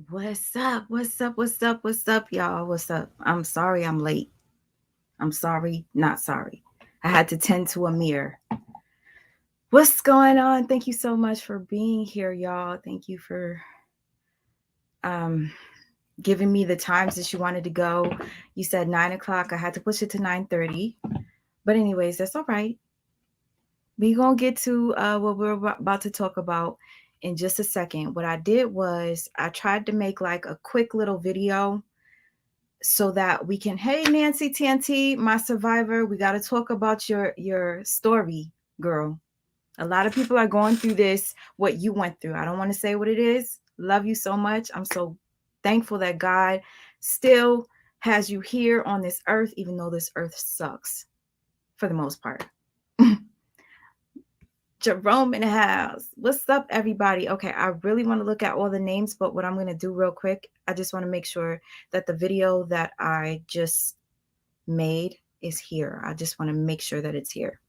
What's up? What's up? What's up? What's up, y'all? What's up? I'm sorry I'm late. I'm sorry, not sorry. I had to tend to a mirror. What's going on? Thank you so much for being here, y'all. Thank you for um giving me the times that you wanted to go. You said 9 o'clock. I had to push it to 9:30. But anyways, that's all right. We gonna get to what we're about to talk about in just a second. What I did was I tried to make like a quick little video so that we can, hey Nancy TNT, my survivor, we got to talk about your story, girl. A lot of people are going through this, what you went through. I don't want to say what it is. Love you so much. I'm so thankful that God still has you here on this earth, even though this earth sucks for the most part. Jerome in the house. What's up, everybody? Okay, I really want to look at all the names, but what I'm going to do real quick, I just want to make sure that the video that I just made is here. I just want to make sure that it's here.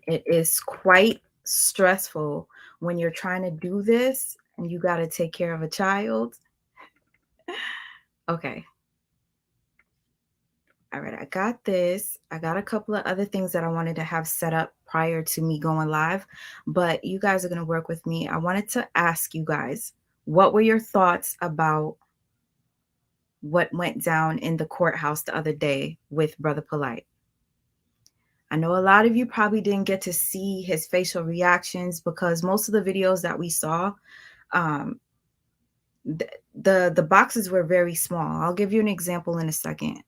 It is quite stressful when you're trying to do this and you got to take care of a child. Okay. All right, I got this. I got a couple of other things that I wanted to have set up prior to me going live, but you guys are going to work with me. I wanted to ask you guys, what were your thoughts about what went down in the courthouse the other day with Brother Polight? I know a lot of you probably didn't get to see his facial reactions because most of the videos that we saw, um, the boxes were very small. I'll give you an example in a second.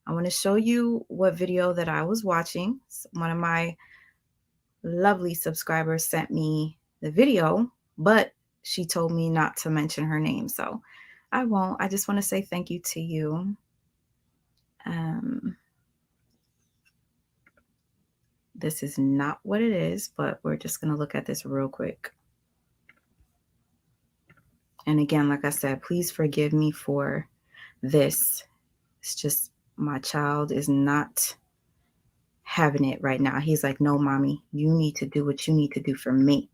I want to show you what video that I was watching. One of my lovely subscribers sent me the video, but she told me not to mention her name. So I won't. I just want to say thank you to you. This is not what it is, but we're just going to look at this real quick. And again, like I said, please forgive me for this. It's just my child is not having it right now. He's like, no, mommy, you need to do what you need to do for me.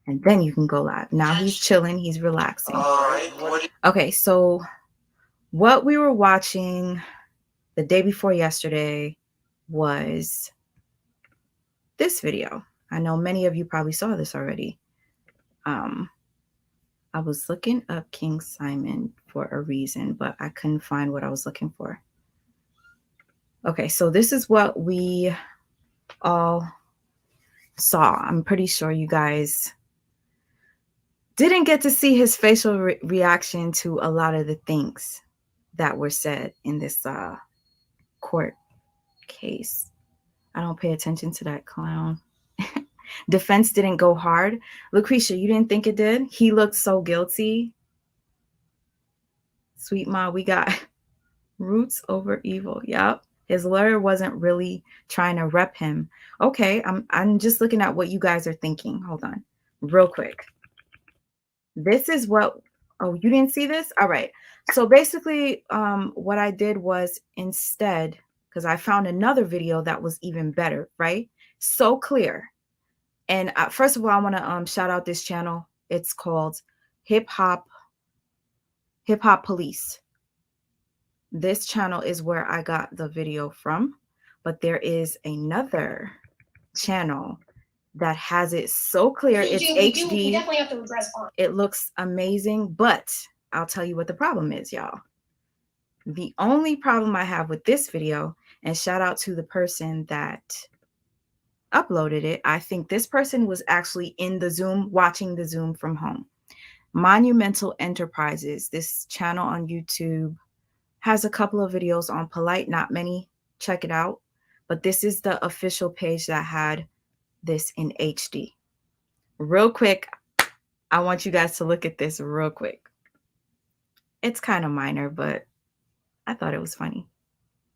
And then you can go live. Now he's chilling. He's relaxing. Okay, so what we were watching the day before yesterday was this video. I know many of you probably saw this already. I was looking up King Simon for a reason, but I couldn't find what I was looking for. Okay, so this is what we all saw. I'm pretty sure you guys didn't get to see his facial reaction to a lot of the things that were said in this court case. I don't pay attention to that clown. Defense didn't go hard. Lucretia, you didn't think it did? He looked so guilty. Sweet Ma, we got roots over evil. Yep. His lawyer wasn't really trying to rep him. Okay, I'm just looking at what you guys are thinking. Hold on. Real quick. This is what, oh, you didn't see this? All right. So basically, what I did was instead, because I found another video that was even better, right? So clear. And first of all, I want to shout out this channel. It's called Hip Hop Police. This channel is where I got the video from, but there is another channel that has it so clear. It's HD. We definitely have to address on. It looks amazing, but I'll tell you what the problem is, y'all. The only problem I have with this video, and shout out to the person that uploaded it, I think this person was actually in the Zoom, watching the Zoom from home. Monumental Enterprises, this channel on YouTube, has a couple of videos on Polight, not many. Check it out. But this is the official page that had this in HD. Real quick, I want you guys to look at this real quick. It's kind of minor, but I thought it was funny.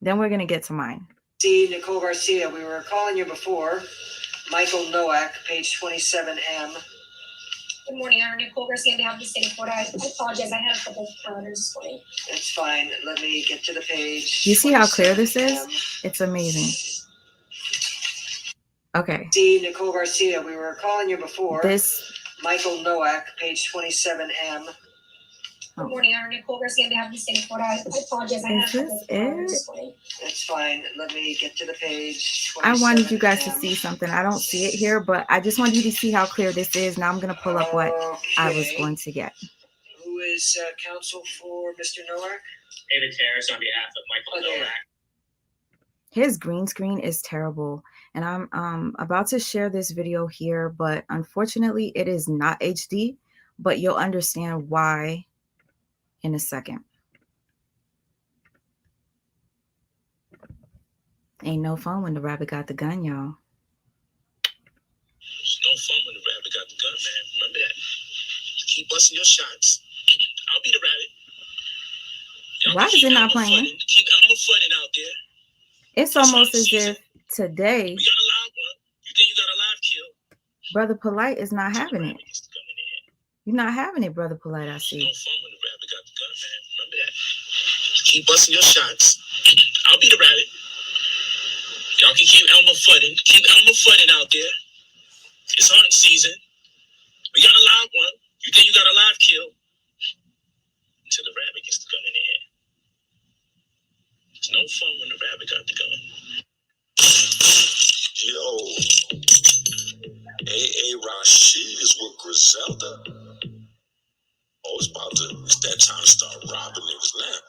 Then we're going to get to mine. See, Nicole Garcia, we were calling you before. Michael Nowak, page 27M. Good morning, I'm Nicole Garcia on behalf of the state of Florida. I apologize, I had a couple of calendars this morning. It's fine. Let me get to the page. You see how clear this is? It's amazing. Okay. See, Nicole Garcia, we were calling you before. This Michael Nowak, page 27M. Good morning, I'm Nicole Garcia on behalf of the state of Florida. I apologize. I had a couple of callers this morning. That's fine. Let me get to the page. I wanted you guys to see something. I don't see it here, but I just wanted you to see how clear this is. Now I'm going to pull up what I was going to get. Who is counsel for Mr. Nowak? David Harris on behalf of Michael Nowak. His green screen is terrible, and I'm about to share this video here, but unfortunately it is not HD, but you'll understand why in a second. Ain't no fun when the rabbit got the gun, y'all. It's no fun when the rabbit got the gun, man. Remember that. Keep busting your shots. I'll be the rabbit. Why is it not playing? Keep Elmer Fudding out there. It's almost as if today, We got a live one. You think you got a live kill? Brother Polight is not having it. You're not having it, Brother Polight, I It's see. no fun when the rabbit got the gun, man. Remember that. Keep busting your shots. I'll be the rabbit. Y'all can keep Elmer Fudding. Keep Elmer Fudding out there. It's hunting season. We got a live one. You think you got a live kill? Until the rabbit gets the gun in the hand. It's no fun when the rabbit got the gun. Yo, A.A. Rashid is with Griselda. Oh, it's that time to start robbing niggas now.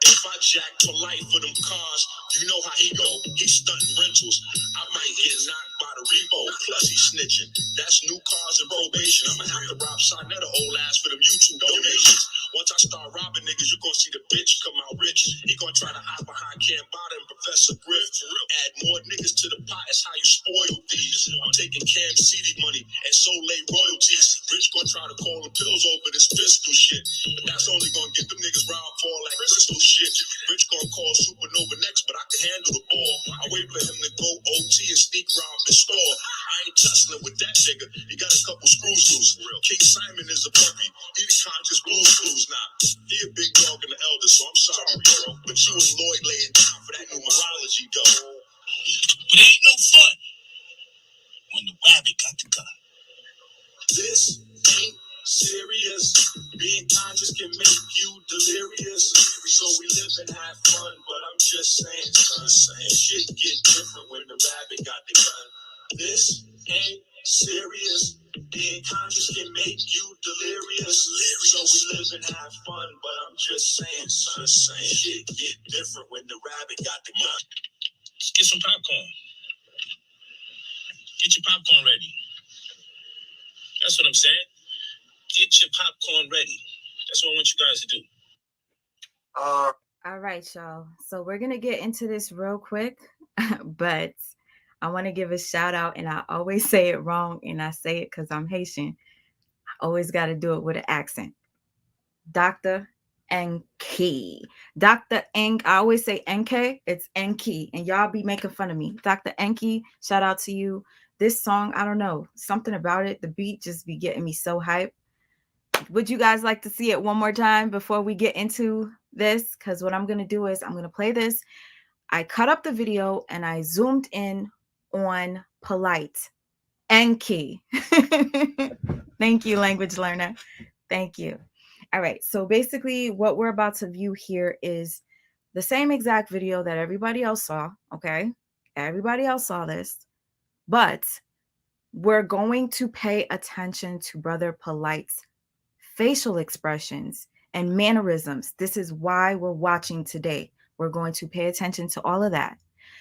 If I jack Polight for them cars, you know how he go. He stunting rentals. I might get knocked by the repo. Plus he snitching. That's new cars and probation. I'ma have to rob Sarnetta old ass for them YouTube donations. Once I start robbing niggas, you gonna see the bitch come out rich. He gonna try to hide behind Cam Bada and Professor Griff. Add more niggas to the pot. It's how you spoil these. I'm taking Cam CD money and so late royalties. Rich gonna try to call the pills over this pistol shit. But that's only gonna get them niggas round fall like crystal shit. Rich gonna call Supernova next, but I can handle the ball. I wait for him to go OT and sneak round the store. I ain't tussling with that nigga. He got a couple screws loose. King Simon is a puppy. He the conscious blues clues now. He a big dog in the elder, so I'm sorry, bro. But you and Lloyd laying down for that numerology, though. But it ain't no fun when the rabbit got the gun. This ain't serious. Being conscious can make you delirious. So we live and have fun, but I'm just saying, son, shit get different when the rabbit got the gun. This ain't serious. Being conscious can make you delirious. So we live and have fun, but I'm just saying, son, shit get different when the rabbit got the gun. Let's get some popcorn. Get your popcorn ready. That's what I'm saying. Get your popcorn ready. That's what I want you guys to do. All right, y'all. So we're going to get into this real quick, but I want to give a shout out, and I always say it wrong, and I say it because I'm Haitian. I always got to do it with an accent. Dr. Enki. Dr. Enki. I always say NK. It's Enki, and y'all be making fun of me. Dr. Enki, shout out to you. This song, I don't know, something about it. The beat just be getting me so hyped. Would you guys like to see it one more time before we get into this? Because what I'm going to do is I'm going to play this. I cut up the video and I zoomed in on Polight. Enki. Thank you, language learner. Thank you. All right. So basically what we're about to view here is the same exact video that everybody else saw. Okay. Everybody else saw this, but we're going to pay attention to Brother Polight's facial expressions and mannerisms. This is why we're watching today. We're going to pay attention to all of that.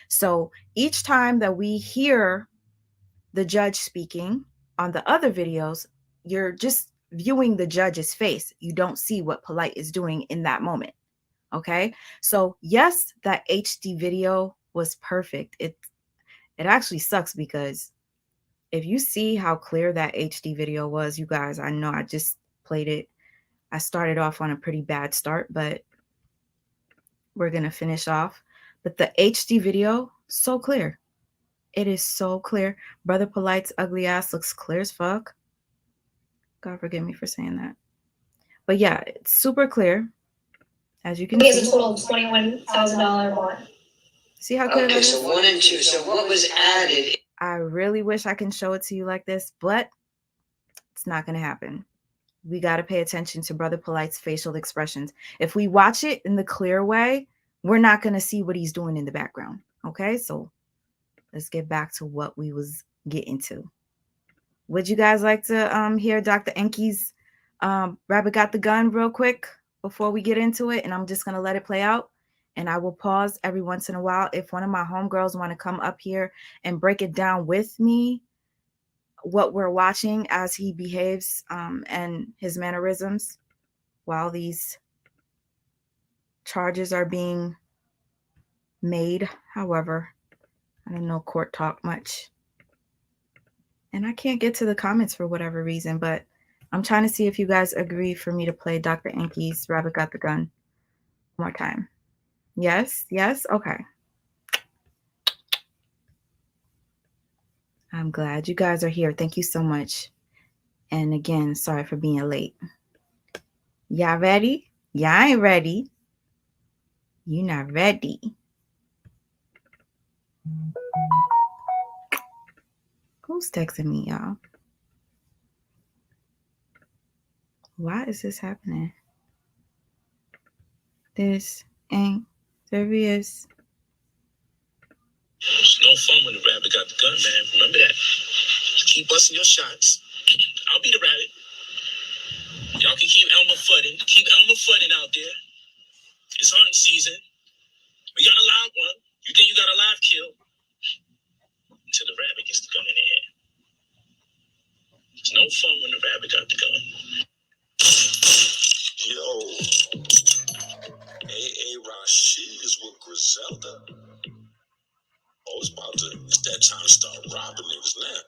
So each time that we hear the judge speaking on the other videos, you're just viewing the judge's face. You don't see what Polight is doing in that moment. Okay. So yes, that HD video was perfect. It actually sucks because if you see how clear that HD video was, you guys, I know I just played it. I started off on a pretty bad start, but we're going to finish off. But the HD video, so clear. It is so clear. Brother Polight's ugly ass looks clear as fuck. God forgive me for saying that. But yeah, it's super clear. As you can He see. has a total of $21,000 bond. See how clear that Okay, is? so 1 and 2. So what was added? I really wish I can show it to you like this, but It's not going to happen. We got to pay attention to Brother Polight's facial expressions. If we watch it in the clear way, we're not going to see what he's doing in the background. Okay, so let's get back to what we was getting to. Would you guys like to hear Dr. Enki's Rabbit Got the Gun real quick before we get into it? And I'm just going to let it play out. And I will pause every once in a while if one of my homegirls want to come up here and break it down with me, what we're watching as he behaves and his mannerisms while these charges are being made. However, I don't know court talk much. And I can't get to the comments for whatever reason, but I'm trying to see if you guys agree for me to play Dr. Enki's Rabbit Got the Gun one more time. Yes? Yes? Okay. I'm glad you guys are here. Thank you so much. And again, sorry for being late. Y'all ready? Y'all ain't ready. You not ready. Who's texting me, y'all? Why is this happening? This ain't serious. It's no fun when the rabbit got the gun, man. Remember that. Keep busting your shots. I'll be the rabbit. Y'all can keep Elmer fudding. Keep Elmer fudding out there. It's hunting season. We got a live one. You think you got a live kill? Until the rabbit gets the gun in the hand. It's no fun when the rabbit got the gun. Yo, A.A. Rashid is with Griselda. Oh, it's that time to start robbing niggas now.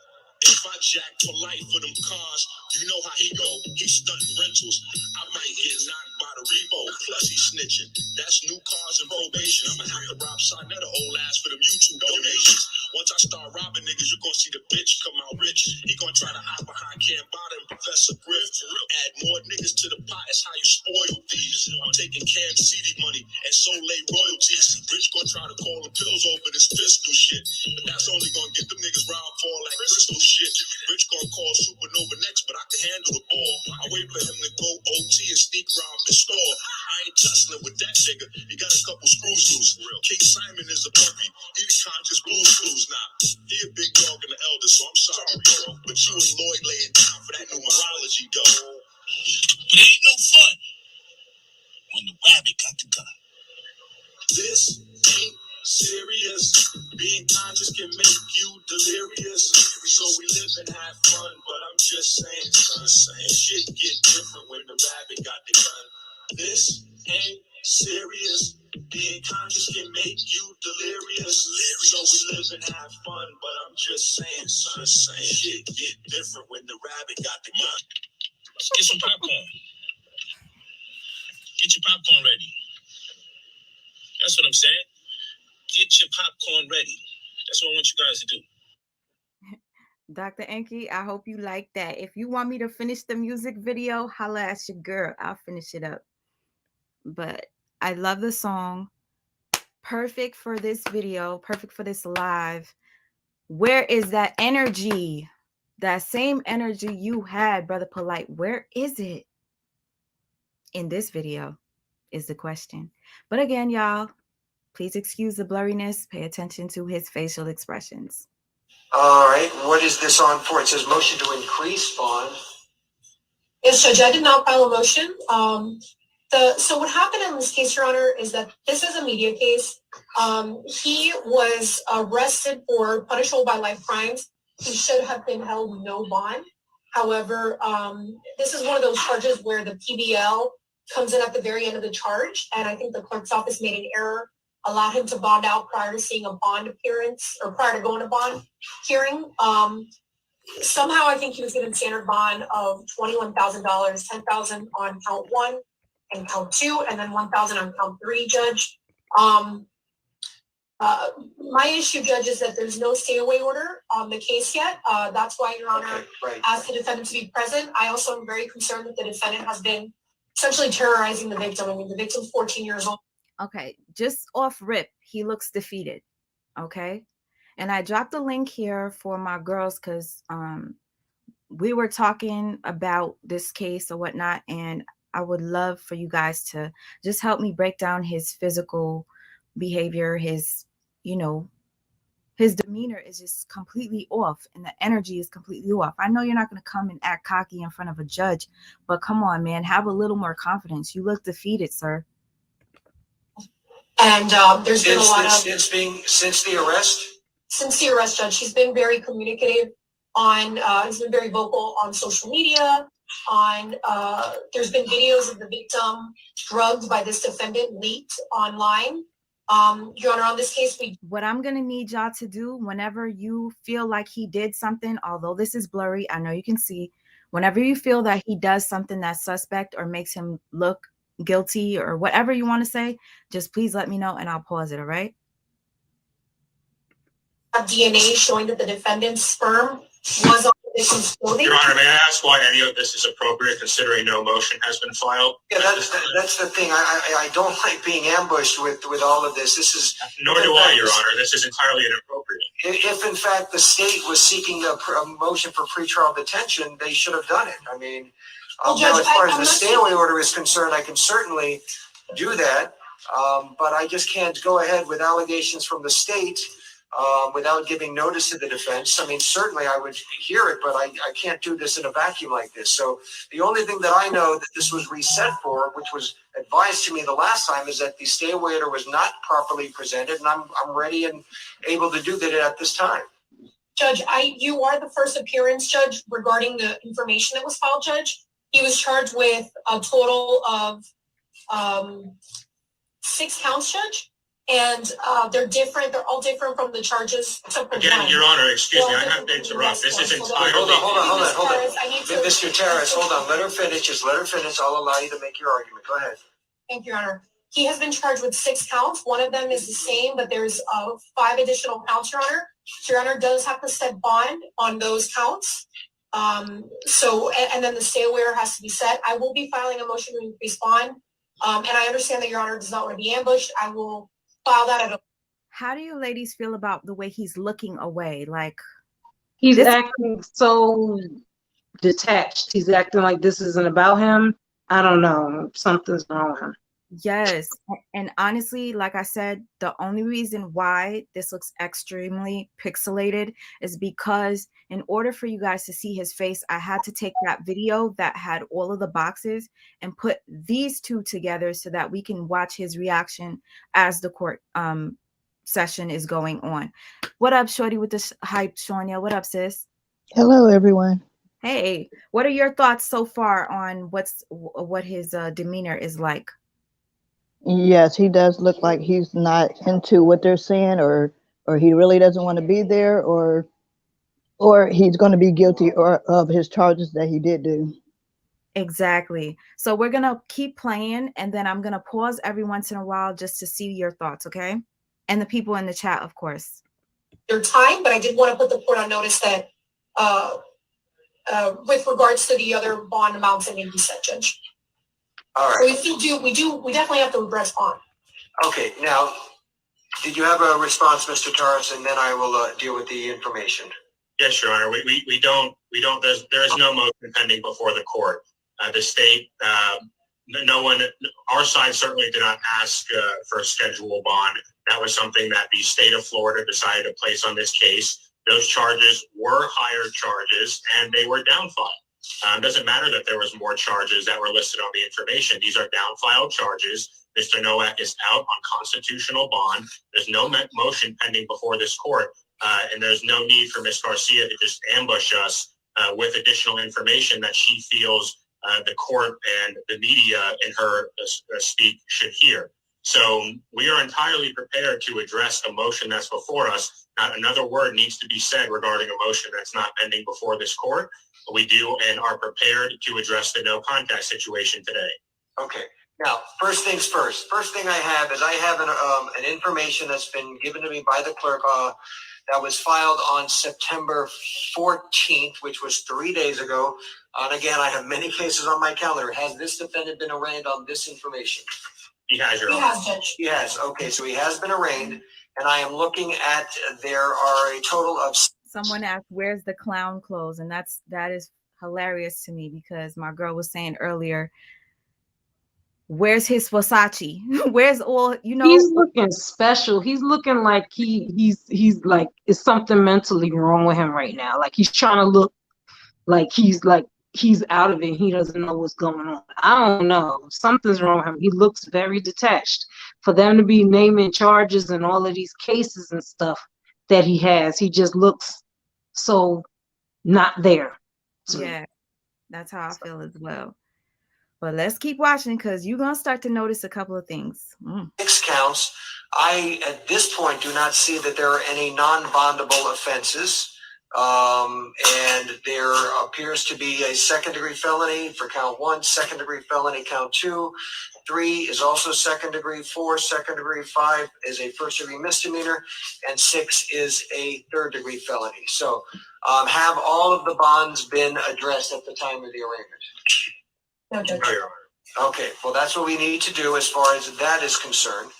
If I jack Polight for them cars, you know how he go. He stunting rentals. I might get knocked by the Rebo. Plus he snitching. That's new cars and probation. I'ma have to rob Sarnetta old ass for them YouTube donations. Once I start robbing niggas, you gonna see the bitch come out rich. He gonna try to hide behind Cam Bottom, Professor Griff. Add more niggas to the pot. It's how you spoil these. I'm taking Cam CD money and Soleil royalties. Rich gonna try to call the pills over this pistol shit. But that's only gonna get them niggas round fall like crystal shit. Rich gonna call Supernova next, but I can handle the ball. I wait for him to go OT and sneak round the store. I ain't tussling with that nigga. He got a couple screws loose. King Simon is a puppy. He the conscious blues clues now. He a big dog and the elder, so I'm sorry, bro. But you and Lloyd laying down for that numerology, dog. But it ain't no fun when the rabbit got the gun. This ain't serious. Being conscious can make you delirious. So we live and have fun, but I'm just saying, son, shit get different when the rabbit got the gun. This ain't serious. Being conscious can make you delirious. So we live and have fun, but I'm just saying, son, shit get different when the rabbit got the gun. Let's get some popcorn. Get your popcorn ready. That's what I'm saying. Get your popcorn ready. That's what I want you guys to do. Dr. Enki, I hope you like that. If you want me to finish the music video, holla at your girl. I'll finish it up. But I love the song. Perfect for this video. Perfect for this live. Where is that energy? That same energy you had, Brother Polight. Where is it? In this video is the question. But again, y'all, please excuse the blurriness. Pay attention to his facial expressions. All right, what is this on for? It says motion to increase bond. Yes, Judge, I did not file a motion. So what happened in this case, Your Honor, is that this is a media case. He was arrested for punishable by life crimes. He should have been held no bond. However, this is one of those charges where the PBL comes in at the very end of the charge, and I think the clerk's office made an error, allowed him to bond out prior to seeing a bond appearance or prior to going to bond hearing. Somehow I think he was given standard bond of $21,000, $10,000 on count 1 and count 2, and then $1,000 on count 3, Judge. My issue, Judge, is that there's no stay away order on the case yet. That's why, Your Honor, asked the defendant to be present. I also am very concerned that the defendant has been essentially terrorizing the victim. I mean, the victim's 14 years old. Okay, just off rip, he looks defeated. Okay, and I dropped a link here for my girls because we were talking about this case or whatnot, and I would love for you guys to just help me break down his physical behavior, his, you know, his demeanor is just completely off and the energy is completely off. I know you're not going to come and act cocky in front of a judge, but come on, man, have a little more confidence. You look defeated, sir. And there's been a lot of since the arrest. Since the arrest, Judge, he's been very communicative on. He's been very vocal on social media. On there's been videos of the victim drugged by this defendant leaked online. Your Honor, on this case, what I'm going to need y'all to do whenever you feel like he did something, although this is blurry, I know you can see, whenever you feel that he does something that's suspect or makes him look guilty or whatever you want to say, just please let me know and I'll pause it, all right? DNA showing that the defendant's sperm was on the victim's clothing. Your Honor, may I ask why any of this is appropriate considering no motion has been filed? Yeah, that's the thing. I don't like being ambushed with all of this. This is nor do I, Your Honor. This is entirely inappropriate. If in fact the state was seeking a motion for pretrial detention, they should have done it. I mean, Judge, now as far as I'm the stay-away order is concerned, I can certainly do that, but I just can't go ahead with allegations from the state without giving notice to the defense. I mean, certainly I would hear it, but I can't do this in a vacuum like this. So the only thing that I know that this was reset for, which was advised to me the last time, is that the stay-away order was not properly presented, and I'm ready and able to do that at this time. Judge, you are the first appearance, Judge, regarding the information that was filed, Judge. He was charged with a total of 6 counts, Judge. And they're different. They're all different from the charges. Again, Your Honor, excuse me, I have to interrupt. This is entirely... Hold on. Mr. Terrace, hold on. Let her finish. Just let her finish. I'll allow you to make your argument. Go ahead. Thank you, Your Honor. He has been charged with 6 counts. One of them is the same, but there's 5 additional counts, Your Honor. So Your Honor does have to set bond on those counts. And then the stay-away order has to be set. I will be filing a motion to increase bond. And I understand that Your Honor does not want to be ambushed. I will file that at a... How do you ladies feel about the way he's looking away? Like, he's acting so detached. He's acting like this isn't about him. I don't know. Something's wrong with him. Yes. And honestly, like I said, the only reason why this looks extremely pixelated is because in order for you guys to see his face, I had to take that video that had all of the boxes and put these two together so that we can watch his reaction as the court session is going on. What up, Shorty with the hype, Shania? What up, sis? Hello, everyone. Hey, what are your thoughts so far on what his demeanor is like? Yes, he does look like he's not into what they're saying, or he really doesn't want to be there, or he's going to be guilty of his charges that he did do. Exactly. So we're going to keep playing, and then I'm going to pause every once in a while just to see your thoughts, okay? And the people in the chat, of course. Your time, but I did want to put the court on notice that with regards to the other bond amounts that need to be set, Judge. All right. So we definitely have to address bond. Okay. Now, did you have a response, Mr. Torres? And then I will deal with the information. Yes, Your Honor. We don't. There is no motion pending before the court. The state, no one, our side certainly did not ask for a schedule bond. That was something that the state of Florida decided to place on this case. Those charges were higher charges, and they were downfiled. It doesn't matter that there was more charges that were listed on the information. These are downfiled charges. Mr. Nowak is out on constitutional bond. There's no motion pending before this court, and there's no need for Ms. Garcia to just ambush us with additional information that she feels the court and the media in her speak should hear. So we are entirely prepared to address a motion that's before us. Not another word needs to be said regarding a motion that's not pending before this court. We do and are prepared to address the no contact situation today. Okay. Now, first things first. First thing I have is an information that's been given to me by the clerk that was filed on September 14th, which was 3 days ago. And again, I have many cases on my calendar. Has this defendant been arraigned on this information? He has, Your Honor. He has, Judge. He has. Okay, so he has been arraigned, and I am looking at, there are a total of... Someone asked, where's the clown clothes? And that is hilarious to me because my girl was saying earlier, where's his Versace? Where's all, He's looking special. He's looking like he's like, is something mentally wrong with him right now. Like he's trying to look like he's out of it. He doesn't know what's going on. I don't know. Something's wrong with him. He looks very detached. For them to be naming charges and all of these cases and stuff that he has, he just looks so not there. Yeah, that's how I feel as well. But let's keep watching because you're going to start to notice a couple of things. 6 counts. I, at this point, do not see that there are any non-bondable offenses. And there appears to be a second-degree felony for count 1, second-degree felony count 2, 3 is also second-degree, 4 second-degree, 5 is a first-degree misdemeanor, and 6 is a third-degree felony. So have all of the bonds been addressed at the time of the arraignment? No, Judge. Okay, well, that's what we need to do as far as that is concerned.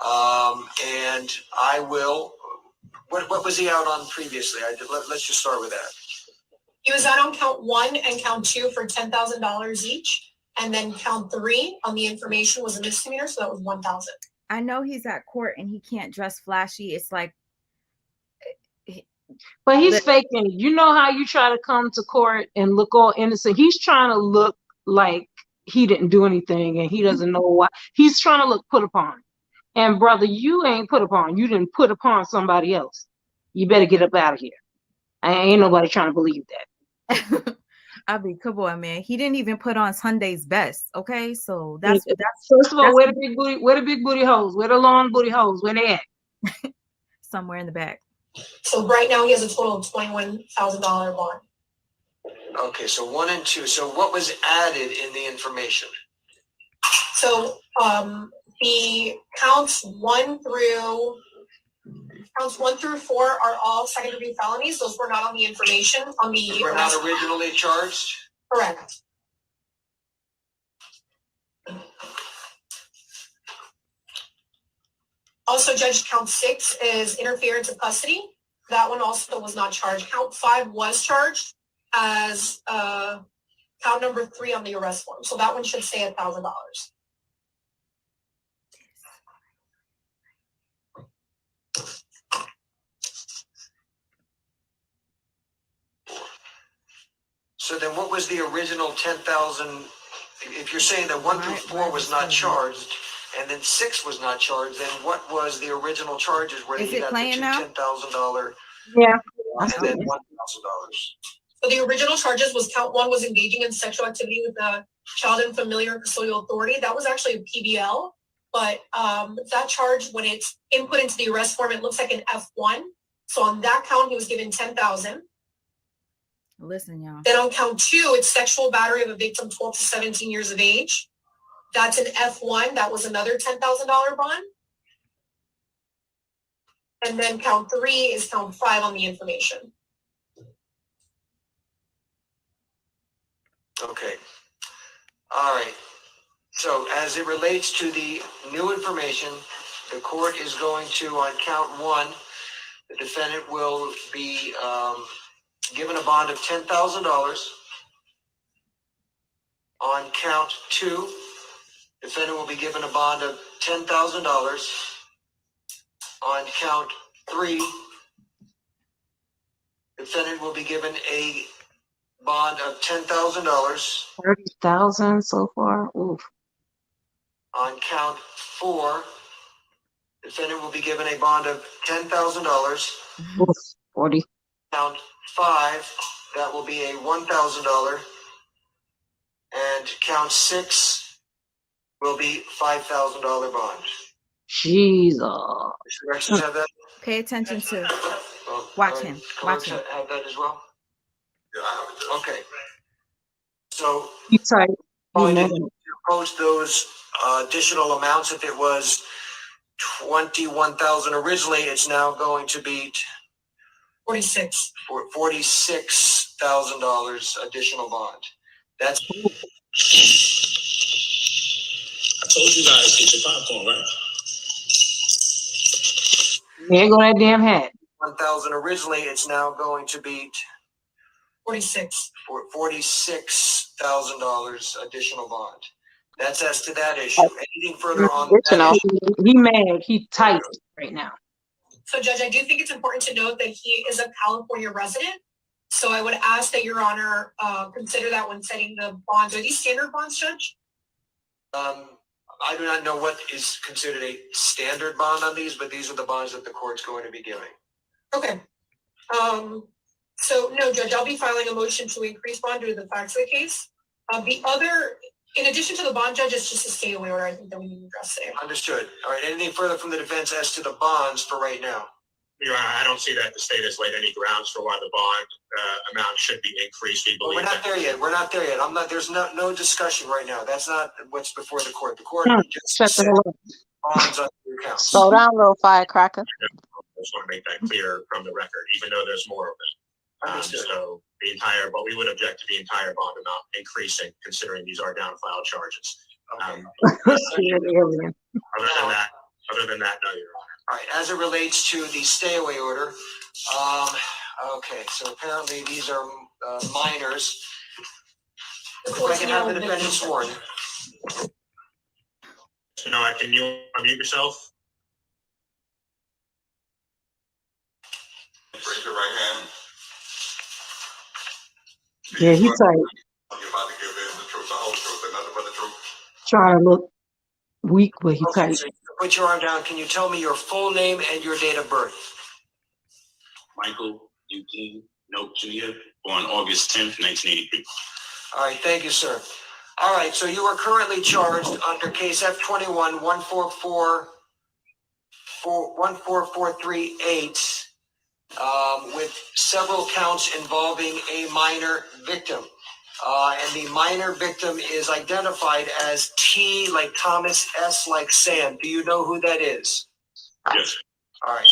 And I will, what was he out on previously? Let's just start with that. He was out on count 1 and count 2 for $10,000 each. And then count 3 on the information was a misdemeanor, so that was $1,000. I know he's at court and he can't dress flashy. It's like, but he's faking. You know how you try to come to court and look all innocent? He's trying to look like he didn't do anything and he doesn't know why. He's trying to look put upon. And brother, you ain't put upon. You didn't put upon somebody else. You better get up out of here. Ain't nobody trying to believe that. I mean, come on, man. He didn't even put on Sunday's best. Okay, so that's first of all, where the big booty, where the big booty hoes, where the long booty hoes, where they at? Somewhere in the back. So right now he has a total of $21,000 bond. Okay, so 1 and 2. So what was added in the information? So the counts 1 through 4 are all second-degree felonies. Those were not on the information. Were not originally charged? Correct. Also, Judge, count 6 is interference of custody. That one also was not charged. Count 5 was charged as count number 3 on the arrest form. So that one should say $1,000. So then what was the original 10,000? If you're saying that 1 through 4 was not charged and then 6 was not charged, then what was the original charges where he got the $10,000? Yeah. And then $1,000? So the original charges was count 1 was engaging in sexual activity with a child in familiar custodial authority. That was actually a PBL, but that charge, when it's input into the arrest form, it looks like an F1. So on that count, he was given $10,000. Listen, y'all. Then on count 2, it's sexual battery of a victim 12 to 17 years of age. That's an F1. That was another $10,000 bond. And then count 3 is count 5 on the information. Okay. All right. So as it relates to the new information, the court is going to, on count 1, the defendant will be given a bond of $10,000. On count 2, defendant will be given a bond of $10,000. On count 3, defendant will be given a bond of $10,000. 30,000 so far. Oof. On count 4, defendant will be given a bond of $10,000. 40. Count 5, that will be a $1,000. And count 6 will be $5,000 bond. Jesus. Corrections have that? Pay attention to. Well, Watch him. Watch him. Have that as well? Yeah. Okay. So You tight. going to post those additional amounts. If it was 21,000 originally, it's now going to be $46,000 additional bond. That's. I told you guys, get your popcorn, right? There go that damn hat. 1,000 originally, it's now going to be 46. for $46,000 additional bond. That's as to that issue. Anything further on that Additional. issue? He mad. He tight right now. So, Judge, I do think it's important to note that he is a California resident. So I would ask that Your Honor consider that when setting the bonds. Are these standard bonds, Judge? I do not know what is considered a standard bond on these, but these are the bonds that the court's going to be giving. Okay. So no, Judge, I'll be filing a motion to increase bond due to the facts of the case. The other, in addition to the bond, Judge, it's just a stay away order I think that we need to address today. Understood. All right, anything further from the defense as to the bonds for right now? Your Honor, I don't see that the state has laid any grounds for why the bond amount should be increased. We Well, believe we're not there yet. We're not there yet. There's no discussion right now. That's not what's before the court. The court just Shut said the hell up. bonds on your accounts. Slow down, little firecracker. I just want to make that clear from the record, even though there's more of them. Understood. So but we would object to the entire bond amount increasing, considering these are down file charges. Okay. Other than that, no, Your Honor. All right, as it relates to the stay away order, okay, so apparently these are minors. If I can have the defendant sworn. So now, can you unmute yourself? Raise your right hand. Yeah, he tight. You're about to give in the truth, the whole truth, and nothing but the truth. Trying to look weak, but he Okay, tight. so put your arm down. Can you tell me your full name and your date of birth? Michael Eugene Note Jr., born August 10th, 1983. All right, thank you, sir. All right, so you are currently charged under case F21 14438 with several counts involving a minor victim. And the minor victim is identified as T like Thomas, S like Sam. Do you know who that is? Yes. All right.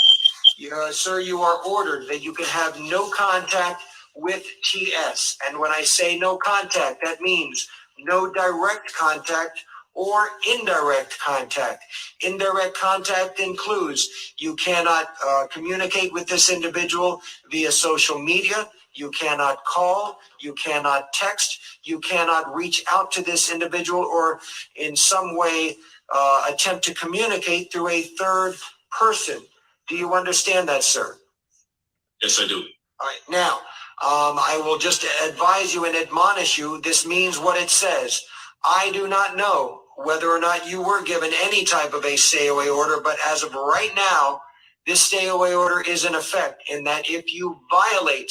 Sir, you are ordered that you can have no contact with TS. And when I say no contact, that means no direct contact or indirect contact. Indirect contact includes you cannot communicate with this individual via social media. You cannot call, you cannot text, you cannot reach out to this individual or in some way attempt to communicate through a third person. Do you understand that, sir? Yes, I do. All right. Now, I will just advise you and admonish you. This means what it says. I do not know whether or not you were given any type of a stay away order, but as of right now, this stay away order is in effect in that if you violate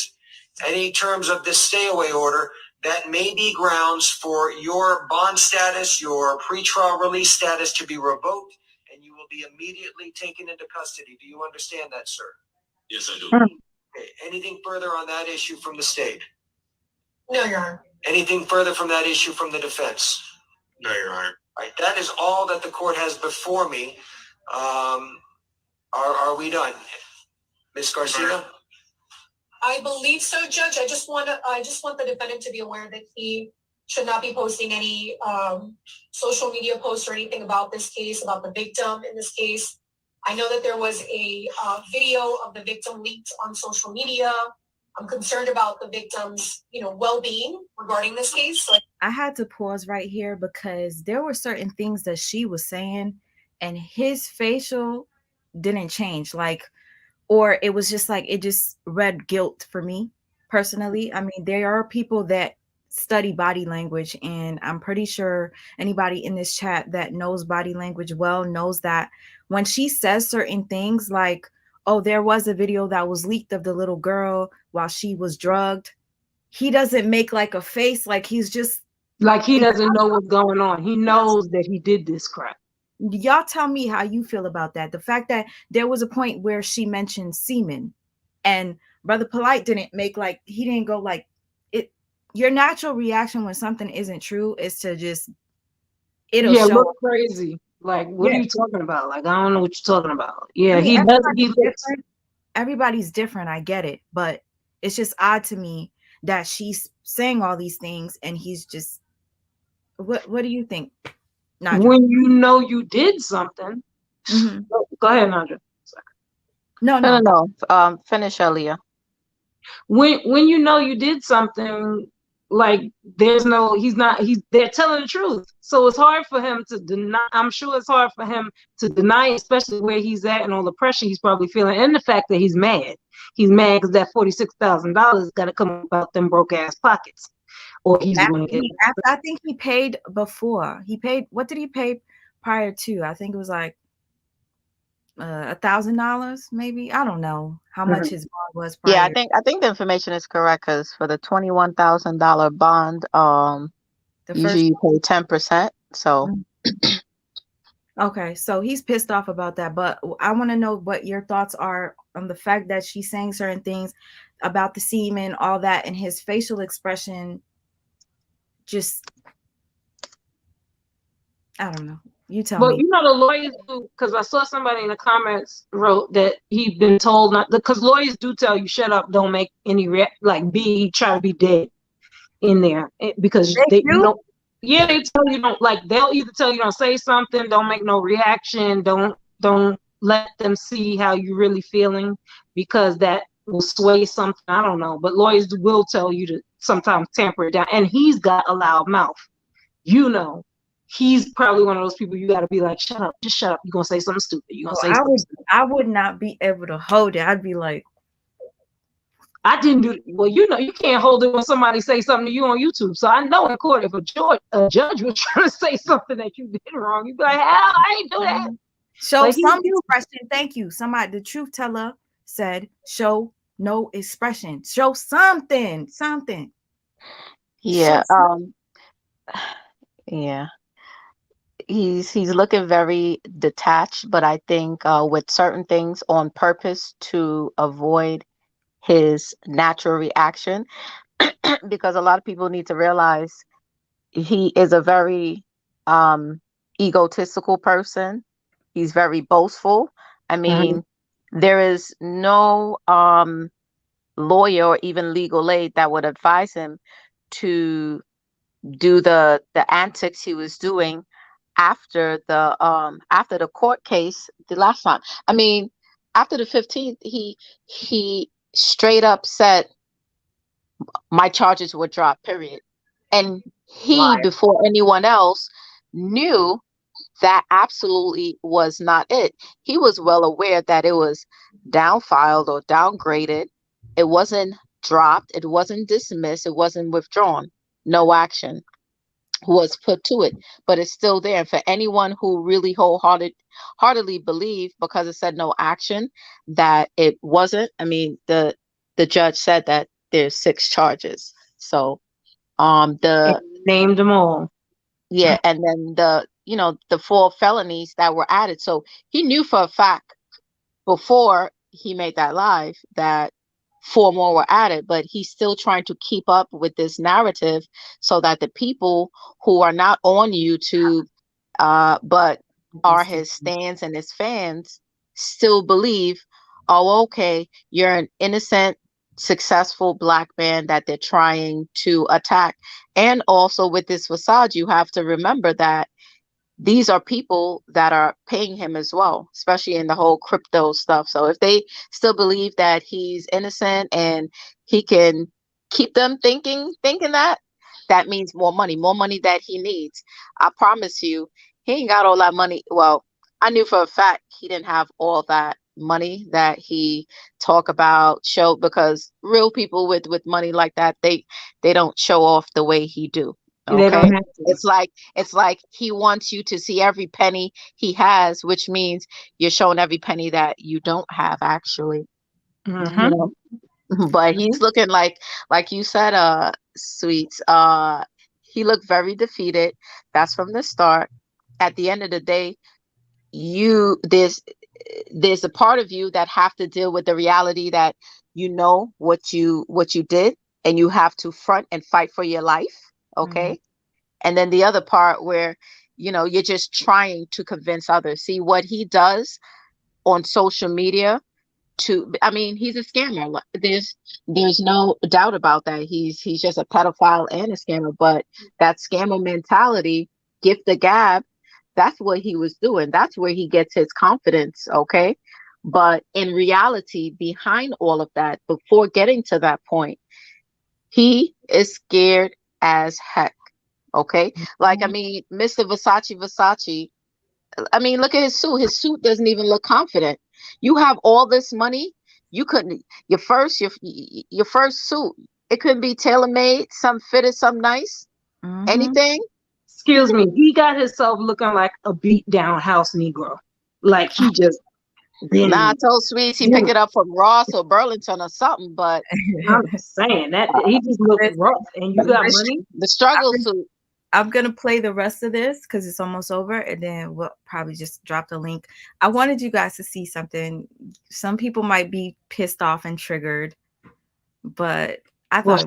any terms of this stay away order, that may be grounds for your bond status, your pretrial release status to be revoked, and you will be immediately taken into custody. Do you understand that, sir? Yes, I do. Okay. Anything further on that issue from the state? No, Your Honor. Anything further from that issue from the defense? No, Your Honor. All right, that is all that the court has before me. Are we done? Ms. Garcia? I believe so, Judge. I just want the defendant to be aware that he should not be posting any social media posts or anything about this case, about the victim in this case. I know that there was a video of the victim leaked on social media. I'm concerned about the victim's, well-being regarding this case. So I had to pause right here because there were certain things that she was saying and his facial didn't change. Or it was just it just read guilt for me personally. I mean, there are people that study body language, and I'm pretty sure anybody in this chat that knows body language well knows that when she says certain things like, oh, there was a video that was leaked of the little girl while she was drugged, he doesn't make a face, he's just he doesn't know what's going on. He knows that he did this crap. Y'all tell me how you feel about that. The fact that there was a point where she mentioned semen and Brother Polight didn't make he didn't go it. Your natural reaction when something isn't true is to just, it'll show look crazy. What are you talking about? I don't know what you're talking about. Yeah, I mean, he does. Everybody's different. I get it. But it's just odd to me that she's saying all these things and he's just, what do you think, Nadja? When you know you did something. Mm-hmm. Go ahead, Nadja. No. Finish, Aaliyah. when you know you did something, like they're telling the truth. So it's hard for him to deny. I'm sure it's hard for him to deny, especially where he's at and all the pressure he's probably feeling, and the fact that he's mad. He's mad because that $46,000 got to come out them broke ass pockets, or he's going to get. I think he paid before. He paid. What did he pay prior to? I think it was like $1,000, maybe. I don't know how much his bond was prior. Yeah, I think the information is correct, because for the $21,000 bond, usually you pay 10%. So okay, so he's pissed off about that, but I want to know what your thoughts are on the fact that she's saying certain things about the semen, all that, and his facial expression. Just, I don't know. You tell me. You know, the lawyers do, because I saw somebody in the comments wrote that he'd been told not, because lawyers do tell you, shut up, don't make any try to be dead in there, because they don't. Yeah, they tell you don't, like, they'll either tell you don't say something, don't make no reaction, don't let them see how you're really feeling, because that will sway something. I don't know, but lawyers will tell you to sometimes tamper it down. And he's got a loud mouth. You know, he's probably one of those people you got to be like, shut up, just shut up. You're going to say something stupid. You're going to say something stupid. I would not be able to hold it. I'd be like, I didn't do it. Well, you know, you can't hold it when somebody say something to you on YouTube. So I know in court, if a judge was trying to say something that you did wrong, you'd be like, hell, I ain't do that. Show like some expression. Thank you. Somebody, the truth teller said, show no expression. Show something. Yeah. Yeah. He's looking very detached, but I think with certain things on purpose to avoid his natural reaction, because a lot of people need to realize he is a very egotistical person. He's very boastful. I mean, there is no lawyer or even legal aid that would advise him to do the antics he was doing after the court case the last time. I mean, after the 15th, he straight up said, my charges were dropped, period. And he, before anyone else, knew that absolutely was not it. He was well aware that it was downfiled or downgraded. It wasn't dropped. It wasn't dismissed. It wasn't withdrawn. No action was put to it, but it's still there. For anyone who really wholeheartedly believe, because it said no action, that it wasn't. I mean, the judge said that there's 6 charges. So the named them all. Yeah, and then the 4 felonies that were added. So he knew for a fact before he made that live that 4 more were added, but he's still trying to keep up with this narrative so that the people who are not on YouTube, but are his stands and his fans, still believe, oh, okay, you're an innocent, successful Black man that they're trying to attack. And also with this facade, you have to remember that these are people that are paying him as well, especially in the whole crypto stuff. So if they still believe that he's innocent and he can keep them thinking that means more money that he needs. I promise you, he ain't got all that money. Well, I knew for a fact he didn't have all that money that he talk about, show, because real people with money like that, they don't show off the way he do. Okay, it's like he wants you to see every penny he has, which means you're showing every penny that you don't have actually. You know? But he's looking like you said, Sweets. He looked very defeated. That's from the start. At the end of the day, there's a part of you that have to deal with the reality that you know what you did, and you have to front and fight for your life. Okay. And then the other part where, you're just trying to convince others. See what he does on social media he's a scammer. There's no doubt about that. He's just a pedophile and a scammer, but that scammer mentality, gift the gab, that's what he was doing. That's where he gets his confidence. Okay. But in reality, behind all of that, before getting to that point, he is scared as heck. Okay. Like, I mean, Mr. Versace, I mean, look at his suit. His suit doesn't even look confident. You have all this money. You couldn't, your first suit, it couldn't be tailor-made, some fitted, some nice, anything. Excuse me. He got himself looking like a beat down house Negro. Like he just been. Nah, I told Sweets he pick it up from Ross or Burlington or something, but I'm saying that he just looked rough. And you got money. The struggle suit. I'm gonna play the rest of this because it's almost over, and then we'll probably just drop the link. I wanted you guys to see something. Some people might be pissed off and triggered, but I thought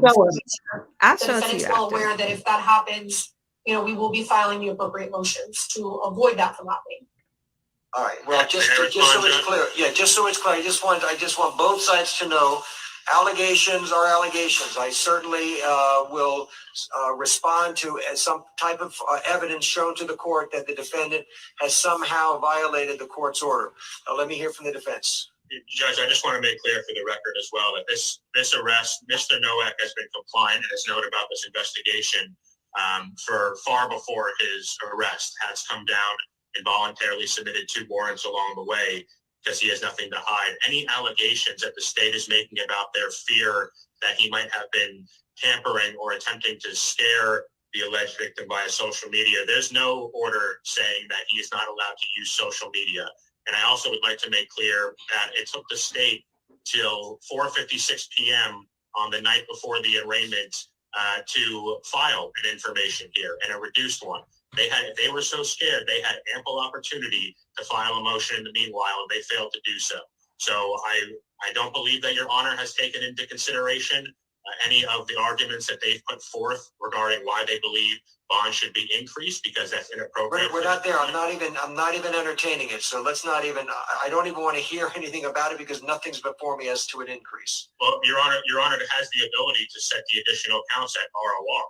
I'll show it to you. Well aware that if that happens, you know, we will be filing the appropriate motions to avoid that from happening. All right. Well, just so it's clear. Yeah, just so it's clear. I just want both sides to know. Allegations are allegations. I certainly will respond to some type of evidence shown to the court that the defendant has somehow violated the court's order. Now, let me hear from the defense. Judge, I just want to make clear for the record as well that this arrest, Mr. Nowak has been compliant in his note about this investigation for far before his arrest. Has come down and voluntarily submitted 2 warrants along the way, because he has nothing to hide. Any allegations that the state is making about their fear that he might have been tampering or attempting to scare the alleged victim via social media, there's no order saying that he is not allowed to use social media. And I also would like to make clear that it took the state till 4:56 p.m. on the night before the arraignment to file an information here, and a reduced one. They were so scared, they had ample opportunity to file a motion in the meanwhile, and they failed to do so. So I don't believe that Your Honor has taken into consideration any of the arguments that they've put forth regarding why they believe bonds should be increased, because that's inappropriate. We're not there. I'm not even entertaining it. So let's not even. I don't even want to hear anything about it because nothing's before me as to an increase. Well, Your Honor has the ability to set the additional counts at ROR.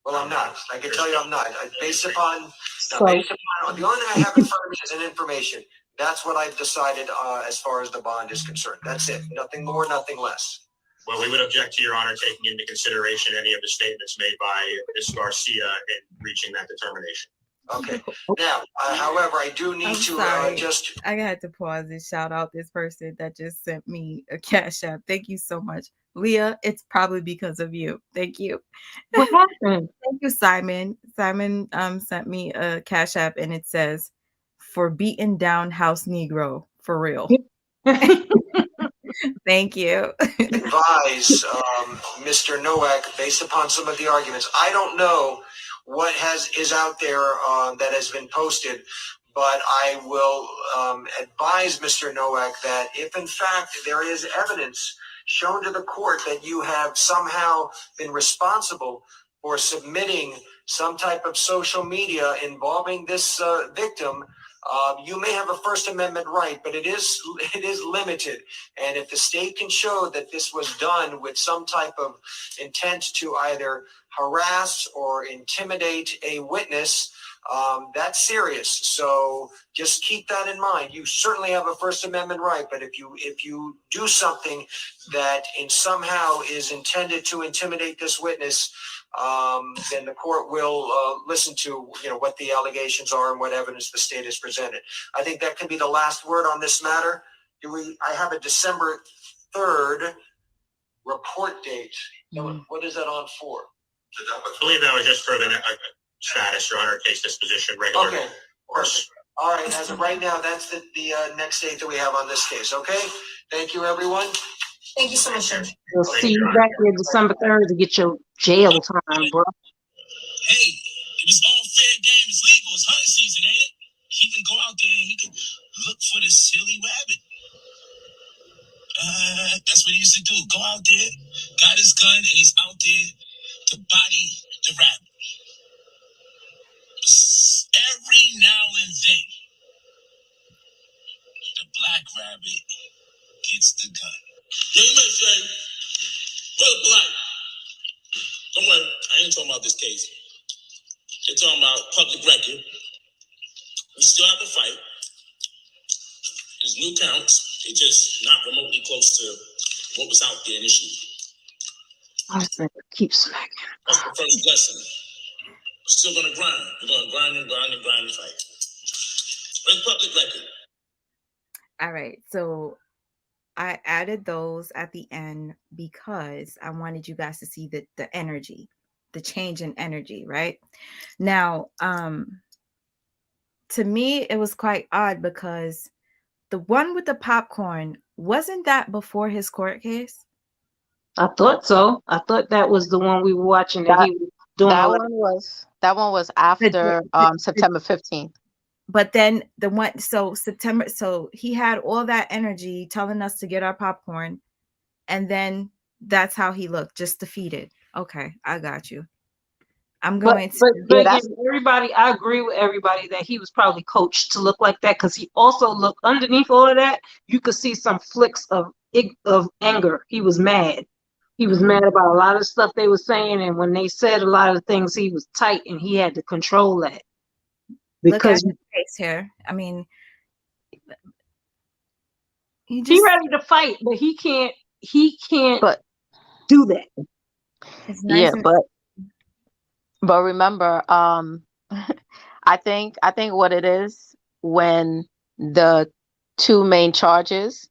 Well, I'm not. I can tell you I'm not. Based upon the only thing I have in front of me is an information. That's what I've decided as far as the bond is concerned. That's it. Nothing more, nothing less. Well, we would object to Your Honor taking into consideration any of the statements made by Ms. Garcia in reaching that determination. Okay. Now, however, I do need I had to pause and shout out this person that just sent me a Cash App. Thank you so much. Leah, it's probably because of you. Thank you. What happened? Thank you, Simon. Simon sent me a Cash App, and it says, "For beaten down house Negro, for real." Thank you. Advise Mr. Nowak, based upon some of the arguments. I don't know what is out there that has been posted, but I will advise Mr. Nowak that if in fact there is evidence shown to the court that you have somehow been responsible for submitting some type of social media involving this victim, you may have a First Amendment right, but it is limited. And if the state can show that this was done with some type of intent to either harass or intimidate a witness, that's serious. So just keep that in mind. You certainly have a First Amendment right, but if you do something that somehow is intended to intimidate this witness, then the court will listen to what the allegations are and what evidence the state has presented. I think that can be the last word on this matter. I have a December 3rd report date. What is that on for? I believe that was just for the status, Your Honor, case disposition, regular. Okay. Course. All right. As of right now, that's the next date that we have on this case. Okay. Thank you, everyone. Thank you so much, Judge. We'll see you back here December 3rd to get your jail time, bro. Hey, it was all fair game. It's legal. It's hunting season, ain't it? He can go out there and he can look for the silly rabbit. That's what he used to do. Go out there, got his gun, and he's out there to body the rabbit. Every now and then, the black rabbit gets the gun. Yeah, you might say, Brother Polight, don't worry, I ain't talking about this case. They're talking about public record. We still have a fight. There's new counts. It's just not remotely close to what was out there initially. I think keep smacking. That's the first lesson. We're still gonna grind. We're gonna grind and grind and grind and fight. It's public record. All right. So I added those at the end because I wanted you guys to see the energy, the change in energy, right? Now, to me, it was quite odd because the one with the popcorn, wasn't that before his court case? I thought so. I thought that was the one we were watching that he was doing That all one was after September 15th. But then the one, so September, so he had all that energy telling us to get our popcorn, and then that's how he looked, just defeated. Okay, I got you. I'm going to. But Yeah, again, everybody, I agree with everybody that he was probably coached to look like that because he also looked underneath all of that. You could see some flicks of anger. He was mad. He was mad about a lot of stuff they were saying, and when they said a lot of things, he was tight and he had to control that. Look at Because his face here. I mean, he he's ready to fight, but he can't But it's do that. nice yeah, and but remember, I think what it is, when the two main charges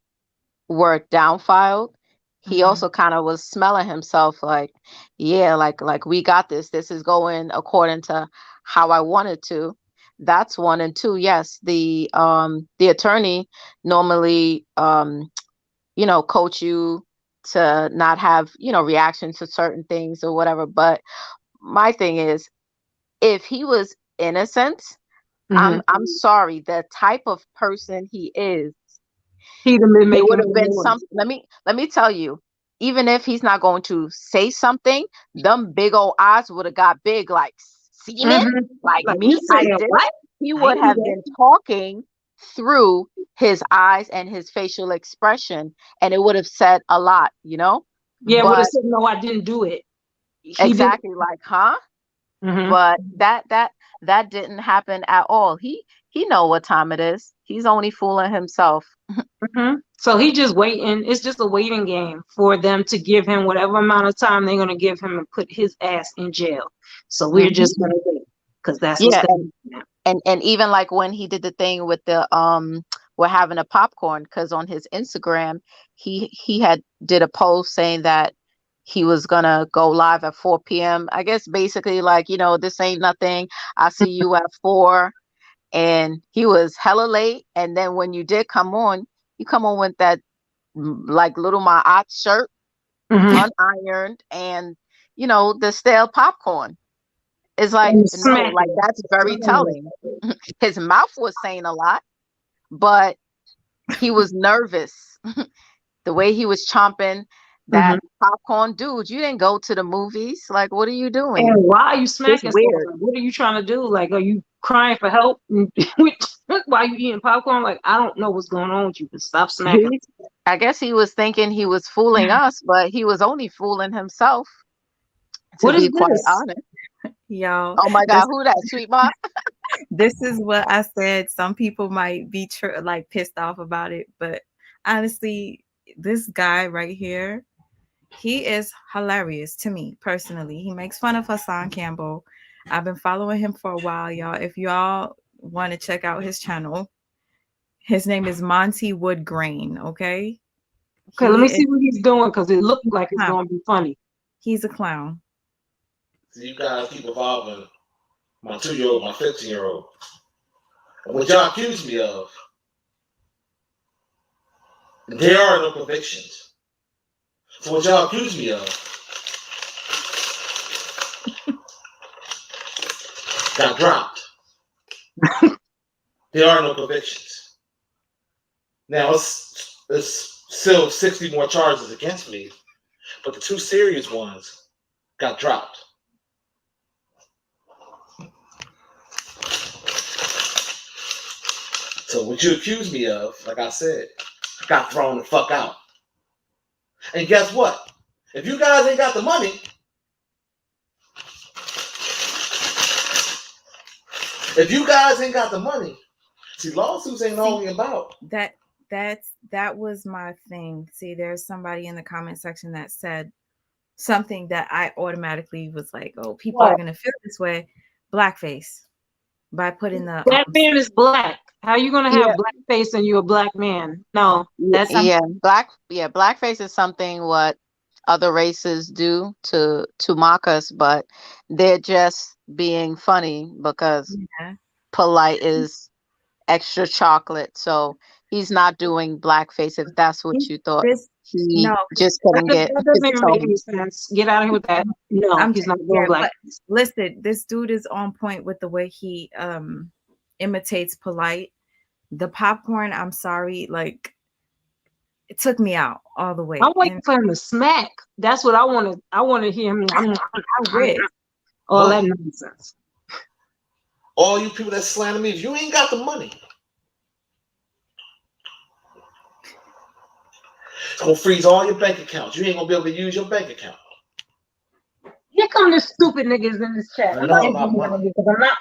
were downfiled, he Mhm. also kind of was smelling himself like, yeah, like we got this. This is going according to how I wanted to. That's one. And two, yes, the attorney normally coach you to not have, reaction to certain things or whatever. But my thing is, if he was innocent, Mhm. I'm sorry, the type of person he is, He'd have been it would making have been more some. noise. Let me tell you, even if he's not going to say something, them big old eyes would have got big like semen. Mhm. Like Like you me, I saying did. what? He I would ain't do have that. been talking through his eyes and his facial expression, and it would have said a lot, Yeah, would have But said no, I didn't do it. He did. exactly, like, huh? Mhm. But that didn't happen at all. He know what time it is. He's only fooling himself. Mhm. So he just waiting. It's just a waiting game for them to give him whatever amount of time they're gonna give him and put his ass in jail. So we're Mhm. just gonna wait because that's what's Yeah, gonna happen now. and even like when he did the thing with the we're having a popcorn, because on his Instagram he had did a post saying that he was gonna go live at 4 p.m. I guess basically like, this ain't nothing. I see you at 4. And he was hella late. And then when you did come on, you come on with that like little my aunt shirt, Mhm. unironed, and the stale popcorn. It's like, And no, like smacking. that's very telling. His mouth was saying a lot, but he was nervous. The way he was chomping Mhm. that popcorn, dude, you didn't go to the movies. Like, what are you doing? And why are you It's smacking stuff? weird. Like, what are you trying to do? Like, are you crying for help while you eating popcorn? Like, I don't know what's going on with you, but stop smacking. He, I guess he was thinking he was fooling us, but he was only fooling himself, to What is be quite this? honest. y'all, Oh my God, who that, Sweet Ma? this is what I said. Some people might be like pissed off about it, but honestly, this guy right here, he is hilarious to me personally. He makes fun of Hassan Campbell. I've been following him for a while, y'all. If y'all want to check out his channel, his name is Monty Woodgrain. Okay, Okay, let he me is see what he's doing because it looked like it's going to be funny. he's a clown. So you guys keep involving my 2-year-old, my 15-year-old. And what y'all accuse me of, there are no convictions. So what y'all accuse me of got dropped. There are no convictions. Now it's still 60 more charges against me, but the 2 serious ones got dropped. So what you accuse me of, like I said, got thrown the fuck out. And guess what? If you guys ain't got the money, see, lawsuits ain't only about That that was my thing. See, there's somebody in the comment section that said something that I automatically was like, oh, people are gonna feel this way. Blackface by putting the that man is black. How you gonna have blackface and you're a black man? No, that's blackface is something what other races do to mock us, but they're just being funny because Polight is extra chocolate, so he's not doing blackface if that's what you thought. He just couldn't get that doesn't even make any sense. Get out of here with that. No, he's not doing blackface. Listen, this dude is on point with the way he imitates Polight. The popcorn, I'm sorry, like it took me out all the way. I'm waiting for him to smack. That's what I want to. I want to hear him. All that nonsense. All you people that slander me, if you ain't got the money, I'm gonna freeze all your bank accounts. You ain't gonna be able to use your bank account. Here come the stupid niggas in this chat. I'm not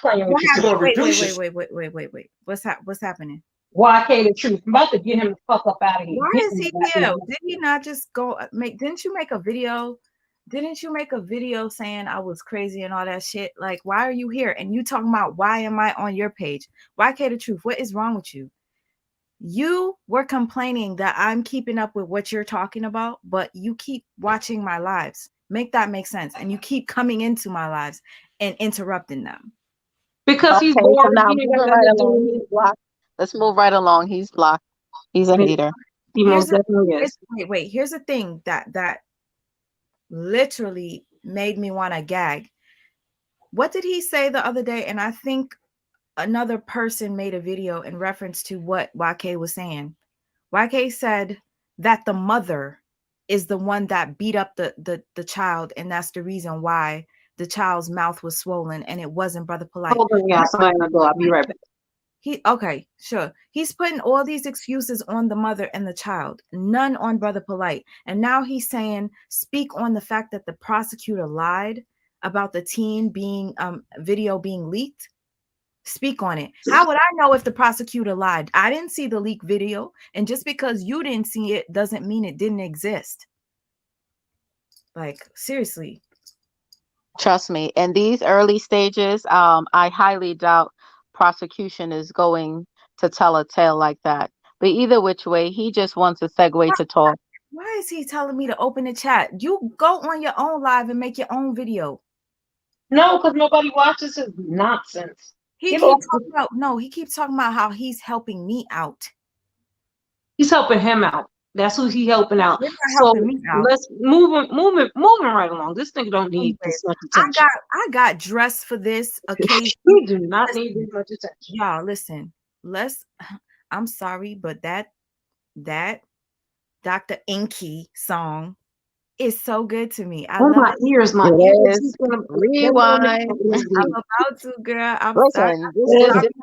playing with you. Wait. What's happening? YK the truth. I'm about to get him the fuck up out of here. Why is he here? Did he not just go didn't you make a video? Didn't you make a video saying I was crazy and all that shit? Like, why are you here? And you talking about why am I on your page? YK the truth. What is wrong with you? You were complaining that I'm keeping up with what you're talking about, but you keep watching my lives. Make that make sense. And you keep coming into my lives and interrupting them. Because he's bored. Let's move right along. He's blocked. He's a hater. He most definitely is. Wait. Here's the thing that literally made me want to gag. What did he say the other day? And I think another person made a video in reference to what YK was saying. YK said that the mother is the one that beat up the child, and that's the reason why the child's mouth was swollen, and it wasn't Brother Polight. Hold on, y'all. Somebody gonna go. I'll be right back. Okay, sure. He's putting all these excuses on the mother and the child, none on Brother Polight. And now he's saying, speak on the fact that the prosecutor lied about the teen being video being leaked. Speak on it. How would I know if the prosecutor lied? I didn't see the leaked video. And just because you didn't see it doesn't mean it didn't exist. Like, seriously. Trust me, in these early stages, I highly doubt prosecution is going to tell a tale like that. But either which way, he just wants a segue to talk. Why is he telling me to open the chat? You go on your own live and make your own video. No, because nobody watches his nonsense. He keeps talking about how he's helping me out. He's helping him out. That's who he's helping out. So let's move right along. This thing don't need this much attention. I got dressed for this occasion. You do not need this much attention. Y'all, listen. I'm sorry, but that Dr. Inky song is so good to me. I love my ears. Rewind. I'm about to, girl. Listen,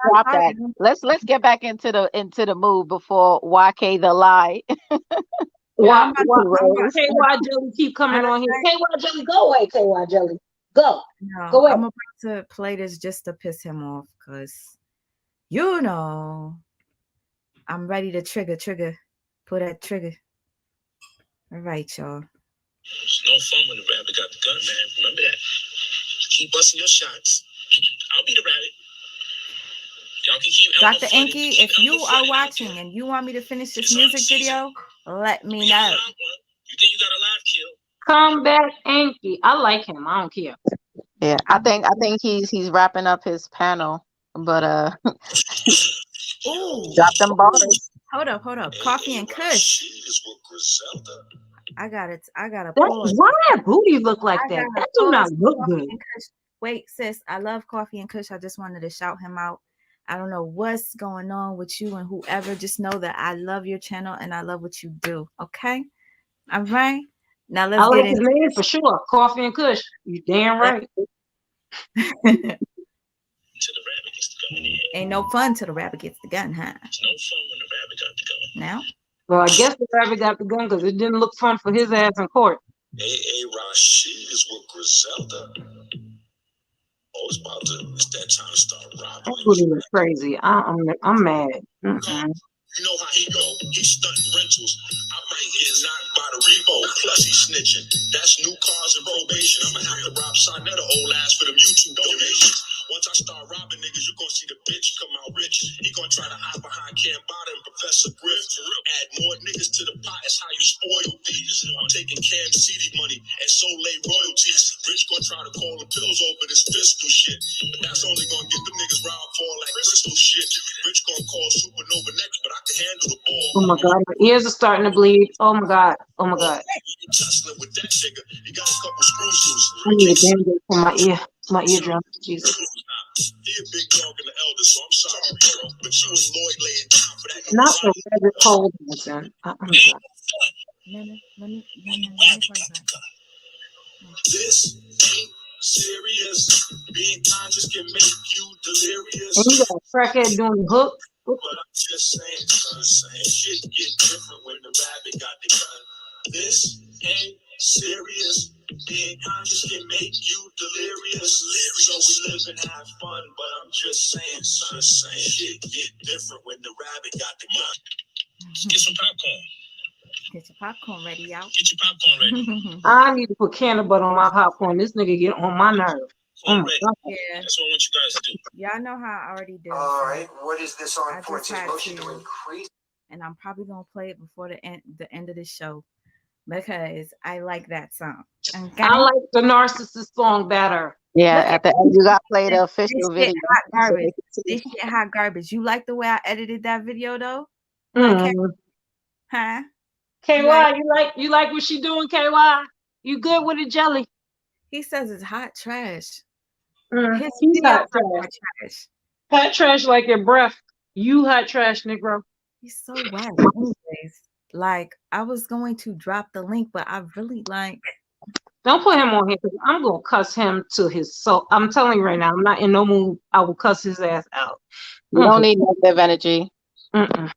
drop that. Let's get back into the mood before YK the lie. Why KY Jelly keep coming on here? KY Jelly, go away. KY Jelly, go. No, go ahead. I'm about to play this just to piss him off because, you know, I'm ready to trigger. Pull that trigger. All right, y'all. It's no fun when the rabbit got the gun, man. Remember that. Keep busting your shots. I'll be the rabbit. Y'all can keep Dr. Inky, if you are watching and you want me to finish this music video, let me know. You think you got a live kill? Come back, Inky. I like him. I don't care. Yeah, I think he's wrapping up his panel, but drop them bars. Hold up. Coffee and Kush. I got it. Why that booty look like that? That do not look good. Wait, sis, I love Coffee and Kush. I just wanted to shout him out. I don't know what's going on with you and whoever. Just know that I love your channel and I love what you do. Okay? All right. Now let's get into his name for sure. Coffee and Kush. You damn right. Ain't no fun till the rabbit gets the gun, huh? It's no fun when the rabbit got the gun. Now? Well, I guess the rabbit got the gun because it didn't look fun for his ass in court. Hey, Rashid is with Griselda. Oh, it's that time to start robbing. That booty was crazy. I'm mad. You know how he go. He stunting rentals. I might get knocked by the repo. Plus he snitching. That's new cars and probation. I'ma have to rob Sonetta old ass for them YouTube donations. Once I start robbing niggas, you gonna see the bitch come out rich. He gonna try to hide behind Cam Bottom and Professor Griff. Add more niggas to the pot. That's how you spoil these. I'm taking Cam CD money and so late royalties. Rich gonna try to call the pills over this pistol shit. But that's only gonna get them niggas robbed for like crystal shit. Rich gonna call Supernova next, but I can handle the ball. Oh my God, my ears are starting to bleed. Oh my God. Oh my God. Tussling with that nigga. He got a couple screws loose. I need a band-aid for my eardrum. Jesus. He a big dog in the elder, so I'm sorry, bro. But you and Lloyd laying down for that. Not the rabbit hole, then. Oh my God. Let me play that. This ain't serious. Being conscious can make you delirious. And you got a crackhead doing the hook. But I'm just saying, son, shit get different when the rabbit got the gun. This ain't serious. Being conscious can make you delirious. So we live and have fun, but I'm just saying, son, shit get different when the rabbit got the gun. Get some popcorn. Get your popcorn ready out. Get your popcorn ready. I need to put candy butter on my popcorn. This nigga get on my nerve. Oh my God. Yeah. That's what I want you guys to do. Y'all know how I already did. All right, what is this I on for? just It's a had motion to to- increase. And I'm probably gonna play it before the end of the show because I like that song. Okay? I like the narcissist song better. Yeah, Look at the end you got to play the this official shit video. hot garbage. This shit hot garbage. You like the way I edited that video though? Mm. Huh? KY, you like what she doing, KY? You good with it, Jelly? He says it's hot trash. Mm. His He's videos hot are trash. trash. Hot trash like your breath. You hot trash, Negro. He's so wet. Anyways, like I was going to drop the link, but I really like. Don't put him on here because I'm gonna cuss him to his soul. I'm telling you right now, I'm not in no mood. I will cuss his ass out. You don't need negative energy. Mm-mm.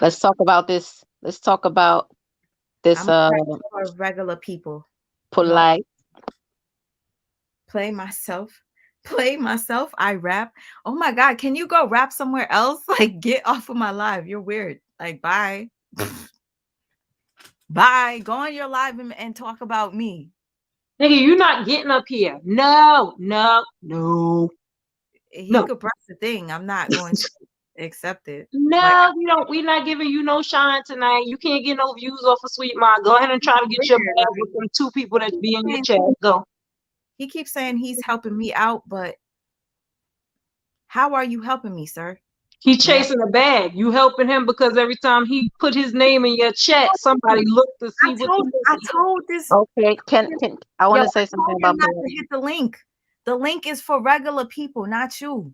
Let's talk about this. Let's talk about this I'm for regular people. Polight. Play myself. I rap. Oh my God, can you go rap somewhere else? Like, get off of my live. You're weird. Like, bye. Bye. Go on your live and talk about me. Nigga, you're not getting up here. No. He No. could press the thing. I'm not going to accept it. No, Like, you don't. We're not giving you no shine tonight. You can't get no views off of Sweet Ma. Go ahead and try to get your bag with them 2 people that be in your chat. Go. he keeps saying he's helping me out, but how are you helping me, sir? He chasing a bag. You helping him because every time he put his name in your chat, somebody looked to see I told this. Okay, can I want to say I something told him about not Polight. to hit the link. The link is for regular people, not you.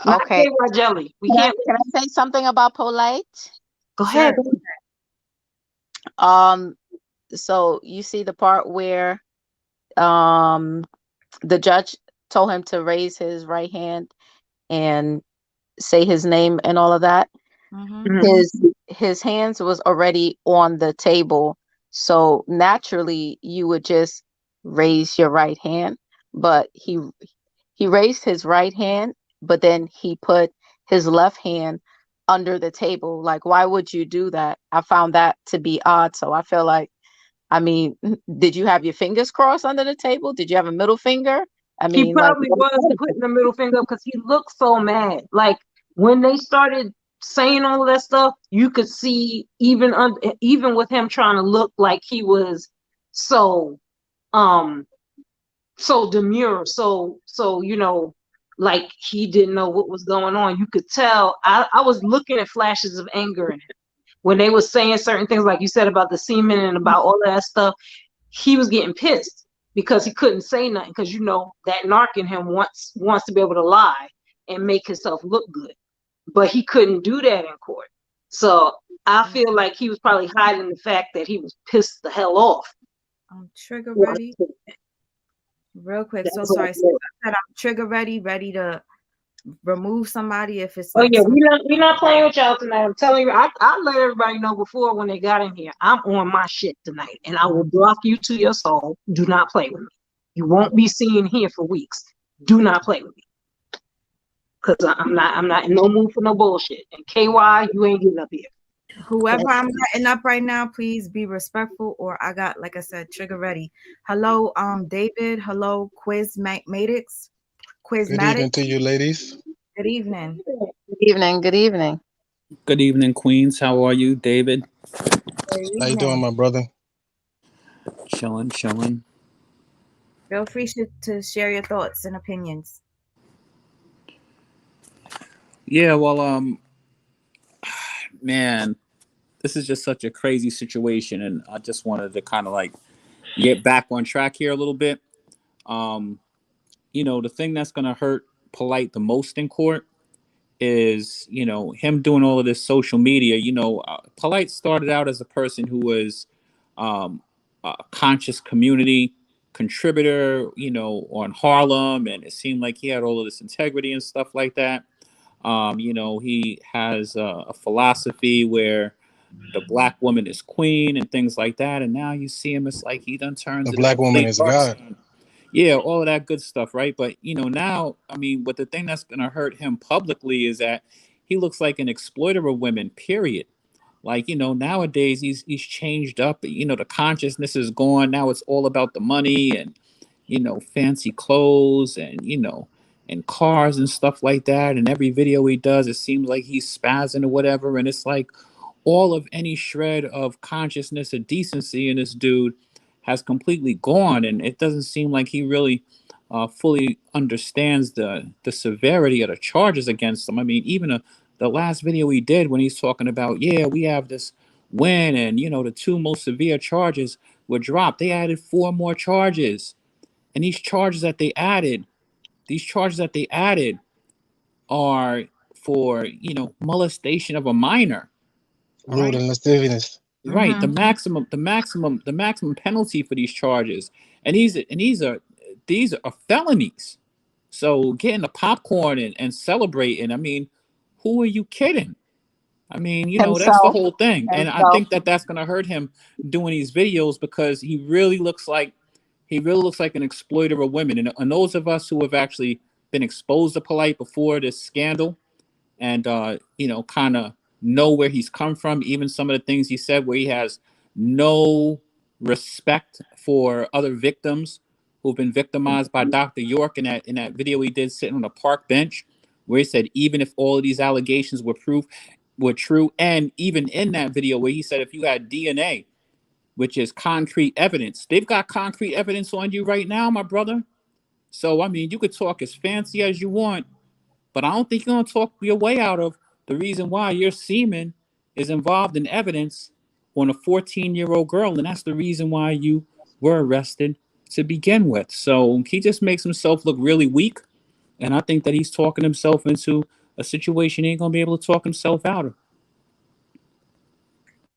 Okay, KY Jelly. We can can't. I say something about Polight? Go ahead. So you see the part where the judge told him to raise his right hand and say his name and all of that. Mm-hmm. His hands was already on the table, so naturally you would just raise your right hand, but he raised his right hand, but then he put his left hand under the table. Like, why would you do that? I found that to be odd. So I feel like, I mean, did you have your fingers crossed under the table? Did you have a middle finger? I mean, He probably was putting the middle finger up because he looked so mad. Like when they started saying all of that stuff, you could see even with him trying to look like he was so demure, so like he didn't know what was going on. You could tell. I was looking at flashes of anger in him when they were saying certain things, like you said about the semen and about all of that stuff. He was getting pissed because he couldn't say nothing because that narc in him wants to be able to lie and make himself look good, but he couldn't do that in court. So I feel like he was probably hiding the fact that he was pissed the hell off. I'm trigger ready. Real quick. So sorry. I said I'm trigger ready to remove somebody if it's like we're not playing with y'all tonight. I'm telling you, I let everybody know before when they got in here. I'm on my shit tonight, and I will block you to your soul. Do not play with me. You won't be seen here for weeks. Do not play with me, because I'm not in no mood for no bullshit. And KY, you ain't getting up here. Whoever I'm letting up right now, please be respectful, or I got, like I said, trigger ready. Hello, David. Hello, Quizmatics. Good evening Quizmatics. to you, ladies. Good evening. Good evening. Good evening. Good evening, Queens. How are you, David? Good How you doing, evening. my brother? Chilling, chilling. Feel free to share your thoughts and opinions. Yeah, well, man, this is just such a crazy situation, and I just wanted to kind of like get back on track here a little bit. Um, the thing that's gonna hurt Polight the most in court is, him doing all of this social media. Polight started out as a person who was a conscious community contributor, on Harlem, and it seemed like he had all of this integrity and stuff like that. He has a philosophy where the black woman is queen and things like that. And now you see him, it's like he done turns The it into black woman Fleet is God. Buckstone. Yeah, all of that good stuff, right? But now, I mean, but the thing that's gonna hurt him publicly is that he looks like an exploiter of women, period. Like, nowadays he's changed up. The consciousness is gone. Now it's all about the money and, fancy clothes and, and cars and stuff like that. And every video he does, it seems like he's spazzing or whatever. And it's like all of any shred of consciousness or decency in this dude has completely gone. And it doesn't seem like he really fully understands the severity of the charges against him. I mean, even the last video he did when he's talking about, yeah, we have this win, and the two most severe charges were dropped. They added 4 more charges, and these charges that they added are for molestation of a minor. All Lewd right, and lasciviousness. right. The Mm-hmm. maximum penalty for these charges, and these are felonies. So getting the popcorn and celebrating, I mean, who are you kidding? I mean, that's the Himself. whole thing. And I Himself. think that that's going to hurt him doing these videos because he really looks like an exploiter of women. And those of us who have actually been exposed to Polight before this scandal and, kind of know where he's come from, even some of the things he said where he has no respect for other victims who've been victimized by Dr. York in that video he did sitting on a park bench where he said even if all of these allegations were true, and even in that video where he said if you had DNA, which is concrete evidence, they've got concrete evidence on you right now, my brother. So I mean, you could talk as fancy as you want, but I don't think you're gonna talk your way out of the reason why your semen is involved in evidence on a 14-year-old girl, and that's the reason why you were arrested to begin with. So he just makes himself look really weak, and I think that he's talking himself into a situation he ain't gonna be able to talk himself out of.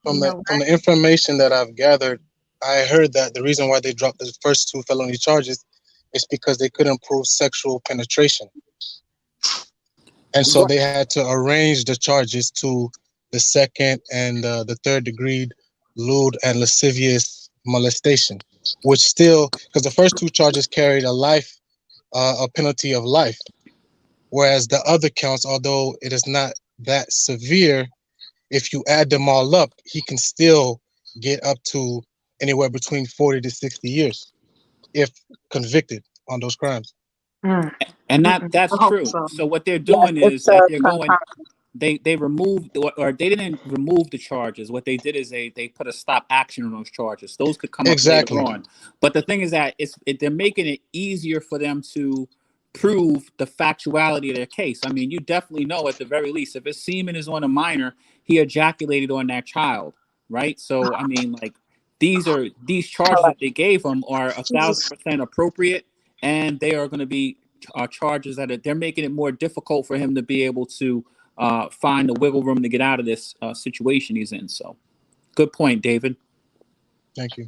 From You the know from the information that I've gathered, I heard that the reason why they dropped the first 2 felony charges is because they couldn't prove sexual penetration. And so they had to arrange the charges to the second and the third degree lewd and lascivious molestation, which still, because the first 2 charges carried a penalty of life, whereas the other counts, although it is not that severe, if you add them all up, he can still get up to anywhere between 40 to 60 years if convicted on those crimes. Mm. And Mm-mm. that's I hope true. so. So what they're Yes, doing is it's that they're going, concurrent. they removed, or they didn't remove the charges. What they did is they put a stop action on those charges. Those could come up later Exactly. on. But the thing is that they're making it easier for them to prove the factuality of their case. I mean, you definitely know at the very least if his semen is on a minor, he ejaculated on that child, right? So I mean, like these charges that they gave him are Jesus. 1,000% appropriate, and they are going to be charges that they're making it more difficult for him to be able to find the wiggle room to get out of this situation he's in. So, good point, David. Thank you.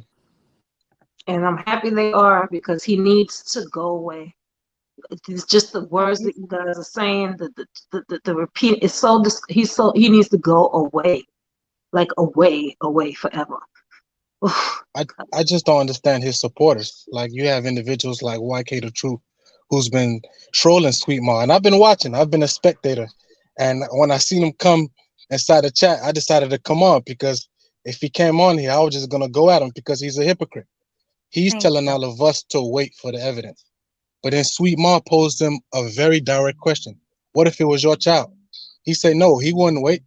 And I'm happy they are because he needs to go away. It's just the words that you guys are saying. The repeat is so. He needs to go away, like away forever. I just don't understand his supporters. Like you have individuals like YK the Truth, who's been trolling Sweet Ma, and I've been watching. I've been a spectator, and when I seen him come inside the chat, I decided to come on because if he came on here, I was just gonna go at him because he's a hypocrite. He's Thank telling you. all of us to wait for the evidence. But then Sweet Ma posed him a very direct question. What if it was your child? He said no, he wouldn't wait.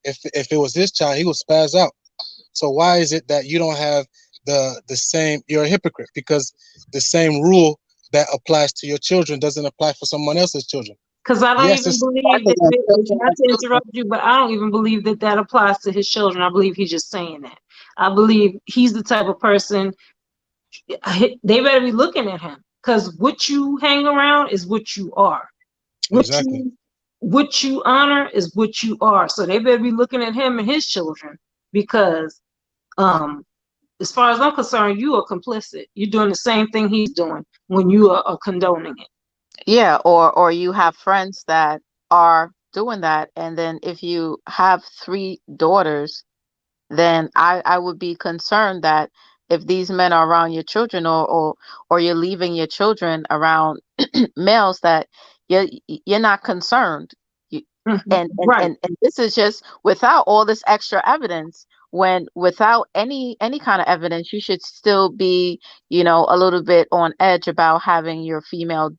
If it was his child, he would spaz out. So why is it that you don't have the same, you're a hypocrite because the same rule that applies to your children doesn't apply for someone else's children? Because I don't Yes, even it's believe that, not to interrupt you, but I don't even believe that that applies to his children. I believe he's just saying that. I believe he's the type of person, they better be looking at him. Because what you hang around is what you are. exactly. What you honor is what you are. So they better be looking at him and his children because as far as I'm concerned, you are complicit. You're doing the same thing he's doing when you are condoning it. Yeah, or you have friends that are doing that, and then if you have 3 daughters, then I would be concerned that if these men are around your children, or you're leaving your children around males, that you're not concerned. You, Right. and this is just without all this extra evidence. When without any kind of evidence, you should still be, a little bit on edge about having your female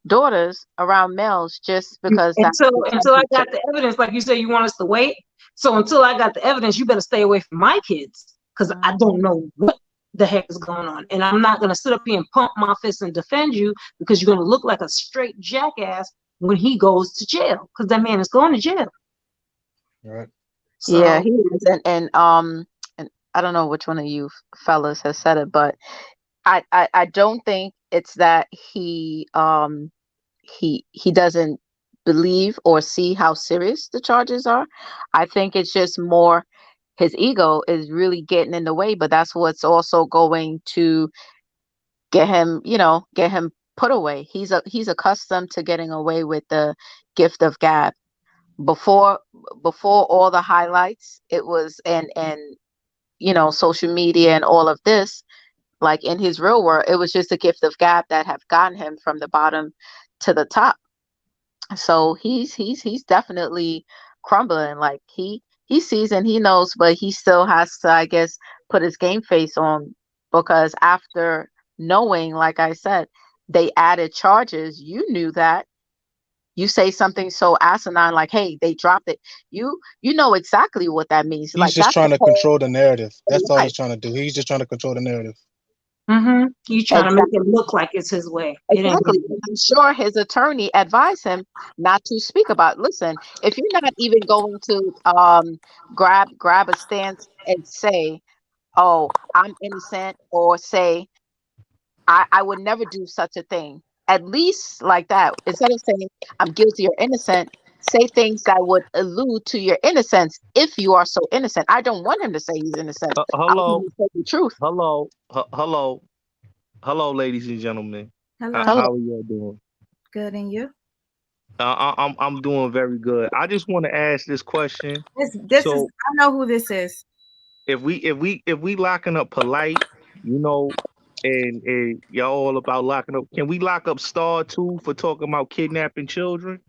daughters around males just because that's Until I got the evidence, like you said, you want us to wait. So until I got the evidence, you better stay away from my kids because I don't know what the heck is going on, and I'm not gonna sit up here and pump my fist and defend you because you're gonna look like a straight jackass when he goes to jail because that man is going to jail. Right. So, yeah, he is, and I don't know which one of you fellas has said it, but I don't think it's that he doesn't believe or see how serious the charges are. I think it's just more his ego is really getting in the way, but that's what's also going to get him put away. He's accustomed to getting away with the gift of gab. Before all the highlights, it was and social media and all of this, like in his real world, it was just a gift of gab that have gotten him from the bottom to the top. So he's definitely crumbling. Like he sees and he knows, but he still has to, I guess, put his game face on, because after knowing, like I said, they added charges, you knew that. You say something so asinine like, hey, they dropped it. You know exactly what that means. He's Like just that's trying the to whole control the narrative. That's all life. he's trying to do. He's just trying to control the narrative. you trying to make it look like it's his way. It ain't Exactly. his way. I'm sure his attorney advised him not to speak about. Listen, if you're not even going to grab a stance and say, "Oh, I'm innocent," or say, "I would never do such a thing," at least like that, instead of saying, "I'm guilty or innocent," say things that would allude to your innocence if you are so innocent. I don't want him to say he's innocent. I want Hello, him to say the truth. hello, ladies and gentlemen. Hello. Hello. How are y'all doing? Good, and you? I'm doing very good. I just want to ask this question. This is. So I know who this is. if we locking up Polite, and y'all all about locking up, can we lock up Star too for talking about kidnapping children?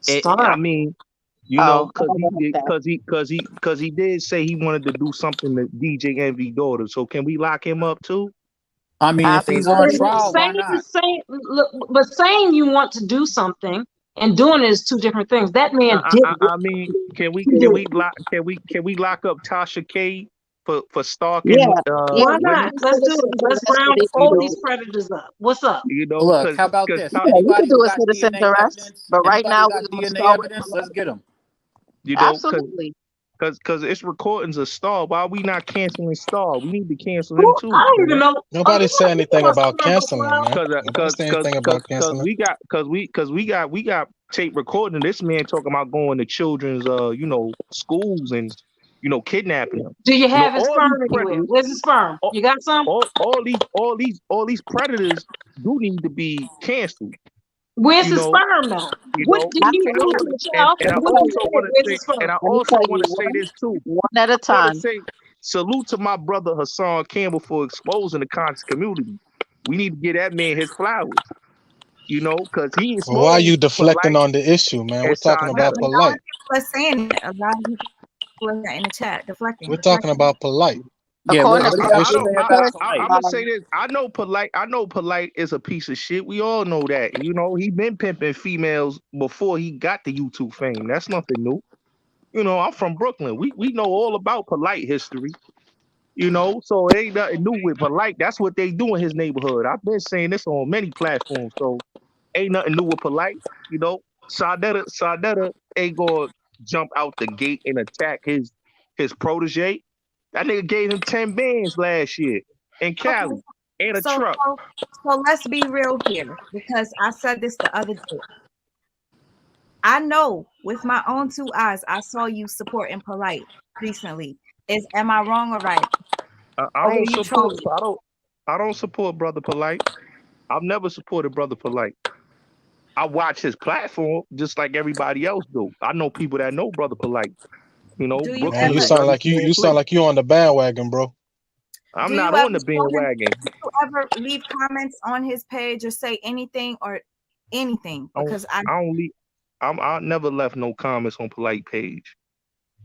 I Star. mean, Oh, I because don't know about he did say he wanted to do something to DJ Envy daughter. So can we lock him up too? I mean, if he's on absolutely. trial, why not? But saying you want to do something and doing it is two different things. That man did I mean, can we lock up Tasha K for Yeah, stalking yeah. Why We not? women? can Let's do it. citizens Let's arrest for round this, all these predators up. What's up? Look, Because how about this? Yeah, we can Anybody who do a got citizens DNA arrest, evidence, but right anybody now who we're got gonna DNA start with evidence, let's get them. absolutely. because it's recordings of Star. Why we not canceling Star? We need to cancel him Who? too. I don't even know. Nobody said anything about canceling, man. Cause, Nobody said anything about canceling. we got tape recording this man talking about going to children's schools and kidnapping them. Do you have his All these sperm anywhere? predators, Where's his sperm? all, You got some? all these predators do need to be canceled. Where's You his know, sperm though? you What know, did he and do I to the and, child? and I What he also did? want to Where's say his sperm? and I Let me also tell want you to say one, this too. one at a I want to time. say salute to my brother Hassan Campbell for exposing the conscious community. We need to give that man his flowers, because he Well, why are you exposed deflecting Polite on the issue, man? We're and talking We're about Tyrell. not Polite. people are saying it. A lot of people are in the chat deflecting. We're talking about Polite. Yeah, According what to do you I have to don't. say Professor, about Polite? I'm gonna say this. I know Polite is a piece of shit. We all know that. You know, he been pimping females before he got the YouTube fame. That's nothing new. You know, I'm from Brooklyn. We know all about Polite history. You know, so it ain't nothing new with Polite. That's what they do in his neighborhood. I've been saying this on many platforms. So ain't nothing new with Polite. You know, Sadetta ain't gonna jump out the gate and attack his protege. That nigga gave him 10 bands last year in Okay, Cali and a so truck. so let's be real here, because I said this the other day. I know with my own two eyes, I saw you supporting Polite recently. Am I wrong or right? I Or were don't you support. trolling? I don't support Brother Polite. I've never supported Brother Polite. I watch his platform just like everybody else do. I know people that know Brother Polite. You know, Do you Man, Brooklyn's you a ever sound very like small you sound place. like you on the bandwagon, bro. I'm do not you on ever the show him? bandwagon. Do you ever leave comments on his page or say anything or anything? I don't, Because I I don't leave, I never left no comments on Polite page.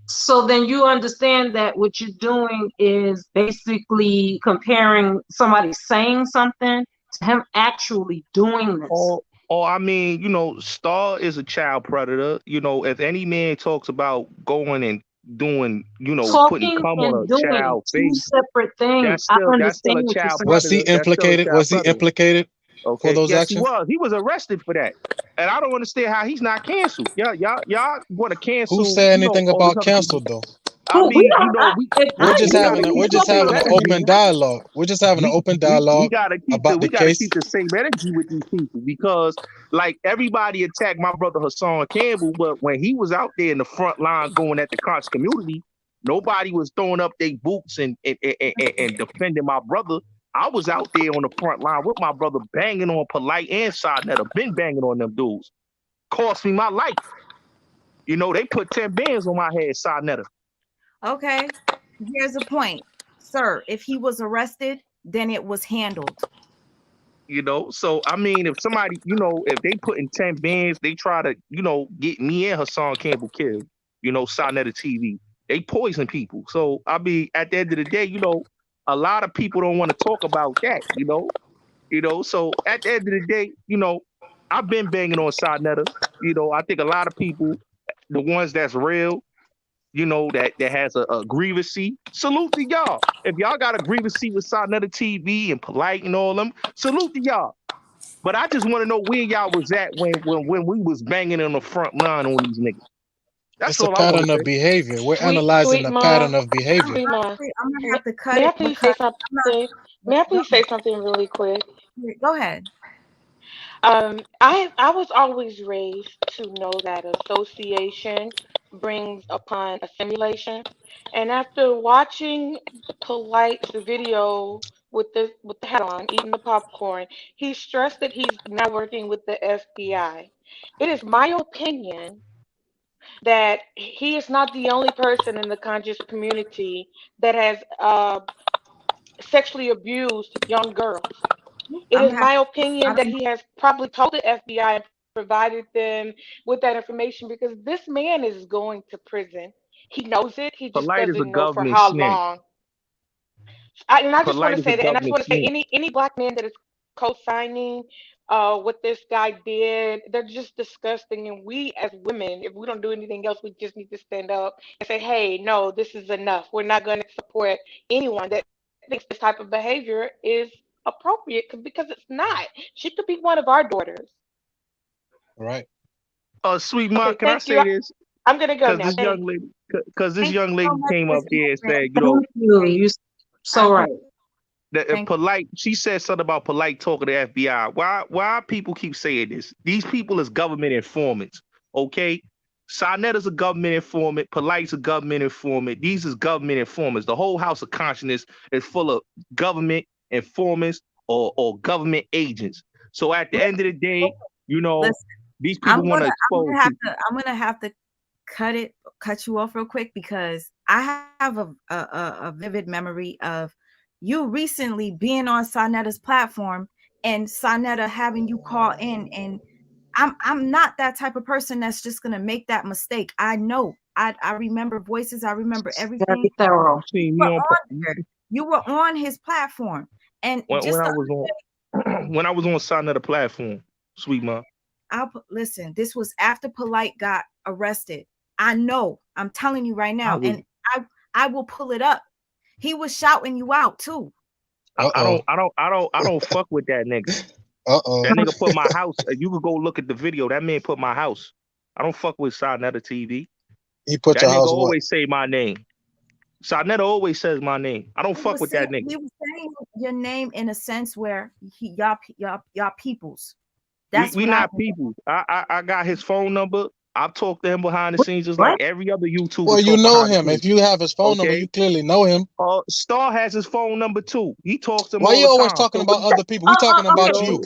So then you understand that what you're doing is basically comparing somebody saying something to him actually doing this. Or I mean, you know, Star is a child predator. You know, if any man talks about going and doing, you know, putting Talking cum on and a doing child two face, separate things. I that's still understand a what you're child saying. Was he predator. That's still a implicated? child Was he predator. implicated for Okay. those Yes, he actions? was. He was arrested for that. And I don't understand how he's not canceled. Y'all want to Who cancel, said you know, anything all this about other people. canceled though? I Well, we mean, you don't. know, we If We're I just we agree gotta having with a, you, we're keep the just talking same having an about open energy. dialogue. We're just having an We open we dialogue we gotta keep the about the we gotta case. keep the same energy with these people because like everybody attacked my brother Hassan Campbell, but when he was out there in the front line going at the conscious community, nobody was throwing up their boots and defending my brother. I was out there on the front line with my brother banging on Polite and Side Netter, been banging on them dudes. Cost me my life. You know, they put 10 bands on my head, Side Netter. okay. Here's a point, sir. If he was arrested, then it was handled. You know, so I mean, if somebody, you know, if they put in 10 bands, they try to, you know, get me and Hassan Campbell killed, you know, Sonetta TV. They poison people. So I mean, at the end of the day, you know, a lot of people don't want to talk about that, you know. You know, so at the end of the day, you know, I've been banging on Sonetta. You know, I think a lot of people, the ones that's real, you know, that has a grievancy, salute to y'all. If y'all got a grievancy with Sonetta TV and Polite and all them, salute to y'all. But I just want to know where y'all was at when we was banging on the front line on these niggas. That's It's a all I want pattern to of say. behavior. We're analyzing Sweet the Ma, pattern of behavior. Sweet Ma, Honestly, I'm gonna may, have to cut may I it please say because I'm something? May I not. please say something really quick? Go ahead. I was always raised to know that association brings upon assimilation, and after watching Polite's video with the hat on, eating the popcorn, he stressed that he's now working with the FBI. It is my opinion that he is not the only person in the conscious community that has sexually abused young girls. It I'm is gonna have my to. I opinion that don't. he has probably told the FBI and provided them with that information because this man is going to prison. He knows it. He just Polite is a doesn't know for government how snitch. long. And I just want Polite to is a say that, and I just government want to say snitch. any black man that is co-signing what this guy did, they're just disgusting. And we as women, if we don't do anything else, we just need to stand up and say, hey, no, this is enough. We're not going to support anyone that thinks this type of behavior is appropriate because it's not. She could be one of our daughters. Right. Sweet Okay, Mark, can I thank you. say this? I'm gonna go Because now. Thank this Thank you young so lady much, came Miss up here and Movement. said, you know, Thank you. Great. You're I so right. appreciate. that Thank you. Polite, she said something about Polite talking to FBI. Why people keep saying this? These people is government informants, okay? Sonetta's a government informant. Polite's a government informant. These is government informants. The whole House of Consciousness is full of government informants or government agents. So at the end of the day, you know, Listen, these people want to I'm expose gonna have people. to. I'm gonna have to cut you off real quick because I have a vivid memory of you recently being on Sonetta's platform and Sonetta having you call in, and I'm not that type of person that's just gonna make that mistake. I know. I remember voices. I remember Gotta everything. be thorough. You were on there. You were on his platform, and when just I was on when I was on side of the platform, sweet ma. listen. This was after Polight got arrested. I know. I'm telling you right now, and I will pull it up. He was shouting you out too. I don't fuck with that nigga. That nigga put my house. You could go look at the video. That man put my house. I don't fuck with Sarnetta TV. He put That your nigga house what? always say my name. Sarnetta always says my name. I don't fuck with that nigga. He was saying your name in a sense where y'all peoples. We not people. I got his phone number. I've talked to him behind the scenes just like every other YouTuber. Well, you talk know behind the him. scenes. If you have his phone number, you clearly know him. Star has his phone number too. He talks to him Why all you the always time. talking about other people? We talking about you.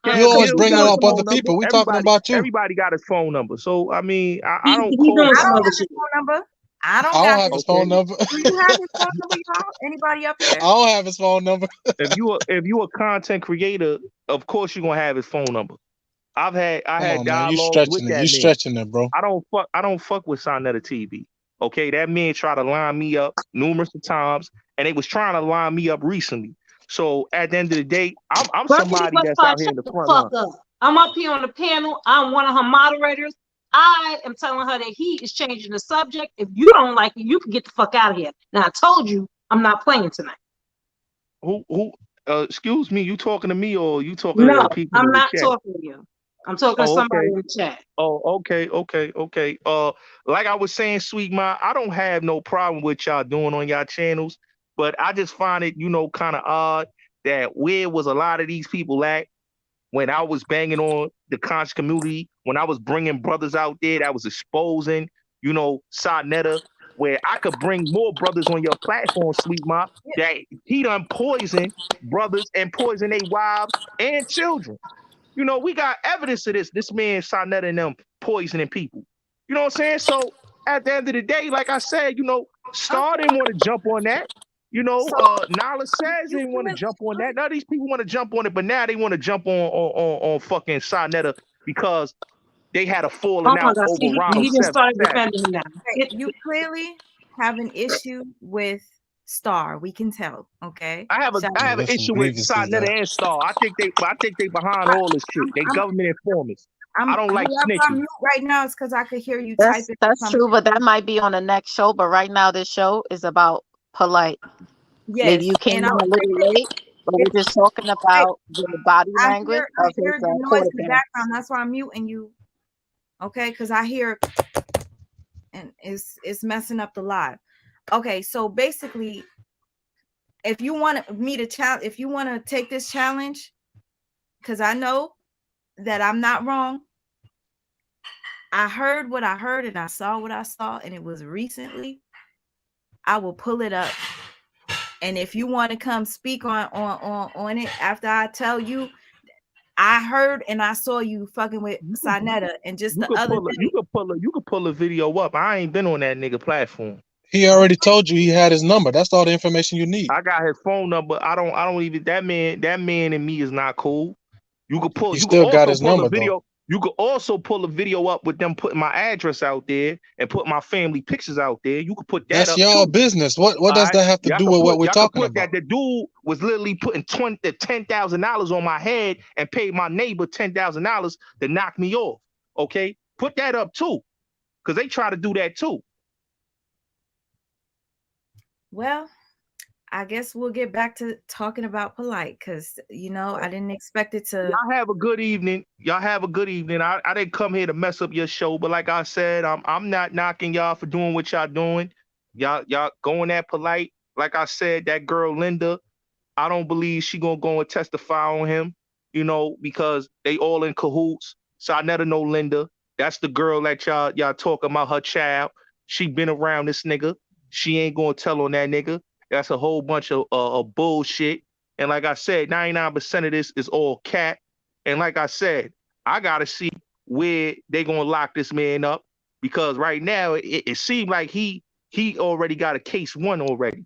You always bringing up other people. We talking about you. Everybody got his phone number. So I mean, I don't. He doing some I don't other have shit. his phone number. I don't I don't got have his phone number. Do you have his phone number, y'all? Anybody up here? I don't have his phone number. If you a content creator, of course you're gonna have his phone number. I had Man, you dialogues with stretching it. that You man. stretching it, bro. I don't fuck with Sarnetta TV. Okay, that man tried to line me up numerous times, and they was trying to line me up recently. So at the end of the day, I'm somebody that's out here in the front line. Up. I'm up here on the panel. I'm one of her moderators. I am telling her that he is changing the subject. If you don't like it, you can get the fuck out of here. Now I told you I'm not playing tonight. Who? Excuse me. You talking to me or you talking to the people I'm in the not chat? talking to you. I'm talking to somebody in the chat. Oh, okay. Like I was saying, Sweet Ma, I don't have no problem with y'all doing on y'all channels, but I just find it, kind of odd that where was a lot of these people at when I was banging on the conscious community, when I was bringing brothers out there that was exposing, Sarnetta, where I could bring more brothers on your platform, Sweet Ma, that he done poison brothers and poison their wives and children. We got evidence of this. This man Sarnetta and them poisoning people. You know what I'm saying? So at the end of the day, like I said, Star didn't want to jump on that. Nala says they didn't want to jump on that. None of these people want to jump on it, but now they want to jump on fucking Sarnetta because they had a falling out over Ronald. He just started defending him now. You clearly have an issue with Star. We can tell. Okay. I have an issue with Sarnetta and Star. I think they behind all this shit. They government informants. I don't like snitching. I'm mute right now is because I could hear you That's typing. that's true, but that might be on the next show. But right now, this show is about Polight. Yes, maybe you came in a little late, but we're just talking about the body language of his the noise quarterback. in the background. That's why I'm muting you. Okay, because I hear, and it's messing up the live. Okay, so basically, if you want me to challenge, if you want to take this challenge, because I know that I'm not wrong. I heard what I heard and I saw what I saw, and it was recently. I will pull it up, and if you want to come speak on it after I tell you, I heard and I saw you fucking with Sarnetta, and just the other day. You could pull a video up. I ain't been on that nigga platform. He already told you he had his number. That's all the information you need. I got his phone number. I don't even that man and me is not cool. You could pull. You still got his number though. You could also pull a video up with them putting my address out there and put my family pictures out there. You could put that That's up. y'all business. What does that have to do with what we're talking about? That the dude was literally putting $10,000 on my head and paid my neighbor $10,000 to knock me off. Okay, put that up too, because they try to do that too. Well, I guess we'll get back to talking about Polight, because I didn't expect it to. Y'all have a good evening. I didn't come here to mess up your show, but like I said, I'm not knocking y'all for doing what y'all doing. Y'all going at Polight. Like I said, that girl Linda, I don't believe she gonna go and testify on him. Because they all in cahoots. So I never know Linda. That's the girl that y'all talking about, her child. She been around this nigga. She ain't gonna tell on that nigga. That's a whole bunch of bullshit. And like I said, 99% of this is all cat. And like I said, I got to see where they going to lock this man up, because right now it seems like he already got a case won already.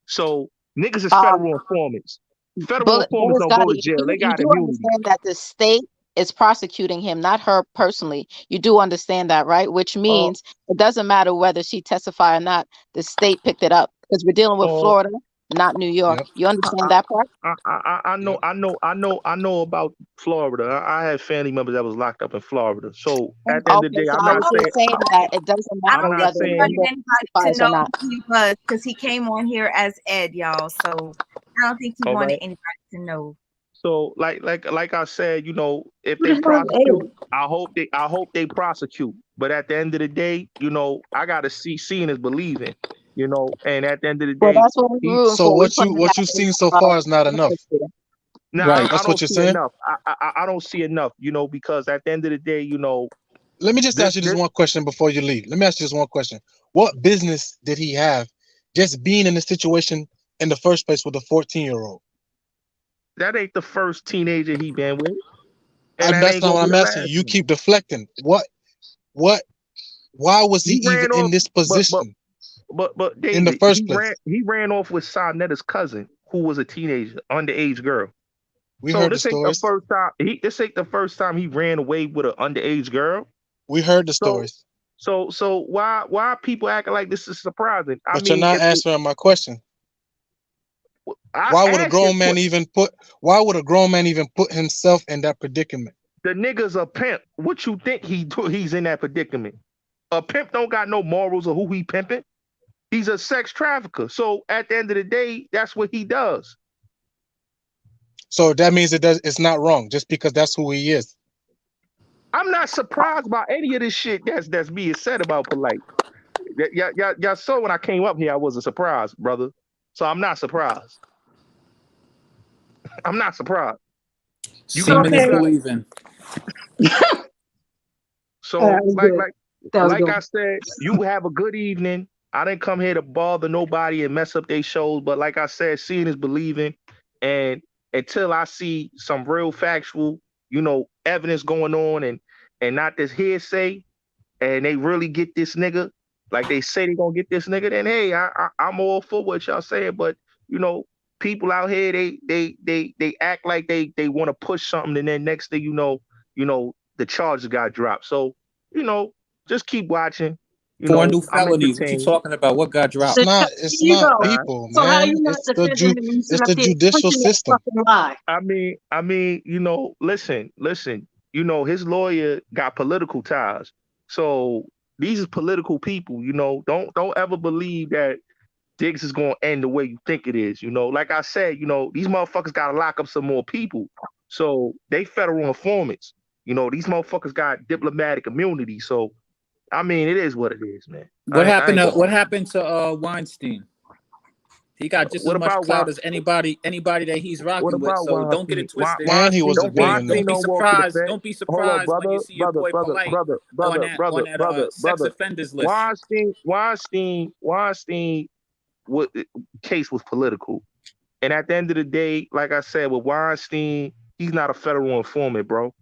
So niggas is federal informants. Federal informants don't go to jail. They got immunity. Understand that the state is prosecuting him, not her personally. You do understand that, right? Which means it doesn't matter whether she testify or not. The state picked it up because we're dealing with Oh, Florida, not New York. Yep. You understand that part? I know, Yep. I know about Florida. I had family members that was locked up in Florida. So at the end of Okay, the day, so I'm I not was saying, just saying that it doesn't I I'm matter don't not think whether he saying wanted you. New anybody York to testifies or know not. who he was because he came on here as Ed, y'all. So I don't think he All wanted right. anybody to know. So like I said, if Who they the hell is prosecute, Ed? I hope they prosecute. But at the end of the day, I gotta seeing is believing. And at the end of the Well, day, that's what we're he rooting So for. We're what putting you've that seen so far is not enough. prosecutor. nah, Right. I That's what don't you're see saying. enough. I don't see enough. Because at the end of the day, Let me just this ask you this this one question before you leave. Let me ask you this one question. What business did he have just being in the situation in the first place with a 14-year-old? that ain't the first teenager he been with, and that That's ain't not gonna what be I'm the asking. last You one. keep deflecting. What why was he He even ran in off, this but but position but in the David, first place? he ran off with Sonetta's cousin, who was a teenager, underage girl. We So heard the this ain't the stories. first time he ran away with an underage girl. We heard the So stories. so why are people acting like this is surprising? I But you're mean, not if answering my question. I Why would a asked you, grown man even put himself in that predicament? the nigga's a pimp. What you think he's in that predicament? A pimp don't got no morals of who he pimping. He's a sex trafficker. So at the end of the day, that's what he does. So that means it's not wrong just because that's who he is. I'm not surprised by any of this shit that's being said about Polight. Y'all saw when I came up here, I wasn't surprised, brother. So I'm not surprised. I'm not surprised. You got Semen is you Okay. got believing. so That was like good. like That was like good. I said, you have a good evening. I didn't come here to bother nobody and mess up their shows, but like I said, seeing is believing. And until I see some real factual, evidence going on and not this hearsay, and they really get this nigga, like they say they gonna get this nigga, then hey, I'm all for what y'all saying. But you know, people out here they act like they want to push something, and then next thing the charges got dropped. So just keep watching. Four new I'm felonies. What you entertained. talking about? What got It's dropped? not There you go. All right. people, So how man. you not defending him and you sit It's up the there judicial pushing that system. fucking lie? I mean, listen. His lawyer got political ties. So these are political people. Don't ever believe that Diggs is gonna end the way you think it is. Like I said, these motherfuckers gotta lock up some more people. So they federal informants. These motherfuckers got diplomatic immunity. So I mean, it is what it is, man. What I happened ain't to gonna. Weinstein? He got just as What much about why? clout as anybody that he's What rocking with. about So don't get Weinstein? it twisted. And he was a Weinstein Don't be billionaire. don't walk to the surprised. Fed. Don't be Hold up, surprised when you brother, see your brother, boy brother, Polite brother, on brother, brother, that brother, sex brother. offenders list. Weinstein, what case was political. And at the end of the day, like I said, with Weinstein, he's not a federal informant, bro.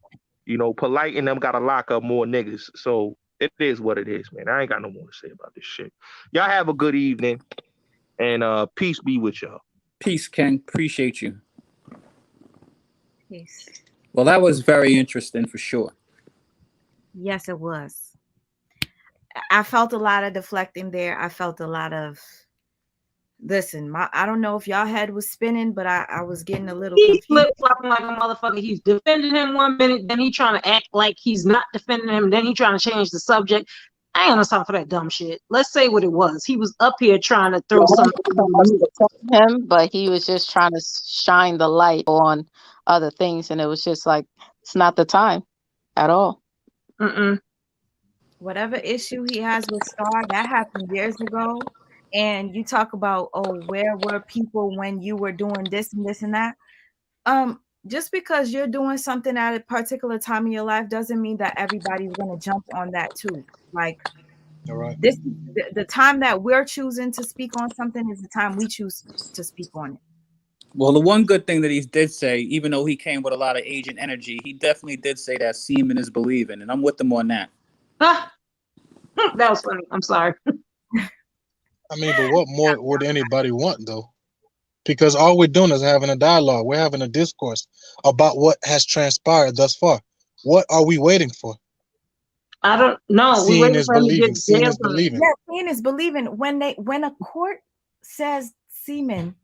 Polite and them got to lock up more niggas. So it is what it is, man. I ain't got no more to say about this shit. Y'all have a good evening, and peace be with y'all. Peace, Ken. Appreciate you. Peace. Well, that was very interesting for sure. Yes, it was. I felt a lot of deflecting there. I felt a lot of listen. I don't know if y'all head was spinning, but I was getting a little He's confused. flip flopping like a motherfucker. He's defending him 1 minute, then he trying to act like he's not defending him, then he trying to change the subject. I ain't gonna stop for that dumb shit. Let's say what it was. He was up here trying to throw some. Him, but he was just trying to shine the light on other things, and it was just like it's not the time at all. Whatever issue he has with Star, that happened years ago. And you talk about, oh, where were people when you were doing this and this and that? Just because you're doing something at a particular time in your life doesn't mean that everybody's going to jump on that too. Like All right. this, the time that we're choosing to speak on something is the time we choose to speak on it. Well, the one good thing that he did say, even though he came with a lot of agent energy, he definitely did say that semen is believing, and I'm with him on that. That was funny. I'm sorry. I mean, but what more would anybody want though? Because all we're doing is having a dialogue. We're having a discourse about what has transpired thus far. What are we waiting for? I don't know. We Seeing waiting is for him to believing. get Seeing jail is time. believing. Yeah, seeing is believing. When a court says semen,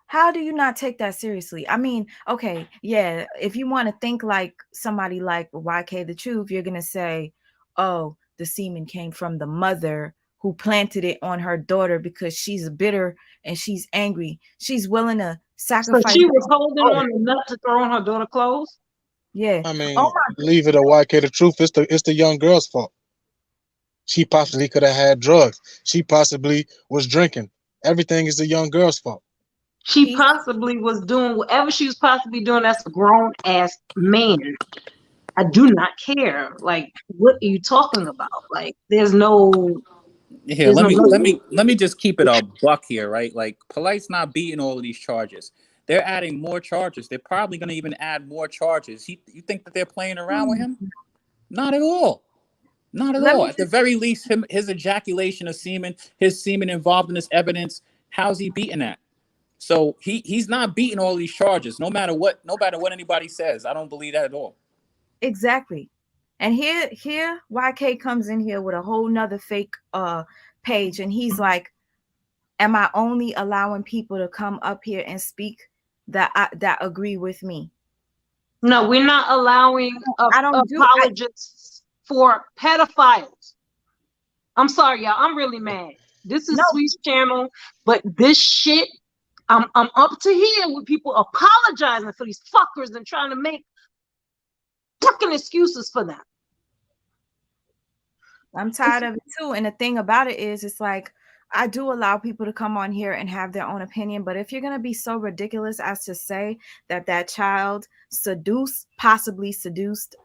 how do you not take that seriously? I mean, okay, yeah, if you want to think like somebody like YK the Truth, you're gonna say, oh, the semen came from the mother who planted it on her daughter because she's bitter and she's angry. She's willing to So sacrifice she her was holding daughter. on enough to throw on her daughter clothes. Yeah. I Oh mean, my. leave it a YK the Truth. It's the young girl's fault. She possibly could have had drugs. She possibly was drinking. Everything is the young girl's fault. She possibly was doing whatever she was possibly doing. That's a grown ass man. I do not care. Like, what are you talking about? Like, there's no Here, let me let no. me let me just keep it a buck here, right? Like, Polite's not beating all of these charges. They're adding more charges. They're probably going to even add more charges. You think that they're playing around with him? Not at all. Not at Let all. me At the very least, his ejaculation of semen, his semen involved in this evidence. How's he beating that? So he's not beating all these charges, no matter what anybody says. I don't believe that at all. exactly. And here YK comes in here with a whole nother fake page, and he's like, am I only allowing people to come up here and speak that agree with me? No, we're not allowing I don't do apologists for pedophiles. I'm sorry, y'all. I'm really mad. This is No. Sweet's channel, but this shit, I'm up to here with people apologizing for these fuckers and trying to make fucking excuses for them. I'm tired of it too. And the thing about it is, it's like, I do allow people to come on here and have their own opinion, but if you're going to be so ridiculous as to say that child possibly seduced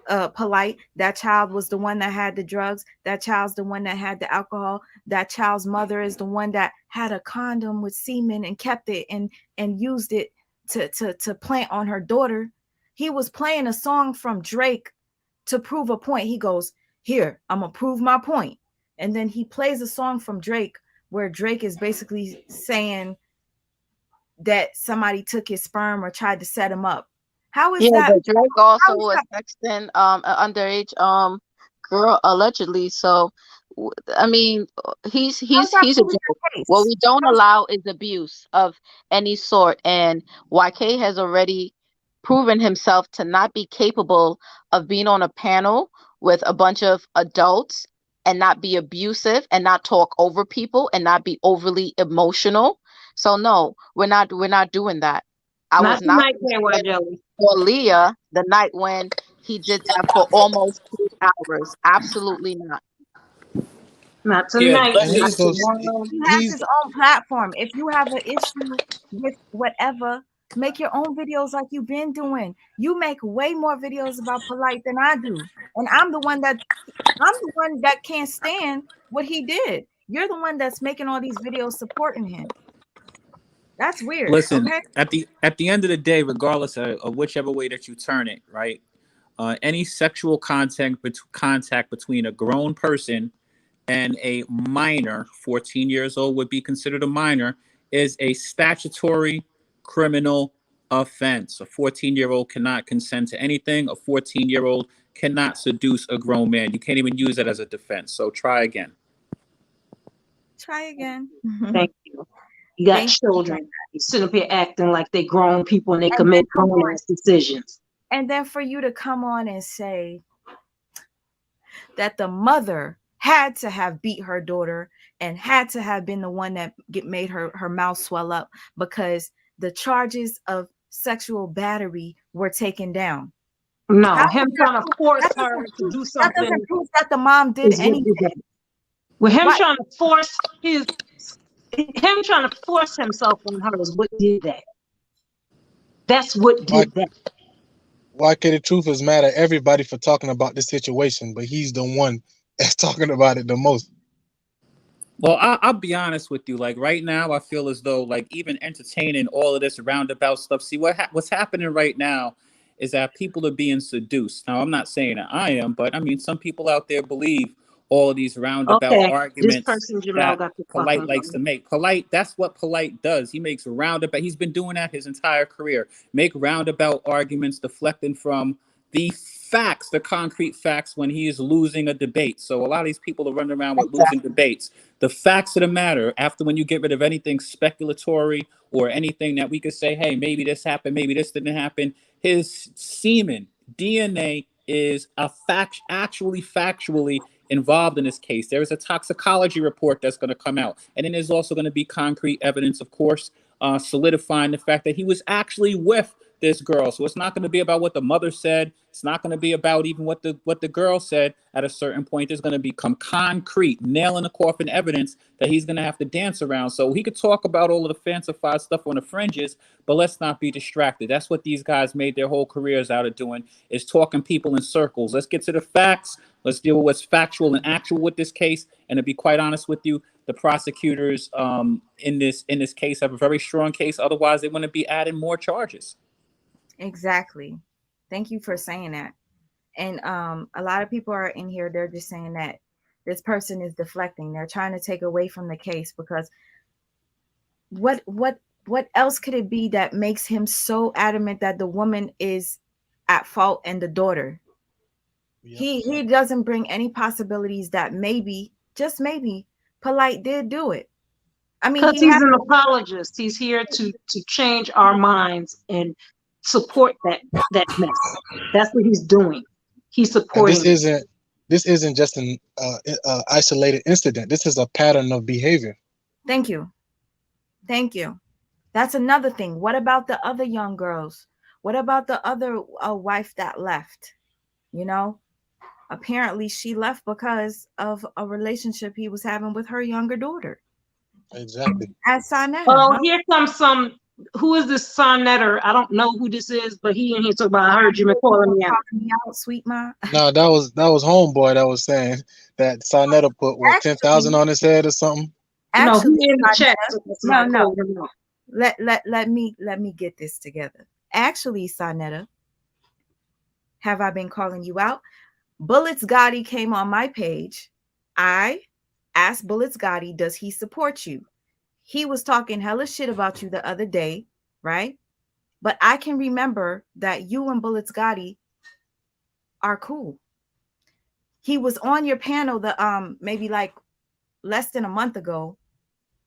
Polight, that child was the one that had the drugs, that child's the one that had the alcohol, that child's mother is the one that had a condom with semen and kept it and used it to plant on her daughter. He was playing a song from Drake to prove a point. He goes, here, I'm gonna prove my point. And then he plays a song from Drake where Drake is basically saying that somebody took his sperm or tried to set him up. How is that? But Drake also was texting an underage girl allegedly. So I mean, he's a joke. What we don't allow is abuse of any sort, and YK has already proven himself to not be capable of being on a panel with a bunch of adults and not be abusive and not talk over people and not be overly emotional. So no, we're not doing that. I was not for Leah the night when he did that for almost 2 hours. Absolutely not. Not tonight. He has his own platform. If you have an issue with whatever, make your own videos like you've been doing. You make way more videos about Polight than I do. And I'm the one that can't stand what he did. You're the one that's making all these videos supporting him. That's weird. Listen, Okay. at the end of the day, regardless of whichever way that you turn it, right? Any sexual contact between a grown person and a minor, 14 years old would be considered a minor, is a statutory criminal offense. A 14-year-old cannot consent to anything. A 14-year-old cannot seduce a grown man. You can't even use it as a defense. So try again. Try again. Thank you. You got children. You sit up here acting like they grown people and they commit grown ass decisions. And then for you to come on and say that the mother had to have beat her daughter and had to have been the one that made her mouth swell up because the charges of sexual battery were taken down. No, him trying to force her to do something. That doesn't prove that the mom did anything. With him trying to force himself on her is what did that. That's what did that. YK the Truth is mad at everybody for talking about this situation, but he's the one that's talking about it the most. Well, I'll be honest with you. Like right now, I feel as though like even entertaining all of this roundabout stuff. See what's happening right now is that people are being seduced. Now, I'm not saying that I am, but I mean some people out there believe all of these roundabout arguments that Polight likes to make. Polight, that's what Polight does. He makes roundabout. He's been doing that his entire career. Make roundabout arguments, deflecting from the facts, the concrete facts, when he is losing a debate. So a lot of these people are running around with losing debates. The facts of the matter, after when you get rid of anything speculatory or anything that we could say, hey, maybe this happened, maybe this didn't happen, his semen, DNA is a fact, actually factually involved in this case. There is a toxicology report that's going to come out. And then there's also going to be concrete evidence, of course, solidifying the fact that he was actually with this girl. So it's not going to be about what the mother said. It's not going to be about even what the girl said. At a certain point, there's going to become concrete, nail in the coffin evidence that he's going to have to dance around. So he could talk about all of the fancified stuff on the fringes, but let's not be distracted. That's what these guys made their whole careers out of doing, is talking people in circles. Let's get to the facts. Let's deal with what's factual and actual with this case. And to be quite honest with you, the prosecutors in this case have a very strong case. Otherwise, they wouldn't be adding more charges. Exactly. Thank you for saying that. And a lot of people are in here, they're just saying that this person is deflecting. They're trying to take away from the case, because what else could it be that makes him so adamant that the woman is at fault and the daughter? Yep. He doesn't bring any possibilities that maybe, just maybe, Polight did do it. I mean, because he's an apologist. He's here to change our minds and support that mess. That's what he's doing. He's supporting. And this isn't just an isolated incident. This is a pattern of behavior. Thank you. That's another thing. What about the other young girls? What about the other wife that left? You know, apparently she left because of a relationship he was having with her younger daughter. Exactly. At Sinetta. Oh, here comes some. Who is this Sonnetter? I don't know who this is, but he in here talking about, I heard you calling me out. Sweet ma. No, that was homeboy that was saying that Sonnetter put what, 10,000 on his head or something. Actually, no, he in the chat. No. Let me get this together. Actually, Sonetta, have I been calling you out? Bullets Gotti came on my page. I asked Bullets Gotti, does he support you? He was talking hella shit about you the other day, right? But I can remember that you and Bullets Gotti are cool. He was on your panel maybe like less than a month ago,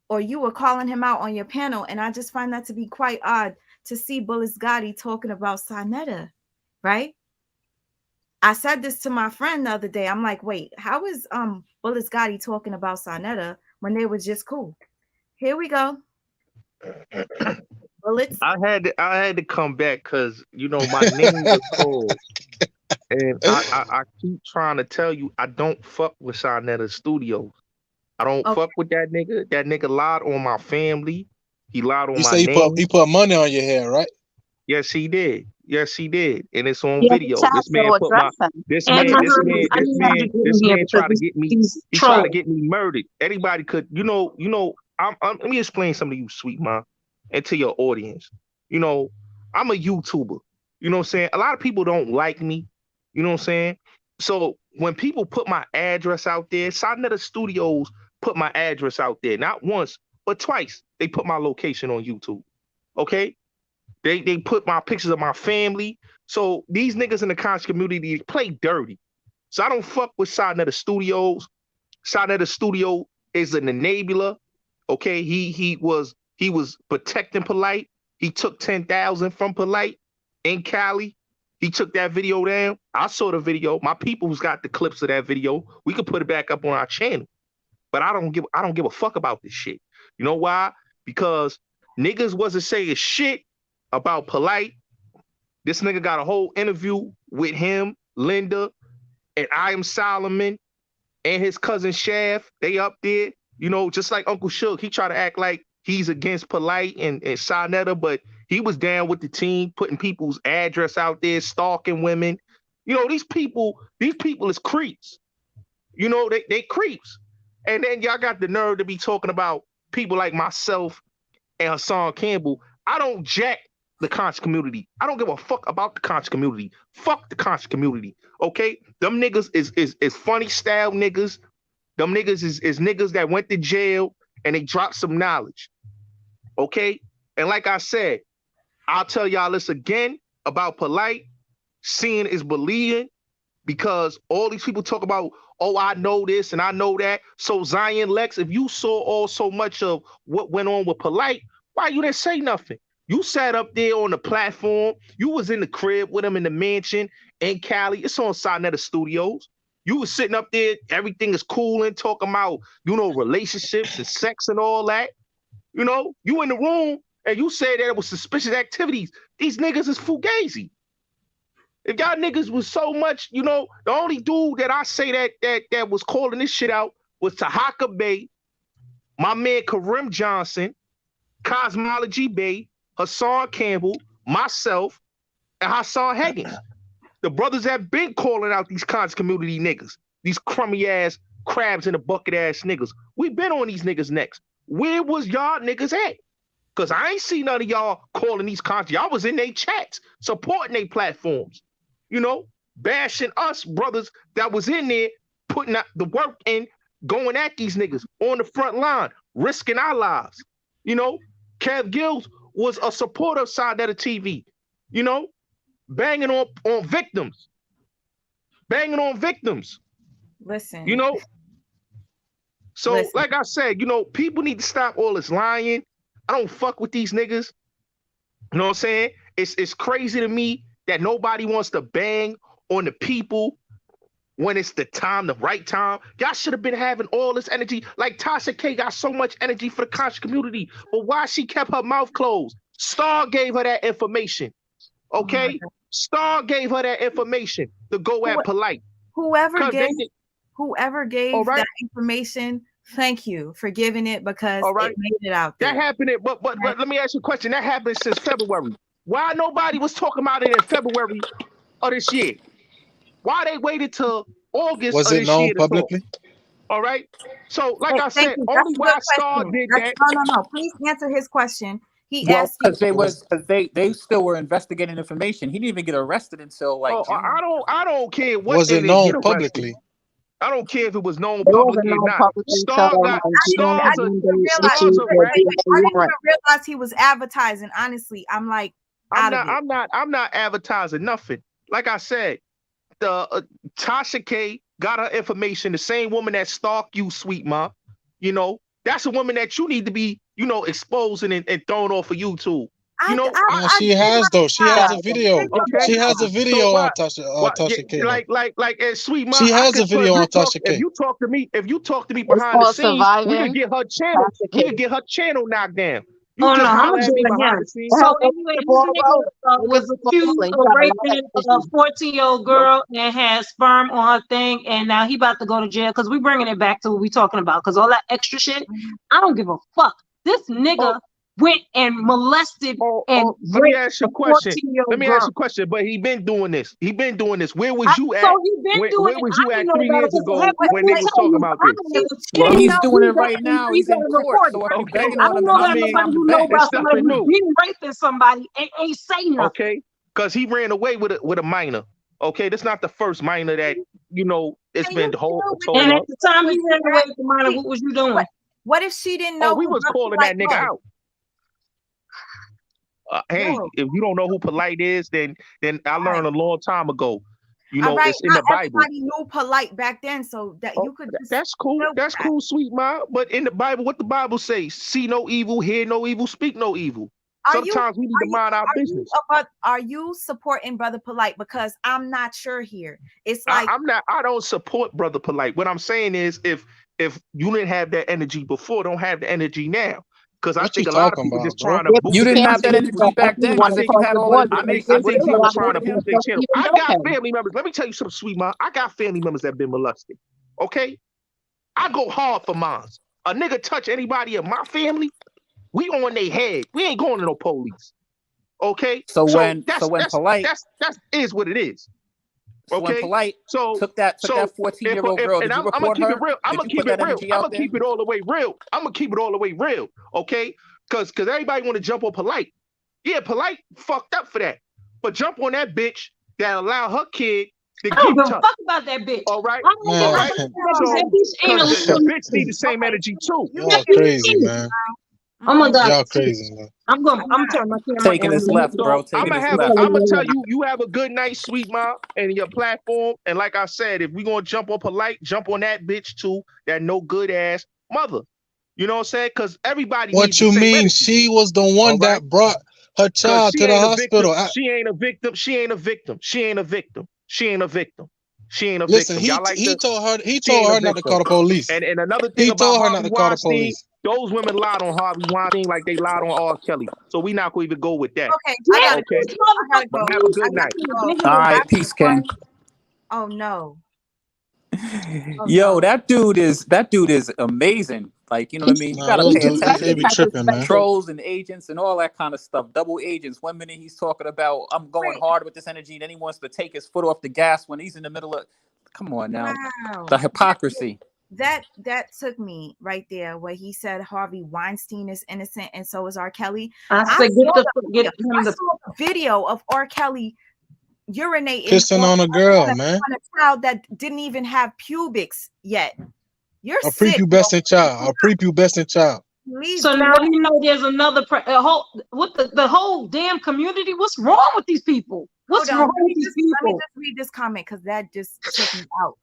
or you were calling him out on your panel, and I just find that to be quite odd to see Bullets Gotti talking about Sonetta, right? I said this to my friend the other day. I'm like, wait, how is Bullets Gotti talking about Sonetta when they were just cool? Here we go. Bullets. I had to come back because my name was called, and I keep trying to tell you I don't fuck with Sonetta Studios. I don't fuck with that nigga. That nigga lied on my family. He lied on my name. He put money on your head, right? Yes, he did. And it's on video. This man put this man tried to get me. He tried to get me murdered. Anybody could, let me explain something to you, sweet ma, and to your audience. I'm a YouTuber. You know what I'm saying? A lot of people don't like me. You know what I'm saying? So when people put my address out there, Sonetta Studios put my address out there, not once, but twice. They put my location on YouTube. Okay? They put my pictures of my family. So these niggas in the conscious community play dirty. So I don't fuck with Sonetta Studios. Sonetta Studio is an enabler. Okay, he was protecting Polight. He took 10,000 from Polight in Cali. He took that video down. I saw the video. My people's got the clips of that video. We could put it back up on our channel. But I don't give a fuck about this shit. You know why? Because niggas wasn't saying shit about Polight. This nigga got a whole interview with him, Linda, and I Am Solomon, and his cousin Shaft. They up there. Just like Uncle Shook, he tried to act like he's against Polight and Sonetta, but he was down with the team, putting people's address out there, stalking women. These people is creeps. They creeps. And then y'all got the nerve to be talking about people like myself and Hassan Campbell. I don't jack the conscious community. I don't give a fuck about the conscious community. Fuck the conscious community. Okay? Them niggas is funny style niggas. Them niggas is niggas that went to jail and they dropped some knowledge. Okay? And like I said, I'll tell y'all this again about Polight. seeing is believing, because all these people talk about, oh, I know this and I know that. So Zion Lex, if you saw all so much of what went on with Polight, why you didn't say nothing? You sat up there on the platform. You was in the crib with him in the mansion in Cali. It's on Sinetta Studios. You was sitting up there, everything is cool and talking about, relationships and sex and all that. You in the room and you said that it was suspicious activities. These niggas is fugazi. If y'all niggas was so much, the only dude that I say that was calling this shit out was Tahaka Bay, my man Karim Johnson, Cosmology Bay, Hassan Campbell, myself, and Hassan Higgins. The brothers have been calling out these cons community niggas, these crummy ass crabs in the bucket ass niggas. We been on these niggas' necks. Where was y'all niggas at? Because I ain't see none of y'all calling these cons. Y'all was in their chats, supporting their platforms, bashing us brothers that was in there, putting out the work in, going at these niggas on the front line, risking our lives. Kev Gills was a supporter side of the TV, banging on victims. Listen. So Listen. like I said, people need to stop all this lying. I don't fuck with these niggas. You know what I'm saying? It's crazy to me that nobody wants to bang on the people when it's the right time. Y'all should have been having all this energy. Like Tasha K got so much energy for the conscious community, but why she kept her mouth closed? Star gave her that information. Okay? Star gave her that information to go at Polight. Whoever gave that information, thank you for giving it, because it made it out there. That happened, but let me ask you a question. That happened since February. Why nobody was talking about it in February of this year? Why they waited till August Was of it this known year to publicly? talk? All right. So, like I Thank said, you. only why That's a good Star question. did that. No. Please answer his question. He Well, asked you. because they still were investigating information. He didn't even get arrested until like June. I don't care what Was they it didn't known get arrested. publicly? I don't care if it was known It wasn't publicly or known not. publicly Star until got June. I Star's didn't a even realize. Star's a Wait, rep. I didn't even realize he was advertising. Honestly, I'm like, I'm not advertising nothing. Like I said, the Tasha K got her information. The same woman that stalked you, sweet ma. That's a woman that you need to be, exposing and throwing off of YouTube. No, she has though. She has a video. Okay. She has a video So on what? Tasha K. Like as sweet ma, She has a video on Tasha if K. you talk to me It's behind the called scenes, we Surviving could get her channel. Tasha We K. could get her channel knocked down. You Oh no, just I'm holler gonna at me do it behind again. the scenes. So anyway, this nigga was accused of raping a 14-year-old girl and had sperm on her thing, and now he about to go to jail because we bringing it back to what we talking about. Because all that extra shit, I don't give a fuck. This nigga went and molested and Let me raped ask you a a question. 14-year-old Let me girl. ask you a question. But he been doing this. Where was you at? So he been doing Where it. was I you at didn't know 3 about years it. ago Let when me they was tell talking you, about I this? didn't Well, even he's know doing he it got right now. He's got in it court. recorded. So if you Okay. begging I on don't him know not about to say nobody nothing who know bad. about It's somebody nothing who's new. been raping somebody and ain't say nothing. Okay, because he ran away with a minor. Okay, that's not the first minor that it's been told And at of. the time he ran away with the minor, what was you doing? What if she didn't know? We who was Brother calling Polight that nigga was? out. Hey, if you don't know who Polight is, then I learned a long time ago. All right, It's in not the Bible. everybody knew Polight back then, so that you could just That's cool. know That's that. cool, sweet ma. But in the Bible, what the Bible say? See no evil, hear no evil, speak no evil. Sometimes we need to mind our business. Are you supporting Brother Polight? Because I'm not sure here. It's like I'm not. I don't support Brother Polight. What I'm saying is, if you didn't have that energy before, don't have the energy now. Because I What you think a lot of talking people about, just bro? trying to boost. You didn't have that people energy back then. You said you had all that. I think people trying to boost their channel. I got family members. Let me tell you something, sweet ma. I got family members that have been molested. Okay, I go hard for mine. A nigga touch anybody in my family, we on their head. We ain't going to no police. Okay, So when that's Polight is what it is. So when Polight took that 14-year-old girl, did you report her? I'm gonna keep it real. I'm gonna keep it all the way real. I'm gonna keep it all the way real. Okay, because everybody want to jump on Polight. Yeah, Polight fucked up for that, but jump on that bitch that allow her kid to get I don't give a touched. fuck about that bitch. All right, all right. So That bitch ain't the bitch need the same energy too. Y'all crazy, man. Oh my God. Y'all crazy, man. I'm turning my camera Taking and his left, So bro. I'm Taking his gonna left. tell you, you have a good night, sweet mom, and your platform. And like I said, if we gonna jump on Polite, jump on that bitch too. That no good ass mother. You know what I'm saying? Because everybody needs What the you same mean? energy. She was the All one right. that brought her Because child she to the ain't a victim. hospital. She ain't a victim. She ain't a victim. She ain't a victim. She ain't a victim. She ain't a Listen, victim. Y'all like he to. told her She ain't a not to call victim. the police. And another thing He about told her not Harvey to call the Weinstein, police. those women lied on Harvey Weinstein like they lied on R. Kelly. So we not gonna even go with that. Okay, I Yeah, gotta Okay. go. these I gotta But go. motherfuckers have a loose I good and night. gotta go. All ridiculous. right, Last peace, Ken. one. Oh no. Oh Yo, no. that dude is amazing. Like, you know what I mean? You Nah, gotta those pay dudes, they attention. be tripping, man. Trolls and agents and all that kind of stuff. Double agents. 1 minute he's talking about I'm going Wait. hard with this energy, then he wants to take his foot off the gas when he's in the middle of. Come on now, Wow. the hypocrisy. That took me right there where he said Harvey Weinstein is innocent and so is R. Kelly. I I said, saw get him I the. saw the video of R. Kelly urinating Pissing on a girl, man. on a child that didn't even have pubics yet. You're A sick, bro. prepubescent child. A prepubescent child. Please So do now not. we know there's another a whole what the whole damn community. What's wrong with these people? Hold What's on. wrong with these Let me people? just read this comment because that just took me out.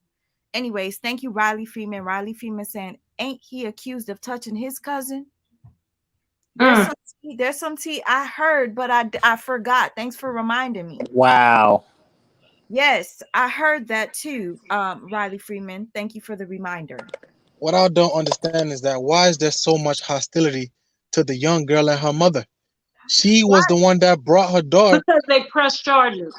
Anyways, thank you, Riley Freeman. Riley Freeman saying, "Ain't he accused of touching his cousin?" There's some tea, there's some tea I heard, but I forgot. Thanks for reminding me. Wow. Yes, I heard that too. Riley Freeman, thank you for the reminder. What I don't understand is that why is there so much hostility to the young girl and her mother? She was the one that brought her daughter. Because they press charges.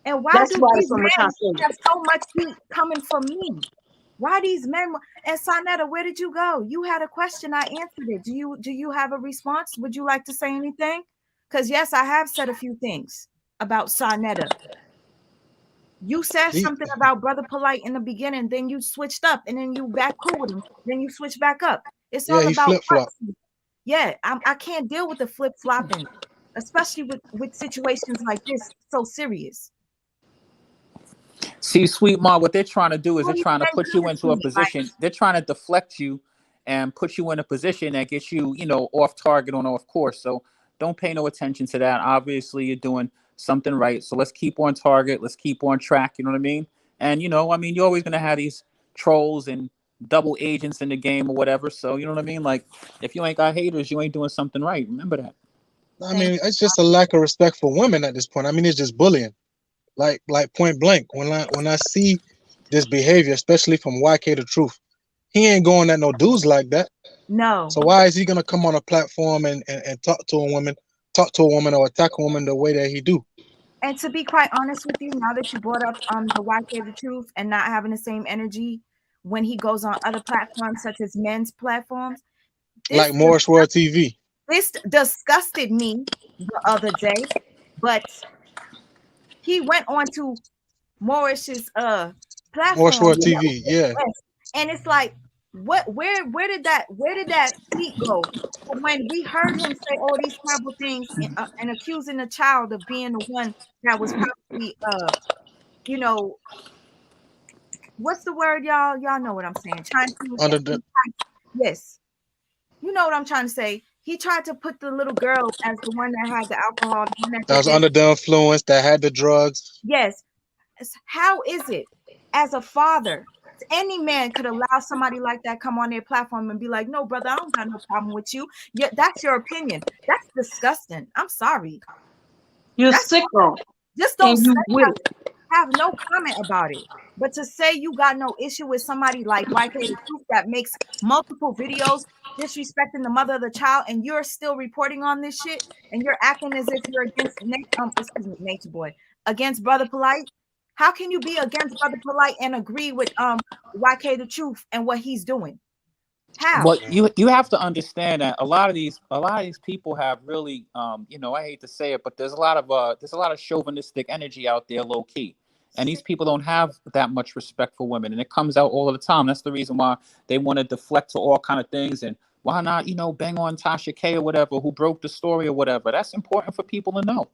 And why That's do why these so much men hostility. have so much heat coming for me? Why these men? And Sonetta, where did you go? You had a question, I answered it. Do you have a response? Would you like to say anything? Because yes, I have said a few things about Sonetta. You said He, something about Brother Polite in the beginning, then you switched up, and then you back cool with him, then you switch back up. It's yeah, all he about flip flop. us. Yeah, I can't deal with the flip flopping, especially with situations like this so serious. See, sweet mom, what they're trying to do is Who they're do you trying to think put did you this to into a me? Like, position. They're trying to deflect you and put you in a position that gets you, off target and off course. So don't pay no attention to that. Obviously, you're doing something right. So let's keep on target. Let's keep on track. You know what I mean? And you're always gonna have these trolls and double agents in the game or whatever. So you know what I mean? Like, if you ain't got haters, you ain't doing something right. Remember that. I mean, it's just a lack of respect for women at this point. I mean, it's just bullying. Like point blank. When I see this behavior, especially from YK the Truth, he ain't going at no dudes like that. no. So why is he gonna come on a platform and talk to a woman or attack a woman the way that he do? And to be quite honest with you, now that you brought up the YK the Truth and not having the same energy when he goes on other platforms such as men's platforms, Like this Morris World TV, this disgusted me the other day. But he went on to Morris's Morris platform. World TV. Yeah, Yes. And it's like, where did that heat go when we heard him say all these terrible things and accusing the child of being the one that was probably you know what's the word, y'all know what I'm saying, trying to under the yes, you know what I'm trying to say. He tried to put the little girl as the one that had the alcohol, the one that that did was this. under the influence, that had the drugs. Yes. How is it as a father? Any man could allow somebody like that come on their platform and be like, "No, brother, I don't got no problem with you. Yeah, that's your opinion." That's disgusting. I'm sorry. You're That's sicko, just don't and say you with it. nothing. Have no comment about it. But to say you got no issue with somebody like YK the Truth that makes multiple videos disrespecting the mother of the child, and you're still reporting on this shit, and you're acting as if you're against excuse me, Nature Boy, against Brother Polite. How can you be against Brother Polite and agree with YK the Truth and what he's doing? How? But you have to understand that a lot of these people have really I hate to say it, but there's a lot of chauvinistic energy out there, low key, and these people don't have that much respect for women, and it comes out all the time. That's the reason why they want to deflect to all kind of things, and why not bang on Tasha K or whatever, who broke the story or whatever. That's important for people to know.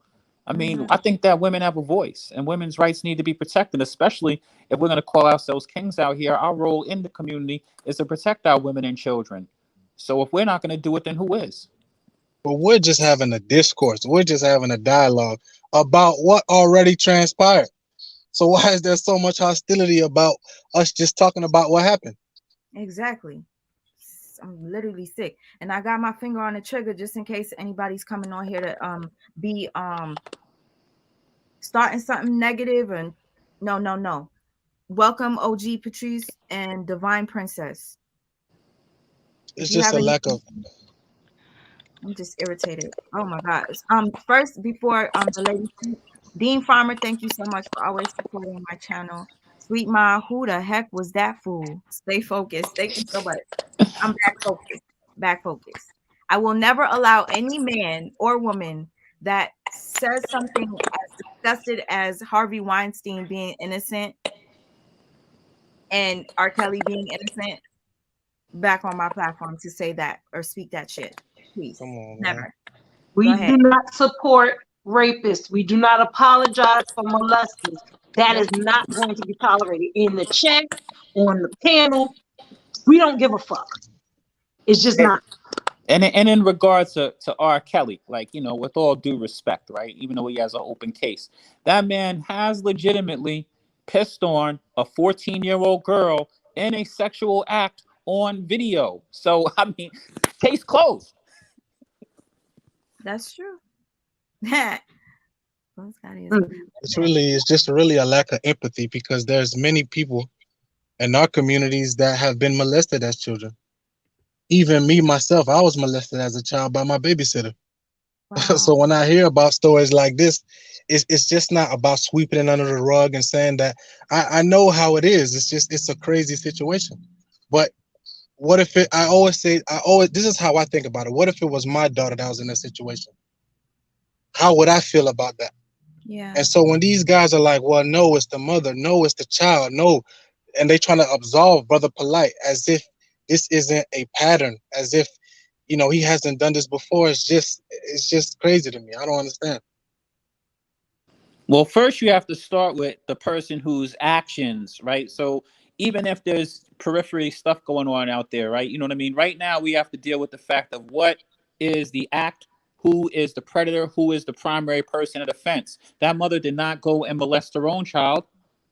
I mean, I think that women have a voice and women's rights need to be protected, especially if we're going to call ourselves kings out here. Our role in the community is to protect our women and children. So if we're not going to do it, then who is? But we're just having a discourse. We're just having a dialogue about what already transpired. So why is there so much hostility about us just talking about what happened? Exactly. I'm literally sick, and I got my finger on the trigger just in case anybody's coming on here to be starting something negative. And no. Welcome, OG Patrice and Divine Princess. If It's you just have a any, lack of. I'm just irritated. Oh my God. First, before the lady speak, Dean Farmer, thank you so much for always supporting my channel. Sweet Ma, who the heck was that fool? Stay focused. Thank you so much. I'm back focused. Back focused. I will never allow any man or woman that says something as disgusted as Harvey Weinstein being innocent and R. Kelly being innocent back on my platform to say that or speak that shit. Please. Come on, man. Never. Go We ahead. do not support rapists. We do not apologize for molesters. That is not going to be tolerated in the chat, on the panel. We don't give a fuck. It's just not. And in regards to R. Kelly, like, you know, with all due respect, right? Even though he has an open case, that man has legitimately pissed on a 14-year-old girl in a sexual act on video. So, I mean, case closed. That's true. It's just really a lack of empathy because there's many people in our communities that have been molested as children. Even me myself, I was molested as a child by my babysitter. Wow. So when I hear about stories like this, it's just not about sweeping it under the rug and saying that I know how it is. It's a crazy situation. But what if it? I always this is how I think about it. What if it was my daughter that was in that situation? How would I feel about that? Yeah. And so when these guys are like, well, no, it's the mother, no, it's the child, no, and they trying to absolve Brother Polight as if this isn't a pattern, as if, you know, he hasn't done this before. It's just crazy to me. I don't understand. Well, first you have to start with the person whose actions, right? So even if there's periphery stuff going on out there, right? You know what I mean? Right now we have to deal with the fact of what is the act, who is the predator, who is the primary person of offense. That mother did not go and molest her own child.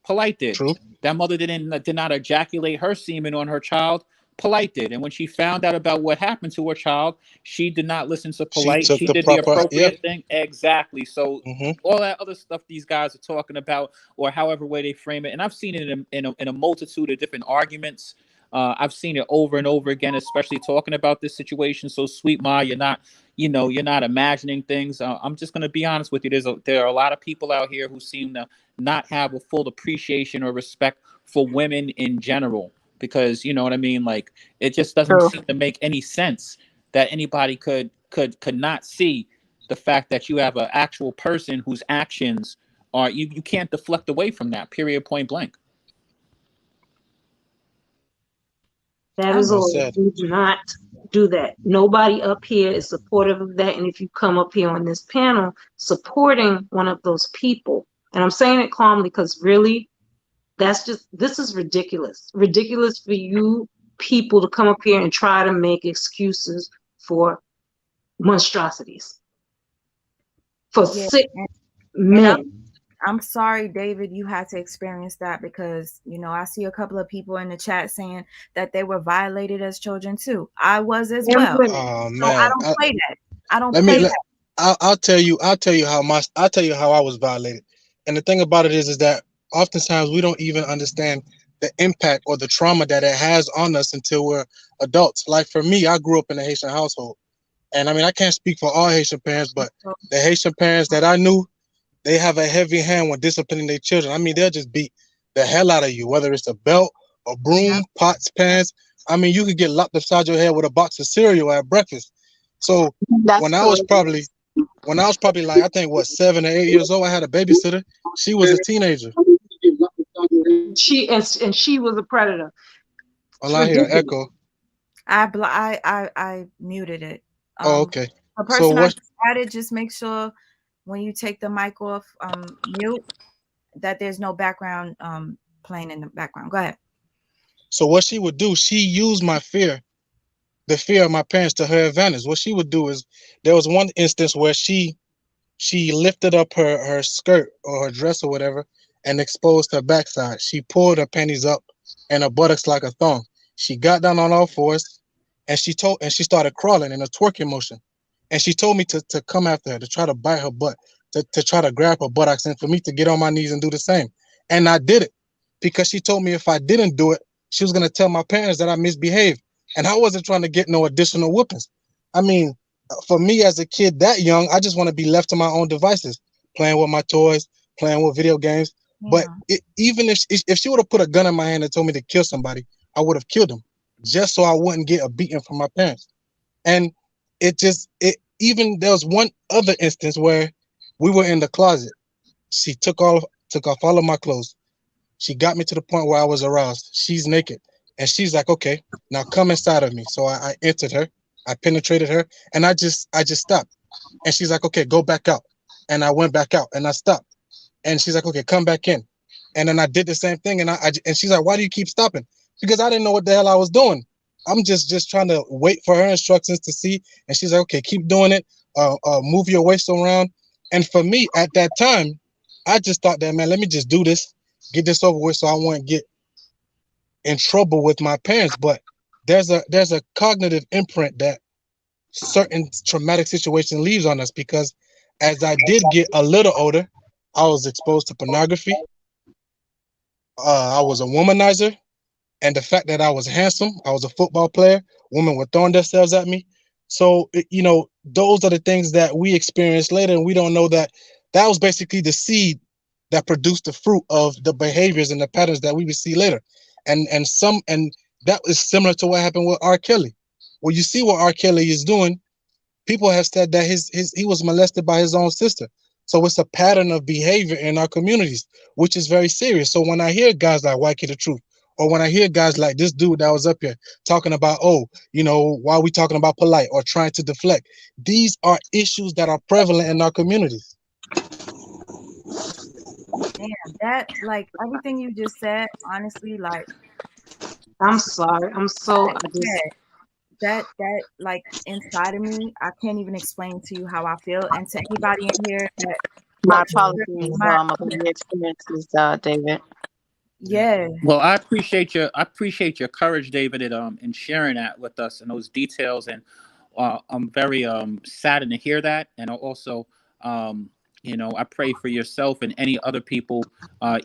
Polight did. True. That mother did not ejaculate her semen on her child. Polight did. And when she found out about what happened to her child, she did not listen to She Polight. took She the did the proper, yeah. appropriate thing. Exactly. So Mm-hmm. all that other stuff these guys are talking about, or however way they frame it, and I've seen it in a multitude of different arguments. I've seen it over and over again, especially talking about this situation. So, Sweet Ma, you're not, you know, you're not imagining things. I'm just going to be honest with you. There are a lot of people out here who seem to not have a full appreciation or respect for women in general, because you know what I mean. Like, it just doesn't seem to make any sense that anybody could not see the fact that you have an actual person whose actions are you can't deflect away from that. Period. Point blank. That is Well all. said. We do not do that. Nobody up here is supportive of that. And if you come up here on this panel supporting one of those people, and I'm saying it calmly because really, this is ridiculous. Ridiculous for you people to come up here and try to make excuses for monstrosities. For sick men. I'm sorry, David, you had to experience that because, you know, I see a couple of people in the chat saying that they were violated as children too. I was as well. Oh man, so I don't play that. I don't let play me. that. I'll tell you how I was violated. And the thing about it is that oftentimes we don't even understand the impact or the trauma that it has on us until we're adults. Like for me, I grew up in a Haitian household, and I mean I can't speak for all Haitian parents, but the Haitian parents that I knew, they have a heavy hand when disciplining their children. I mean, they'll just beat the hell out of you, whether it's a belt, a broom, pots, pans. I mean, you could get locked upside your head with a box of cereal at breakfast. So when I was probably like, I think 7 or 8 years old, I had a babysitter. She was a teenager. She was a predator. Well, I hear an echo. I muted it. Oh, okay. The person I just added, just make sure when you take the mic off mute that there's no background playing in the background. Go ahead. So what she would do, she used my fear. the fear of my parents to her advantage. What she would do is, there was one instance where she lifted up her skirt or her dress or whatever and exposed her backside. She pulled her panties up and her buttocks like a thong. She got down on all fours and she started crawling in a twerking motion. And she told me to come after her, to try to bite her butt, to try to grab her buttocks, and for me to get on my knees and do the same. And I did it because she told me if I didn't do it, she was gonna tell my parents that I misbehaved. And I wasn't trying to get no additional whoopings. I mean, for me as a kid that young, I just want to be left to my own devices, playing with my toys, playing with video games. But even if she would have put a gun in my hand and told me to kill somebody, I would have killed him just so I wouldn't get a beating from my parents. And it even there was one other instance where we were in the closet. She took off all of my clothes. She got me to the point where I was aroused. She's naked. And she's like, okay, now come inside of me. So I entered her, I penetrated her, and I just stopped. And she's like, okay, go back out. And I went back out and I stopped. And she's like, okay, come back in. And then I did the same thing. And she's like, why do you keep stopping? Because I didn't know what the hell I was doing. I'm just trying to wait for her instructions to see. And she's like, okay, keep doing it. Move your waist around. And for me at that time, I just thought that, man, let me just do this, get this over with so I won't get in trouble with my parents. But there's a cognitive imprint that certain traumatic situation leaves on us, because as I did get a little older, I was exposed to pornography. I was a womanizer, and the fact that I was handsome, I was a football player, women were throwing themselves at me. So those are the things that we experience later, and we don't know that that was basically the seed that produced the fruit of the behaviors and the patterns that we would see later. And that is similar to what happened with R. Kelly. Well, you see what R. Kelly is doing. People have said that he was molested by his own sister. So it's a pattern of behavior in our communities, which is very serious. So when I hear guys like White Kid the Truth, or when I hear guys like this dude that was up here talking about, oh, why are we talking about Polight or trying to deflect? These are issues that are prevalent in our communities. Damn, that, like, everything you just said, honestly, like, I'm sorry. I'm so I just that like inside of me, I can't even explain to you how I feel. And to anybody in here that My looks apologies my about your experiences, David. yeah. Well, I appreciate your courage, David, in sharing that with us and those details. And I'm very saddened to hear that. And also, I pray for yourself and any other people,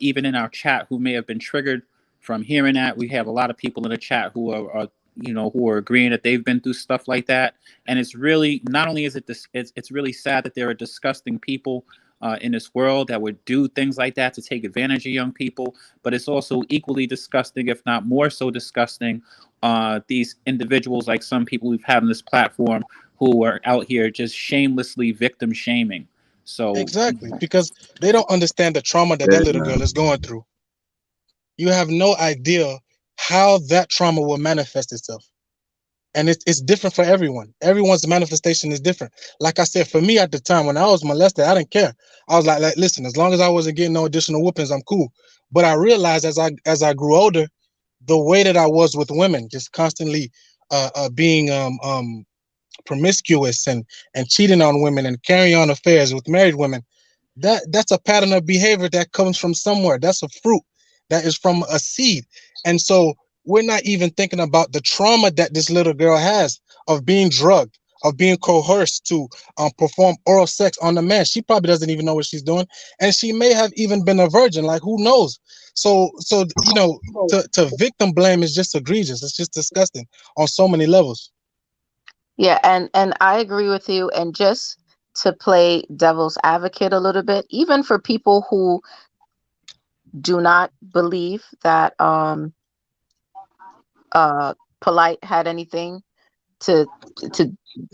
even in our chat, who may have been triggered from hearing that. We have a lot of people in the chat who are who are agreeing that they've been through stuff like that. And it's really, not only is it this, it's really sad that there are disgusting people in this world that would do things like that to take advantage of young people, but it's also equally disgusting, if not more so disgusting, these individuals, like some people we've had on this platform, who are out here just shamelessly victim shaming. So Exactly, because they don't understand the trauma that little girl is going through. You have no idea how that trauma will manifest itself. And it's different for everyone. Everyone's manifestation is different. Like I said, for me at the time when I was molested, I didn't care. I was like, listen, as long as I wasn't getting no additional whoopings, I'm cool. But I realized as I grew older, the way that I was with women, just constantly being promiscuous and cheating on women and carrying on affairs with married women, that's a pattern of behavior that comes from somewhere. That's a fruit that is from a seed. And so we're not even thinking about the trauma that this little girl has of being drugged, of being coerced to perform oral sex on the man. She probably doesn't even know what she's doing, and she may have even been a virgin. Like, who knows? So to victim blame is just egregious. It's just disgusting on so many levels. Yeah, and I agree with you. And just to play devil's advocate a little bit, even for people who do not believe that Polight had anything to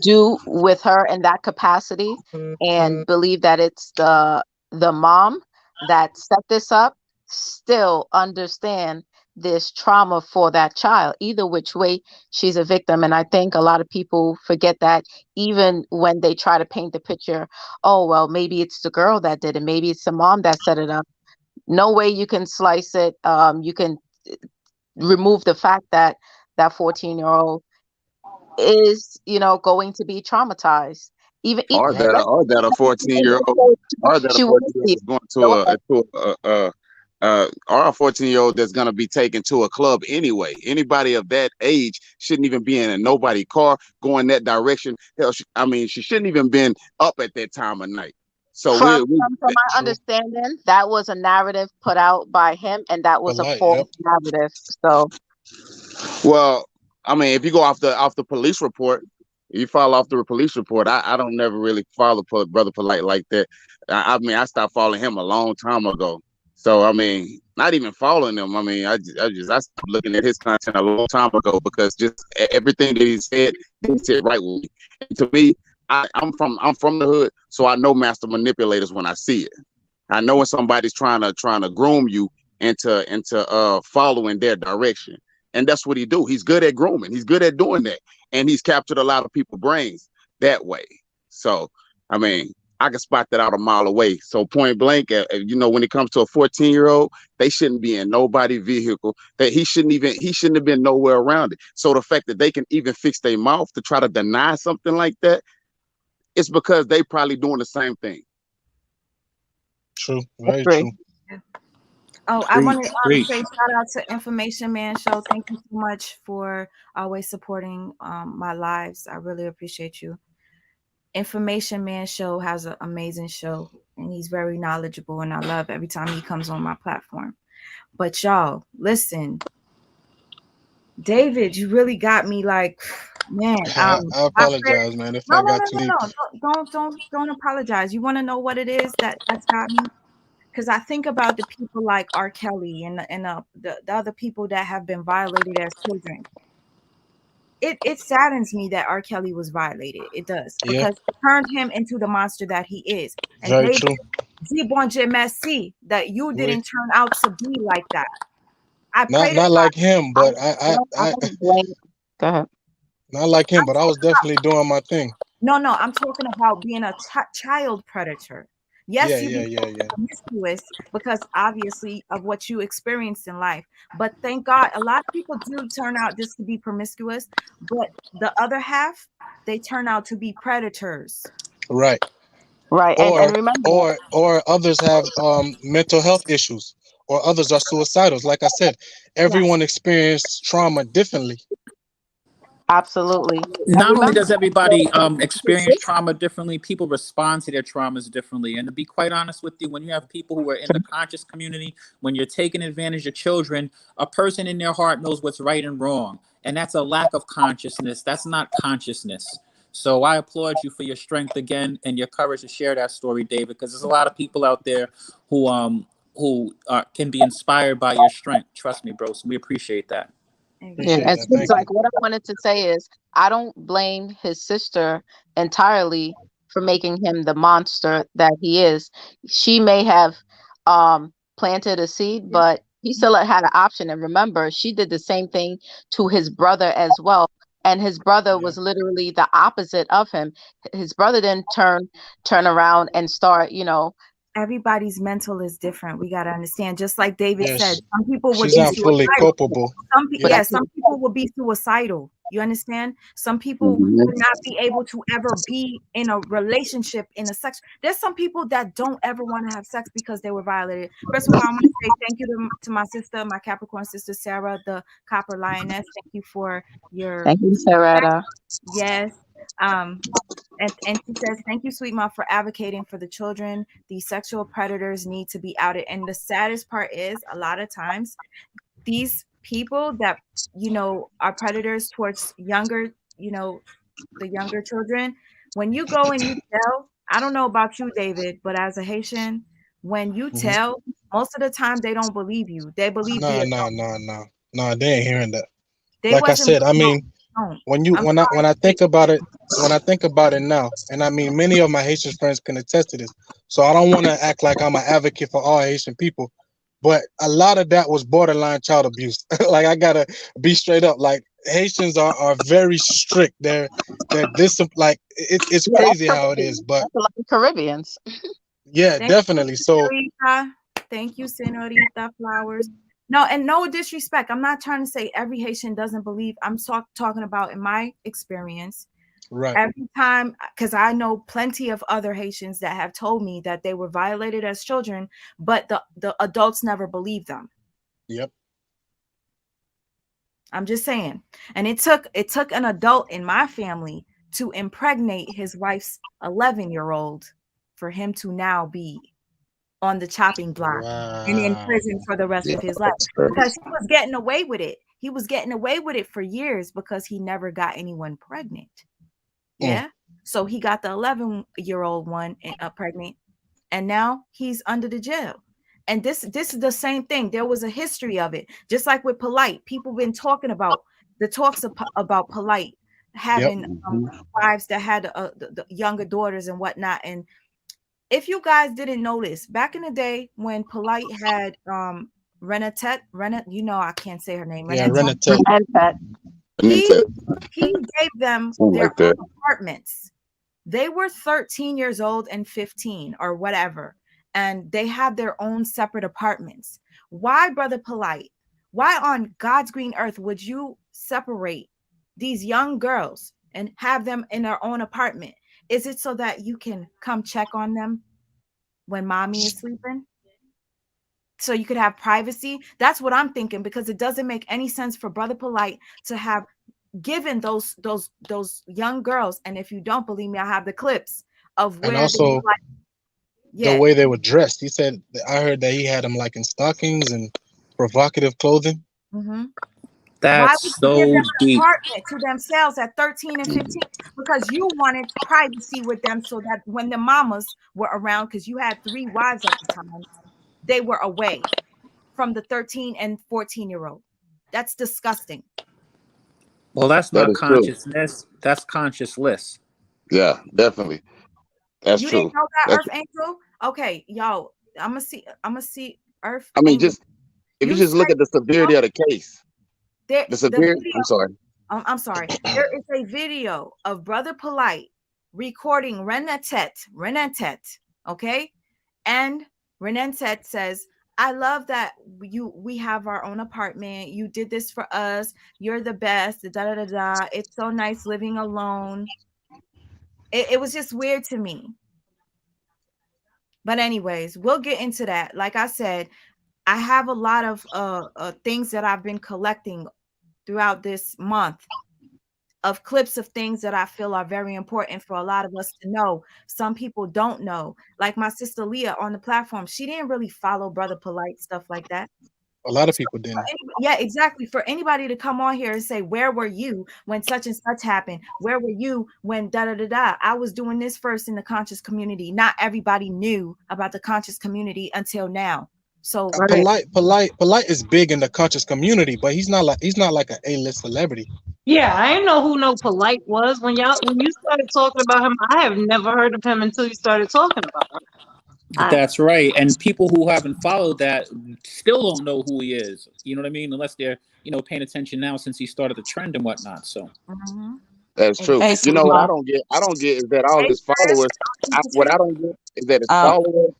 do with her in that capacity, and believe that it's the mom that set this up, still understand this trauma for that child. Either which way, she's a victim. And I think a lot of people forget that, even when they try to paint the picture, oh well, maybe it's the girl that did it, maybe it's the mom that set it up. No way you can slice it. You can remove the fact that that 14-year-old is, going to be traumatized. Even Right. Or that a 14-year-old, or that a she wants 14-year-old to is going go to ahead. or a 14-year-old that's going to be taken to a club anyway. Anybody of that age shouldn't even be in a nobody car going that direction. Hell, I mean, she shouldn't even been up at that time of night. So From my True. understanding, that was a narrative put out by him, and that was a Polite. false Yep. narrative. So well, I mean, if you go off the police report, you follow off the police report. I don't never really follow Brother Polite like that. I mean, I stopped following him a long time ago. So I mean, not even following him. I mean, I stopped looking at his content a long time ago because just everything that he said didn't sit right with me. And to me, I'm from the hood, so I know master manipulators when I see it. I know when somebody's trying to groom you into following their direction. And that's what he do. He's good at grooming. He's good at doing that. And he's captured a lot of people's brains that way. So, I mean, I can spot that out a mile away. So point blank, when it comes to a 14-year-old, they shouldn't be in nobody's vehicle. That he shouldn't have been nowhere around it. So the fact that they can even fix their mouth to try to deny something like that, it's because they probably doing the same thing. True. Very agree. true. Oh, I want Preach, to preach. say shout out to Information Man Show. Thank you so much for always supporting my lives. I really appreciate you. Information Man Show has an amazing show, and he's very knowledgeable, and I love every time he comes on my platform. But y'all, listen, David, you really got me like, man. I I pray. apologize, man, if No, I no, got no, too no, deep. no. Don't apologize. You want to know what it is that's got me? Because I think about the people like R. Kelly and the other people that have been violated as children. It saddens me that R. Kelly was violated. It does Yeah. because it turned him into the monster that he is. And Very David, true. dis bon Dieu merci that you Oui. didn't turn out to be like that. I Not pray to not God. like him, but I I don't blame. Go ahead. not like him, but I was definitely doing my thing. No, I'm talking about being a child predator. Yeah, Yes, you yeah, became yeah, yeah. promiscuous because obviously of what you experienced in life. But thank God, a lot of people do turn out just to be promiscuous, but the other half, they turn out to be predators. Right. Right, and remember, Or others have mental health issues, or others are suicidal. Like I said, Yes. everyone experienced trauma differently. absolutely, and Not only remember, does everybody his experience sister, trauma differently, people respond to their traumas differently. And to be quite honest with you, when you have people who are in the conscious community, when you're taking advantage of children, a person in their heart knows what's right and wrong. And that's a lack of consciousness. That's not consciousness. So I applaud you for your strength again and your courage to share that story, David, because there's a lot of people out there who can be inspired by your strength. Trust me, bro. So we appreciate that. yeah, Appreciate and that. it's Thank you. like what I wanted to say is I don't blame his sister entirely for making him the monster that he is. She may have planted a seed, but he still had an option. And remember, she did the same thing to his brother as well. And his brother Yeah. was literally the opposite of him. His brother didn't turn around and start, Everybody's mental is different. We got to understand. Just like David said, Yes. some people would She's be not fully suicidal. culpable. but Yeah. Some people will be suicidal. You understand? Some people would not be able to ever be in a relationship in a sex. There's some people that don't ever want to have sex because they were violated. First of all, I want to say thank you to my sister, my Capricorn sister Sarah, the Copper Lioness. Thank you for your thank you, Sarada. yes. Um, and she says, thank you, Sweet Mom, for advocating for the children. These sexual predators need to be outed. And the saddest part is a lot of times these people that, are predators towards younger, the younger children, when you go and you tell, I don't know about you, David, but as a Haitian, when you Hmm. tell, most of the time they don't believe you. They believe the Nah, adult. nah, nah, nah. Nah, they ain't hearing that. They Like I wasn't, said, I no, mean, don't. when you I'm when I think about it, now, and I mean many of my Haitian friends can attest to this. So I don't want to act like I'm an advocate for all Haitian people, but a lot of that was borderline child abuse. Like I gotta be straight up. Like Haitians are very strict. They're like it's Yeah, that's crazy how it is, Caribbean. but That's a lot of Caribbeans. yeah, Thank you, definitely. So Senorita. Thank you, Senorita Flowers. No, and no disrespect. I'm not trying to say every Haitian doesn't believe. I'm talking about in my experience. Right. Every time, because I know plenty of other Haitians that have told me that they were violated as children, but the adults never believed them. Yep. I'm just saying. And it took an adult in my family to impregnate his wife's 11-year-old for him to now be on the chopping block and in Wow. prison for the rest of his life, because he was getting away with it. He was getting away with it for years because he never got anyone pregnant. Yeah. So he got the 11-year-old one pregnant, and now he's under the jail. And this is the same thing. There was a history of it, just like with Polight. People been talking about the talks about Polight having wives that had the younger daughters and whatnot. And if you guys didn't notice, back in the day when Polight had Renatette, I can't say her name. Yeah, Renatette. Renatette. He gave them their like that. own apartments. They were 13 years old and 15 or whatever, and they had their own separate apartments. Why, Brother Polight? Why on God's green earth would you separate these young girls and have them in their own apartment? Is it so that you can come check on them when mommy is sleeping? So you could have privacy? That's what I'm thinking, because it doesn't make any sense for Brother Polight to have given those young girls. And if you don't believe me, I have the clips of where And also the way they were dressed. He said, I heard that he had them like in stockings and provocative clothing. Mm-hmm. That's Why would you give so them an deep. apartment to themselves at 13 and 15? Because you wanted privacy with them, so that when the mamas were around, because you had 3 wives at the time, they were away from the 13 and 14-year-old. That's disgusting. Well, that's That not is true. consciousness. That's consciousless. Yeah, definitely. That's You true. didn't know that, That's, Earth Angel? Okay, y'all. I'm gonna see Earth I mean, Angel. just if you You just said look at the severity of the case, there the the severe. video. I'm sorry. I'm sorry. There is a video of Brother Polight recording Renatette, okay? And Renatette says, I love that we have our own apartment. You did this for us. You're the best. Da da da da. It's so nice living alone. It was just weird to me. But anyways, we'll get into that. Like I said, I have a lot of things that I've been collecting throughout this month, of clips of things that I feel are very important for a lot of us to know. Some people don't know. Like my sister Leah on the platform, she didn't really follow Brother Polight, stuff like that. A lot of people didn't. Yeah, exactly. For anybody to come on here and say, where were you when such and such happened? Where were you when da da da da? I was doing this first in the conscious community. Not everybody knew about the conscious community until now. So Polight is big in the conscious community, but he's not like an A-list celebrity. Yeah, I didn't know who No Polight was when you started talking about him. I have never heard of him until you started talking about him. That's right. And people who haven't followed that still don't know who he is. You know what I mean? Unless they're, paying attention now since he started the trend and whatnot. So That's true. Hey, You know what I sweetheart. don't get? I don't get is that all of his followers. What I don't get is that his followers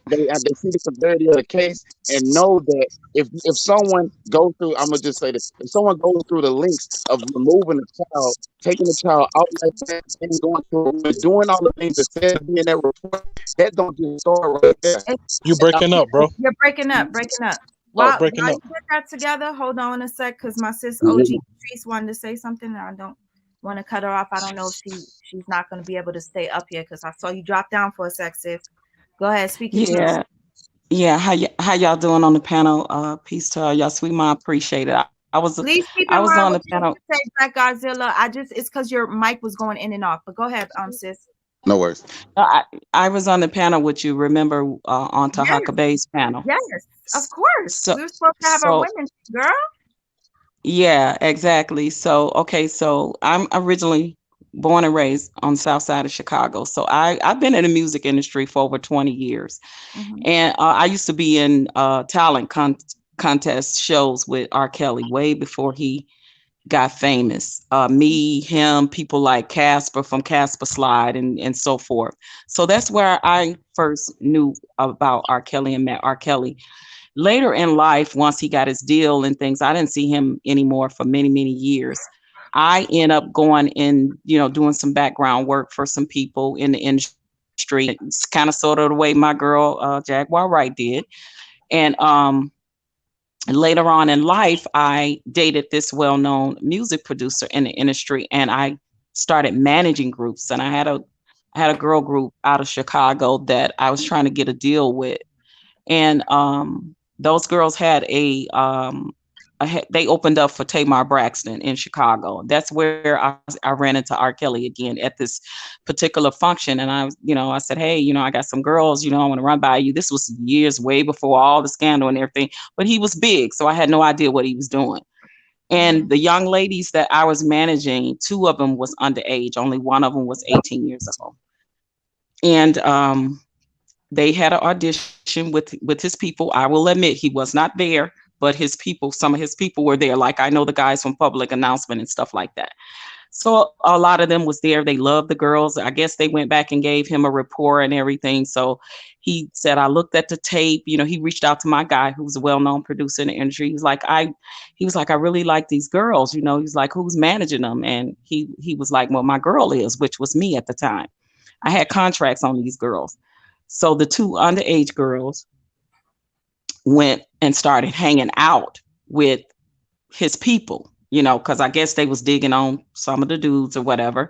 they see the severity of the case and know that if someone goes through, I'm gonna just say this: if someone goes through the links of removing the child, taking the child out like that, and going through doing all the things that said to be in that report, that don't just start right there. You breaking up, bro? You're breaking up. While you get that together, hold on a sec, because my sis OG Patrice wanted to say something, and I don't want to cut her off. I don't know if she's not going to be able to stay up here, because I saw you drop down for a sec, sis. Go ahead, speak your truth. Yeah. How y'all doing on the panel? Peace to all y'all, sweet mom. Appreciate it. Please keep in I was mind on what the you panel. say, Black Godzilla. It's because your mic was going in and off. But go ahead, sis. No worries. I was on the panel with you. Remember, on Tahaka Bay's panel. Yes, of course. We were supposed to have our women, girl. Yeah, exactly. So I'm originally born and raised on the south side of Chicago. So I've been in the music industry for over 20 years. And I used to be in talent contest shows with R. Kelly way before he got famous. Me, him, people like Casper from Casper Slide and so forth. So that's where I first knew about R. Kelly and met R. Kelly. Later in life, once he got his deal and things, I didn't see him anymore for many, many years. I end up going in, doing some background work for some people in the industry. It's kind of sort of the way my girl Jaguar Wright did. And later on in life, I dated this well-known music producer in the industry, and I started managing groups. And I had a girl group out of Chicago that I was trying to get a deal with, and those girls had they opened up for Tamar Braxton in Chicago. That's where I ran into R. Kelly again at this particular function. And I said, hey, I got some girls, I want to run by you. This was years way before all the scandal and everything, but he was big. So I had no idea what he was doing. And the young ladies that I was managing, 2 of them was underage. Only one of them was 18 years old. And they had an audition with his people. I will admit he was not there, but his people, some of his people were there. Like I know the guys from Public Announcement and stuff like that. So a lot of them was there. They loved the girls. I guess they went back and gave him a report and everything. So he said, I looked at the tape. He reached out to my guy, who's a well-known producer in the industry. He was like, I really like these girls. He's like, who's managing them? And he was like, well, my girl is, which was me at the time. I had contracts on these girls. So the 2 underage girls went and started hanging out with his people, because I guess they was digging on some of the dudes or whatever.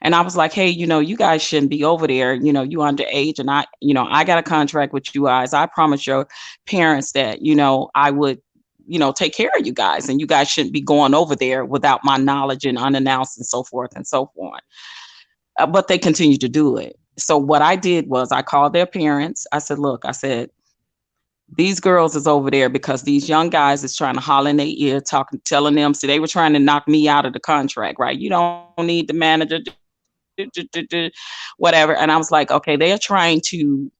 And I was like, hey, you guys shouldn't be over there. You underage, and I got a contract with you guys. I promised your parents that, I would, take care of you guys, and you guys shouldn't be going over there without my knowledge and unannounced and so forth and so forth. But they continued to do it. So what I did was I called their parents. I said, look, these girls is over there because these young guys is trying to holler in their ear, telling them, see, they were trying to knock me out of the contract, right? You don't need the manager, whatever. And I was like, okay, they're trying to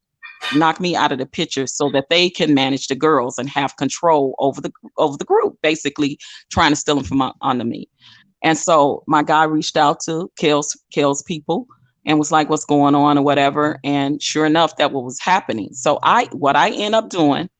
knock me out of the picture so that they can manage the girls and have control over the group, basically trying to steal them from under me. And so my guy reached out to Kel's people and was like, what's going on or whatever. And sure enough, that what was happening. So what I end up doing,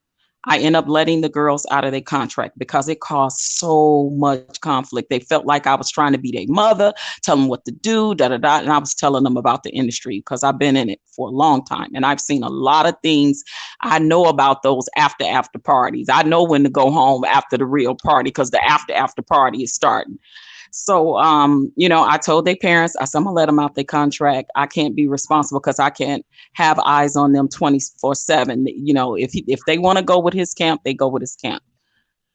I end up letting the girls out of their contract because it caused so much conflict. They felt like I was trying to be their mother, tell them what to do, And I was telling them about the industry because I've been in it for a long time. And I've seen a lot of things. I know about those after parties. I know when to go home after the real party because the after party is starting. So, I told their parents, I said, I'm gonna let them out their contract. I can't be responsible because I can't have eyes on them 24/7. If they want to go with his camp, they go with his camp.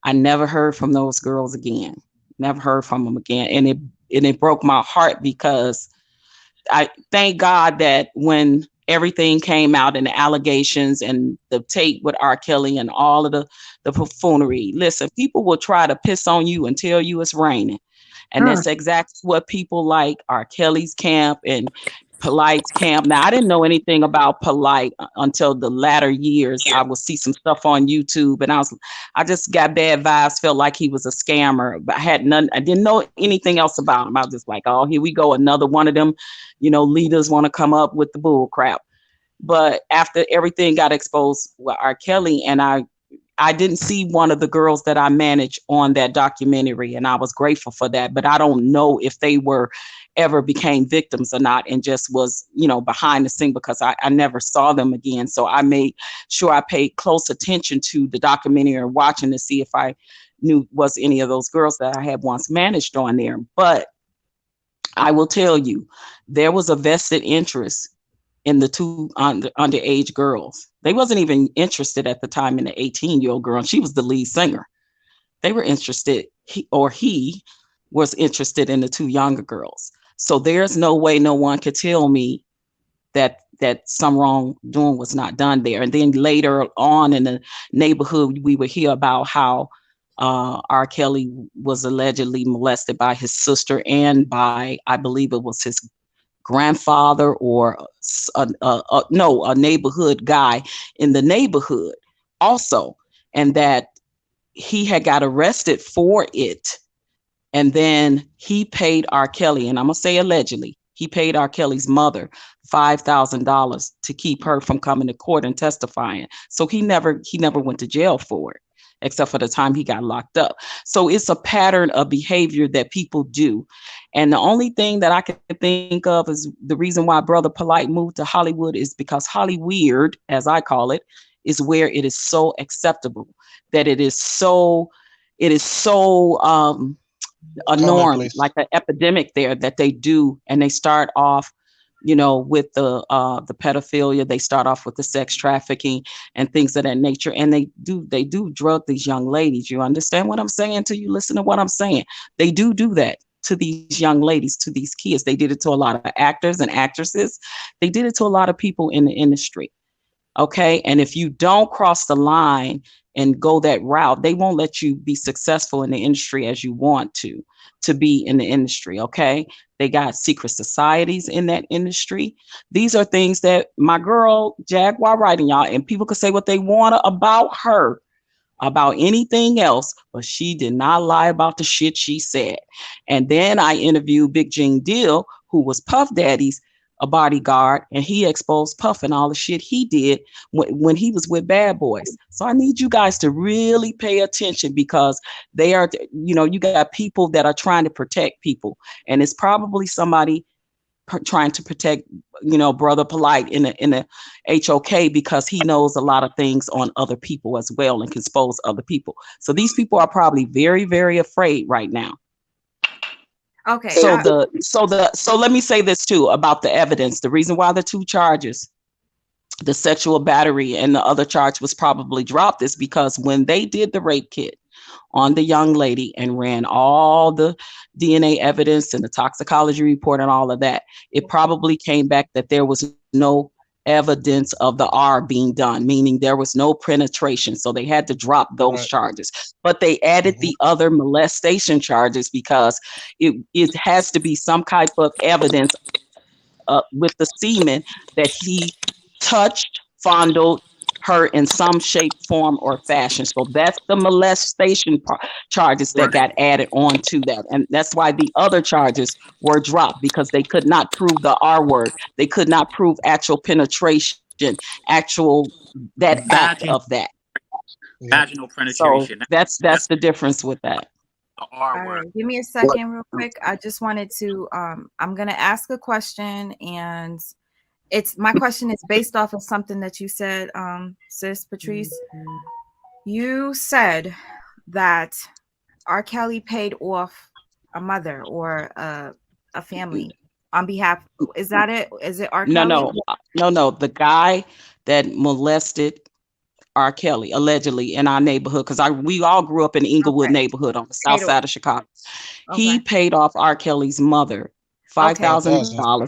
I never heard from those girls again. Never heard from them again. And it broke my heart because I thank God that when everything came out and the allegations and the tape with R. Kelly and all of the buffoonery, listen, people will try to piss on you and tell you it's raining. And that's exactly what people like R. Kelly's camp and Polight's camp. Now, I didn't know anything about Polight until the latter years. I would see some stuff on YouTube, and I just got bad vibes. Felt like he was a scammer, but I didn't know anything else about him. I was just like, oh, here we go, another one of them, leaders want to come up with the bull crap. But after everything got exposed with R. Kelly, and I didn't see one of the girls that I managed on that documentary, and I was grateful for that. But I don't know if they ever became victims or not, and just was, behind the scene because I never saw them again. So I made sure I paid close attention to the documentary and watching to see if I knew was any of those girls that I had once managed on there. But I will tell you, there was a vested interest in the 2 underage girls. They wasn't even interested at the time in the 18-year-old girl. She was the lead singer. They were interested, he was interested in the 2 younger girls. So there's no way no one could tell me that some wrongdoing was not done there. And then later on in the neighborhood, we would hear about how R. Kelly was allegedly molested by his sister and by, I believe it was his grandfather or a neighborhood guy in the neighborhood also, and that he had got arrested for it. And then he paid R. Kelly, and I'm gonna say allegedly, He paid R. Kelly's mother $5,000 to keep her from coming to court and testifying. So he never went to jail for it, except for the time he got locked up. So it's a pattern of behavior that people do. And the only thing that I can think of is the reason why Brother Polight moved to Hollywood is because Hollyweird, as I call it, is where it is so acceptable, that it is so a norm, Commonplace. like an epidemic there, that they do. And they start off, with the pedophilia. They start off with the sex trafficking and things of that nature. And they do drug these young ladies. You understand what I'm saying? To you listen to what I'm saying. They do that to these young ladies, to these kids. They did it to a lot of actors and actresses. They did it to a lot of people in the industry. Okay. And if you don't cross the line and go that route, they won't let you be successful in the industry as you want to be in the industry. Okay. They got secret societies in that industry. These are things that my girl Jaguar writing, y'all, and people can say what they want about her, about anything else, but she did not lie about the shit she said. And then I interviewed Big Gene Deal, who was Puff Daddy's a bodyguard, and he exposed Puff and all the shit he did when he was with Bad Boys. So I need you guys to really pay attention, because they are, you got people that are trying to protect people, and it's probably somebody trying to protect, Brother Polight in the HOK, because he knows a lot of things on other people as well and can expose other people. So these people are probably very, very afraid right now. Okay. So let me say this too about the evidence. The reason why the two charges, the sexual battery and the other charge, was probably dropped is because when they did the rape kit on the young lady and ran all the DNA evidence and the toxicology report and all of that, it probably came back that there was no evidence of the R being done, meaning there was no penetration. So they had to drop those charges. But they added the other molestation charges because it has to be some type of evidence with the semen that he touched, fondled her in some shape, form, or fashion. So that's the molestation charges that got added on to that. And that's why the other charges were dropped, because they could not prove the R word. They could not prove actual penetration, that act of that. Vaginal So penetration. that's the difference with that. The R All word. right, give me a second real quick. I just wanted to I'm going to ask a question, and my question is based off of something that you said, sis Patrice. You said that R. Kelly paid off a mother or a family on behalf. Is that it? Is it R. Kelly? No. The guy that molested R. Kelly allegedly in our neighborhood, because we all grew up in Inglewood neighborhood on the south side of Chicago. He paid off R. Kelly's mother $5,000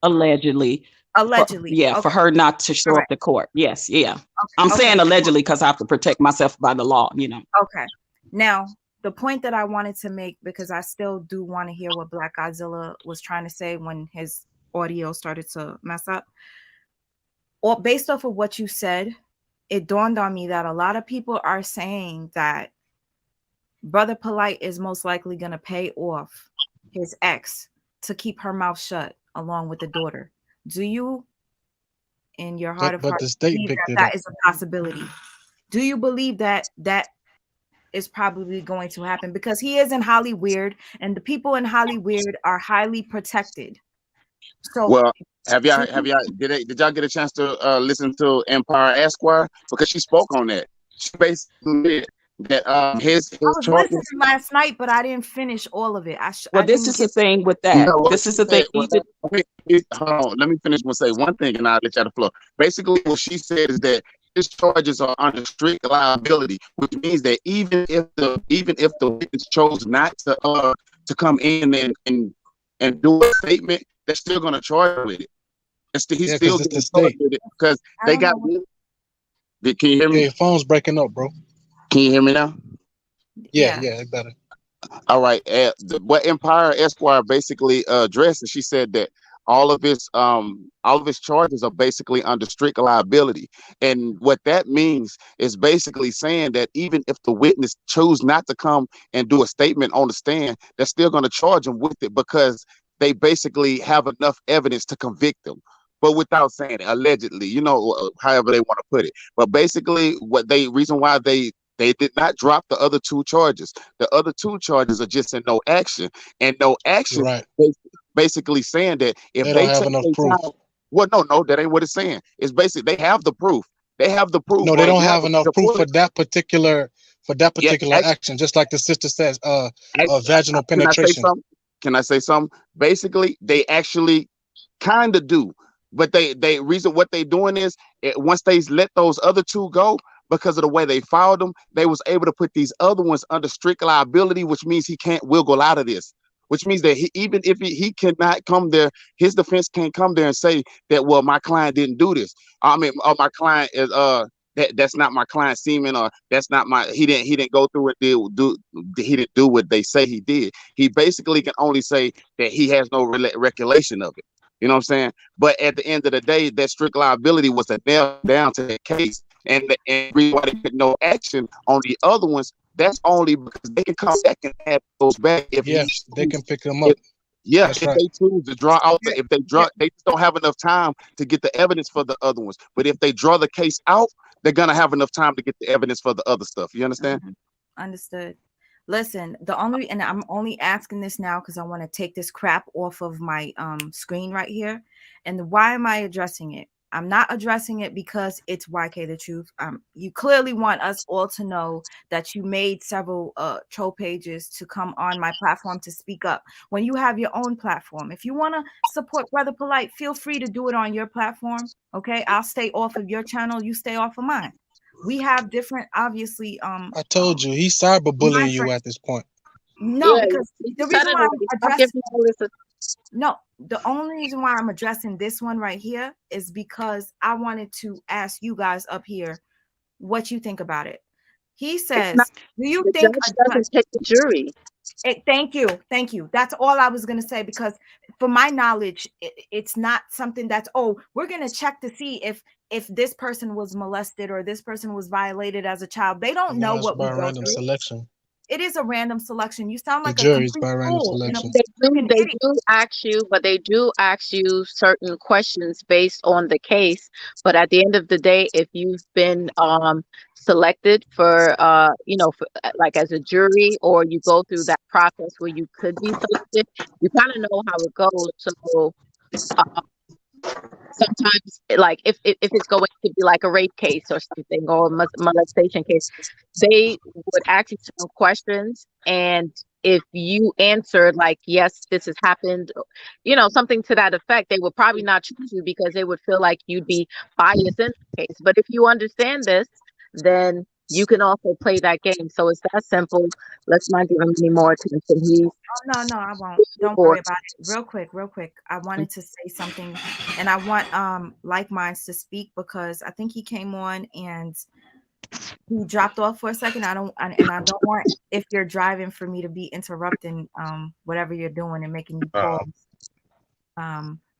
allegedly. For her not to show up to court. Yes, yeah. I'm saying allegedly because I have to protect myself by the law, Okay. Now, the point that I wanted to make, because I still do want to hear what Black Godzilla was trying to say when his audio started to mess up. Or based off of what you said, it dawned on me that a lot of people are saying that Brother Polight is most likely going to pay off his ex to keep her mouth shut along with the daughter. Do you, in your heart of hearts, believe that is a possibility? Do you believe that is probably going to happen? Because he is in Hollyweird, and the people in Hollyweird are highly protected. So, well, did y'all get a chance to listen to Empire Esquire? Because she spoke on that. She basically that his I was charges listening last night, but I didn't finish all of it. This is the thing with that. This is the thing. Hold on, let me finish. We'll say one thing, and I'll let you out the floor. Basically, what she said is that his charges are under strict liability, which means that even if the witness chose not to come in and do a statement, they're still going to charge her with it. He's still getting charged with it because they got. Can you hear me? Your phone's breaking up, bro. Can you hear me now? Yeah, it's better. All right. What Empire Esquire basically addressed, and she said that all of his charges are basically under strict liability. And what that means is basically saying that even if the witness choose not to come and do a statement on the stand, they're still going to charge him with it, because they basically have enough evidence to convict them. But without saying it, allegedly, however they want to put it. But basically, reason why they did not drop the other two charges. The other two charges are just in no action, and no action Right. basically saying that if They don't they have take enough their proof. time, well, no, that ain't what it's saying. It's basically they have the proof. They have the proof No, they on don't yeah, have enough the proof point. for that Yeah, particular action. Just like the sister says, vaginal can I say penetration. something? Can I say something? Basically, they actually kind of do, but they reason what they doing is once they let those other two go because of the way they filed them, they was able to put these other ones under strict liability, which means he can't wiggle out of this. Which means that even if he cannot come there, his defense can't come there and say that, well, my client didn't do this. I mean, my client is that's not my client semen, or that's not my he didn't go through it, he didn't do what they say he did. He basically can only say that he has no recollection of it. You know what I'm saying? But at the end of the day, that strict liability was a nail down to that case, and the reason why they took no action on the other ones, that's only because they can come back and add those back if he Yes, they can pick them if, up. yeah, That's if right. they choose to draw out if they just don't have enough time to get the evidence for the other ones. But if they draw the case out, they're gonna have enough time to get the evidence for the other stuff. You understand? Understood. Listen, and I'm only asking this now because I want to take this crap off of my screen right here. And why am I addressing it? I'm not addressing it because it's YK the truth. You clearly want us all to know that you made several troll pages to come on my platform to speak up. When you have your own platform, if you want to support Brother Polight, feel free to do it on your platform. Okay, I'll stay off of your channel. You stay off of mine. We have different, obviously. I told you he's cyberbullying you at this point. No, Yeah, because you the said reason it why I'm already. Stop addressing giving all this. no, the only reason why I'm addressing this one right here is because I wanted to ask you guys up here what you think about it. He It's not says, "Do you the think judge a judge?" doesn't pick the jury. Thank you, thank you. That's all I was gonna say because, for my knowledge, it's not something that's we're gonna check to see if this person was molested or this person was violated as a child. They don't know No, it's what we by go random through. selection. It is a random selection. You sound The like a jury's complete by random fool and a selection. freaking They idiot. do ask you, but they do ask you certain questions based on the case. But at the end of the day, if you've been selected for for, like as a jury, or you go through that process where you could be selected, you kind of know how it goes. So uh, sometimes, like if it's going to be like a rape case or something, or a molestation case, they would ask you some questions, and if you answered like yes, this has happened, something to that effect, they would probably not choose you because they would feel like you'd be biased in the case. But if you understand this, then you can also play that game. So it's that simple. Let's not give him any more attention. He's Oh, no, I won't. Don't worry bored. about it. Real quick. I wanted to say something, and I want Like Minds to speak because I think he came on and he dropped off for a second. I don't want, if you're driving, for me to be interrupting whatever you're doing and making you pause.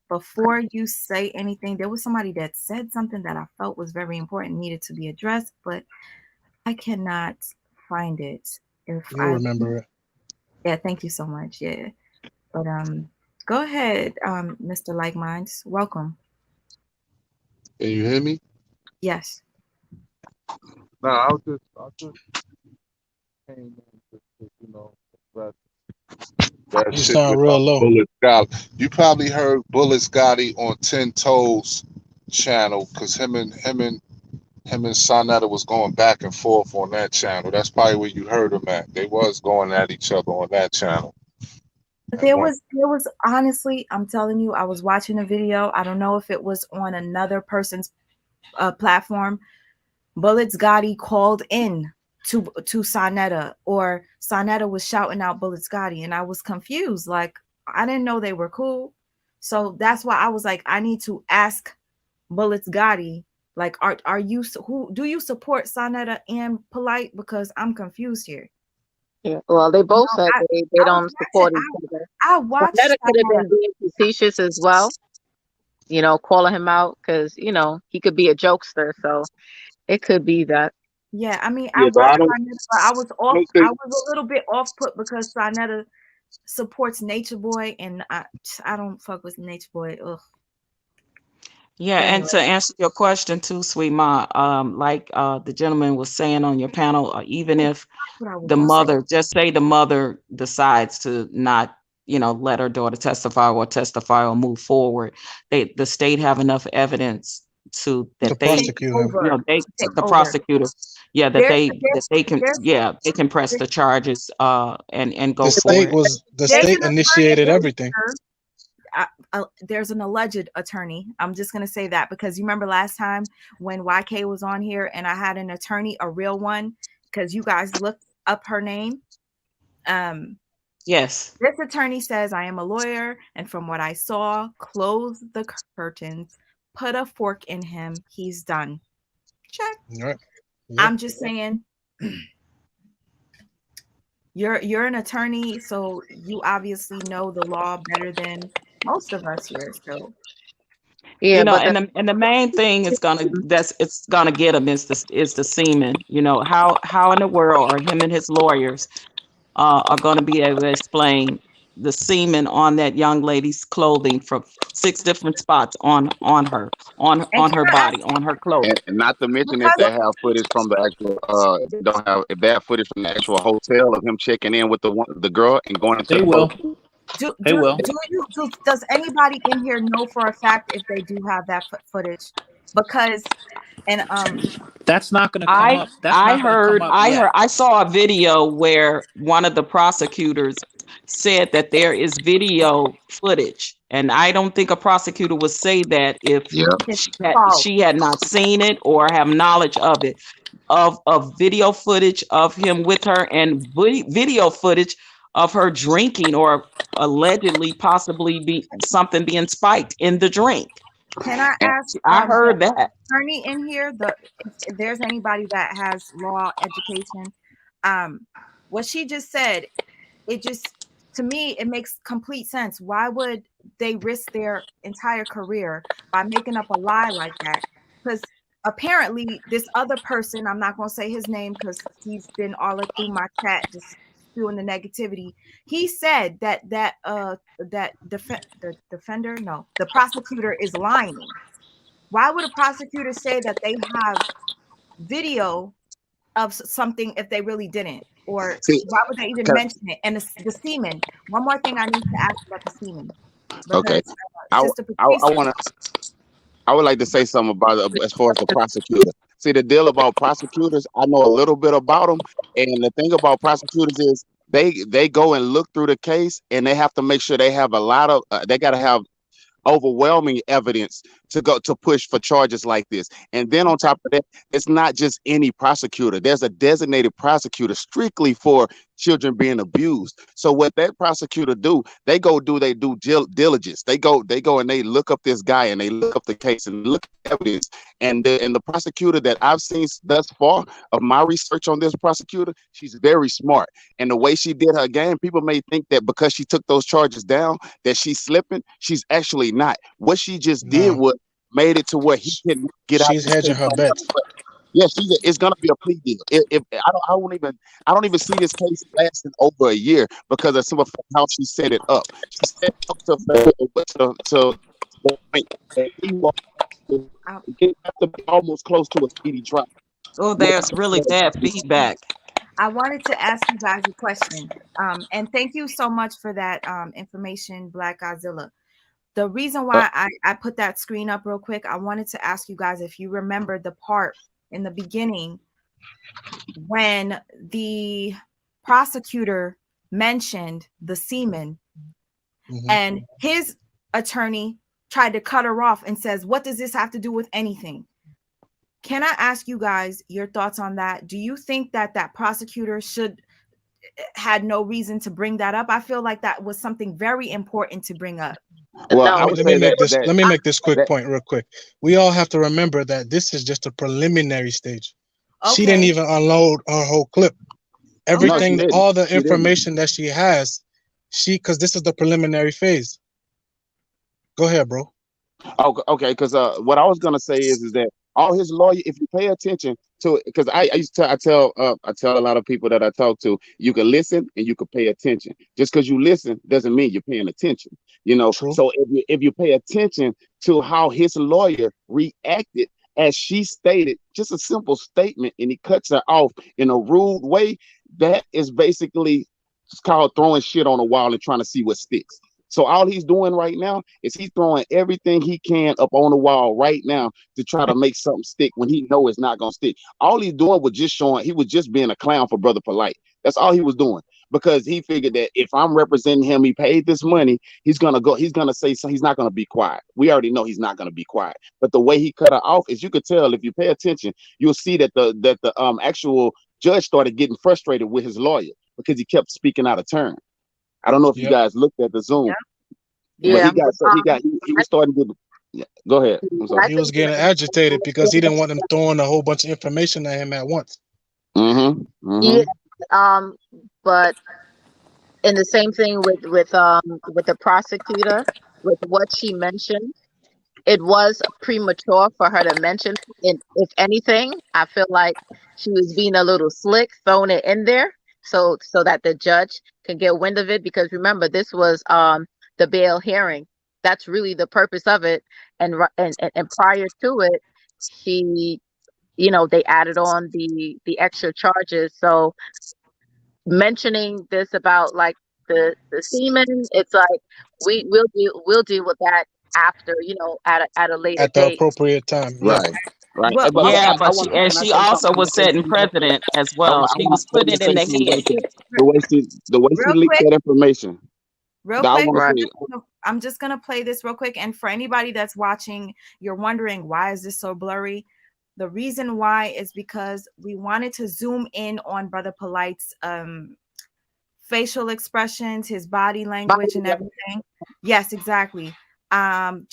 Before you say anything, there was somebody that said something that I felt was very important, needed to be addressed, but I cannot find it. You'll remember it. Yeah, thank you so much. Yeah. But go ahead, Mr. Like Minds. Welcome. Can you hear me? Yes. No, I just came in but that You shit sound real about low. Bullet Scotty. You probably heard Bullet Scotty on 10 Toes channel, because him and Sonetta was going back and forth on that channel. That's probably where you heard them at. They was going at each other on that channel. There was honestly, I'm telling you, I was watching a video. I don't know if it was on another person's platform. Bullets Gotti called in to Sonetta, or Sonetta was shouting out Bullets Gotti, and I was confused. Like, I didn't know they were cool. So that's why I was like, I need to ask Bullets Gotti, like, are you, who do you support, Sonetta and Polight? Because I'm confused here. Yeah, well, they both said they I was don't support each other. I watched Sonetta could have Sonetta. been being facetious as well, calling him out because, he could be a jokester. So it could be that. Yeah, I mean, I Yeah, but watched Sonetta, but I was I off. don't I think was a little bit off put because Sonetta supports Nature Boy, and I don't fuck with Nature Boy. Ugh. Yeah, But and anyway, to answer your question too, Sweet Ma, like the gentleman was saying on your panel, even if that's what I was the gonna say. mother, just say the mother decides to not, let her daughter testify or move forward, the state have enough evidence To that they, Take prosecute him. over. they, Take the over. prosecutor, yeah, There, that they can, there's, yeah, they can press there's, the charges and The go for state it. was the there's state an attorney initiated in everything. here. There's an alleged attorney. I'm just gonna say that because you remember last time when YK was on here and I had an attorney, a real one, because you guys looked up her name. Yes. This attorney says, I am a lawyer, and from what I saw, close the curtains, put a fork in him, he's done. Check. Right. Yep. I'm just saying, you're an attorney, so you obviously know the law better than most of us here. So Yeah, but And the main thing it's gonna get him is the semen. How in the world are him and his lawyers are gonna be able to explain the semen on that young lady's clothing from 6 different spots on her and can I ask, body, on her clothing. And not to mention if because they have footage from the actual, if they don't have, if they have footage from the actual hotel of him checking in with the girl and going into They the will. boat. They will. does anybody in here know for a fact if they do have that footage? Because and That's not going to come up. That's I not going to come heard up yet. I saw a video where one of the prosecutors said that there is video footage, and I don't think a prosecutor would say that if Yeah. it's false. she had not seen it or have knowledge of it, of video footage of him with her, and video footage of her drinking or allegedly possibly be something being spiked in the drink. Can I ask I heard the that. attorney in here, if there's anybody that has law education, what she just said, it just, to me, it makes complete sense. Why would they risk their entire career by making up a lie like that? Because apparently this other person, I'm not going to say his name because he's been all through my chat just spewing the negativity. He said that the defender, no, the prosecutor is lying. Why would a prosecutor say that they have video of something if they really didn't? Or See, why would they even mention it? And the semen. One more thing I need to ask about the semen. okay. Because I Sister Patrice, I would like to say something about it as far as the prosecutor. See, the deal about prosecutors, I know a little bit about them, and the thing about prosecutors is they go and look through the case, and they have to make sure they have a lot of they got to have overwhelming evidence to go to push for charges like this. And then on top of that, it's not just any prosecutor. There's a designated prosecutor strictly for children being abused. So what that prosecutor do, they go do they do diligence. They go and they look up this guy and they look up the case and look at evidence. And the prosecutor that I've seen thus far of my research on this prosecutor, she's very smart. And the way she did her game, people may think that because she took those charges down, that she's slipping. She's actually not. What she just did was made it to where he can get out. She's hedging her bets. Yeah, it's gonna be a plea deal. If I don't even see this case lasting over a year because of some of how she set it up. She set it up to the point that he was to be almost close to a speedy trial. Oh, there's really bad feedback. I wanted to ask you guys a question. And thank you so much for that information, Black Godzilla. The reason why I put that screen up real quick, I wanted to ask you guys if you remember the part in the beginning when the prosecutor mentioned the semen and his attorney tried to cut her off and says, what does this have to do with anything? Can I ask you guys your thoughts on that? Do you think that that prosecutor had no reason to bring that up? I feel like that was something very important to bring up. Well, I would let me say make that, let me make this quick point real quick. We all have to remember that this is just a preliminary stage. She didn't even unload her whole clip. Everything, No, all the information that she has, because this is the preliminary phase. Go ahead, bro. Oh, okay. Because what I was gonna say is that all his lawyer, if you pay attention to, because I tell a lot of people that I talk to, you can listen and you can pay attention. Just because you listen doesn't mean you're paying attention. True. So if you pay attention to how his lawyer reacted as she stated just a simple statement, and he cuts her off in a rude way, that is basically, it's called throwing shit on a wall and trying to see what sticks. So all he's doing right now is he's throwing everything he can up on the wall right now to try to make something stick when he know it's not gonna stick. All he's doing was just showing, he was just being a clown for Brother Polight. That's all he was doing, because he figured that if I'm representing him, he paid this money, he's gonna say so, he's not gonna be quiet. We already know he's not gonna be quiet. But the way he cut her off, is you could tell, if you pay attention, you'll see that the actual judge started getting frustrated with his lawyer because he kept speaking out of turn. I don't know if you Yep. guys looked at the Zoom, but Yeah. he was starting to get. Yeah, go ahead. I'm sorry. I He was think getting agitated because he didn't want them throwing a whole bunch of information at him at once. Mm-hmm. yeah, Mm-hmm. but and the same thing with the prosecutor, with what she mentioned, it was premature for her to mention. And if anything, I feel like she was being a little slick, throwing it in there so that the judge can get wind of it. Because remember, this was the bail hearing. That's really the purpose of it. And prior to it, she, they added on the extra charges. So mentioning this about like the semen, it's like we'll deal with that after, at a later At the date. appropriate time. Yeah. Right. Right. Well, But Yeah. Yeah, I but want. and Can I she say also something? Can I was say setting something right there? precedent as I well. want. I She want. was I want putting to it in say the something right head. there. The way she real leaked quick, that information. real I quick. want to say. I'm just gonna play this real quick, and for anybody that's watching, you're wondering why is this so blurry. The reason why is because we wanted to zoom in on Brother Polight's facial expressions, his body language, and everything. Yes, exactly. I'm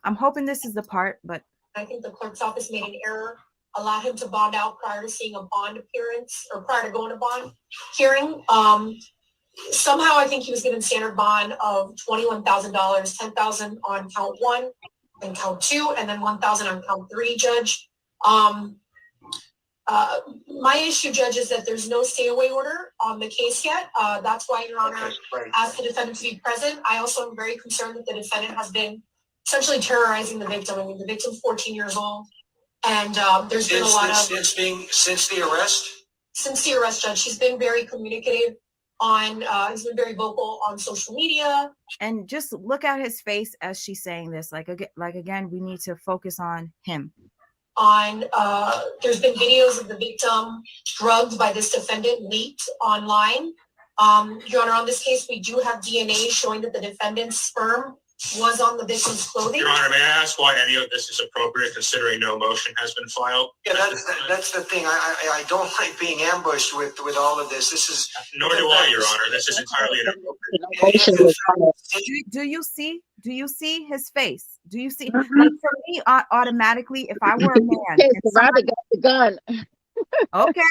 hoping this is the part, but I think the clerk's office made an error, allowed him to bond out prior to seeing a bond appearance or prior to going to bond hearing. Somehow I think he was given standard bond of $21,000, $10,000 on count 1 and count 2, and then $1,000 on count 3, Judge. My issue, Judge, is that there's no stay away order on the case yet. That's why Your Honor asked the defendant to be present. I also am very concerned that the defendant has been essentially terrorizing the victim. I mean, the victim's 14 years old, and there's been a lot of since the arrest. Since the arrest, Judge, he's been very communicative he's been very vocal on social media. And just look at his face as she's saying this. Like again, we need to focus on him. There's been videos of the victim drugged by this defendant leaked online. Your Honor, on this case, we do have DNA showing that the defendant's sperm was on the victim's clothing. Your Honor, may I ask why any of this is appropriate, considering no motion has been filed? Yeah, that's the thing. I don't like being ambushed with all of this. This is nor do I, Your Honor. This is entirely inappropriate. Do you see his face? Do you see? Like for me, automatically, if I were a man, Okay, so Robert got the gun. Okay.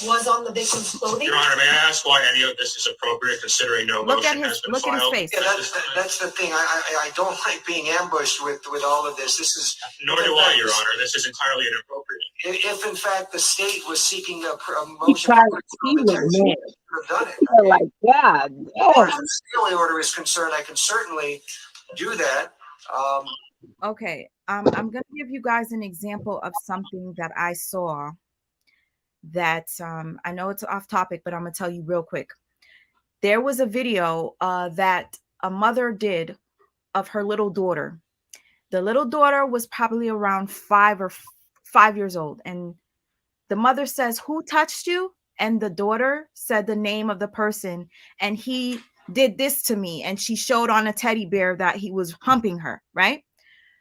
Was on the victim's clothing. Your Honor, may I ask why any of this is appropriate, considering no motion has been filed? Look at his face. Yeah, that's the thing. I don't like being ambushed with all of this. This is nor do I, Your Honor. This is entirely inappropriate. If in fact the state was seeking a He motion, tried to have done it. Like, God. As far as the stay order is concerned, I can certainly do that. Okay, I'm going to give you guys an example of something that I saw that I know it's off topic, but I'm going to tell you real quick. There was a video that a mother did of her little daughter. The little daughter was probably around 5 years old. And the mother says, "Who touched you?" And the daughter said the name of the person. And he did this to me. And she showed on a teddy bear that he was humping her, right?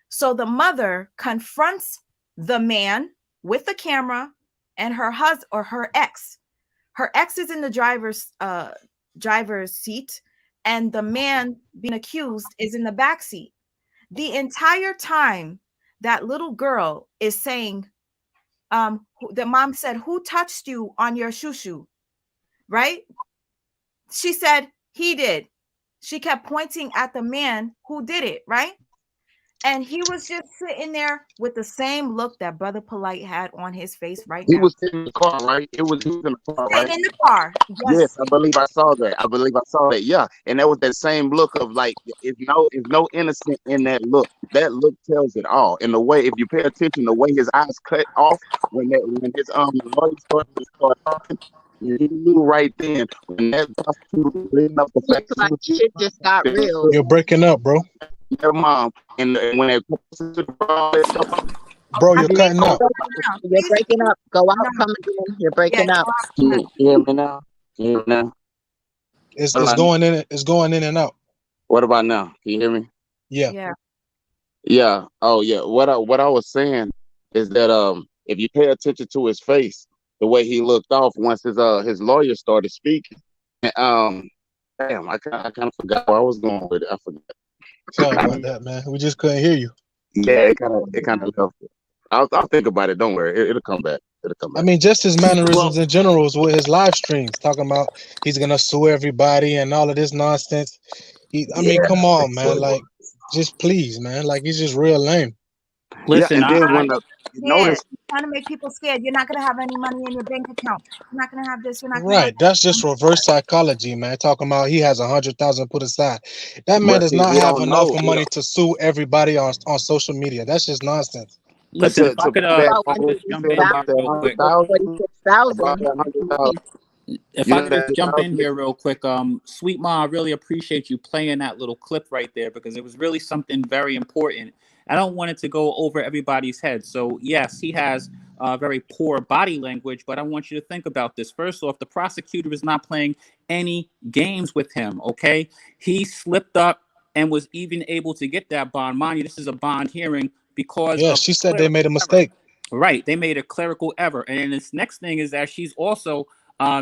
So the mother confronts the man with the camera and her husband or her ex. Her ex is in the driver's seat, and the man being accused is in the back seat. The entire time, that little girl is saying, the mom said, "Who touched you on your shushu?" Right? She said, "He did." She kept pointing at the man who did it, right? And he was just sitting there with the same look that Brother Polight had on his face right He now. was in the car, right? He was in the car, Sitting right? in the car. Yes, Yes. I believe I saw that. I believe I saw that. Yeah, and that was that same look of like, it's no innocent in that look. That look tells it all. And the way, if you pay attention, the way his eyes cut off when his lawyer started talking, you knew right then when that prosecutor was bringing up the fact It's that she like was shit just got real. You're breaking up, bro. their mom, and when that prosecutor brought all that stuff up, Bro, I you're mean, cutting up. you're breaking up. Go out, No. come again. You're breaking Yeah, up. can you hear me now? Can you hear me now? It's What it's about now? going in. It's going in and out. What about now? Can you hear me? Yeah. yeah. Yeah. Oh, yeah. What I was saying is that if you pay attention to his face, the way he looked off once his lawyer started speaking, and, damn, I kind of forgot where I was going with it. I forgot. Sorry about that, man. We just couldn't hear you. Yeah, it kind of left. I'll think about it. Don't worry, it'll come back. It'll come I back. mean, just his Well, mannerisms in general is with his live streams, talking about he's gonna sue everybody and all of this nonsense. I mean, yeah. come on, man. Like, just please, man. Like, he's just real lame. Yeah, Listen, and then I when you Scared. notice, Trying to make people scared. You're not gonna have any money in your bank account. You're not gonna have this. You're not gonna have Right. That's just reverse psychology, man. Talking about he has 100,000 put aside. That man but does see, not we have don't enough know. money to sue everybody on social media. That's just nonsense. But listen. If I to could piggyback About on when he what just you was jump said in bound about here that real hundred quick. for thousand, 46,000. about that hundred thousand, If you I know could that just jump in 100,000. here real quick, Sweet Ma, I really appreciate you playing that little clip right there because it was really something very important. I don't want it to go over everybody's head. So yes, he has very poor body language, but I want you to think about this. First off, the prosecutor is not playing any games with him. Okay, he slipped up and was even able to get that bond. Mind you, this is a bond hearing because Yeah, of she said they clerical made a error. mistake. Right, they made a clerical error, and then this next thing is that she's also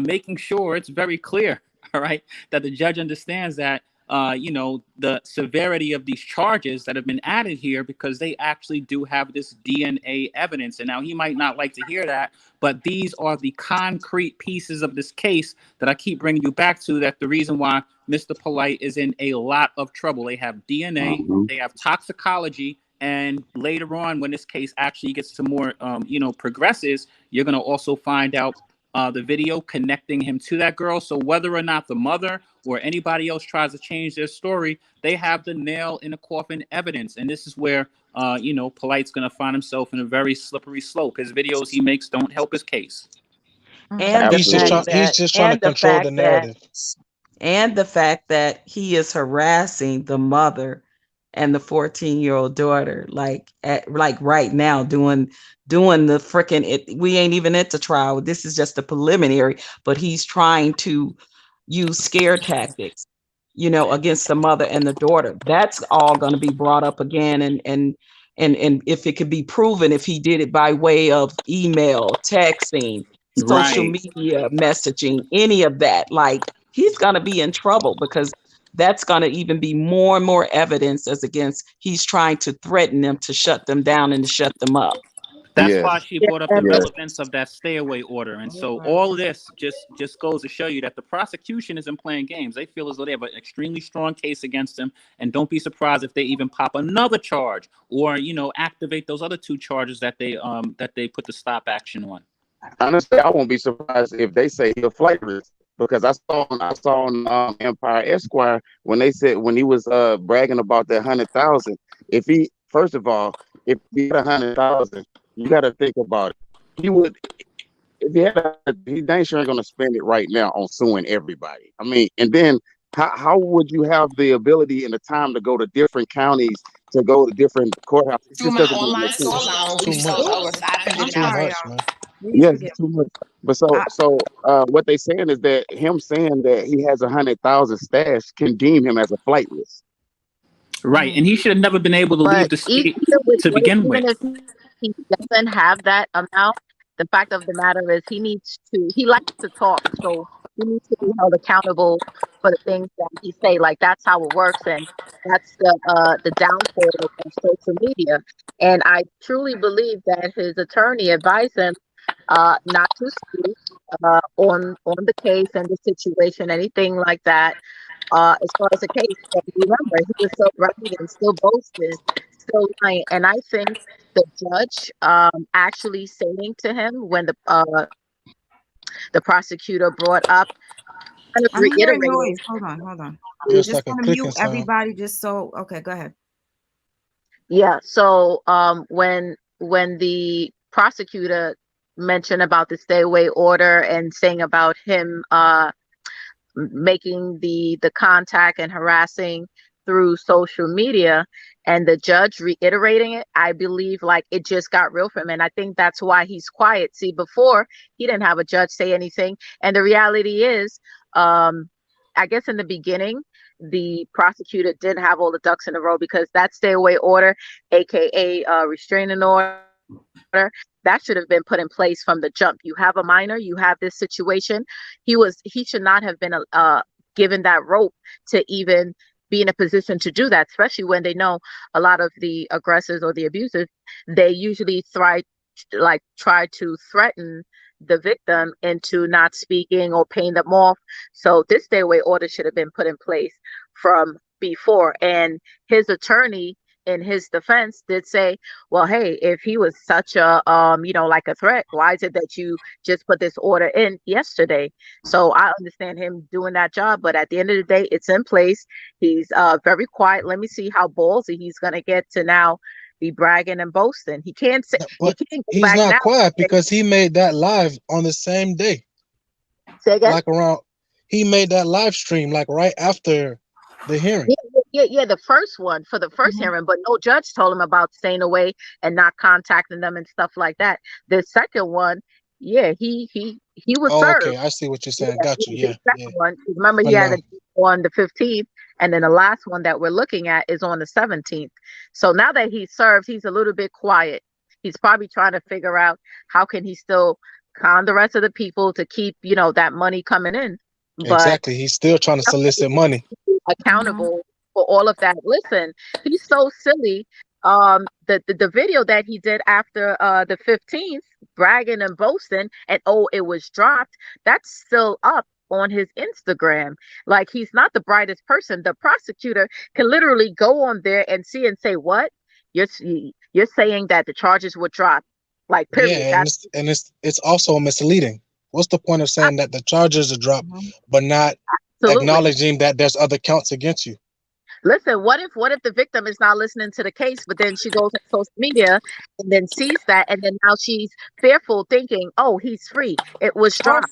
making sure it's very clear, all right, that the judge understands that the severity of these charges that have been added here because they actually do have this DNA evidence. And now he might not like to hear that, but these are the concrete pieces of this case that I keep bringing you back to. That the reason why Mr. Polight is in a lot of trouble. They have DNA, they have toxicology. And later on, when this case actually gets to more, progresses, you're going to also find out the video connecting him to that girl. So whether or not the mother or anybody else tries to change their story, they have the nail in the coffin evidence. And this is where, Polite's going to find himself in a very slippery slope. His videos he makes don't help his case. And the He's just fact trying. Absolutely. He's that, just trying to and the control the fact that, narrative. and the fact that he is harassing the mother and the 14-year-old daughter, like right now, doing the freaking it. We ain't even at the trial. This is just a preliminary, but he's trying to use scare tactics, against the mother and the daughter. That's all going to be brought up again, and if it could be proven, if he did it by way of email, texting, social Right. media messaging, any of that, like, he's going to be in trouble because that's going to even be more and more evidence as against he's trying to threaten them to shut them down and to shut them up. That's why Yes. she Yeah, brought up the and Yes. relevance of that stay away order. And so all this just goes to show you that the prosecution isn't playing games. They feel as though they have an extremely strong case against him. And don't be surprised if they even pop another charge or, activate those other two charges that they put the stop action on. Honestly, I won't be surprised if they say he'll flight risk because I saw on Empire Esquire when he was bragging about that 100,000. If he first of all, if he had 100,000, you got to think about it. He would if he had he dang sure ain't gonna spend it right now on suing everybody. I mean, and then how would you have the ability and the time to go to different counties to go to different courthouses? It Through just my doesn't make no online sense. store It's loan, too we sold much. over I'm 500 Too sorry, much, dollars. man. y'all. Please Yes, forgive it's too much. But me. what they saying is that him saying that he has 100,000 stash can deem him as a flight risk. Right. And he should have never been able to leave but the even state with to begin even with. if he doesn't have that amount, the fact of the matter is he likes to talk, so he needs to be held accountable for the things that he say. Like, that's how it works, and that's the downfall of social media. And I truly believe that his attorney advised him not to speak on the case and the situation, anything like that. As far as the case, but remember, he was so bragging and still boasting still lying. And I think the judge actually saying to him when the prosecutor brought up, kind of I'm hearing reiterating. noise. Hold on. Yeah, I'm it's just like a gonna clicking mute sound. everybody just so okay, go ahead. Yeah. So when the prosecutor mentioned about the stay away order and saying about him making the contact and harassing through social media, and the judge reiterating it, I believe like it just got real for him, and I think that's why he's quiet. See, before he didn't have a judge say anything, and the reality is, I guess in the beginning the prosecutor didn't have all the ducks in a row, because that stay away order, aka restraining order, that should have been put in place from the jump. You have a minor, you have this situation. He should not have been given that rope to even be in a position to do that, especially when they know a lot of the aggressors or the abusers, they usually try to threaten the victim into not speaking or paying them off. So this stay away order should have been put in place from before. And his attorney, in his defense, did say, well, hey, if he was such a like a threat, why is it that you just put this order in yesterday? So I understand him doing that job, but at the end of the day, it's in place. He's very quiet. Let me see how ballsy he's gonna get to now be bragging and boasting. He can't say, he But can't go he's back not now. quiet because he made that live on the same day. Say again? Like he made that live stream like right after the hearing. Yeah, the first one for the 1st hearing, but no judge told him about staying away and not contacting them and stuff like that. The second one, yeah, he was Oh, served. okay. I see what you're Yeah, saying. Got you. the Yeah, second one. Remember, he But had no, it on the 15th, and then the last one that we're looking at is on the 17th. So now that he's served, he's a little bit quiet. He's probably trying to figure out how can he still con the rest of the people to keep, that money coming in. But exactly. He's still trying to solicit money. accountable for all of that. Listen, he's so silly. The video that he did after the 15th, bragging and boasting, and it was dropped. That's still up on his Instagram. Like, he's not the brightest person. The prosecutor can literally go on there and see and say, "What? You're saying that the charges were dropped?" Like, period. Yeah, and it's also misleading. What's the point of saying that the charges are dropped, but not Absolutely. acknowledging that there's other counts against you? Listen, what if the victim is not listening to the case, but then she goes on social media and then sees that, and then now she's fearful, thinking, "Oh, he's free. It was Or dropped."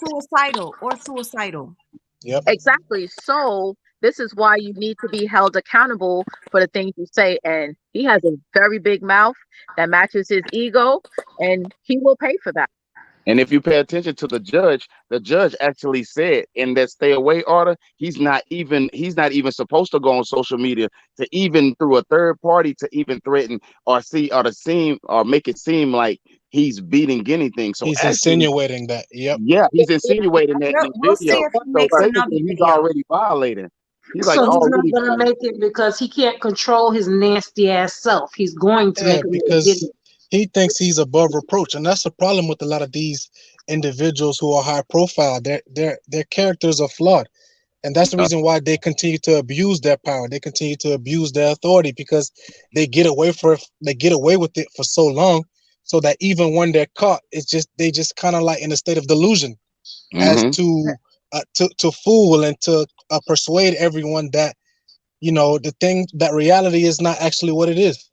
suicidal. Yep. Exactly. So this is why you need to be held accountable for the things you say. And he has a very big mouth that matches his ego, and he will pay for that. And if you pay attention to the judge actually said in that stay away order, he's not even supposed to go on social media to even through a third party to even threaten or to seem or make it seem like he's beating anything. So He's actually, insinuating that. Yep. yeah, he's insinuating that in the We'll see video. if he So makes another technically, he's video. already violating. He's like So he's not already gonna violating. make it because he can't control his nasty ass self. He's going to Yeah, make another because video. he thinks he's above reproach, and that's the problem with a lot of these individuals who are high profile. Their characters are flawed, and that's the reason why they continue to abuse their power. They continue to abuse their authority because they get away with it for so long, so that even when they're caught, they just kind of like in a state of delusion as to fool and to persuade everyone that that reality is not actually what it is.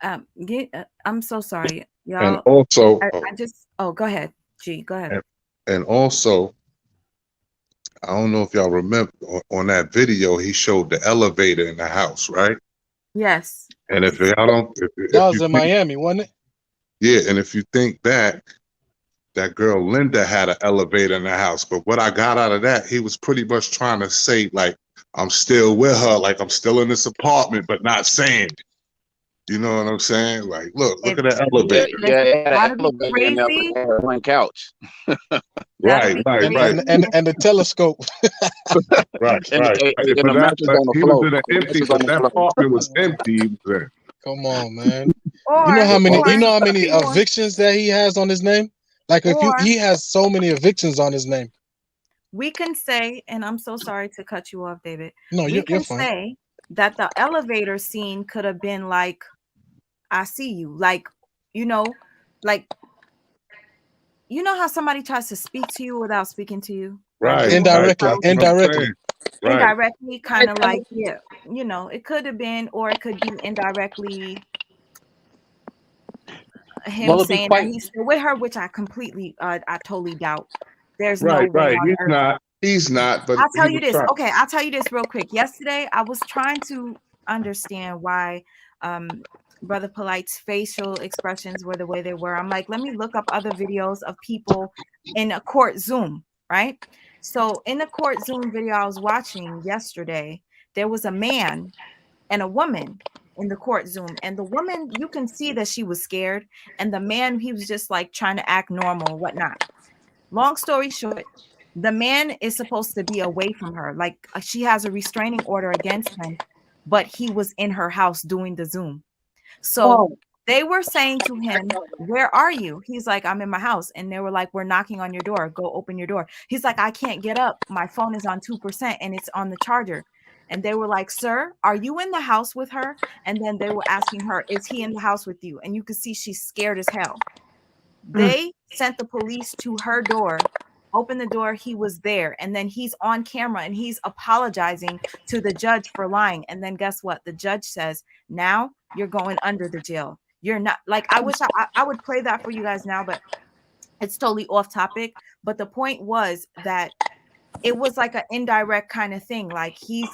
I'm so sorry, y'all. And also, I just go ahead, G. Go ahead. and also, I don't know if y'all remember on that video, he showed the elevator in the house, right? Yes. And if y'all don't, That was in Miami, wasn't it? yeah, and if you think back, that girl Linda had an elevator in the house. But what I got out of that, he was pretty much trying to say, like, I'm still with her, like I'm still in this apartment, but not saying it. You know what I'm saying? Like, look at that elevator. That'd be crazy. One couch. Right. And the telescope. Right. And But the mattress but on the he floor. was in an empty, but that apartment was empty. He was in. Come on, man. Or, You know how many or- evictions that he has on his name? Like he has so many evictions on his name. We can say, and I'm so sorry to cut you off, David. No, we you're can fine. say that the elevator scene could have been like, I see you, like, you know, like, you know how somebody tries to speak to you without speaking to you, or Right, doing right. Indirectly, That's what I'm indirectly. saying. Right. indirectly, kind of like, yeah, you know, it could have been, or it could be indirectly him Well, it'd be saying that quite. he's still with her, which I completely, I totally doubt. There's no Right, way right. on He's earth. not. He's not, but I'll he tell you was this. trying. Okay, I'll tell you this real quick. Yesterday, I was trying to understand why Brother Polite's facial expressions were the way they were. I'm like, let me look up other videos of people in a court Zoom, right? So in the court Zoom video I was watching yesterday, there was a man and a woman in the court Zoom. And the woman, you can see that she was scared. And the man, he was just like trying to act normal, whatnot. Long story short, the man is supposed to be away from her. Like she has a restraining order against him, but he was in her house doing the Zoom. So Oh, they were saying to him, "Where are you?" He's like, "I'm in my house." And they were like, "We're knocking on your door. Go open your door." He's like, "I can't get up. My phone is on 2% and it's on the charger." And they were like, "Sir, are you in the house with her?" And then they were asking her, "Is he in the house with you?" And you could see she's scared as hell. They sent the police to her door, opened the door, he was there, and then he's on camera and he's apologizing to the judge for lying. And then guess what? The judge says, "Now you're going under the jail. You're not." Like, I wish I would play that for you guys now, but it's totally off topic. But the point was that it was like an indirect kind of thing. Like he's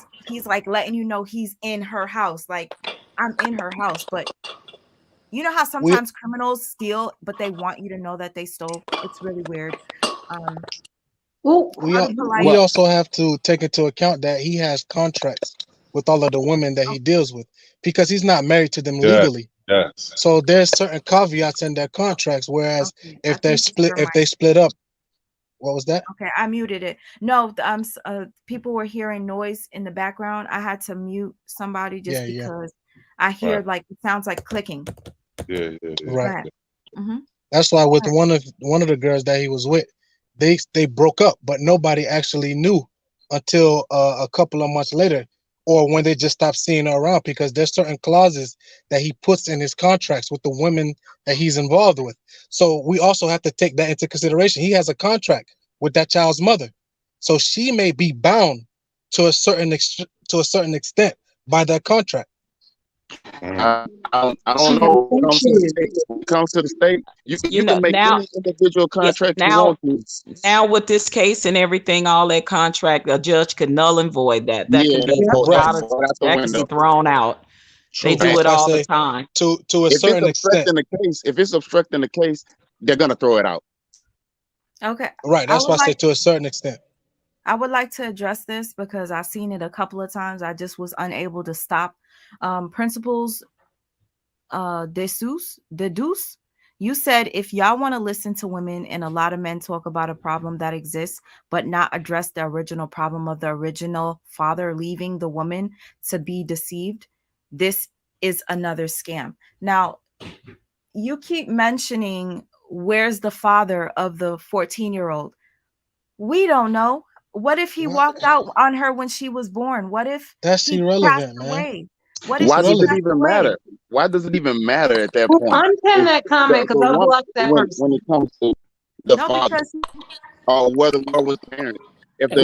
like letting you know he's in her house. Like, I'm in her house, but you know how We sometimes criminals steal, but they want you to know that they stole? It's really weird. Um, well, Brother we Polite, Well, also have to take into account that he has contracts with all of the women that he deals with because he's not married to them Yeah. legally. Yes. So there's certain caveats in their contracts. Whereas okay, I if think it's your they mic. split up, what was that? Okay, I muted it. No, people were hearing noise in the background. I had to mute somebody just Yeah, yeah, because I hear Right. like it sounds like clicking. Yeah, yeah, yeah. Go right. ahead. Mm-hmm. That's why Go with ahead. one of the girls that he was with, they broke up, but nobody actually knew until a couple of months later, or when they just stopped seeing her around because there's certain clauses that he puts in his contracts with the women that he's involved with. So we also have to take that into consideration. He has a contract with that child's mother, so she may be bound to to a certain extent by that contract. I she don't has know. When it two comes to the kids. state, when it comes to the state, You you know, can make now, any individual yeah, contract you want to. now with this case and everything, all that contract, a judge could null and void that. That Yeah, can that's be go Right, that's out of, go out the that can be window. thrown out. They true. do Right. That's it why I all the say time. to a If it's certain extent. obstructing the case, they're gonna throw it out. Okay. Right, I that's would why I say like to a certain extent. I would like to address this because I've seen it a couple of times. I just was unable to stop. Principles deduce. You said if y'all want to listen to women and a lot of men talk about a problem that exists, but not address the original problem of the original father leaving the woman to be deceived, this is another scam. Now, you keep mentioning where's the father of the 14-year-old. We don't know. What if he What? walked out on her when she was born? What if That's he passed irrelevant, man. away? What if It's Why he does it relevant. passed even away? matter? Why does it even matter at that Well, point? unpin If that comment the because I one blocked that when person. it comes to the No, father because or whether what was the parent,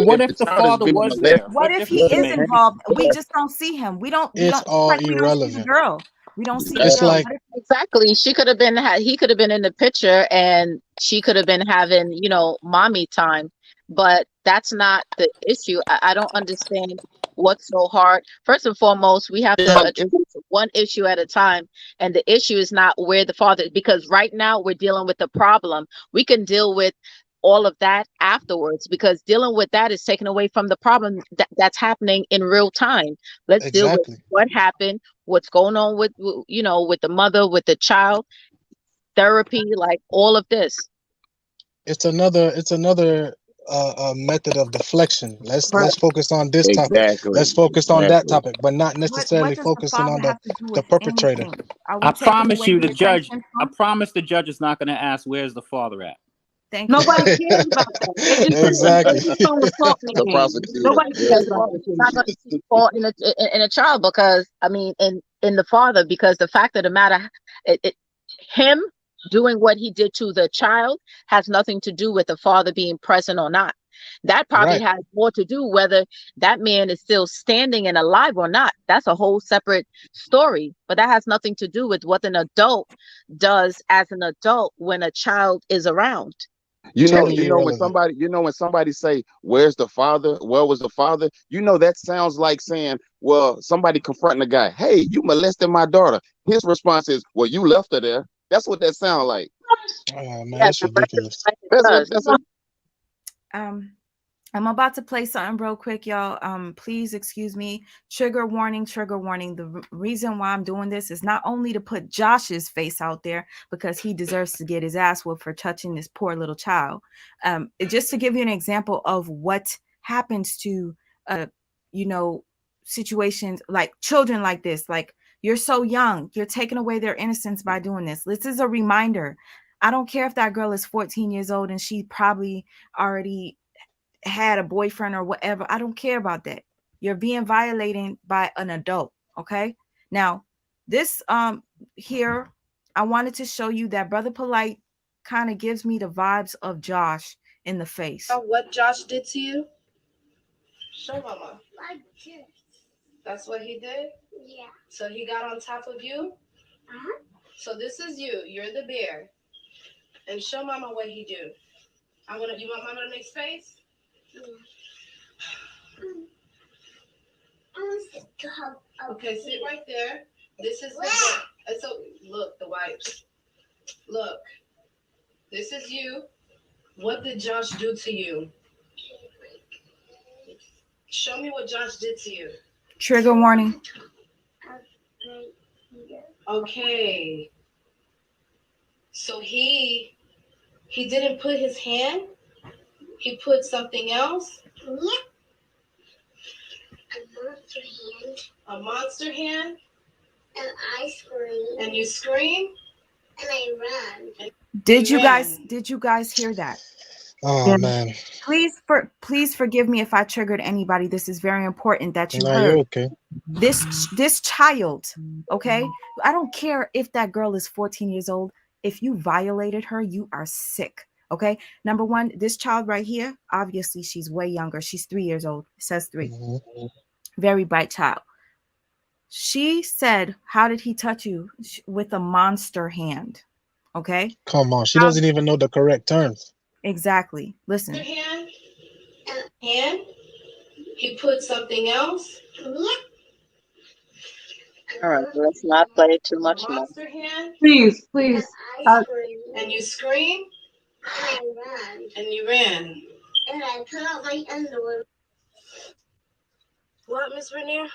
what if the if the child is father being was molested, there? what What if he difference whether it is the make? parent involved? is We there, just don't see him. We It's don't, just all like we don't see the irrelevant. girl. We don't see the It's girl. exactly. like What if Exactly. She could have been he could have been in the picture and she could have been having, mommy time. But that's not the issue. I don't understand what's so hard. First and foremost, we have to It's address one issue at a time. And the issue is not where the father, because right now we're dealing with the problem. We can deal with all of that afterwards because dealing with that is taken away from the problem that's happening in real time. Let's deal with exactly. what happened, what's going on with with the mother, with the child, therapy, like all of this. It's another method of deflection. Right. Let's focus on this topic. exactly, Let's focus on that exactly. topic, but not what necessarily does the focusing father on have to do the with perpetrator. anything? Are I we taking promise away you, the attention I from? promise the judge is not going to ask where's the father at. Thank you. Nobody cares about that. They just Exactly. focus on the talking The game. prosecutor. Nobody Exactly. focus on the talking The game. prosecutor. Nobody Yeah, cares the about the You're not case. going prosecutor. to see fault in a child because I mean in the father, because the fact of the matter, him doing what he did to the child has nothing to do with the father being present or not. That probably Right. has more to do whether that man is still standing and alive or not. That's a whole separate story, but that has nothing to do with what an adult does as an adult when a child is around. Totally irrelevant. When somebody say, "Where's the father? Where was the father?" That sounds like saying, "Well, somebody confronting a guy, hey, you molested my daughter." His response is, "Well, you left her there." That's what that sounds like. Oh man, Yes, that's the rest of ridiculous. the life it That's what. does. That's what. I'm about to play something real quick, y'all. Please excuse me. Trigger warning, trigger warning. The reason why I'm doing this is not only to put Josh's face out there because he deserves to get his ass whooped for touching this poor little child. Just to give you an example of what happens to, you know, situations like children like this. Like, you're so young, you're taking away their innocence by doing this. This is a reminder. I don't care if that girl is 14 years old and she probably already had a boyfriend or whatever. I don't care about that. You're being violated by an adult. Okay. Now, this here, I wanted to show you that Brother Polight kind of gives me the vibes of Josh in the face. What Josh did to you? Show mama. That's what he did? Yeah. So he got on top of you? Uh-huh. So this is you. You're the bear. And show mama what he do. You want mama to make space? Okay, sit right there. This is the bear. So look, the wipes. Look. This is you. What did Josh do to you? Show me what Josh did to you. Trigger warning. Okay. So he didn't put his hand. He put something else. Yeah. A monster hand. A monster hand. And I scream. And you scream. And I run. Did you guys hear that? Oh man. Please forgive me if I triggered anybody. This is very important that you No, heard. you're okay. This child, okay? I don't care if that girl is 14 years old. If you violated her, you are sick. Okay. Number one, this child right here, obviously she's way younger. She's 3 years old. It says 3. Mm-hmm. Very bright child. She said, "How did he touch you?" With a monster hand. Okay. Come on. She doesn't even know the correct terms. Exactly. Listen. Hand. He put something else. All right, let's not play too much more. Monster hand. Please. And you scream. And I ran. And you ran. And I put out my underwear. What, Miss Vernier?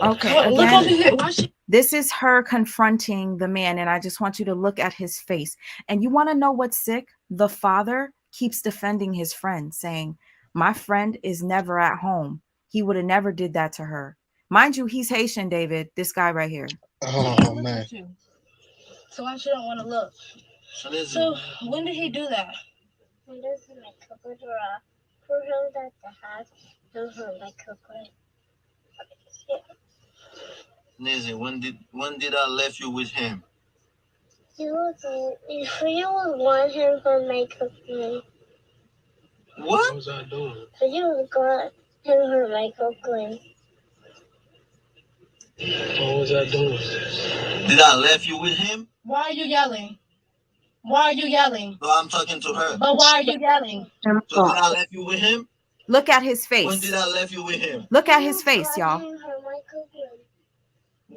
Okay, look over again, here. this is her confronting the man, and I just want you to look at his face. And you want to know what's sick? The father keeps defending his friend, saying, "My friend is never at home. He would have never did that to her." Mind you, he's Haitian, David, this guy right here. Oh, man. So why she don't want to look? So when did he do that? When does he make cookies for him that the house doesn't like cookies? Nizzy, when did I left you with him? You would want him to make cookies. What was I doing? So you would want him to make cookies. What was I doing? Did I left you with him? Why are you yelling? Why are you yelling? No, I'm talking to her. But why are you yelling? So did I left you with him? Look at his face. When did I left you with him? Look at his face, y'all.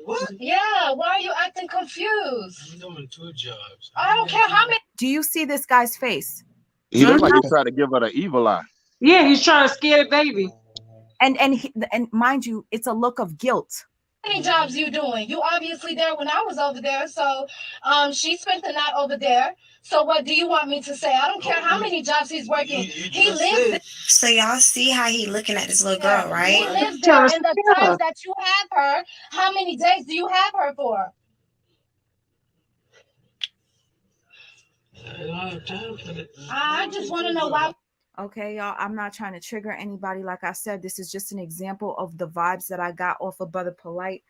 What? Yeah, why are you acting confused? I'm doing 2 jobs. I don't care how many. Do you see this guy's face? He looks like he's trying to give her the evil eye. Yeah, he's trying to scare the baby. And mind you, it's a look of guilt. How many jobs you doing? You obviously there when I was over there. So she spent the night over there. So what do you want me to say? I don't care how many jobs he's working. He lives there. So y'all see how he looking at this little girl, right? He lives there. And the times that you have her, how many days do you have her for? I don't have time for it. I just want to know why. Okay, y'all, I'm not trying to trigger anybody. Like I said, this is just an example of the vibes that I got off of Brother Polight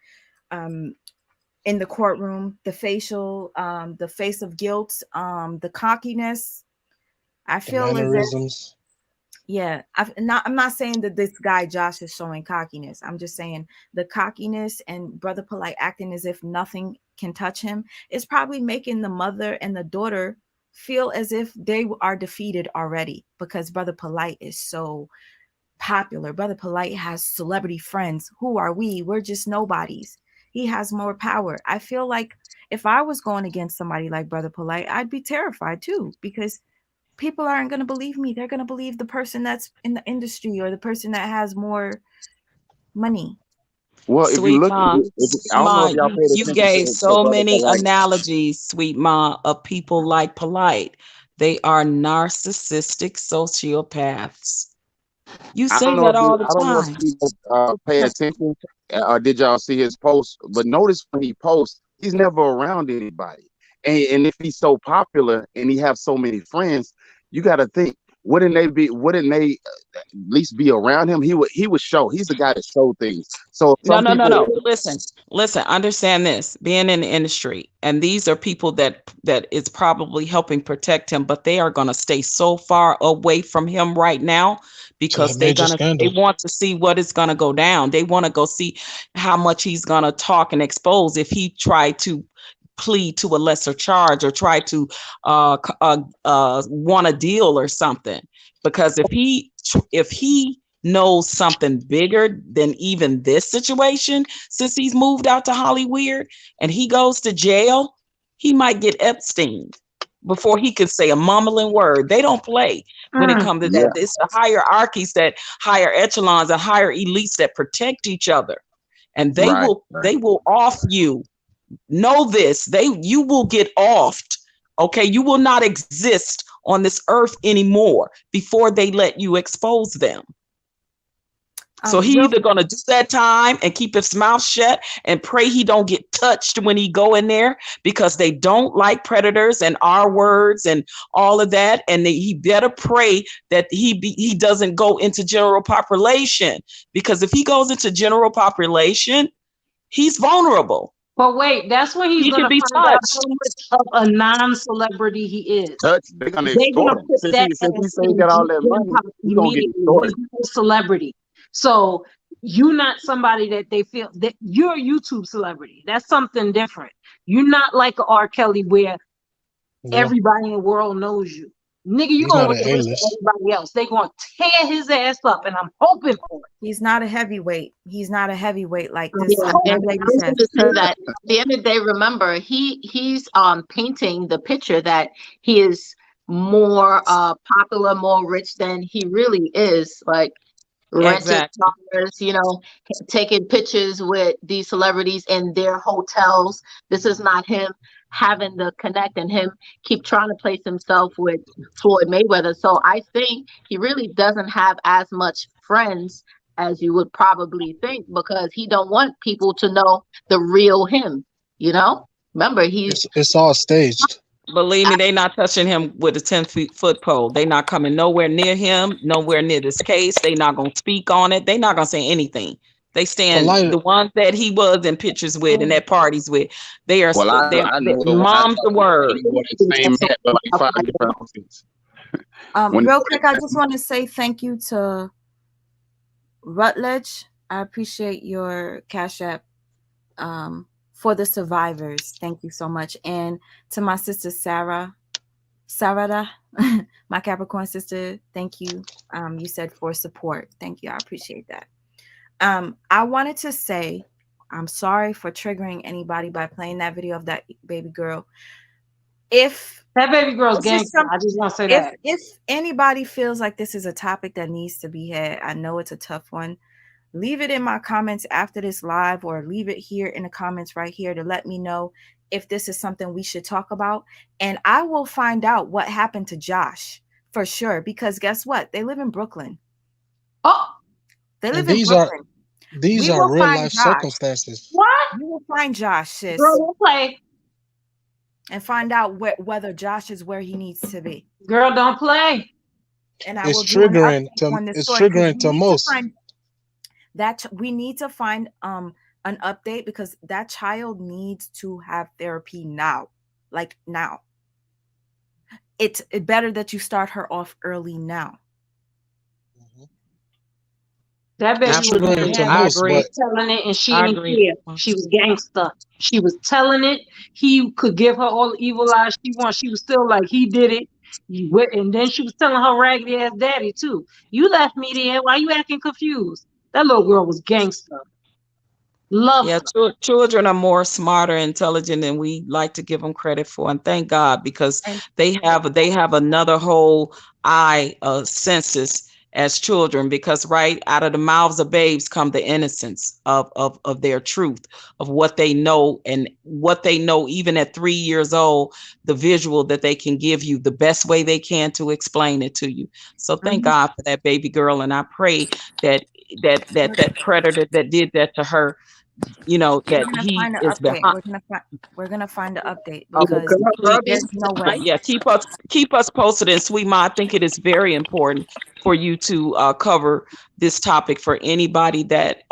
in the courtroom, the facial, the face of guilt, the cockiness. I The feel as if, mannerisms. yeah, I'm not saying that this guy Josh is showing cockiness. I'm just saying the cockiness and Brother Polight acting as if nothing can touch him is probably making the mother and the daughter feel as if they are defeated already, because Brother Polight is so popular. Brother Polight has celebrity friends. Who are we? We're just nobodies. He has more power. I feel like if I was going against somebody like Brother Polight, I'd be terrified too, because people aren't going to believe me. They're going to believe the person that's in the industry or the person that has more money. Well, if you Sweet look at Ma, it, Sweet I don't know Ma, if y'all paid you attention gave to so Brother many Polite. analogies, Sweet Ma, of people like Polite. They are narcissistic sociopaths. You I don't say know that if you, all the I don't know if time. people pay attention or did y'all see his post? But notice when he posts, he's never around anybody. And if he's so popular and he have so many friends, you got to think, wouldn't they be? Wouldn't they at least be around him? He would show. He's the guy that show things. So No, some no, no, people, no. Listen. Understand this. Being in the industry, and these are people that is probably helping protect him, but they are gonna stay so far away from him right now To a because major they scandal. want to see what is gonna go down. They want to go see how much he's gonna talk and expose if he tried to plead to a lesser charge or try to want a deal or something. Because if he knows something bigger than even this situation, since he's moved out to Hollywood and he goes to jail, he might get Epstein before he could say a mumbling word. They don't play when it comes to that. yeah, It's the hierarchies, that higher echelons and higher elites that protect each other. And they right, will right. they will off you. Know this. You will get offed. Okay. You will not exist on this earth anymore before they let you expose them. So he Real either gonna do that time and keep his mouth shut and pray he don't get touched when he go in there, because they don't like predators and our words and all of that. And he better pray that he doesn't go into general population, because if he goes into general population, he's vulnerable. But wait, that's when he's He can gonna be find out touched. how much of a non-celebrity he is. Touch. They're gonna They're extort gonna him put since that he as say he in got all that Gen money. Pop He gonna get immediately. He's extorted. not a celebrity. So you're not somebody that they feel that you're a YouTube celebrity. That's something different. You're not like a R. Kelly where Yeah. everybody in the world knows you. Nigga, you're He's gonna not look an at the rest of A-list. everybody else. They're gonna tear his ass up, and I'm hoping for it. He's not a heavyweight. He's not a heavyweight like I'm this Yeah, young and lady I was says. going to say that at the end of the day, remember, he's painting the picture that he is more popular, more rich than he really is. Like rented Exactly. cars, taking pictures with these celebrities in their hotels. This is not him having the connect and him keep trying to place himself with Floyd Mayweather. So I think he really doesn't have as much friends as you would probably think, because he don't want people to know the real him, Remember, he's It's all staged. Believe me, they not touching him with a 10-foot pole. They not coming nowhere near him, nowhere near this case. They not gonna speak on it. They not gonna say anything. They stand Polite. the ones that he was in pictures with and at parties with. They are Well, they I know the one I mom's talked the to. word. He wore that same hat for like 5 different outfits. When he Real wore quick, that I same just want to say thank you to Rutledge. I appreciate your Cash App for the survivors. Thank you so much. And to my sister Sarada, my Capricorn sister, thank you. You said for support. Thank you. I appreciate that. I wanted to say I'm sorry for triggering anybody by playing that video of that baby girl. If That baby girl's this is gangster. some, I just want to say that. if anybody feels like this is a topic that needs to be had, I know it's a tough one. Leave it in my comments after this live, or leave it here in the comments right here to let me know if this is something we should talk about. And I will find out what happened to Josh for sure, because guess what? They live in Brooklyn. Oh, They And live in Brooklyn. these We are will real find life Josh. circumstances. what? You will find Josh, sis. Girl, don't play. and find out whether Josh is where he needs to be. Girl, don't play. And I It's will do an triggering update to on this it's story because triggering we to need to most. find that we need to find an update because that child needs to have therapy now, like now. It's better that you start her off early now. That baby It's was triggering to bad. I most, She agree. but was telling it and she I didn't agree. care. She was gangster. She was telling it. He could give her all the evil eyes she wants. She was still like, he did it. And then she was telling her raggedy ass daddy too. You left me there. Why you acting confused? That little girl was gangster. Loved Yeah, her. children are more smarter, intelligent than we like to give them credit for, and thank God because And they have another whole eye census as children. Because right out of the mouths of babes come the innocence of their truth, of what they know, and what they know even at 3 years old, the visual that they can give you the best way they can to explain it to you. So thank God for that baby girl, and I pray that that predator that did that to her, we're that gonna he find an is update. behind. We're gonna find an update Okay, because please, there's no way. yeah, keep us posted. And Sweet Ma, I think it is very important for you to cover this topic for anybody that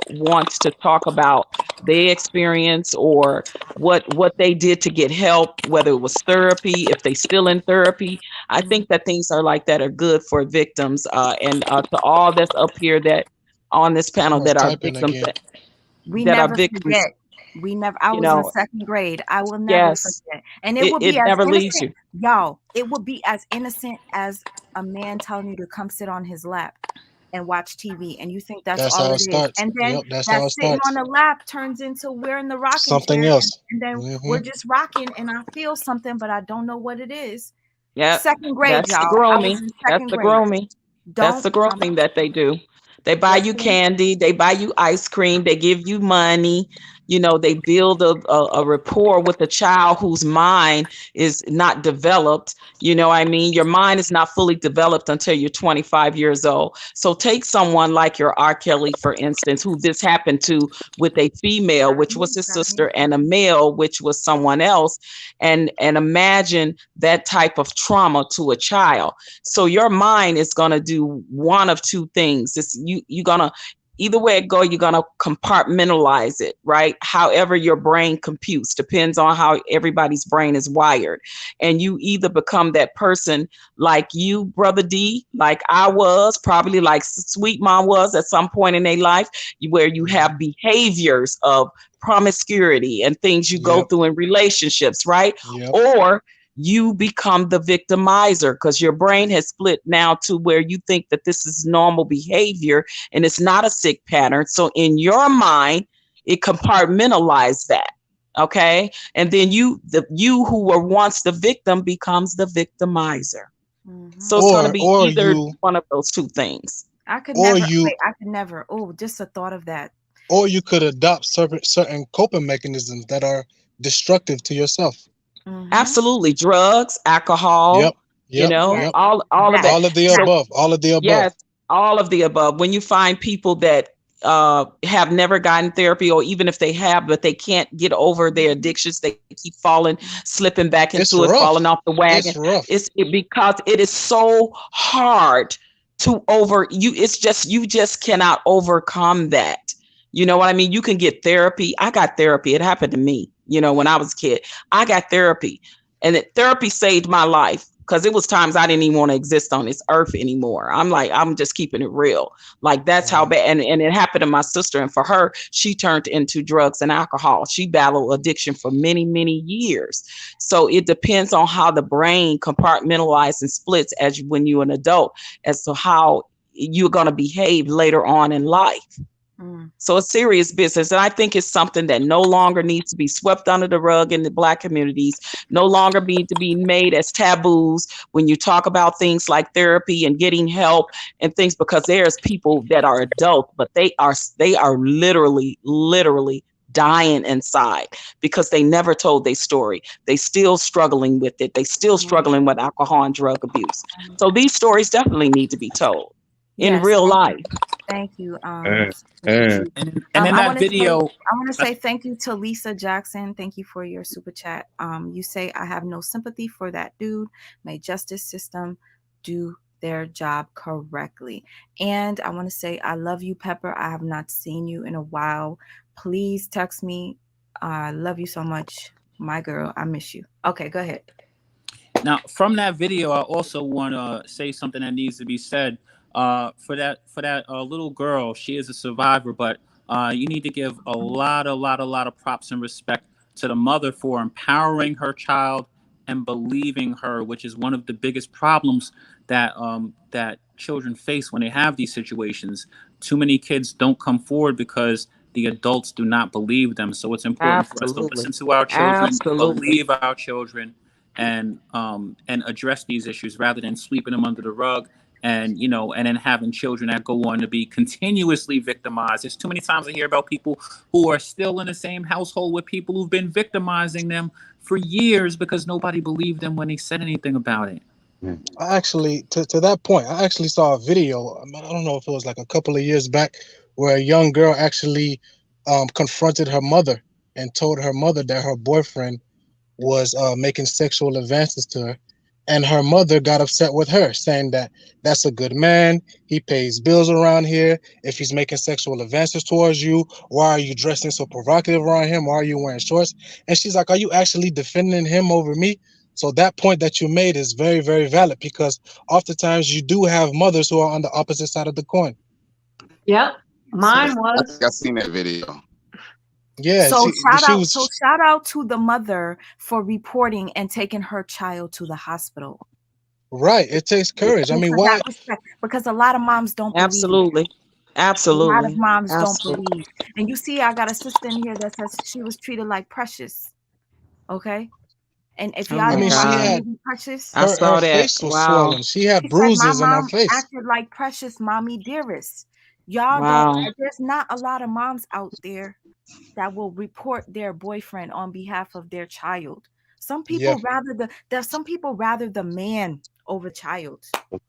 wants to talk about their experience or what they did to get help, whether it was therapy, if they still in therapy. I think that things are like that are good for victims, and to all that's up here that on this I panel was that are typing victims again. We that are never victims. forget. We never. I You was in know, second grade. I will never yes, forget. And it it, would be it as never leaves innocent, you. y'all. It would be as innocent as a man telling you to come sit on his lap and watch TV, and you think that's That's all how it it is. starts. And then Yep, that's that how it sitting on starts. the lap turns into we're in the rocking Something chair, else. and then Hmm. we're just rocking, and I feel something, but I don't know what it is. Yep, Second grade, that's the y'all. I was grooming. in That's second the grade. grooming. That's Don't the grooming that they do. They buy you listen. candy, they buy you ice cream, they give you money. They build a rapport with a child whose mind is not developed. I mean, your mind is not fully developed until you're 25 years old. So take someone like your R. Kelly, for instance, who this happened to with a female, which was his sister, and a male, which was someone else. And imagine that type of trauma to a child. So your mind is going to do one of two things. You're going to, either way it go, you're going to compartmentalize it, right? However your brain computes depends on how everybody's brain is wired. And you either become that person like you, Brother D, like I was, probably like Sweet Mom was at some point in their life, where you have behaviors of promiscuity and things you go Yep. through in relationships, right? Yep. Or you become the victimizer because your brain has split now to where you think that this is normal behavior and it's not a sick pattern. So in your mind, it compartmentalized that. Okay. And then you who were once the victim becomes the victimizer. So it's going to be Or either you one of those two things. I could or never you wait. I could never. Oh, just the thought of that. or you could adopt certain coping mechanisms that are destructive to yourself. Absolutely. Drugs, Yep. alcohol, Yep. Yes, Yep. all of that. All of the So above. All of the above. yes, all of the above. When you find people that have never gotten therapy, or even if they have, but they can't get over their addictions, they keep falling, slipping back It's into it, falling rough. off the wagon. It's rough. Because it is so hard to over you. It's just you just cannot overcome that. You know what I mean? You can get therapy. I got therapy. It happened to me. When I was a kid, I got therapy, and therapy saved my life because it was times I didn't even want to exist on this earth anymore. I'm like, I'm just keeping it real. Like that's how bad. And it happened to my sister. And for her, she turned into drugs and alcohol. She battled addiction for many, many years. So it depends on how the brain compartmentalizes and splits when you're an adult as to how you're going to behave later on in life. So it's serious business. And I think it's something that no longer needs to be swept under the rug in the Black communities, no longer need to be made as taboos when you talk about things like therapy and getting help and things, because there's people that are adults, but they are literally dying inside because they never told their story. They still struggling with it. They still struggling with alcohol and drug abuse. So these stories definitely need to be told in Yes, real life. Thank you. And And in I that want to say, video, thank you to Lisa Jackson. Thank you for your super chat. You say I have no sympathy for that dude. May justice system do their job correctly. And I want to say I love you, Pepper. I have not seen you in a while. Please text me. I love you so much, my girl. I miss you. Okay, go ahead. now, from that video, I also want to say something that needs to be said. For that little girl, she is a survivor, but you need to give a lot of props and respect to the mother for empowering her child and believing her, which is one of the biggest problems that children face when they have these situations. Too many kids don't come forward because the adults do not believe them. So it's important for us to Absolutely. listen to our children, Absolutely. believe our children, and address these issues rather than sweeping them under the rug, and then having children that go on to be continuously victimized. There's too many times I hear about people who are still in the same household with people who've been victimizing them for years because nobody believed them when they said anything about it. I actually, to that point, I actually saw a video. I don't know if it was like a couple of years back, where a young girl actually confronted her mother and told her mother that her boyfriend was making sexual advances to her. And her mother got upset with her, saying that that's a good man. He pays bills around here. If he's making sexual advances towards you, why are you dressing so provocative around him? Why are you wearing shorts? And she's like, are you actually defending him over me? So that point that you made is very, very valid, because oftentimes you do have mothers who are on the opposite side of the coin. Yep. Mine I was. think I seen that video. Yeah, So she was shout out to the mother for reporting and taking her child to the hospital. right. It takes courage. I And mean, for why? that respect, because a lot of moms don't believe. Absolutely. A lot of Absolutely. moms don't Absolutely. believe. And you see, I got a sister in here that says she was treated like precious. Okay. And if Oh y'all I my mean, didn't watch she the God. had movie Precious, I her saw that. face was Wow. swollen. She had she said my bruises on her mom face. acted like precious, mommy dearest. Y'all don't, Wow. there's not a lot of moms out there that will report their boyfriend on behalf of their child. Some Yeah, people rather the man over child.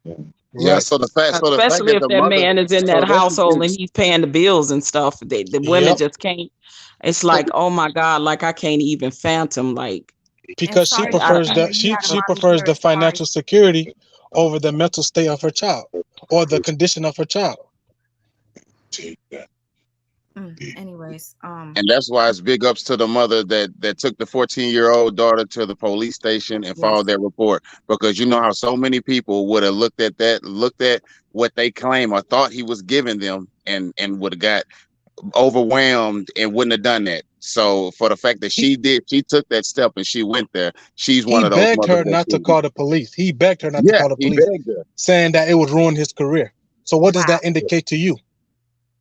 Yeah, right. so the fact Especially that if the that mother, man is in so that that's household and he's paying the bills and stuff. The women Yep. just can't. It's like, oh my God, like I can't even fathom. Like, And Because she sorry, I, prefers Sophia, the you had a she mommy prefers the dearest. Sorry. financial security over the mental state of her child or the condition of her child. Anyways, and that's why it's big ups to the mother that took the 14-year-old daughter to the police station and yes. filed that report, because you know how so many people would have looked at what they claim or thought he was giving them, and would have got overwhelmed and wouldn't have done that. So for the fact that she took that step and she went there, she's He one of those begged mothers her that not to should. call the police. He begged her not to Yeah, call the he police, begged her. saying that it would ruin his career. So what does Wow. that indicate to you?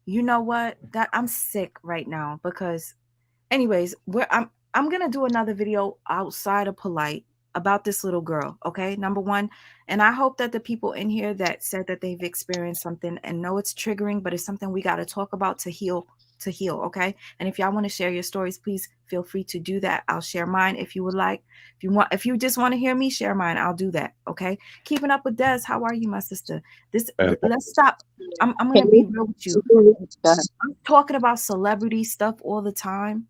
You know what? That I'm sick right now because anyways, I'm gonna do another video outside of Polight about this little girl. Okay, number one, and I hope that the people in here that said that they've experienced something and know it's triggering, but it's something we got to talk about to heal. Okay, and if y'all want to share your stories, please feel free to do that. I'll share mine if you would like. If you just want to hear me share mine, I'll do that. Okay, keeping up with Des. How are you, my sister? Let's stop. I'm gonna be real with you. I'm talking about celebrity stuff all the time.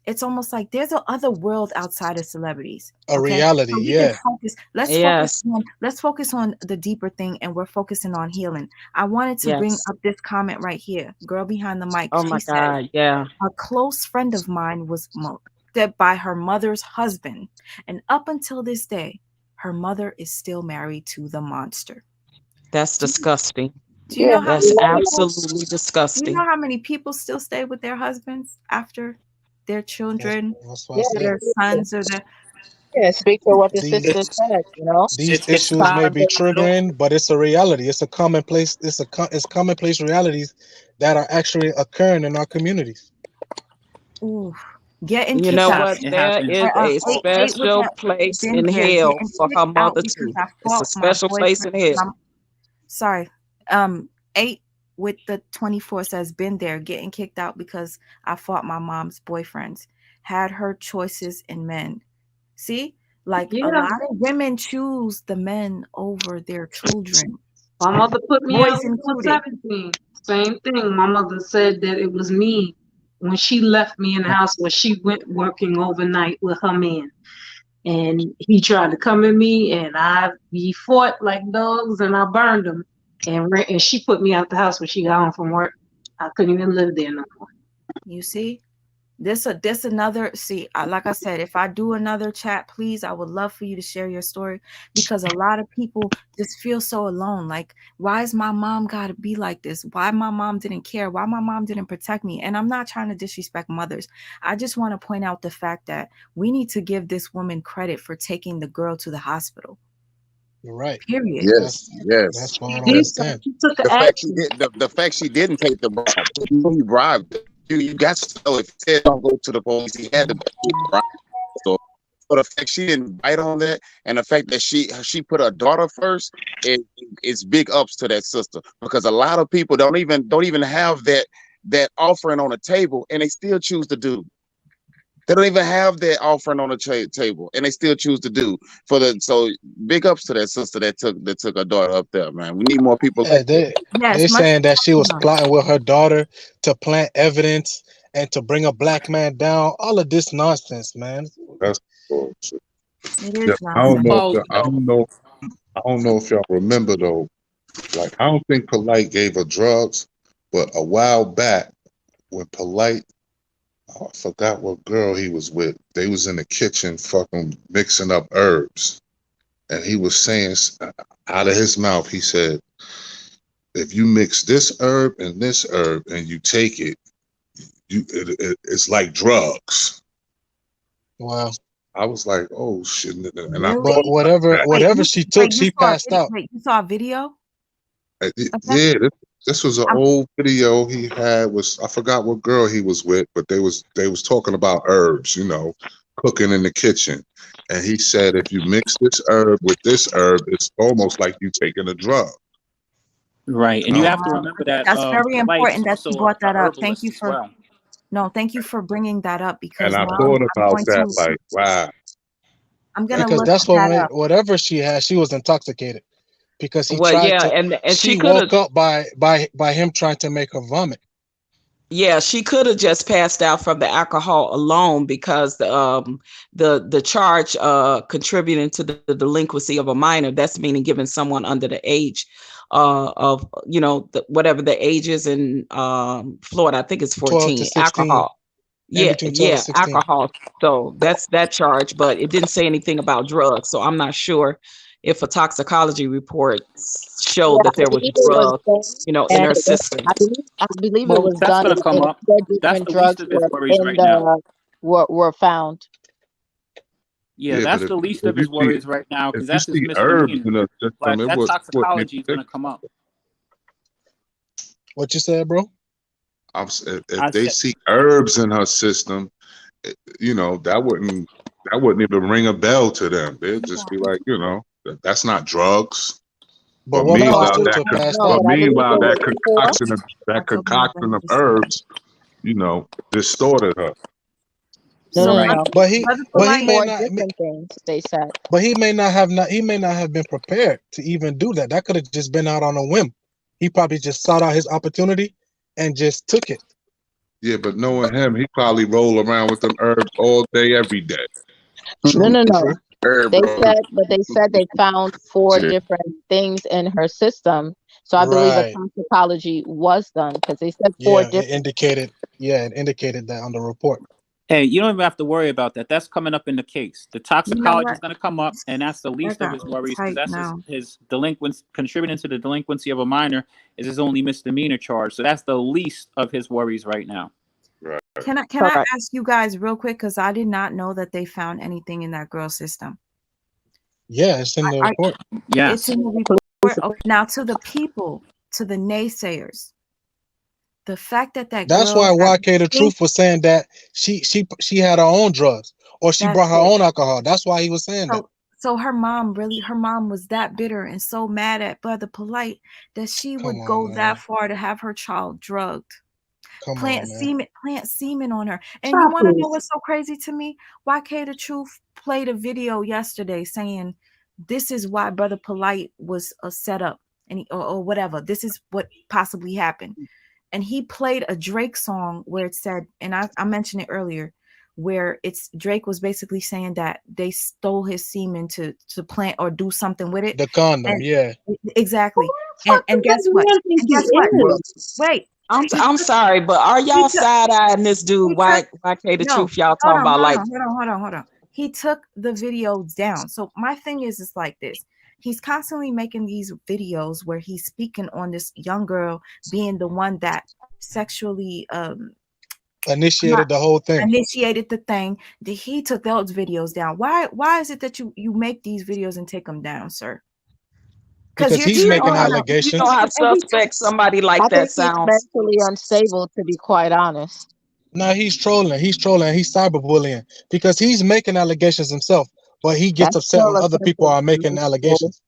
It's almost like there's a other world outside of celebrities. A Okay, reality, so we can yeah. focus. yes. Let's focus on the deeper thing, and we're focusing on healing. I wanted to bring Yes. up this comment right here. Girl behind the mic. Oh She my says God. Yeah. a close friend of mine was murdered by her mother's husband, and up until this day, her mother is still married to the monster. That's disgusting. Do you know how That's many people? absolutely You disgusting. know how many people still stay with their husbands after their children, That's what I said. their sons, or their Yeah, speak for what the sister These said, you know? these It's issues may be triggering, but it's a reality. It's a commonplace. It's commonplace realities that are actually occurring in our communities. ooh, getting You kicked know out. what? it There happens. is a Eight with special that place been in there, hell getting for her kicked out mother because too. I It's a fought my special place in boyfriend. hell. Sorry, 8 with the 24 says been there, getting kicked out because I fought my mom's boyfriends. Had her choices in men. See, like a Yeah. lot of women choose the men over their children, My mother put me boys out when I was included. 17. Same thing. My mother said that it was me when she left me in the house when she went working overnight with her man. And he tried to come at me, and we fought like dogs, and I burned him. And she put me out the house when she got home from work. I couldn't even live there no more. You see? This another, see, like I said, if I do another chat, please, I would love for you to share your story, because a lot of people just feel so alone. Like, why is my mom got to be like this? Why my mom didn't care? Why my mom didn't protect me? And I'm not trying to disrespect mothers. I just want to point out the fact that we need to give this woman credit for taking the girl to the hospital. You're right. Period. Yes, yes. That's what I don't understand. The fact she did, the fact she didn't take the bribe, he bribed her. You got to know, if he said don't go to the police, he had to bribe. So the fact she didn't bite on that, and the fact that she put her daughter first, it's big ups to that sister, because a lot of people don't even have that offering on the table, and they still choose to do. They don't even have that offering on the table, and they still choose to do so big ups to that sister that took her daughter up there, man. We need more people Yeah, like that. they're saying that she was plotting with her daughter to plant evidence and to bring a black man down. All of this nonsense, man. That's bullshit. It is Yeah, nonsense. I don't know if y'all remember though. Like, I don't think Polight gave her drugs, but a while back when Polight, I forgot what girl he was with. They was in the kitchen fucking mixing up herbs. And he was saying out of his mouth, he said, if you mix this herb and you take it, it's like drugs. Wow. I was like, oh shit. And Really? I But thought whatever she took, she passed out. Wait, you saw a video? Yeah, this was an old video he had. I forgot what girl he was with, but they was talking about herbs, cooking in the kitchen. And he said, if you mix this herb with this herb, it's almost like you taking a drug. Right, and you have to remember that That's very Polight's important that you also brought a that up. Thank herbalist you as for well. thank you for bringing that up, because And I now thought I'm about going that, to like, wow. I'm gonna Because look that's what that made up. whatever she had, she was intoxicated. Because he Well, tried yeah, to and she she could have. woke up by him trying to make her vomit. Yeah, she could have just passed out from the alcohol alone, because the charge contributing to the delinquency of a minor, that's meaning giving someone under the age of whatever the age is in Florida. I think it's 12 to 14. 16. Alcohol. In Yeah, between 12 to 16. alcohol. So that's that charge, but it didn't say anything about drugs. So I'm not sure if a toxicology report Yeah, showed that I there was believe it was drugs, done, in and her system. I believe it Well, was that's done, going to come and up. four That's different the least drugs of his were worries right now. were found. Yeah, Yeah, but that's the least of if you his see worries right now, if because you that's his see herbs misdemeanor. in the system, But it that wouldn't toxicology is even. going to come up. What you said, bro? If I they said, see herbs in her system, that wouldn't even ring a bell to them. They'd just be like, that's not drugs. But But what No, caused meanwhile, her I, to pass no, out? but I believe it that was four. concoction of herbs, distorted her. No, So no, Right. no. But he Brother but he Polite, may Four not different things they said. but he may not have been prepared to even do that. That could have just been out on a whim. He probably just sought out his opportunity and just took it. Yeah, but knowing him, he probably roll around with them herbs all day, every day. No, True, no, no. true. Herb, They bro. said they found four Yeah. different things in her system. So I believe a Right. toxicology was done, because they said four Yeah, different. it indicated that on the report. hey, you don't even have to worry about that. That's coming up in the case. The you know toxicology what? is going to come up, and that's the I least of got his worries, because tight that's now. his delinquency. Contributing to the delinquency of a minor is his only misdemeanor charge. So that's the least of his worries right now. Right. Can I Correct. ask you guys real quick, because I did not know that they found anything in that girl's system. Yeah, it's in the report. It's Yes. in the report. Okay, now to the people, to the naysayers, the fact that That's girl why had YK the pink, Truth was saying that she had her own drugs or she that's brought her it. own alcohol. That's why he was saying that. So her mom was that bitter and so mad at Brother Polite that she Come would on, go man. that far to have her child drugged. Come Plant on, man. semen on her. And you want to know what's so crazy to me? YK the Truth played a video yesterday saying this is why Brother Polite was a setup. and or whatever. This is what possibly happened. And he played a Drake song where it said, and I mentioned it earlier, where it's Drake was basically saying that they stole his semen to plant or do something with it. The condom, And yeah. exactly. And guess what? And guess what? Wait. I'm sorry, but are y'all side-eyeing this dude? Why K the No, truth y'all hold talking about like on. He took the video down. So my thing is like this. He's constantly making these videos where he's speaking on this young girl being the one that sexually initiated the whole thing. Initiated the thing. He took those videos down. Why is it that you make these videos and take them down, sir? Because he's making allegations. You know how suspect somebody like I that think he's sounds. mentally unstable, to be quite honest. No, he's trolling. He's cyberbullying because he's making allegations himself, but he gets upset when other people are making allegations.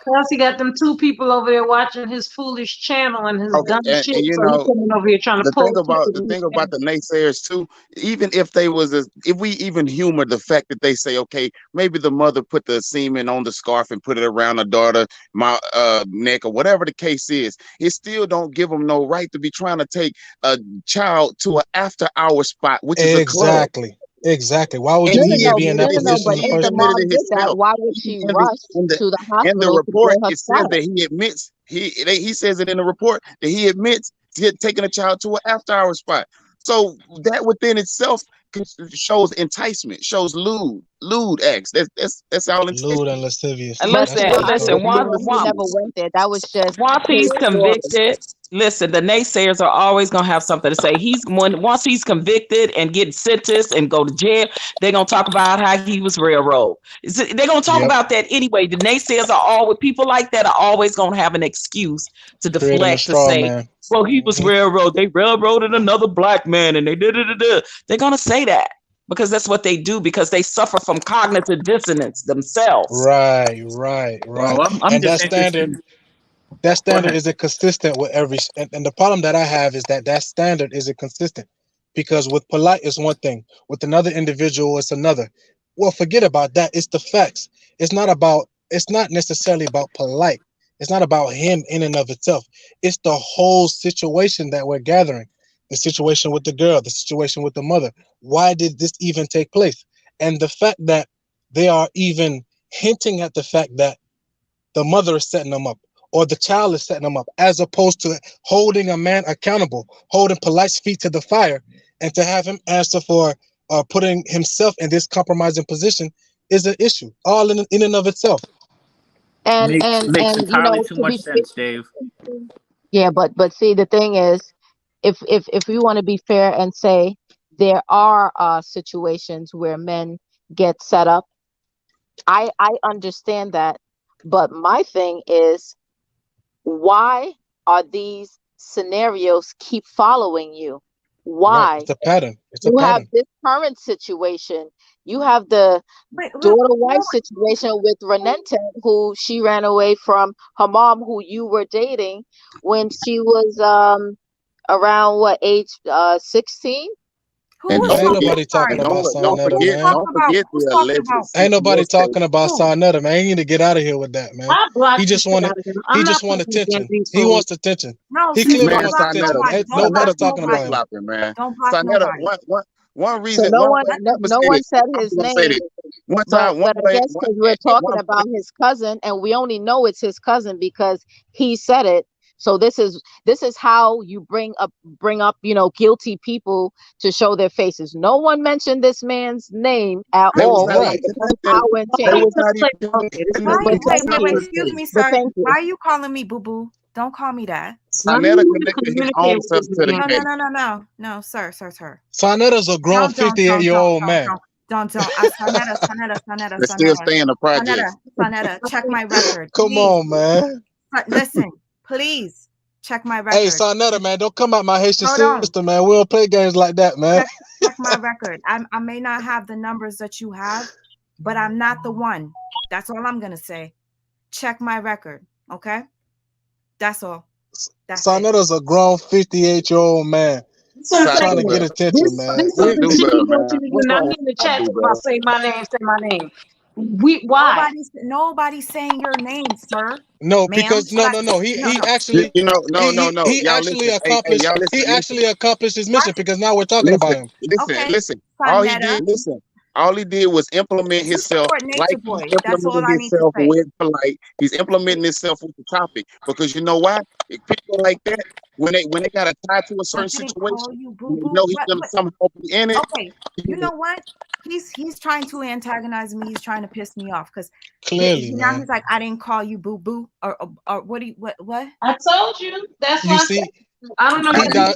Plus, he got them 2 people over there watching his foolish channel and his dumb shit. And you So know, he's coming over here trying to the post thing about the naysayers too, even if we even humor the fact that they say, okay, maybe the mother put the semen on the scarf and put it around her daughter neck or whatever the case is, it still don't give them no right to be trying to take a child to an after-hour spot, which is a club. Exactly. Why would you even be in that position but in the if first the mom place? did that, why would she rush to the In the hospital to report, get her it says spot? that he admits he says it in the report that he admits to taking a child to an after-hour spot. So that within itself shows enticement, shows lewd acts. That's all it's lewd and lascivious. And That's listen, what it's called. He never went there. That was just once he's his story. convicted, listen, the naysayers are always gonna have something to say. Once he's convicted and get sentenced and go to jail, they're gonna talk about how he was railroaded. They're gonna talk about that anyway. The naysayers are always people like that are always gonna have an excuse to Creating a deflect to straw say, man. well, he was railroaded. They railroaded another black man, and they did. They're gonna say that. Because that's what they do, because they suffer from cognitive dissonance themselves. Right. Well, I'm And just interested. that standard isn't consistent with every, and the problem that I have is that standard isn't consistent, because with Polight it's one thing, with another individual it's another. Well, forget about that. It's the facts. It's not necessarily about Polight. It's not about him in and of itself. It's the whole situation that we're gathering. The situation with the girl, the situation with the mother. Why did this even take place? And the fact that they are even hinting at the fact that the mother is setting them up or the child is setting them up, as opposed to holding a man accountable, holding Polight's feet to the fire, and to have him answer for putting himself in this compromising position is an issue all in and of itself. Makes And you entirely know, too to much be sense, Dave. yeah, but see, the thing is, if we want to be fair and say there are situations where men get set up, I understand that, but my thing is, why are these scenarios keep following you? Why? Right. It's a pattern. You have this current situation. You have the daughter-wife situation with Renenta, who she ran away from her mom, who you were dating when she was around what age? 16. And Ain't nobody talking about Sarnetta, man. Don't forget the alleged. Ain't nobody talking about Sarnetta, man. You need to get out of here with that, man. I blocked He just the shit wanted, out of him. I'm he not just wanted fucking attention. these He fools. wants attention. No, He see, clearly don't wants block attention. nobody. Ain't Don't block nobody talking about nobody. him. Man. Don't block Sarnetta, nobody. one reason. So no one one, way, no one said his I'm gonna name, say this. One time, but I guess because we're talking about his cousin, and we only know it's his cousin because he said it. So this is how you bring up guilty people to show their faces. No one mentioned this man's name at all. Right. Wait, Excuse me, sir. Why are you calling me boo boo? Don't call me that. Sarnetta connected his own self to the case. No, sir. Sarnetta's a grown 58-year-old man. Don't. Sarnetta. They still stay in the projects. Sarnetta, check my record. Come on, man. Listen, please check my record. Hey, Sarnetta, man, don't come out my Haitian Hold on. sister, man. We don't play games like that, man. Check my record. I may not have the numbers that you have, but I'm not the one. That's all I'm gonna say. Check my record, okay? That's all. Sarnetta's a grown 58-year-old man. Trying to get attention, man. This is the shit you want you to do. Not me in the chat if I say my name, Why? Nobody's saying your name, sir. No, Ma'am. because no. He actually no. he Y'all actually listen. Hey, accomplished y'all listen. he Listen. actually accomplished his mission because now we're talking about him. Listen. All he did, all he did was implement himself support like Nature he Boy. That's all implemented I need to himself say. with Polight. He's implementing himself with the topic because you know why? People like that, when they got to tie to a I certain didn't call situation, you and boo they boo. know he's gonna somehow be in it. Okay, you know what? He's trying to antagonize me. He's trying to piss me off because Clearly, now man. he's like, I didn't call you boo boo or what do you what? I told you. That's You why I see, said I don't know he what di-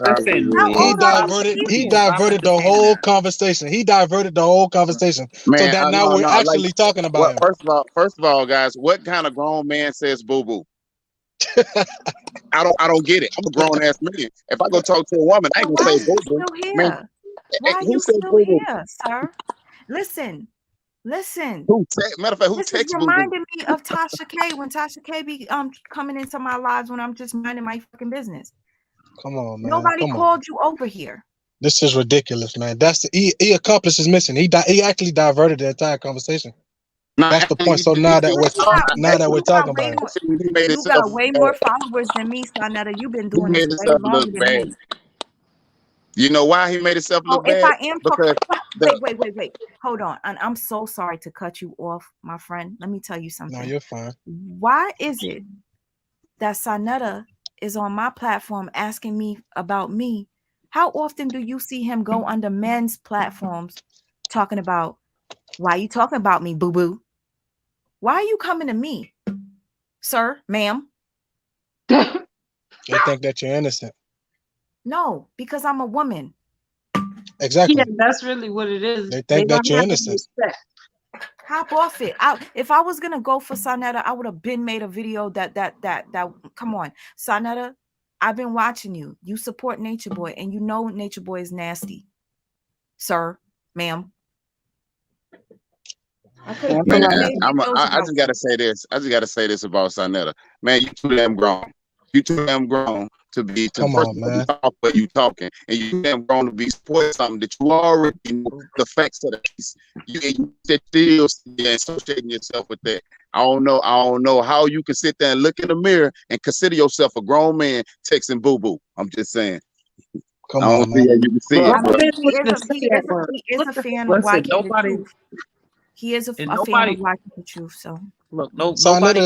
How old are you he kidding? diverted the whole conversation. He diverted the whole conversation so Man, that now no, we're no. Like, actually talking about what? him. First of all, guys, what kind of grown man says boo boo? I don't get it. I'm a grown ass man. If I go talk to a woman, I ain't Why gonna are say you boo boo. still Man, here? Why are who you said still boo boo? here, sir? Listen. Matter of fact, who This is texts boo boo? reminding me of Tasha K when Tasha K be coming into my lives when I'm just minding my fucking business. Come on, man. Nobody Come on. called you over here. This is ridiculous, man. He accomplished his mission. He actually diverted the entire conversation. That's the point. So now that we're talking about it. You got way more followers than me, Sonetta. You've been doing this way longer than me. You know why he made himself Oh, look if bad? I am Because wait. Hold on. And I'm so sorry to cut you off, my friend. Let me tell you something. No, you're fine. Why is it that Sonetta is on my platform asking me about me? How often do you see him go under men's platforms talking about why you talking about me, boo-boo? Why are you coming to me, sir, ma'am? They think that you're innocent. No, because I'm a woman. Exactly. Yeah, that's really what it is. They think that you're innocent. Hop off it. If I was gonna go for Sonetta, I would have been made a video that come on. Sonetta, I've been watching you. You support Nature Boy, and you know Nature Boy is nasty. Sir, ma'am. I could have Man, made I just gotta say this. I just gotta say this about Sonetta. Man, you too damn grown. You too damn grown to be Come first on, of all, man. talk what you talking, and you too damn grown to be supporting something that you already know the facts of the case. You still associating yourself with that. I don't know how you can sit there and look in the mirror and consider yourself a grown man texting boo boo. I'm just saying. Come I don't on, see man. how you can see it. But He is a fan of Listen, Watching the Truth. He is a fan of Watching the Truth. So look, Sonetta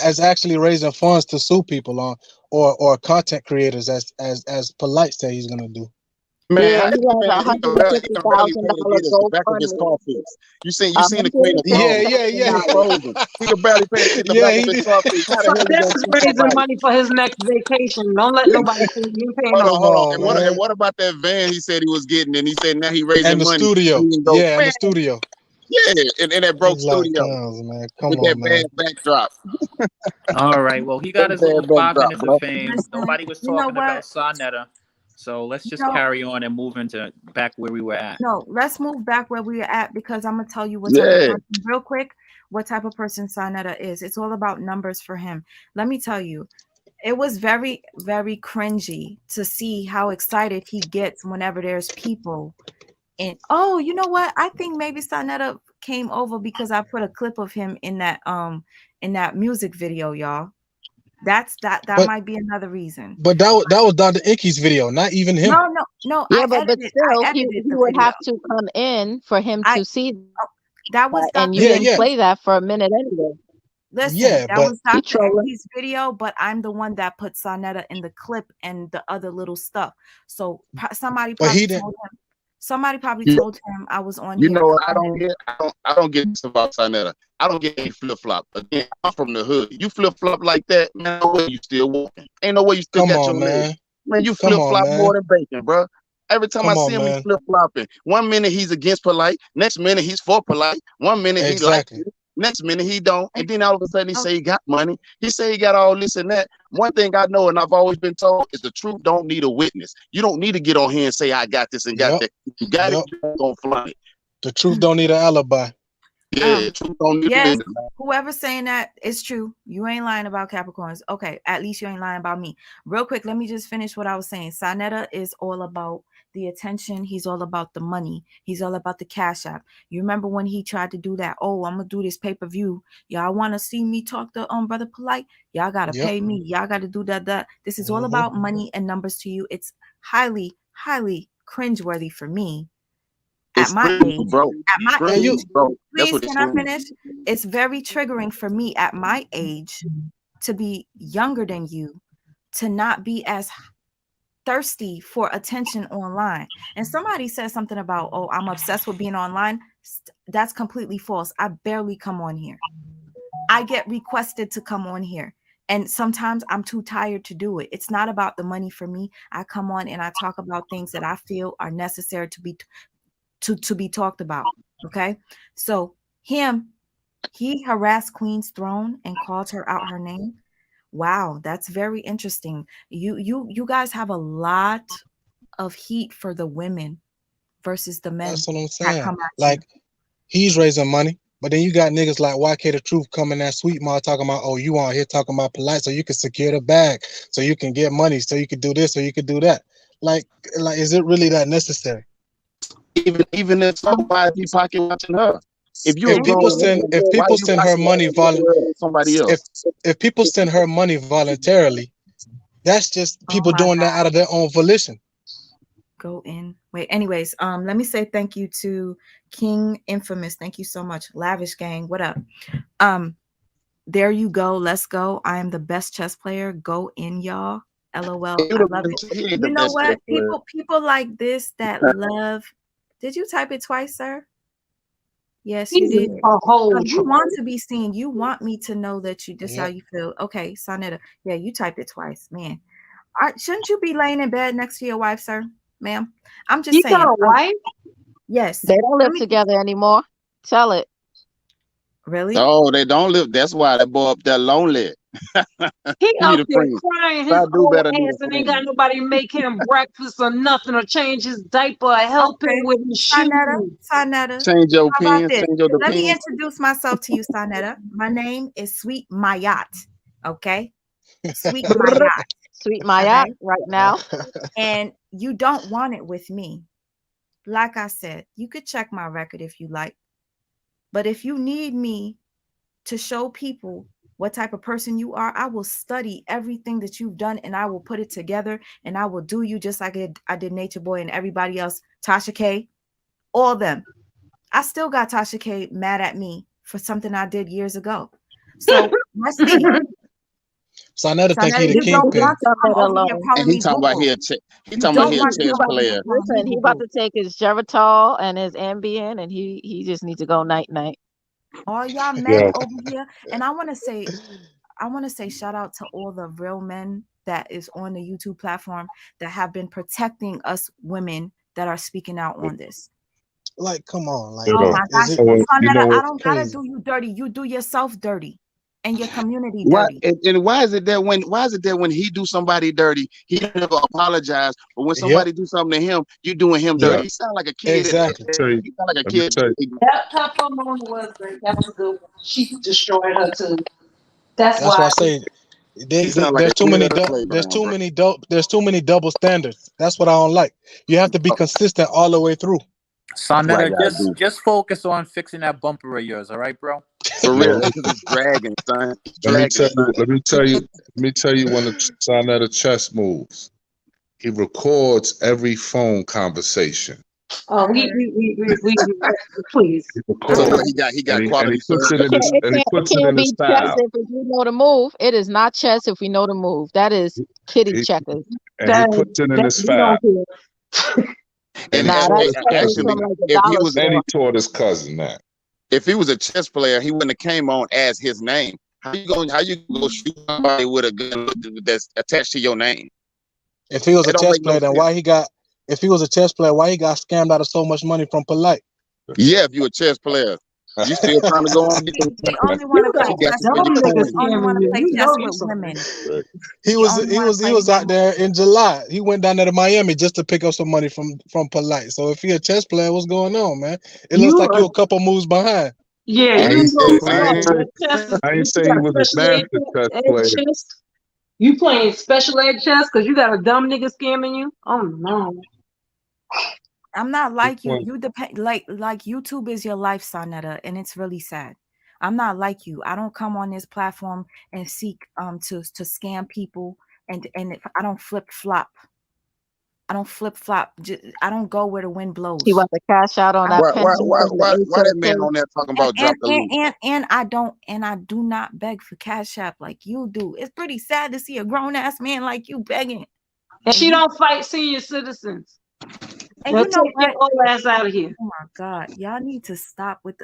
is actually raising funds to sue people on or content creators as Polight said he's gonna do. Man, Yeah, he he has can barely pay $150,000 to get the back of his car GoFundMe. fixed. You seen the Queen of Thrones? Yeah. She's frozen. He can barely pay to get the Yeah, back of he his did. car fixed. How So the hell you gonna that's sue raising somebody? money for his next vacation. Don't let nobody say you paying Hold no. on. And what about that van he said he was getting? And he said now he raising And the money. studio. He can go, Yeah, and man, the studio. yeah, in that broke He's like studio clowns, man. Come with that on, man. bad backdrop. All right. Well, he got his Bad little backdrop, 5 minutes of bro. fame. listen, Nobody was you know talking what? about Sonetta. So let's just No. carry on and move into back where we were at. No, let's move back where we are at because I'm gonna tell you what Yeah. type of person, real quick, what type of person Sonetta is. It's all about numbers for him. Let me tell you, it was very, very cringy to see how excited he gets whenever there's people. And oh, you know what? I think maybe Sonetta came over because I put a clip of him in that music video, y'all. That But might be another reason. but that was Dr. Inky's video, not even him. No. Yeah, I but edited still, he the would video. have to come in for him to see That was that, and Dr. you didn't Yeah. play that for a minute anyway. Listen, Yeah, that but was He Dr. trolling. Eddie's video, but I'm the one that put Sonetta in the clip and the other little stuff. So somebody but probably he didn't. told him. Somebody probably Yeah. told him I was on You here. know what I don't get? I don't get this about Sonetta. I don't get any flip flop. Again, I'm from the hood. You flip flop like that, man, no way you still walking. Ain't no way you still Come got your on, leg. man. Man, you Come flip on, flop man. more than bacon, bro. Every time I Come see on, him, he man. flip flopping. 1 minute he's against Polight, next minute he's for Polight. 1 minute he like Exactly. it, next minute he don't, and then all of a sudden he say he got money. He say he got all this and that. One thing I know, and I've always been told, is the truth don't need a witness. You don't need to get on here and say I got this and got Yep. that. If you got Yep. it, you don't flaunt it. The truth don't need an alibi. Yeah, truth don't need a Yes, witness. whoever's saying that is true. You ain't lying about Capricorns. Okay, at least you ain't lying about me. Real quick, let me just finish what I was saying. Sonetta is all about the attention. He's all about the money. He's all about the cash app. You remember when he tried to do that? Oh, I'm gonna do this pay-per-view. Y'all want to see me talk to Brother Polight? Y'all gotta pay me. Y'all gotta do that. This is all about money and numbers to you. It's highly, highly cringeworthy for me. At my age, please, can I finish? It's very triggering for me at my age to be younger than you, to not be as thirsty for attention online. And somebody said something about, oh, I'm obsessed with being online. That's completely false. I barely come on here. I get requested to come on here. And sometimes I'm too tired to do it. It's not about the money for me. I come on and I talk about things that I feel are necessary to be talked about. Okay. So he harassed Queen's Throne and called her out her name. Wow, that's very interesting. You guys have a lot of heat for the women versus the men. That's what I'm saying. Like, he's raising money, but then you got niggas like YK the Truth coming that sweet mouth talking about, oh, you on here talking about Polight so you can secure the bag, so you can get money, so you can do this, so you can do that. Like, is it really that necessary? Even if somebody be pocket watching her. If people send her money if people send her money voluntarily, that's just people doing that out of their own volition. Go in. Wait, anyways, let me say thank you to King Infamous. Thank you so much. Lavish Gang, what up? There you go. Let's go. I am the best chess player. Go in, y'all. LOL. I love it. You know what? People like this that love. Did you type it twice, sir? Yes, you did. You want to be seen. You want me to know that this how you feel. Okay, Sonetta. Yeah, you typed it twice, man. Shouldn't you be laying in bed next to your wife, sir, ma'am? I'm just saying. You got a wife? Yes. They don't live together anymore. Tell it. Really? Oh, they don't live. That's why that boy up there lonely. He out there crying his old ass and ain't got nobody to make him breakfast or nothing or change his diaper or help him with his shoes. Sonetta. Change your How about pins. this? Change your Let me pins. introduce myself to you, Sonetta. My name is Sweet Mayat. Okay? Sweet Mayat. Sweet Mayat right now. And you don't want it with me. Like I said, you could check my record if you like. But if you need me to show people what type of person you are, I will study everything that you've done and I will put it together and I will do you just like I did Nature Boy and everybody else, Tasha K, all of them. I still got Tasha K mad at me for something I did years ago. So let's see. So I never think he the kingpin. And he talking about he a chess player. Listen, he about to take his Geritol and his Ambien and he just needs to go night night. All y'all men over here, and I want to say shout out to all the real men that is on the YouTube platform that have been protecting us women that are speaking out on this. Like, come on, like, oh my gosh, I don't gotta crazy. do you dirty. You do yourself dirty, and your community dirty. dirty. And why is it that when he do somebody dirty, he never apologize, but when somebody do something to him, you doing him dirty? He sound like a kid. Exactly. You sound like a kid. That woman was great. That was a good one. She destroyed her too. That's why I say there's too many double standards. That's what I don't like. You have to be consistent all the way through. Sonetta, just focus on fixing that bumper of yours, all right, bro? For real, it's dragging, son. Let me tell you one of Sonetta chess moves. He records every phone conversation. Oh, we please. So he got quality. It can't be chess if you know the move. It is not chess if we know the move. That is kitty checkers. And he puts it in his file. And he taught his cousin that. If he was a chess player, he wouldn't have came on as his name. How you go shoot somebody with a gun that's attached to your name? If he was a chess player, then why he got scammed out of so much money from Polight? Yeah, if you a chess player, you still trying to go on. They only want to play chess with women. He was out there in July. He went down there to Miami just to pick up some money from Polight. So if he a chess player, what's going on, man? It looks like you a couple moves behind. Yeah, I ain't say he was a master chess player. You playing special ed chess because you got a dumb nigga scamming you? Oh no. I'm not like you. You depend like YouTube is your life, Sonetta, and it's really sad. I'm not like you. I don't come on this platform and seek to scam people, and I don't flip flop. I don't flip flop. I don't go where the wind blows. He want to cash out on that Why pension. why that man on there talking about drop the link? And I do not beg for Cash App like you do. It's pretty sad to see a grown ass man like you begging. And she don't fight senior citizens. And They'll you know take your what? old ass out of here. Oh my God, y'all need to stop with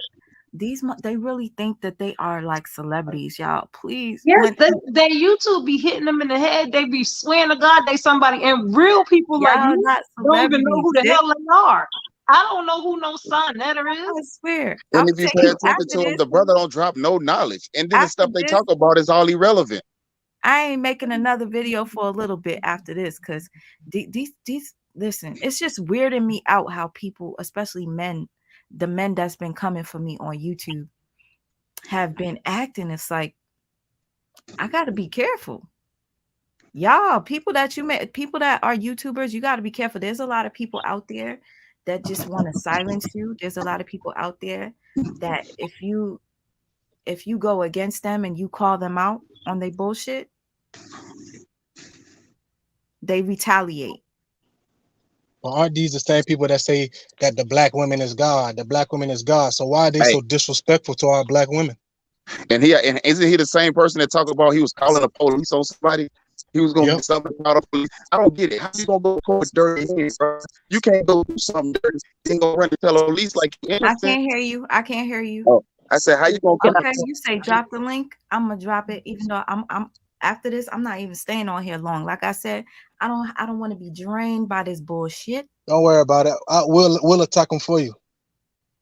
these. They really think that they are like celebrities, y'all. Please. Yes, they YouTube be hitting them in the head. They be swearing to God they somebody, and real people like Y'all me not don't even know who the celebrities, hell they are. I don't know who no Sonetta is. I swear. And if you pay attention to him, the brother don't drop no knowledge. And then the stuff they talk about is all irrelevant. I ain't making another video for a little bit after this because these listen, it's just weirding me out how people, especially men, the men that's been coming for me on YouTube have been acting. It's like I gotta be careful. Y'all, people that are YouTubers, you gotta be careful. There's a lot of people out there that just want to silence you. There's a lot of people out there that if you go against them and you call them out on their bullshit, they retaliate. Well, aren't these the same people that say that the black woman is God? The black woman is God. So why are they so disrespectful to our black women? And isn't he the same person that talked about he was calling the police on somebody? He was gonna get something out of police. I don't get it. How you gonna go with dirty hands, bro? You can't go do something dirty. You ain't gonna run and tell the police like you innocent. I can't hear you. Oh, I said, how you gonna come? Okay, you say drop the link. I'm gonna drop it, even though I'm after this, I'm not even staying on here long. Like I said, I don't want to be drained by this bullshit. Don't worry about it. We'll attack them for you.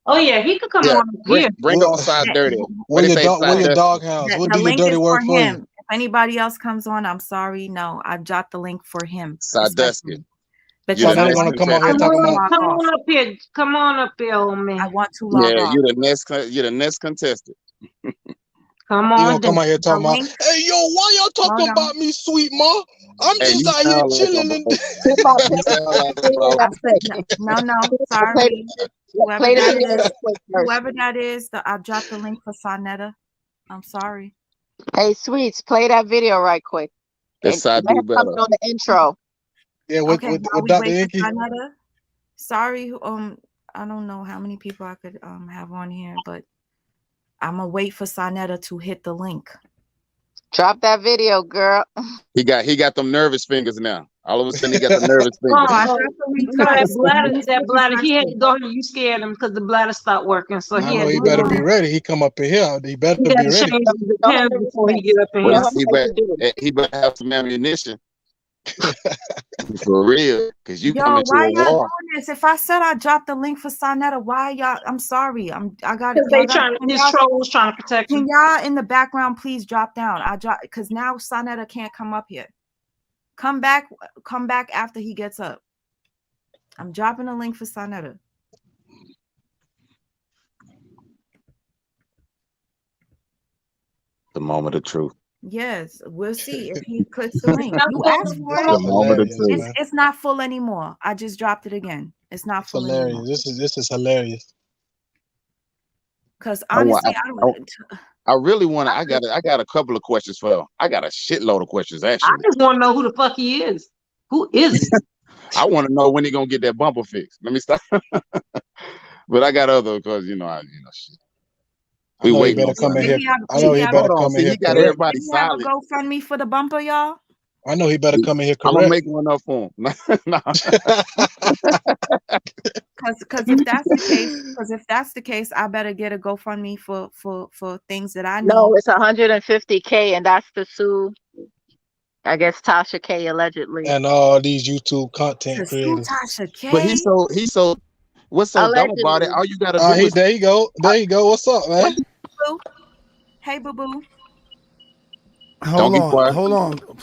Oh yeah, he could come on here. Bring on side dirty. Where your dog hounds? We'll do your dirty work for you. If anybody else comes on, I'm sorry. No, I dropped the link for him. Sadusky. Because I want to come on here talking about. Come on up here. Come on up here, old man. I want to log off. You're the next contestant. Come on. You gonna come out here talking about, hey yo, why y'all talking about me, sweet ma? I'm just out here chilling. No, sorry. Whoever that is, I dropped the link for Sonetta. I'm sorry. Hey, Sweets, play that video right quick. That's I do better. On the intro. Yeah, with Dr. Inky. Sorry, I don't know how many people I could have on here, but I'm gonna wait for Sonetta to hit the link. Drop that video, girl. He got them nervous fingers now. All of a sudden, he got the nervous fingers. That bladder. He had to go. You scared him because the bladder stopped working. So he better be ready. He come up in here. He better be ready. Change the pants before he get up in here. He better have some ammunition. For real, because you coming to why a y'all war. doing this? If I said I dropped the link for Sonetta, why y'all? I'm sorry. I got it. His trolls trying to protect Can him. y'all in the background please drop down? I drop because now Sonetta can't come up here. Come back after he gets up. I'm dropping a link for Sonetta. The moment of truth. Yes, we'll see if he clicks the link. You asked for it. It's not full anymore. I just dropped it again. It's not full anymore. This is hilarious. Because honestly, I really want to. I got a couple of questions for him. I got a shitload of questions actually. I just want to know who the fuck he is. Who is he? I want to know when he gonna get that bumper fixed. Let me stop. But I got other because shit. We wait. Better come in here. I know he better come in here. He got everybody silent. Go fund me for the bumper, y'all. I know he better come in here. I'm gonna make one up for him. Because if that's the case, I better get a GoFundMe for things that I need. No, it's 150K, and that's to sue, I guess, Tasha K allegedly. And all these YouTube content creators. Tasha K. But he's so. What's so dumb about it? All you gotta do is there you go. There you go. What's up, man? Hey, boo boo. Hold on.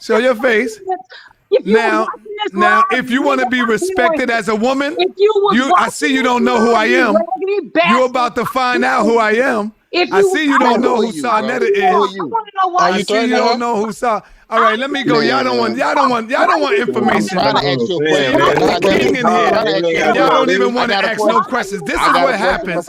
Show your face. Now, if you want to be respected as a woman, I see you don't know who I am. You're about to find out who I am. I see you don't know who Sarnetta is. I see you don't know who Sarnetta. All right, let me go. Y'all don't want information. I'm trying to ask you a question. Y'all don't even want to ask no questions. This is what happens.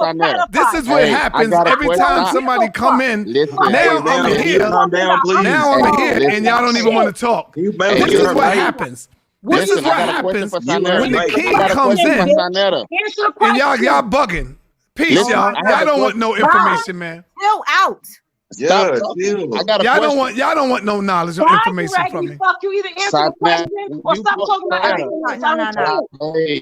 This is what happens every time somebody come in. Now I'm here. Now I'm here, and y'all don't even want to talk. This is what happens. This is Listen, I what got a question happens for You were when the Sanetta. right, I king got a comes question for in Sanetta. Answer the and y'all question. bugging. Peace, Listen, y'all. I have Y'all a don't want question. no Bob, information, man. Chill out. Stop Yeah, talking. I chill. got a question. Y'all don't want no knowledge or Bob, you information from raggedy me. fuck. You either answer the Sanetta, question when or you stop put talking about All right. Sanetta, influence. I No, no, don't no. care. hey,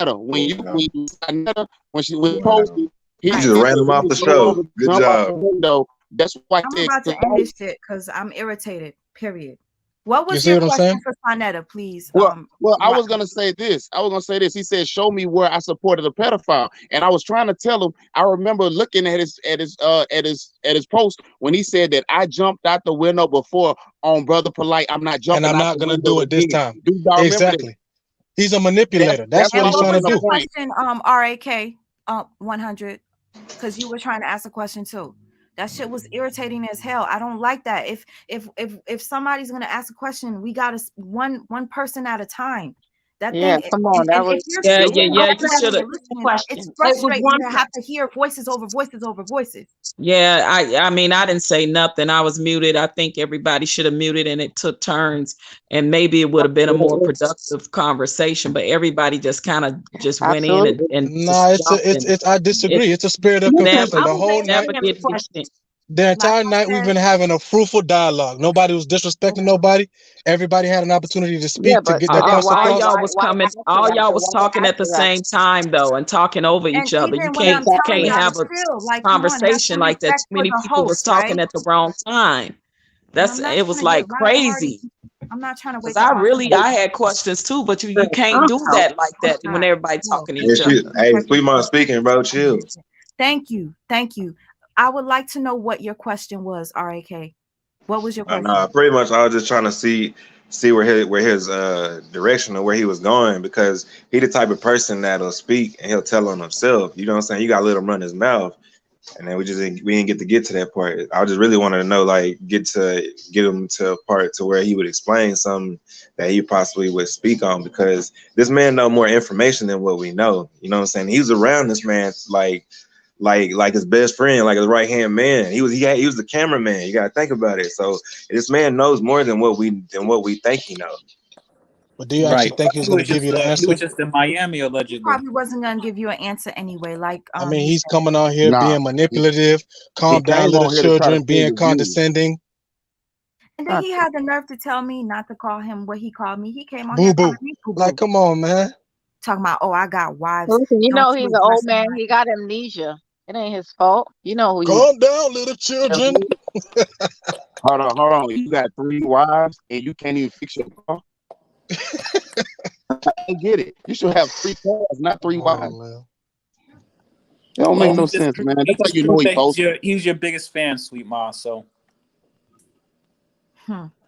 Sanetta, Sanetta, when she was Wow. posted, You he Right. just said ran him he off was the going show. over to Good jump out job. the window. That's why I I'm said, about to end this shit because I'm irritated. Period. What You was see your what I'm question saying? for Sonetta, please? Well, I was gonna say this. He said, "Show me where I supported a pedophile," and I was trying to tell him. I remember looking at his post when he said that I jumped out the window before on Brother Polite. I'm not And jumping I'm out not the gonna window do it this again. time. Do y'all remember that? Exactly. He's a manipulator. That's That's what And what he's I what trying was to was your do. saying. question, RAK 100? Because you were trying to ask a question too. That shit was irritating as hell. I don't like that. If somebody's gonna ask a question, we gotta one person at a time. That Yeah, thing, come on. and That if was you're Yeah, speaking yeah, stupid. over yeah. You that should and have you're listening, it's question. It was frustrating one to have to hear voices over voices over voices. Yeah, I mean, I didn't say nothing. I was muted. I think everybody should have muted and it took turns and maybe it would have been a more productive conversation, but everybody just kind of just went in Absolutely. and Nah, just it's jumped a, and it's. I it disagree. It's a spirit of never confusion. I The was whole waiting night, for never him to get question. the Like entire I night, we've said, been having a fruitful dialogue. Nobody was disrespecting nobody. Everybody had an opportunity to Yeah, speak to but get their points all across. y'all was coming, all y'all was talking at the same time though and talking over and each other. even when I'm You telling can't y'all to have a chill, like, come on, have conversation some like that. respect Too for many the people was host, talking right? at the wrong time. And I'm That's not it was trying to get like right party. crazy. I'm not trying to Because wake up my feelings. I had questions too, but you can't I'm do out. that like that when God, everybody no. talking to Hey, each other. hey, Sweet Mom speaking, bro. Chill. Thank you. Thank you. I would like to know what your question was, RAK. What was your question? Pretty much. I was just trying to see where his direction or where he was going because he the type of person that'll speak and he'll tell on himself. You know what I'm saying? You got to let him run his mouth, and then we didn't get to that part. I just really wanted to know, like, get him to a part to where he would explain something that he possibly would speak on because this man know more information than what we know. You know what I'm saying? He was around this man like his best friend, like his right hand man. He was the cameraman. You gotta think about it. So this man knows more than what we think he knows. But do you actually Right. think he was going to give you the He answer? was just in Miami He allegedly. probably wasn't gonna give you an answer anyway. Like I mean, you he's said. coming on here Nah, being manipulative, he calm down, came little on here to try to children, pay being the views. condescending. And then he had the nerve to tell me not to call him what he called me. He came on Boo here boo. calling me boo Like, boo. come on, man. Talking about, oh, I got wives. Listen, you Don't know you he's an address old them man. like He got amnesia. It ain't his fault. You know who he Calm down, little children. Hold on. You got 3 wives and you can't even fix your car. I get it. You should have 3 cars, not 3 Come wives. on, man. It don't make Well, no sense, man. he That's how just you know proved he that boasting. he's your biggest fan, Sweet Ma. So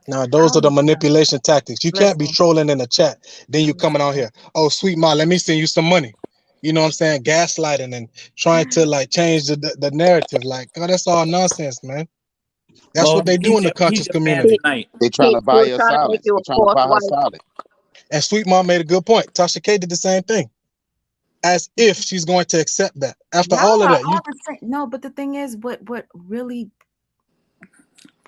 Now, I those are don't the know. manipulation tactics. You can't be Listen, trolling in the chat. Then you coming out here. Oh, sweet ma, let me send you some money. You know what I'm saying? Gaslighting and trying to like change the narrative. Like, oh, that's all nonsense, man. That's what they do in the conscious he's your fan community. tonight. They trying to he buy was your trying to make silence. you They a trying to fourth buy her wife. silence. And Sweet Mom made a good point. Tasha K did the same thing. As if she's going to accept that. After y'all all of are that, you all the same. No, but the thing is, what really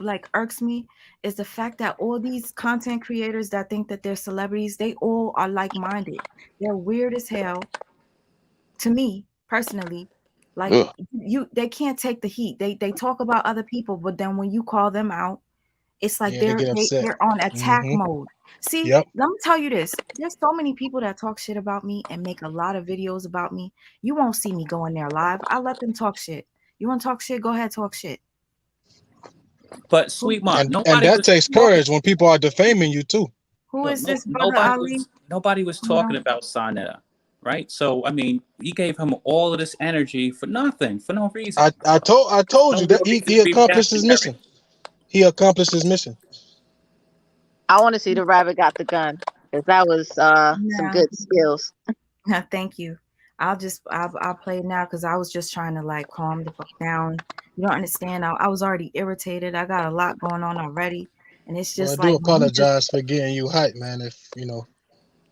like irks me is the fact that all these content creators that think that they're celebrities, they all are like-minded. They're weird as hell to me personally. Like Ugh. they can't take the heat. They talk about other people, but then when you call them out, it's like yeah, they get upset. they're on attack Mm-hmm. mode. See, Yep. let me tell you this. There's so many people that talk shit about me and make a lot of videos about me. You won't see me go in there live. I let them talk shit. You want to talk shit? Go ahead, talk shit. But Sweet Ma, And that takes courage when people are defaming you too. Who is this brother nobody Ali? was talking about Sonetta, right? So I mean, you gave him all of this energy for nothing, for no reason. I told No you that real reason he to be accomplished his reactionary. mission. He accomplished his mission. I want to see the rabbit got the gun because that was some Nah, good skills. nah, thank you. I'll play it now because I was just trying to like calm the fuck down. You don't understand. I was already irritated. I got a lot going on already, and it's Well, I just do like you just apologize for getting you hyped, man. If you know,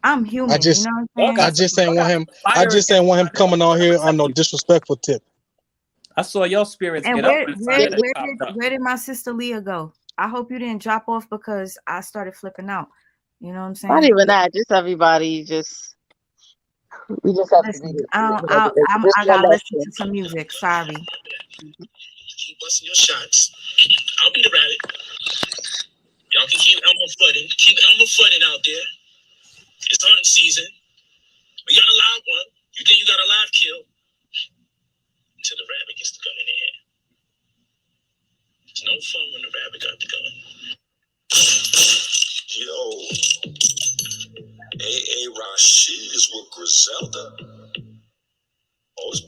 I'm I human. You just know what I'm Y'all saying? got some I fire just against ain't want him Sonetta. coming on Let me here tell on no you, disrespectful tip. I saw your spirits And get up when Sonetta popped up. where did my sister Leah go? I hope you didn't drop off because I started flipping out. You know what I'm Not saying? even that. Just everybody. We just have to be. Listen, I Just one gotta that listen to some music. Sorry. Keep busting your shots. I'll be the rabbit. Y'all can keep Elmo flooding. Keep Elmo flooding out there. It's hunting season. We got a live one. You think you got a live kill? Until the rabbit gets the gun in the hand. It's no fun when the rabbit got the gun. Yo, A.A. Rashid is with Griselda. Oh, it's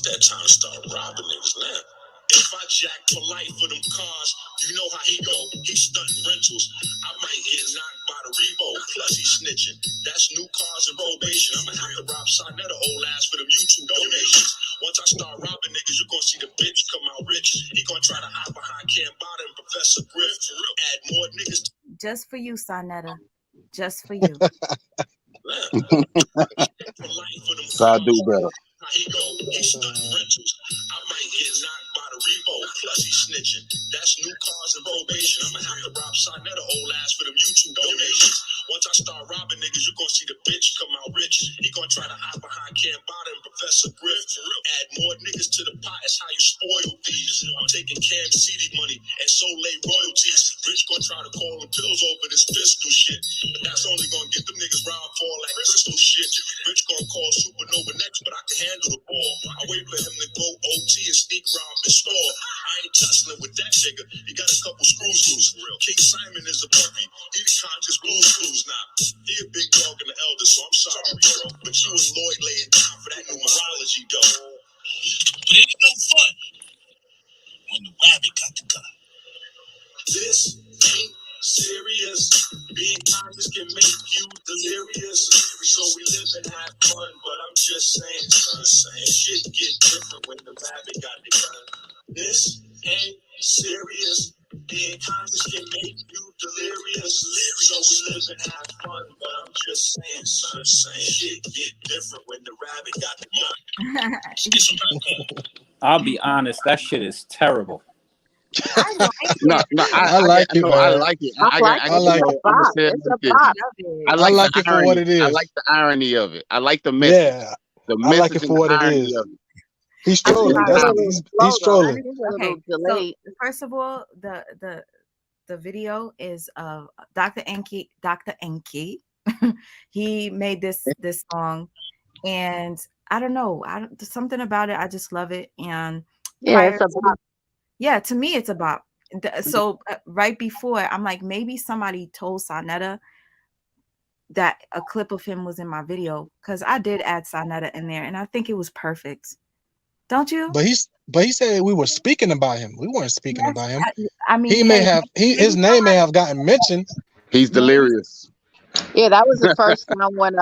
that time to start robbing niggas now. If I jack Polight for them cars, you know how he go. He stunting rentals. I might get knocked by the Rebo. Plus he snitching. That's new cars and probation. I'ma have to rob Sonetta old ass for them YouTube donations. Once I start robbing niggas, you gonna see the bitch come out rich. He gonna try to hide behind Cam Bada and Professor Griff. Add more niggas. Just for you, Sonetta. Just for you. So I do better. He go, he stunting rentals. I might get knocked by the Rebo. Plus he snitching. That's new cars and probation. I'ma have to rob Sonetta old ass for them YouTube donations. Once I start robbing niggas, you gonna see the bitch come out rich. He gonna try to hide behind Cam Bada and Professor Griff. Add more niggas to the pot. It's how you spoil these. I'm taking Cam CD money and so late royalties. Rich gonna try to call them pills over this pistol shit. But that's only gonna get them niggas robbed for like crystal shit. Rich gonna call Supernova next, but I can handle the ball. I wait for him to go OT and sneak around the store. I ain't tussling with that nigga. He got a couple screws loose. King Simon is a puppy. He the conscious blues clues now. He a big dog and the elder, so I'm sorry, bro. But you and Lloyd laying down for that numerology, though. But it ain't no fun when the rabbit got the gun. This ain't serious. Being conscious can make you delirious. So we live and have fun, but I'm just saying, son, shit get different when the rabbit got the gun. This ain't serious. Being conscious can make you delirious. So we live and have fun, but I'm just saying, son, shit get different when the rabbit got the gun. Get some popcorn. I'll be honest, that shit is terrible. I like No, it. I like it, no, man. I like it. I like it. I like It's a it. I'm gonna bop. say it It's like a this. bop. I I like like the it for irony. what it I is. like the irony of it. I like the message. Yeah, The I like message it and for the what it irony is. of it. He's I think trolling. it's a That's little he's slow though. I trolling. think it's a little Okay, so delayed. first of all, the video is Dr. Enki. He made this song, and I don't know, something about it. I just love it. And Yeah, it's a bop. yeah, to me, it's a bop. So right before, I'm like, maybe somebody told Sonetta that a clip of him was in my video, because I did add Sonetta in there, and I think it was perfect. Don't you? But he said we were speaking about him. We weren't speaking Yes, about him. I mean, He may hey, have his maybe name may have gotten mentioned. He's maybe delirious. Yeah, that was the first time when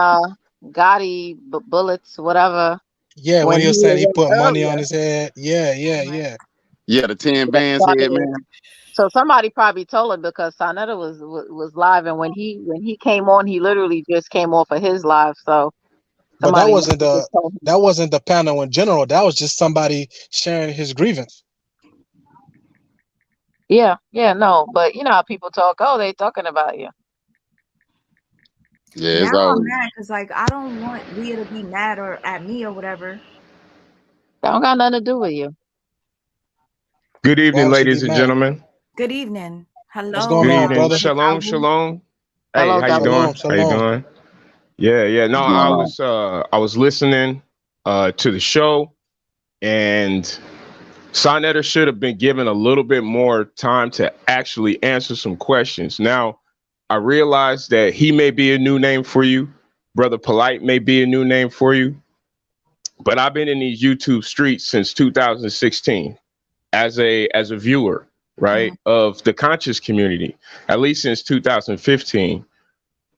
Gotti Bullets, whatever, Yeah, when when he he was saying was he in put money on earlier. his head. Yeah, right. Yeah, the 10 Yeah, bands so I head mean, man. so somebody probably told him because Sonetta was live, and when he came on, he literally just came off of his live. So But that somebody must wasn't have just told him. the panel in general. That was just somebody sharing his grievance. Yeah, no, but you know how people talk. Oh, they talking about you. Yeah, Now it's I'm always. mad because like I don't want Leah to be mad or at me or whatever. That don't got nothing to do with you. Good Why evening, would she be ladies and mad? gentlemen. Good evening. What's going Good on, evening. brother? Shalom, shalom. Hey, Hello, how you Double. doing? Shalom, How you shalom. doing? Yeah. No, What's going I was listening to the show, and Sonetta should have been given a little bit more time to actually answer some questions. Now, I realize that he may be a new name for you, Brother Polight may be a new name for you, but I've been in these YouTube streets since 2016 as a viewer, right, of the conscious community, at least since 2015.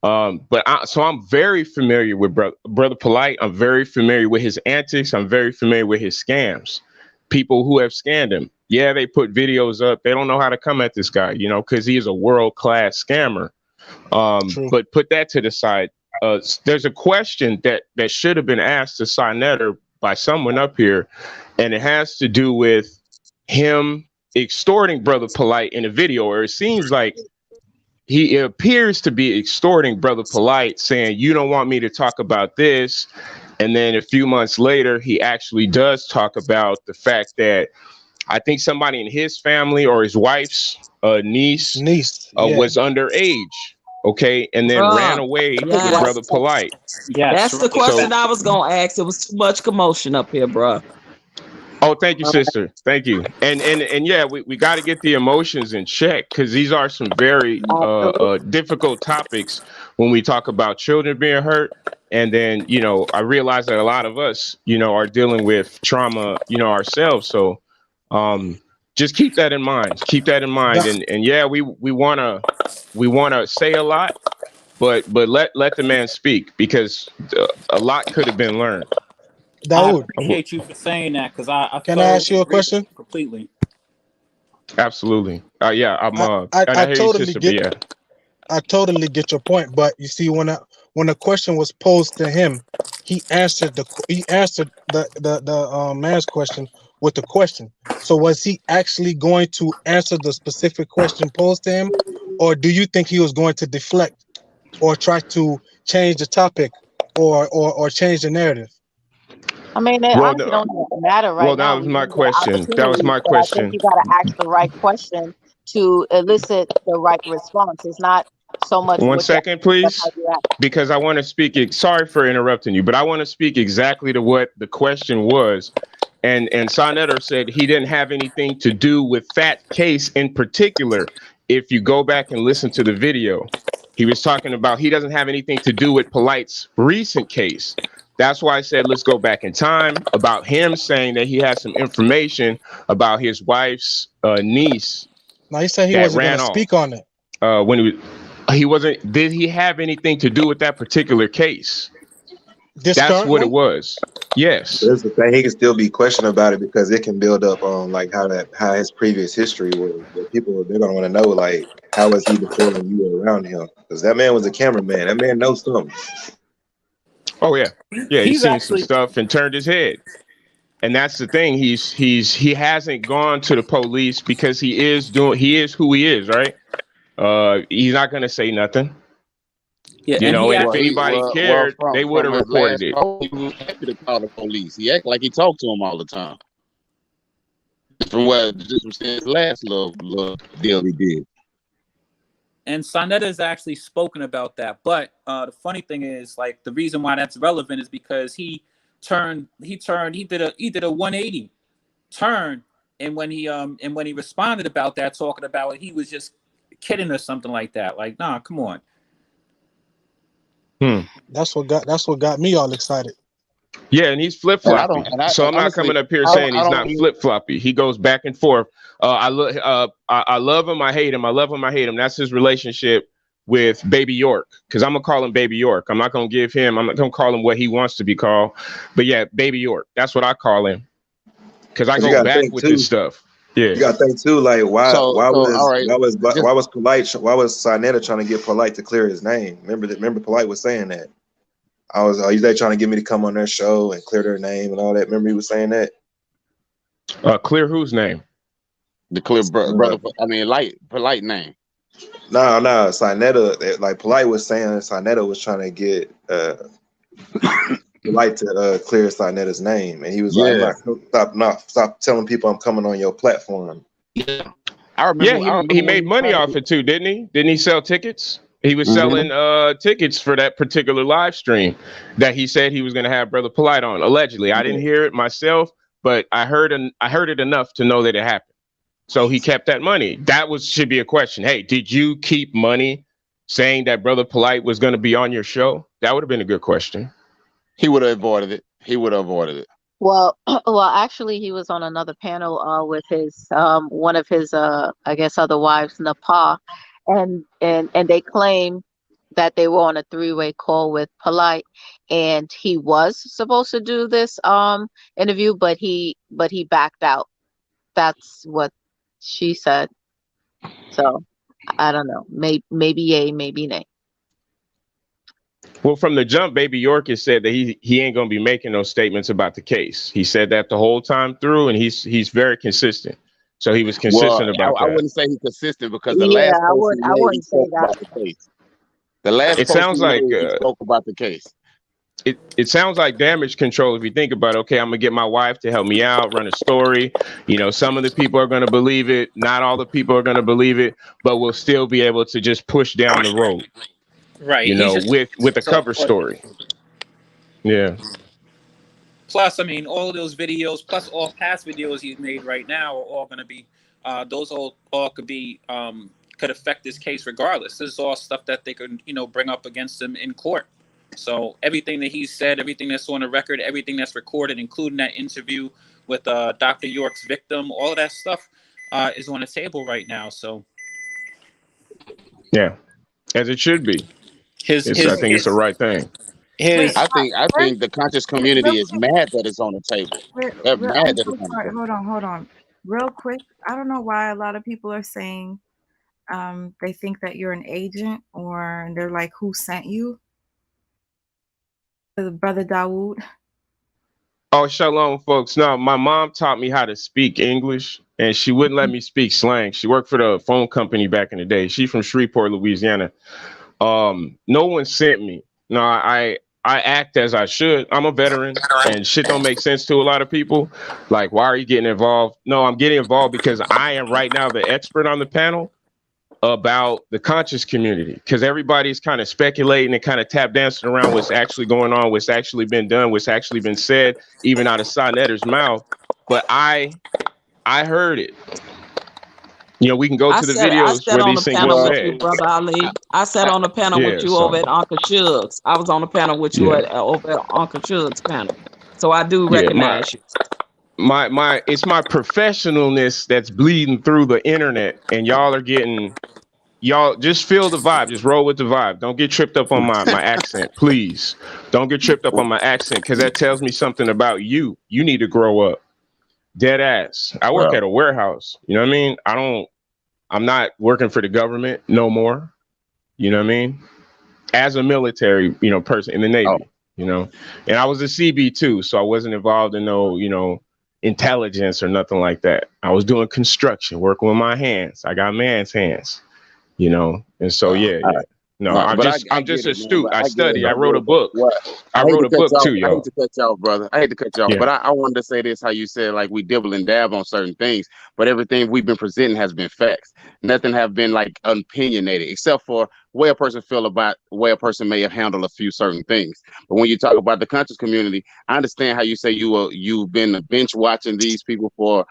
So I'm very familiar with Brother Polight. I'm very familiar with his antics. I'm very familiar with his scams. People who have scammed him. Yeah, they put videos up. They don't know how to come at this guy, because he is a world-class scammer. True. But put that to the side. There's a question that should have been asked to Sonetta by someone up here, and it has to do with him extorting Brother Polight in a video, or it seems like he appears to be extorting Brother Polight, saying, you don't want me to talk about this. And then a few months later, he actually does talk about the fact that I think somebody in his family or his wife's niece was underage. Okay. And then ran away with Brother Yes. Polight. That's the question I was gonna ask. It was too much commotion up here, bro. Oh, thank you, sister. Thank you. And yeah, we got to get the emotions in check, because these are some very difficult topics when we talk about children being hurt. And then, you know, I realize that a lot of us, you know, are dealing with trauma, you know, ourselves. So just keep that in mind. Keep that in mind. And yeah, we wanna say a lot, but let the man speak, because a lot could have been learned. I appreciate you for saying that, because I Can I ask you a agree with question? you completely. Absolutely. Yeah, I'm I and I hear you, totally sister, get but yeah. I totally get your point, but you see, when the question was posed to him, he answered the man's question with the question. So was he actually going to answer the specific question posed to him, or do you think he was going to deflect or try to change the topic or change the narrative? I mean, they Well, honestly no, don't matter well, right that now. was We my didn't get an question. That was opportunity, my but I think question. you got to ask the right question to elicit the right response. It's not so much One what you second, but how please, you ask. because I want to speak. Sorry for interrupting you, but I want to speak exactly to what the question was. And Sonetter said he didn't have anything to do with that case in particular. If you go back and listen to the video, he was talking about he doesn't have anything to do with Polight's recent case. That's why I said let's go back in time, about him saying that he has some information about his wife's niece Now he said he that wasn't going ran to off. speak on it. When he wasn't. Did he have anything to do with that particular case? This That's current what it one? was. Yes. There's the thing. He can still be questioned about it because it can build up on like how his previous history was. But people, they're gonna want to know, like, how was he before when you were around him? Because that man was a cameraman. That man knows something. Oh yeah. Yeah. He's He's seen some actually stuff and turned his head. And that's the thing. He hasn't gone to the police because he is who he is, right? He's not gonna say nothing. Yeah, You and know, he and if Well, actually anybody cared, they would from have his reported last it. call, he was happy to call the police. He act like he talked to him all the time. From what just from his last little deal he did. and Sonetta has actually spoken about that. But the funny thing is, like, the reason why that's relevant is because he did a 180 turn, and when he responded about that, talking about it, he was just kidding or something like that. Like, nah, come on. That's what got me all excited. Yeah, and he's flip And I floppy. don't. And I So and I'm not honestly, coming up here I don't. saying I he's don't. not flip floppy. He goes back and forth. I love him. I hate him. I love him. I hate him. That's his relationship with Baby York. Because I'm gonna call him Baby York. I'm not gonna I'm not gonna call him what he wants to be called. But yeah, Baby York. That's what I call him. Because I But you go gotta back think with this too. stuff. Yeah. You gotta think too. Like, why all right. was Polite? Why was Sinetta trying to get Polite to clear his name? Remember Polite was saying that. They trying to get me to come on their show and clear their name and all that. Remember he was saying that? Clear whose name? The clear brother. I mean, polite name. No, Sinetta. Like Polite was saying, Sinetta was trying to get Polite to clear Sinetta's name, and he was like, "I'm not stop telling people I'm coming on your platform." Yeah, I Yeah, remember he when made money off it too, didn't he? Didn't he sell tickets? He was selling tickets for that particular live stream that he said he was going to have Brother Polight on. Allegedly, I didn't hear it myself, but I heard it enough to know that it happened. So he kept that money. That should be a question. Hey, did you keep money saying that Brother Polight was going to be on your show? That would have been a good question. He would have avoided it. Well, actually, he was on another panel with his one of his I guess other wives, Nepal, and they claim that they were on a three-way call with Polite, and he was supposed to do this interview, but he backed out. That's what she said. So I don't know. Maybe yay, maybe nay. Well, from the jump, Baby York has said that he ain't gonna be making those statements about the case. He said that the whole time through, and he's very consistent. So he was Well, consistent about I that. wouldn't say he's consistent because the Yeah, last post he I made, he wouldn't say spoke that. about the case. The last It post he sounds made, like he spoke about the case. it sounds like damage control if you think about it. Okay, I'm gonna get my wife to help me out, run a story. You know, some of the people are gonna believe it, not all the people are gonna believe it, but we'll still be able to just push down the road, Right. you He's know, just with a so cover story. Yeah. plus, I mean, all of those videos, plus all past videos he's made right now are all going to be, those all could be, could affect this case regardless. This is all stuff that they could, bring up against him in court. So everything that he said, everything that's on the record, everything that's recorded, including that interview with Dr. York's victim, all of that stuff is on the table right now. So Yeah. As it should be. I think it's the right thing. Wait, I where's, think the conscious wait, real community is quick. mad that it's on the table. They're I'm mad that so it's on the sorry. table. Hold on. Real quick. I don't know why a lot of people are saying they think that you're an agent, or they're like, who sent you? Brother Dawood. Oh, shalom, folks. No, my mom taught me how to speak English, and she wouldn't let me speak slang. She worked for the phone company back in the day. She's from Shreveport, Louisiana. No one sent me. No, I act as I should. I'm a veteran, and shit don't make sense to a lot of people. Like, why are you getting involved? No, I'm getting involved because I am right now the expert on the panel about the conscious community, because everybody's kind of speculating and kind of tap dancing around what's actually going on, what's actually been done, what's actually been said, even out of Sonetter's mouth. But I heard it. You know, we can go I to the sat I videos sat where on the these things were panel with said. you, Brother Ali. I sat on the panel with Yeah, you over so at Uncle Shug's. I was on the panel with you yeah, at over at Uncle Shug's panel. So I do yeah. recognize you. It's my professionalness that's bleeding through the internet, and y'all just feel the vibe. Just roll with the vibe. Don't get tripped up on my accent, please. Don't get tripped up on my accent, because that tells me something about you. You need to grow up. Dead ass. I work Well, at a warehouse. You know what I mean? I'm not working for the government no more. You know what I mean? As a military, person in the oh, Navy, and I was a CB too, so I wasn't involved in no, intelligence or nothing like that. I was doing construction, working with my hands. I got man's hands, and so well, yeah. No, but I'm I just get it, man. astute. But I I get it. study. I I get wrote a it. But book. what I I hate wrote to a cut book you off. too, I hate y'all. to cut you off, brother. I hate to cut you off. Yeah. But I wanted to say this: how you said like we dibble and dab on certain things, but everything we've been presenting has been facts. Nothing have been like opinionated, except for where a person feel about where a person may have handled a few certain things. But when you talk about the conscious community, I understand how you say you've been bench watching these people for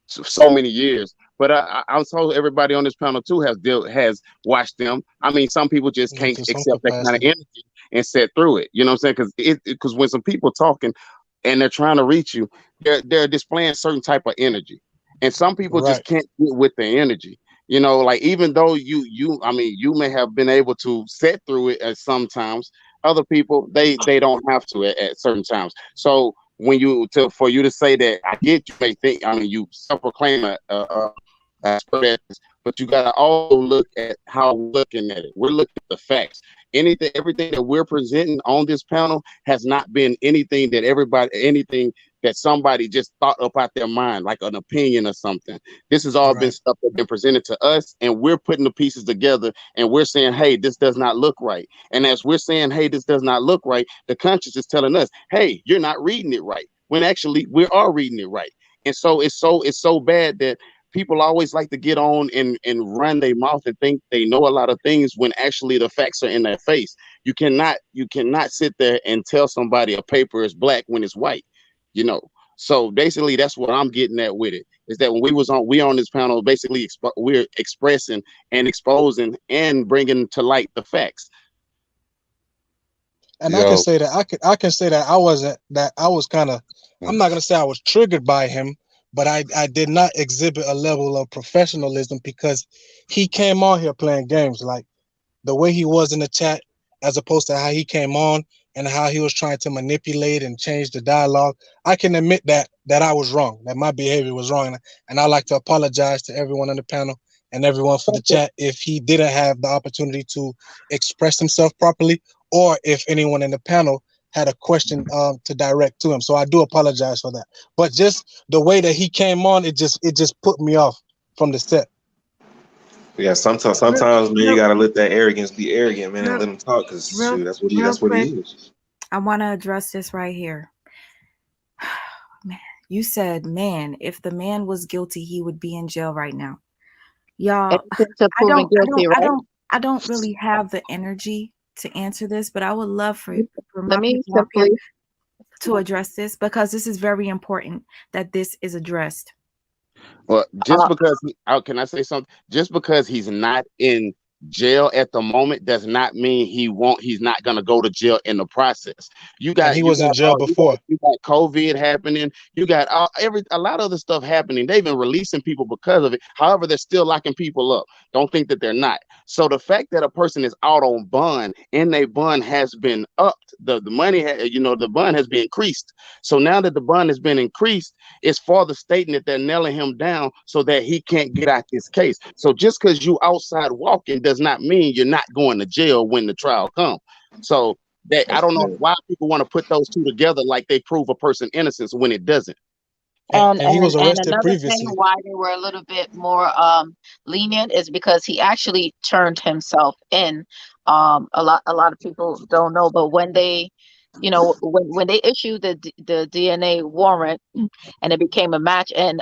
so many years. But I'm told everybody on this panel too has watched them. I mean, some people just Yeah, can't to some accept that kind of capacity. energy and sit through it. You know what I'm saying? Because when some people talking and they're trying to reach you, they're displaying certain type of energy, and some people just Right. can't get with the energy. Like even though I mean, you may have been able to sit through it at sometimes. Other people they don't have to at certain times. So when for you to say that, I get you may think, I mean, you self-proclaim a expert at this, but you got to also look at how we're looking at it. We're looking at the facts. Everything that we're presenting on this panel has not been anything that somebody just thought up out their mind, like an opinion or something. This has all been Right. stuff that's been presented to us, and we're putting the pieces together, and we're saying, hey, this does not look right. And as we're saying, hey, this does not look right, the conscience is telling us, hey, you're not reading it right. When actually we are reading it right. And so it's so bad that people always like to get on and run their mouth and think they know a lot of things when actually the facts are in their face. You cannot sit there and tell somebody a paper is black when it's white, you know. So basically that's what I'm getting at with it, is that when we on this panel, basically we're expressing and exposing and bringing to light the facts. And Yo, I can say that I was kind of, I'm not gonna say I was triggered by him, but I did not exhibit a level of professionalism because he came on here playing games, like the way he was in the chat, as opposed to how he came on and how he was trying to manipulate and change the dialogue. I can admit that I was wrong, that my behavior was wrong, and I'd like to apologize to everyone on the panel and everyone for the chat if he didn't have the opportunity to express himself properly, or if anyone in the panel had a question to direct to him. So I do apologize for that. But just the way that he came on, it just put me off from the set. Yeah, sometimes, man, you gotta let that arrogance be arrogant, man, and let him talk, because shoot, that's what he is. I want to address this right here. Man, you said, man, if the man was guilty, he would be in jail right now. Y'all, I don't really have the energy to answer this, but I would love for my people up here to address this, because this is very important that this is addressed. Well, just because can I say something? Just because he's not in jail at the moment does not mean he's not gonna go to jail in the process. He was in jail before. You got COVID happening. You got a lot of other stuff happening. They've been releasing people because of it. However, they're still locking people up. Don't think that they're not. So the fact that a person is out on bond and their bond has been upped, the money, the bond has been increased. So now that the bond has been increased, it's farther stating that they're nailing him down so that he can't get out this case. So just because you outside walking does not mean you're not going to jail when the trial comes. So that I don't know why people want to put those two together like they prove a person innocence when it doesn't. And he was arrested previously. Thing why they were a little bit more lenient is because he actually turned himself in. A lot of people don't know, but when they, when they issued the DNA warrant and it became a match, and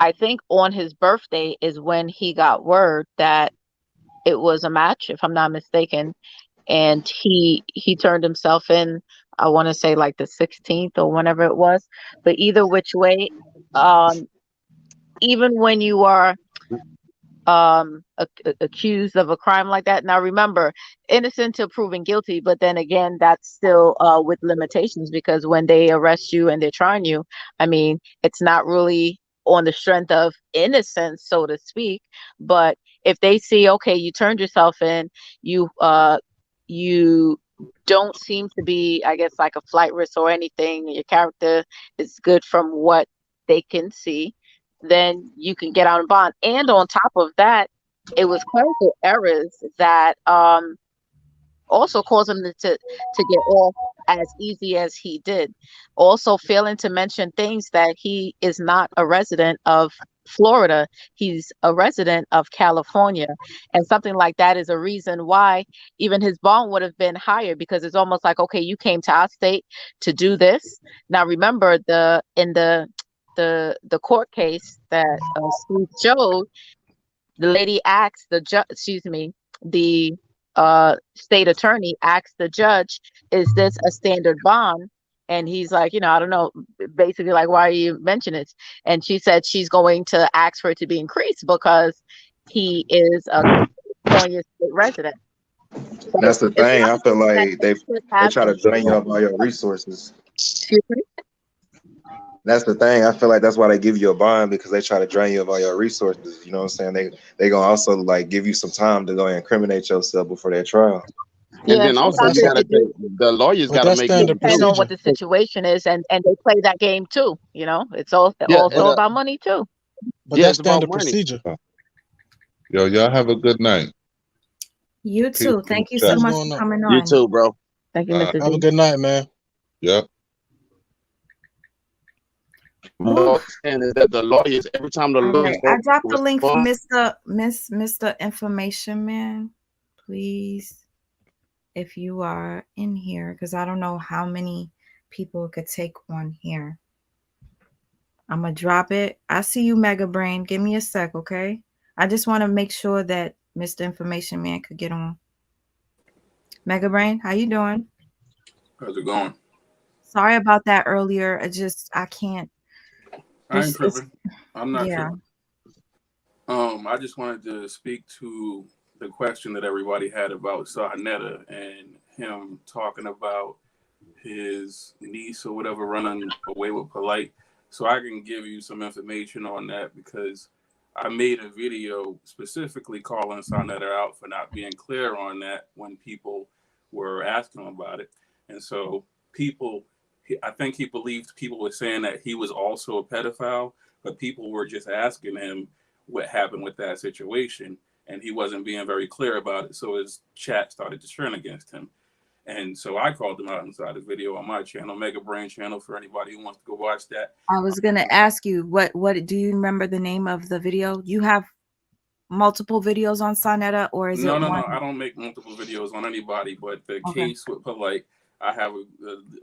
I think on his birthday is when he got word that it was a match, if I'm not mistaken, and he turned himself in. I want to say like the 16th or whenever it was, but either which way, even when you are accused of a crime like that. Now remember, innocent till proven guilty, but then again, that's still with limitations, because when they arrest you and they're trying you, I mean, it's not really on the strength of innocence, so to speak. But if they see, okay, you turned yourself in, you don't seem to be, I guess, like a flight risk or anything, your character is good from what they can see, then you can get out on bond. And on top of that, it was clerical errors that also caused him to get off as easy as he did. Also failing to mention things that he is not a resident of Florida, he's a resident of California, and something like that is a reason why even his bond would have been higher, because it's almost like, okay, you came to our state to do this. Now remember, in the court case that Steve showed, the lady asked the the state attorney asked the judge, is this a standard bond? And he's like, I don't know, basically like, why are you mentioning it? And she said she's going to ask for it to be increased because he is a California state resident. So that's the thing. I feel like they try to drain you of all your resources. Excuse me? That's the thing. I feel like that's why they give you a bond, because they try to drain you of all your resources. You know what I'm saying? They gonna also like give you some time to go and incriminate yourself before their trial. And then also the lawyers got to make it depend on what the situation is, and they play that game too. It's also about money too. But that's standard procedure. Yo, y'all have a good night. You too. Thank you so much for coming on. You too, bro. Thank you, Mr. Have a good night, man. Yep. And the lawyers, every time the lawyers, I dropped the link for Mr. Information Man. Please, if you are in here, because I don't know how many people could take one here. I'm gonna drop it. I see you, Mega Brain. Give me a sec, okay? I just want to make sure that Mr. Information Man could get on. Mega Brain, how you doing? How's it going? Sorry about that earlier. I can't. I ain't tripping. I'm not tripping. I just wanted to speak to the question that everybody had about Sarnetta and him talking about his niece or whatever running away with Polight. So I can give you some information on that, because I made a video specifically calling Sarnetta out for not being clear on that when people were asking him about it. And so I think he believed people were saying that he was also a pedophile, but people were just asking him what happened with that situation, and he wasn't being very clear about it. So his chat started to turn against him. And so I called him out inside the video on my channel, Mega Brain channel, for anybody who wants to go watch that. I was gonna ask you what do you remember the name of the video? You have multiple videos on Sonetta, or is No, it one? I don't make multiple videos on anybody, but the Okay. case with Polight, I have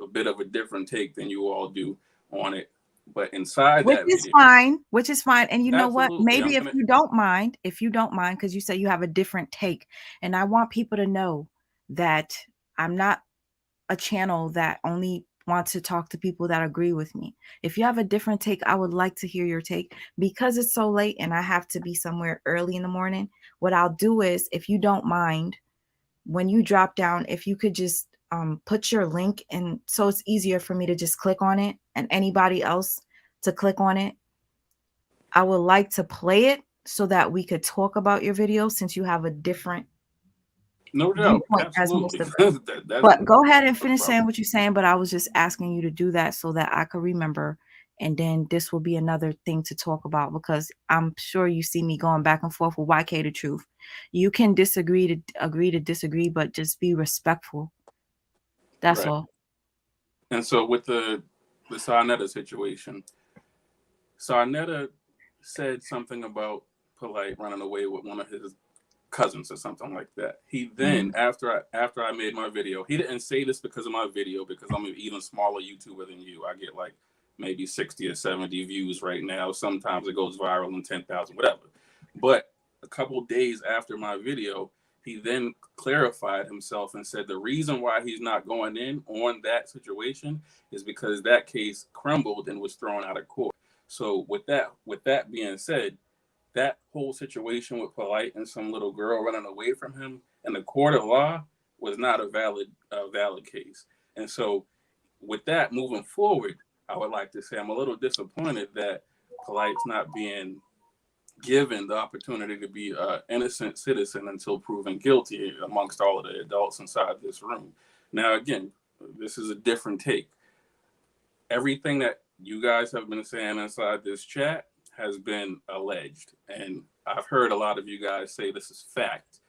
a bit of a different take than you all do on it. But inside Which that is video, fine, which is fine. And you know what? absolutely, Maybe if you don't mind, because you say you have a different take, and I want people to know that I'm not a channel that only wants to talk to people that agree with me. If you have a different take, I would like to hear your take. Because it's so late and I have to be somewhere early in the morning, what I'll do is, if you don't mind, when you drop down, if you could just put your link in, so it's easier for me to just click on it and anybody else to click on it. I would like to play it so that we could talk about your video, since you have a different no doubt, viewpoint as most absolutely. of us. But go ahead and finish saying what you're saying, but I was just asking you to do that so that I could remember, and then this will be another thing to talk about, because I'm sure you see me going back and forth with YK the Truth. You can disagree to agree to disagree, but just be respectful. That's Right. all. And so with the Sonetta situation, Sonetta said something about Polight running away with one of his cousins or something like that. He then, after I made my video, he didn't say this because of my video, because I'm an even smaller YouTuber than you. I get like maybe 60 or 70 views right now. Sometimes it goes viral in 10,000, whatever. But a couple days after my video, he then clarified himself and said the reason why he's not going in on that situation is because that case crumbled and was thrown out of court. So with that being said, that whole situation with Polight and some little girl running away from him in the court of law was not a valid case. And so with that moving forward, I would like to say I'm a little disappointed that Polight's not being given the opportunity to be an innocent citizen until proven guilty amongst all of the adults inside this room. Now, again, this is a different take. Everything that you guys have been saying inside this chat has been alleged. And I've heard a lot of you guys say this is fact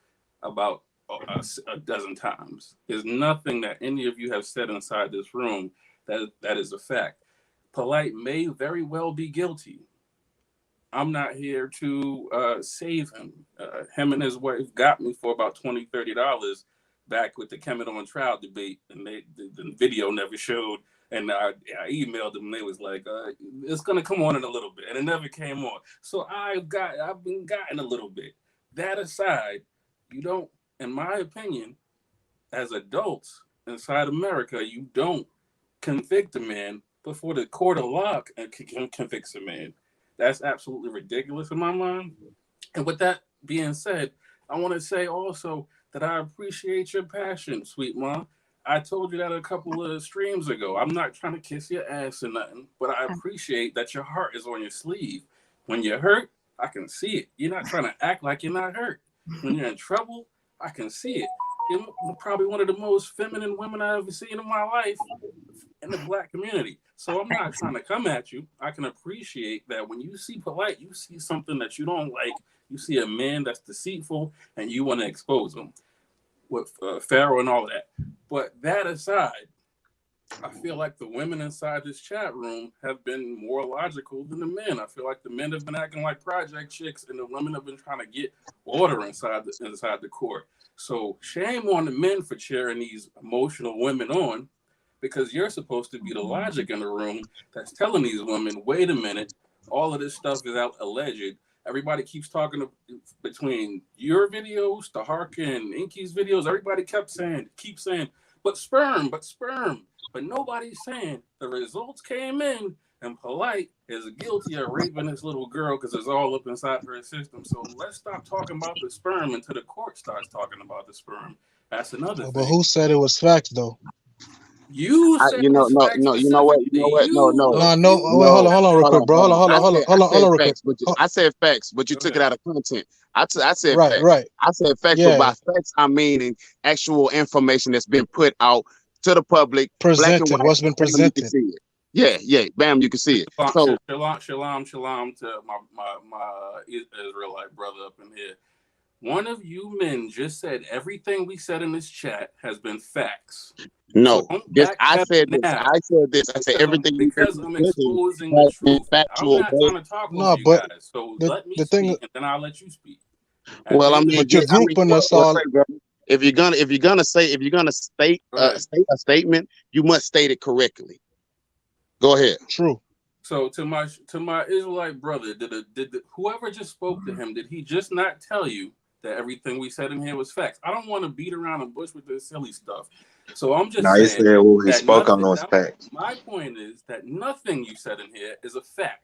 about a dozen times. There's nothing that any of you have said inside this room that is a fact. Polight may very well be guilty. I'm not here to save him. Him and his wife got me for about $20, $30 back with the Kemet on trial debate, and the video never showed. And I emailed them, and they was like, it's gonna come on in a little bit, and it never came on. So I've been gotten a little bit. That aside, you don't, in my opinion, as adults inside America, you don't convict a man before the court of law convicts a man. That's absolutely ridiculous in my mind. And with that being said, I want to say also that I appreciate your passion, sweet mom. I told you that a couple of streams ago. I'm not trying to kiss your ass or nothing, but I appreciate that your heart is on your sleeve. When you're hurt, I can see it. You're not trying to act like you're not hurt. When you're in trouble, I can see it. You're probably one of the most feminine women I've ever seen in my life in the Black community. So I'm not trying to come at you. I can appreciate that when you see Polight, you see something that you don't like. You see a man that's deceitful, and you want to expose him with Pharaoh and all of that. But that aside, I feel like the women inside this chat room have been more logical than the men. I feel like the men have been acting like project chicks, and the women have been trying to get order inside the court. So shame on the men for cheering these emotional women on, because you're supposed to be the logic in the room that's telling these women, wait a minute, all of this stuff is alleged. Everybody keeps talking between your videos, the Harkin and Inky's videos. Everybody keeps saying, but sperm. But nobody's saying the results came in and Polight is guilty of raping this little girl because it's all up inside her system. So let's stop talking about the sperm until the court starts talking about the sperm. That's another thing. But who said it was facts though? You said you know, no, you know what, Wait, hold on, real quick, bro. Hold on, real quick. I said facts, but you took it out of content. I said right, facts. right. I said facts, but by facts I mean actual information that's been put out to the public, presented. Black and white. What's been presented? You can see it. Yeah, bam, you can see it. Shalom to my Israelite brother up in here. One of you men just said everything we said in this chat has been facts. No, So don't this I backpedal said this. now I said this. I said everything you said because in I'm the beginning exposing the has been truth. I'm factual. not trying to talk over No, you but guys. So the let me the thing, speak and then I'll let you speak. Well, I mean, but you're grouping us what's all. that, brother? If you're gonna state state a statement, you must state it correctly. Go ahead. True. So to my Israelite brother, did whoever just spoke to him, did he just not tell you that everything we said in here was facts? I don't want to beat around the bush with this silly stuff. So I'm just He saying said what he that spoke on nothing. those facts. My point is that nothing you said in here is a fact.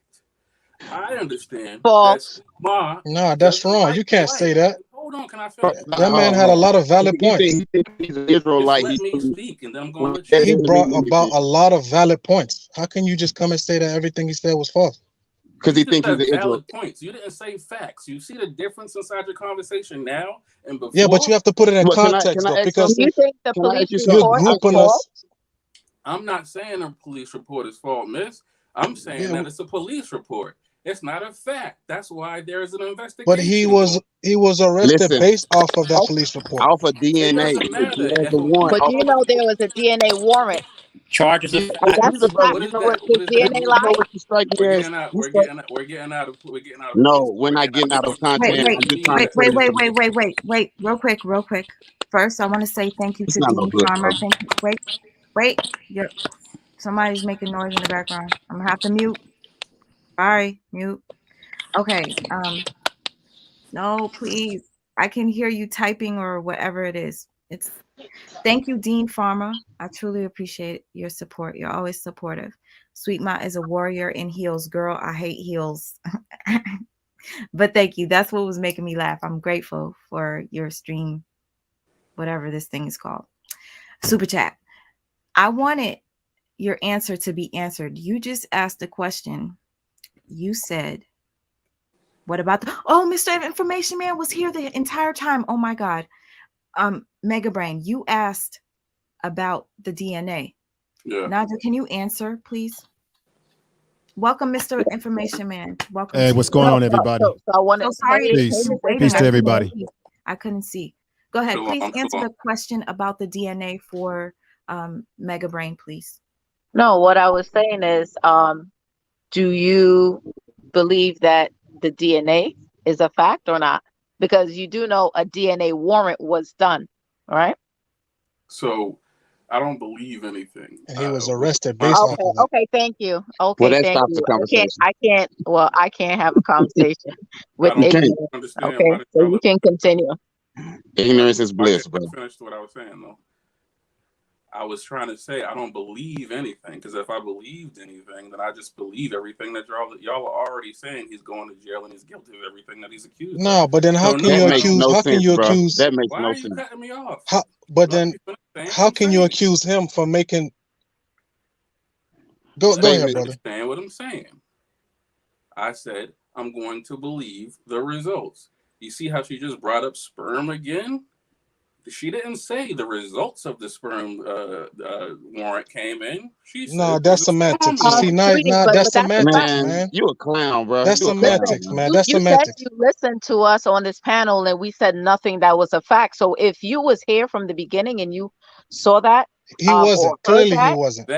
I understand False. that Nah, that's wrong. You can't say that. Hold on, can I finish? That man had a lot of valid points. He thinks he's an Just Israelite. let me speak, and then I'm going to let you. He brought about a lot of valid points. How can you just come and say that everything he said was false? Because he thinks he's an valid points. You didn't say facts. You see the difference inside your conversation now and before. Yeah, but you have to put it in context, can I though, ask because You think the police you're report is grouping false? us. I'm not saying a police report is false, miss. I'm saying that it's a police report. It's not a fact. That's why there's an investigation. But he was arrested Listen, based off of that police report. Off of DNA. It doesn't matter. There's a warrant. But you know there was a DNA warrant. Charges of And that's the fact. What is So that? was the DNA lie? We're getting out of No, we're not getting out of Wait, content. wait, I'm just trying to wait. Real quick. First, I want to say thank you It's to not no Dean good, Farmer. bro. Thank you. Wait. Somebody's making noise in the background. I'm gonna have to mute. Sorry, mute. Okay. No, please. I can hear you typing or whatever it is. Thank you, Dean Farmer. I truly appreciate your support. You're always supportive. Sweet Ma is a warrior in heels. Girl, I hate heels. But thank you. That's what was making me laugh. I'm grateful for your stream, whatever this thing is called. Super chat. I wanted your answer to be answered. You just asked a question. You said, what about Mr. Information Man was here the entire time. Oh my God. Mega Brain, you asked about the DNA. Yeah. Naja, can you answer, please? Welcome, Mr. Information Man. Welcome. Hey, what's going on, everybody? So I wanted sorry. Peace to everybody. I couldn't see. Go ahead. Please answer the question about the DNA for Mega Brain, please. No, what I was saying is, do you believe that the DNA is a fact or not? Because you do know a DNA warrant was done, all right? So I don't believe anything. And he was arrested based off of that. Okay, thank you. Okay, Well, that thank stops you. the conversation. I can't have a conversation with You can't. ignorance. Okay, so you can continue. Ignorance is bliss, bro. I finished what I was saying, though. I was trying to say I don't believe anything, because if I believed anything, then I just believe everything that y'all are already saying. He's going to jail and he's guilty of everything that he's accused of. No, but then how can you accuse? How can you accuse? That makes no sense. Why are you cutting me off? But then, how can you accuse him for making? Go ahead, brother. Understand what I'm saying? I said I'm going to believe the results. You see how she just brought up sperm again? She didn't say the results of the sperm warrant came in. She said no, that's semantics. You see, that's semantics, man. You a clown, bro. That's semantics, man. That's You semantics. said you listened to us on this panel and we said nothing that was a fact. So if you was here from the beginning and you saw that, he wasn't. Clearly, he wasn't.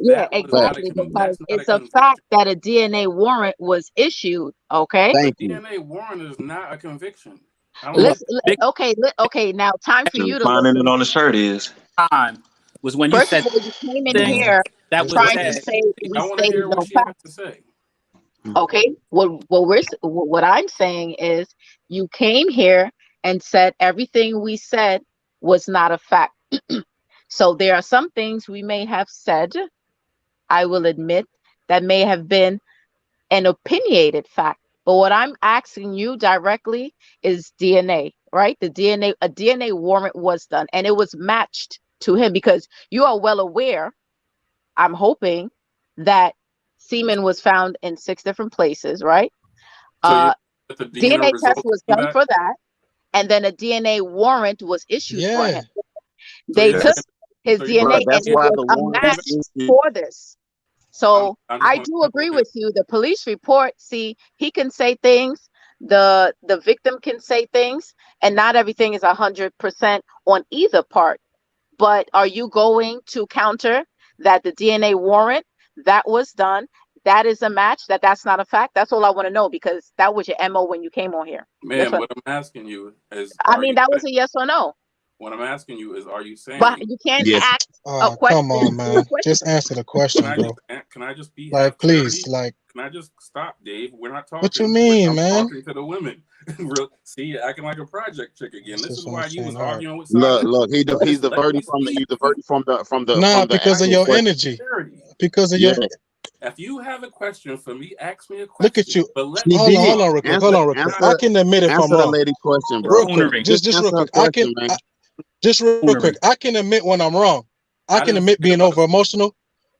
Yeah, exactly. Because it's a fact that a DNA warrant was issued. Okay. The DNA warrant is not a conviction. Okay. Now, time for you to finding it on the shirt is time was when you first said of all, you came in here that was trying to say we stated no facts. Okay. What I'm saying is you came here and said everything we said was not a fact. So there are some things we may have said, I will admit, that may have been an opinionated fact. But what I'm asking you directly is DNA, right? A DNA warrant was done and it was matched to him, because you are well aware, I'm hoping, that semen was found in 6 different places, right? DNA test was done for that. And then a DNA warrant was issued for him. They took his DNA and it was a match for this. So I do agree with you. The police report, see, he can say things the victim can say things, and not everything is 100% on either part. But are you going to counter that the DNA warrant that was done, that is a match, that's not a fact? That's all I want to know, because that was your MO when you came on here. Ma'am, what I'm asking you is, I mean, that was a yes or no. What I'm asking you is, are you saying? But you can't ask a question. Come on, man. Just answer the question, bro. Can I just be Like, please, like. Can I just stop, Dave? We're not talking. What you mean, I'm man? talking to the women. See, you're acting like a project chick again. This is why you was arguing with. Look, he's diverting from the. Nah, because of your energy. Because of your. If you have a question for me, ask me a question. Look at you. Hold on, real quick. Hold on, real quick. I can admit if I'm wrong. Lady question, bro. Real quick. Just real quick. Just real quick. I can admit when I'm wrong. I can admit being over emotional.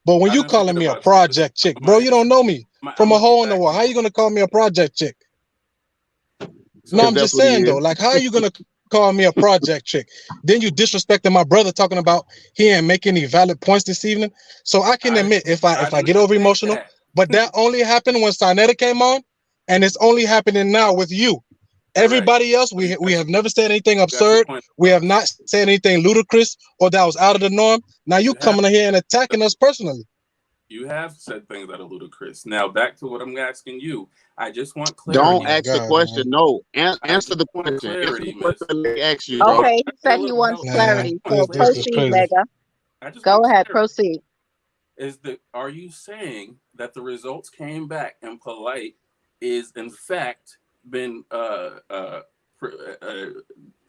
But when you calling me a project chick, bro, you don't know me from a hole in the wall. How you gonna call me a project chick? No, I'm just saying though. Like, how are you gonna call me a project chick? Then you disrespecting my brother, talking about he ain't making any valid points this evening. So I can admit if I get over emotional, but that only happened when Sarnetta came on, and it's only happening now with you. Everybody else, we have never said anything absurd. We have not said anything ludicrous or that was out of the norm. Now you coming in here and attacking us personally. You have said things that are ludicrous. Now back to what I'm asking you. I just want clarity. Don't ask the question. No, answer the question. Clarity, ask you, bro. Okay, he said he wants clarity. So proceed, Mega. Go ahead, proceed. Are you saying that the results came back and Polight is in fact been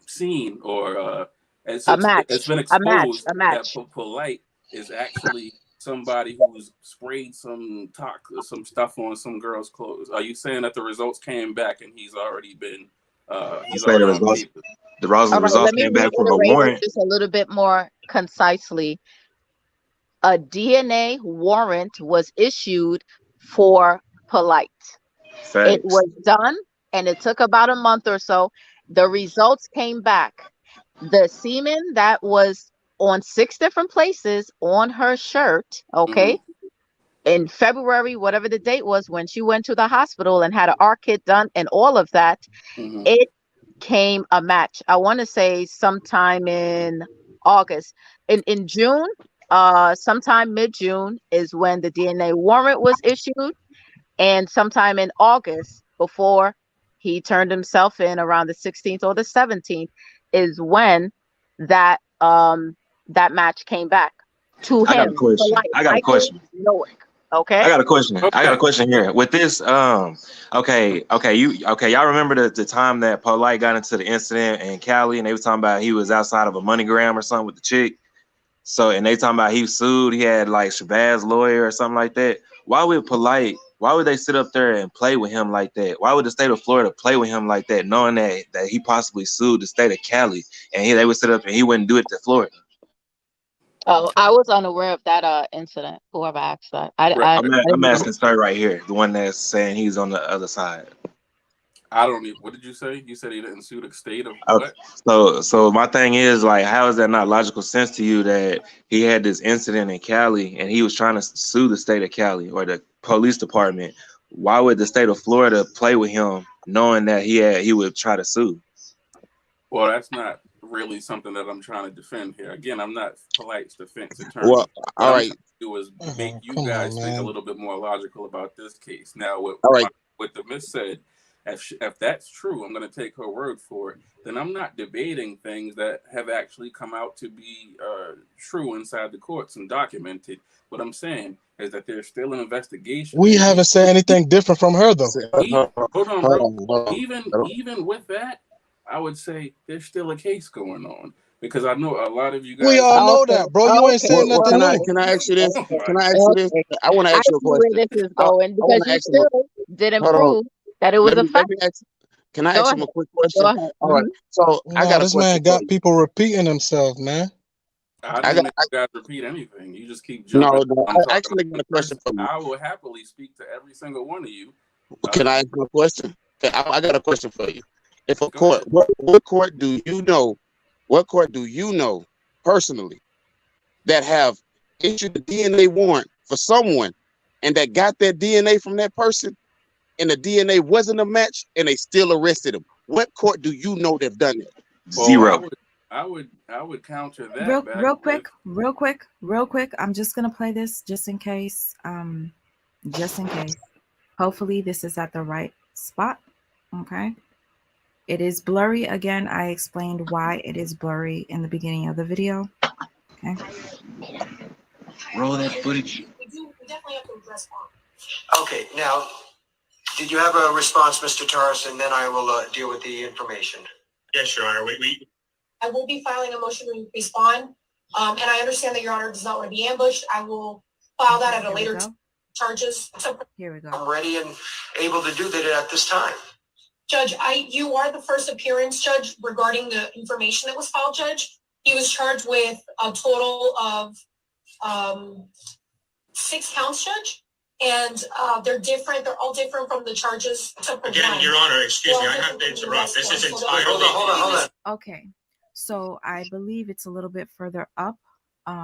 seen or it's been exposed that Polight is actually somebody who's sprayed some stuff on some girl's clothes? Are you saying that the results came back and he's already been the results came back from a warrant? Just a little bit more concisely. A DNA warrant was issued for Polight. It was done, and it took about a month or so. The results came back. The semen that was on 6 different places on her shirt, okay, in February, whatever the date was, when she went to the hospital and had an R kit done and all of that, it came a match. I want to say sometime in August. In June, sometime mid-June is when the DNA warrant was issued, and sometime in August, before he turned himself in around the 16th or the 17th, is when that that match came back to him. I got a question. I got a question. Okay. I got a question. I got a question here. With this, y'all remember the time that Polight got into the incident in Cali, and they were talking about he was outside of a MoneyGram or something with the chick. So, and they talking about he sued. He had like Shabazz lawyer or something like that. Why would they sit up there and play with him like that? Why would the state of Florida play with him like that, knowing that he possibly sued the state of Cali, and they would sit up and he wouldn't do it to Florida? Oh, I was unaware of that incident. Whoever asked that, I'm asking Sir right here, the one that's saying he's on the other side. I don't even. What did you say? You said he didn't sue the state of what? So my thing is, like, how is that not logical sense to you that he had this incident in Cali and he was trying to sue the state of Cali or the police department? Why would the state of Florida play with him, knowing that he would try to sue? Well, that's not really something that I'm trying to defend here. Again, I'm not Polight's defense attorney. Well, all right. It was make you guys think a little bit more logical about this case. Now, what the miss said, if that's true, I'm going to take her word for it. Then I'm not debating things that have actually come out to be true inside the courts and documented. What I'm saying is that there's still an investigation. We haven't said anything different from her, though. Hold on, bro. Even with that, I would say there's still a case going on, because I know a lot of you guys. We all know that, bro. You ain't saying nothing new. Can I ask you this? I want to ask you a question. Where this is going, because you still didn't prove that it was a fact. Can I ask him a quick question? Go ahead. All right. So I got this man got people repeating themselves, man. I don't make you guys repeat anything. You just keep jumping. No, I actually got a question for you. I will happily speak to every single one of you. Can I ask you a question? I got a question for you. If a court, what court do you know? What court do you know personally that have issued a DNA warrant for someone and that got that DNA from that person and the DNA wasn't a match, and they still arrested him. What court do you know they've done it? Well, Zero. I would counter that back Real with quick. I'm just gonna play this just in case. Just in case. Hopefully this is at the right spot. Okay. It is blurry again. I explained why it is blurry in the beginning of the video. Okay. Roll that footage. We definitely have to address one. Okay, now, did you have a response, Mr. Torres, and then I will deal with the information. Yes, Your Honor. I will be filing a motion to respond, and I understand that Your Honor does not want to be ambushed. I will file that at a later charges. Here we go. I'm ready and able to do that at this time. Judge, you are the first appearance, Judge, regarding the information that was filed, Judge. He was charged with a total of 6 counts, Judge, and they're different. They're all different from the charges. Again, Your Honor, excuse me, I have to interrupt. This is entirely. Hold on. Okay. So I believe it's a little bit further up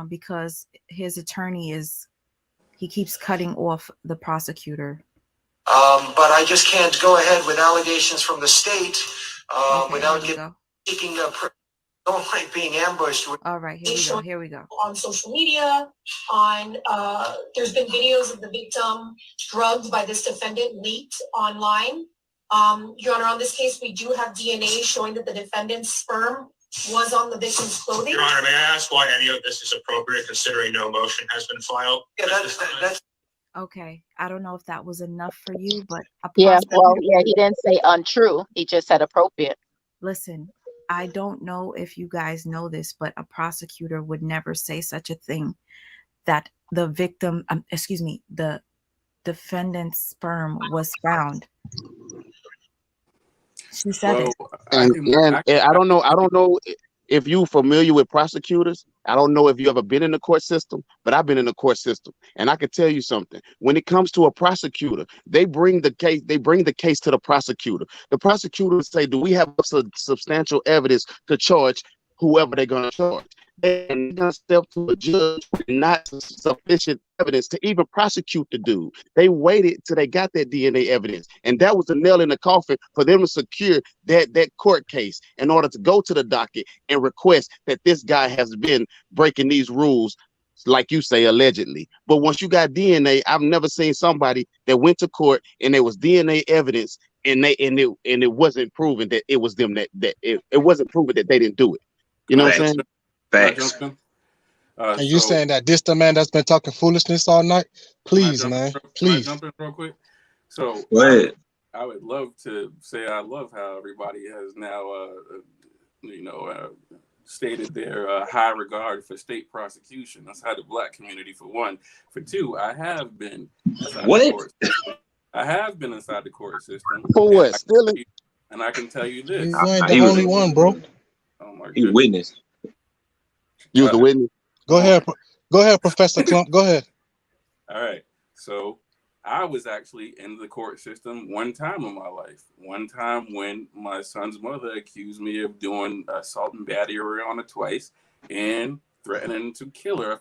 because his attorney he keeps cutting off the prosecutor. But I just can't go ahead with allegations from the state without seeking don't like being ambushed. All right, here we go. On social media, there's been videos of the victim drugged by this defendant leaked online. Your Honor, on this case, we do have DNA showing that the defendant's sperm was on the victim's clothing. Your Honor, may I ask why any of this is appropriate considering no motion has been filed? Yeah, that's okay. I don't know if that was enough for you, but he didn't say untrue. He just said appropriate. Listen, I don't know if you guys know this, but a prosecutor would never say such a thing that the victim, the defendant's sperm was found. She said it. And I don't know if you're familiar with prosecutors. I don't know if you ever been in the court system, but I've been in the court system, and I can tell you something. When it comes to a prosecutor, they bring the case to the prosecutor. The prosecutor would say, "Do we have substantial evidence to charge whoever they're going to charge?" They're going to step to a judge with not sufficient evidence to even prosecute the dude. They waited till they got that DNA evidence, and that was the nail in the coffin for them to secure that court case in order to go to the docket and request that this guy has been breaking these rules, like you say, allegedly. But once you got DNA, I've never seen somebody that went to court and there was DNA evidence and it wasn't proven that it was them it wasn't proven that they didn't do it. You know what I'm saying? Thanks. And you saying that this the man that's been talking foolishness all night? Please, man. Please. Jump in real quick. So Go ahead. I would love to say I love how everybody has now, stated their high regard for state prosecution. That's how the Black community, for one. For two, I have been inside the court system. I have been inside the court system. For what? Stealing? And I can tell you this. You ain't the only one, bro. Oh my He witnessed. You was the witness. Go ahead, Professor Clump. Go ahead. All right. So I was actually in the court system one time in my life. One time when my son's mother accused me of doing assault and battery on her twice and threatening to kill her if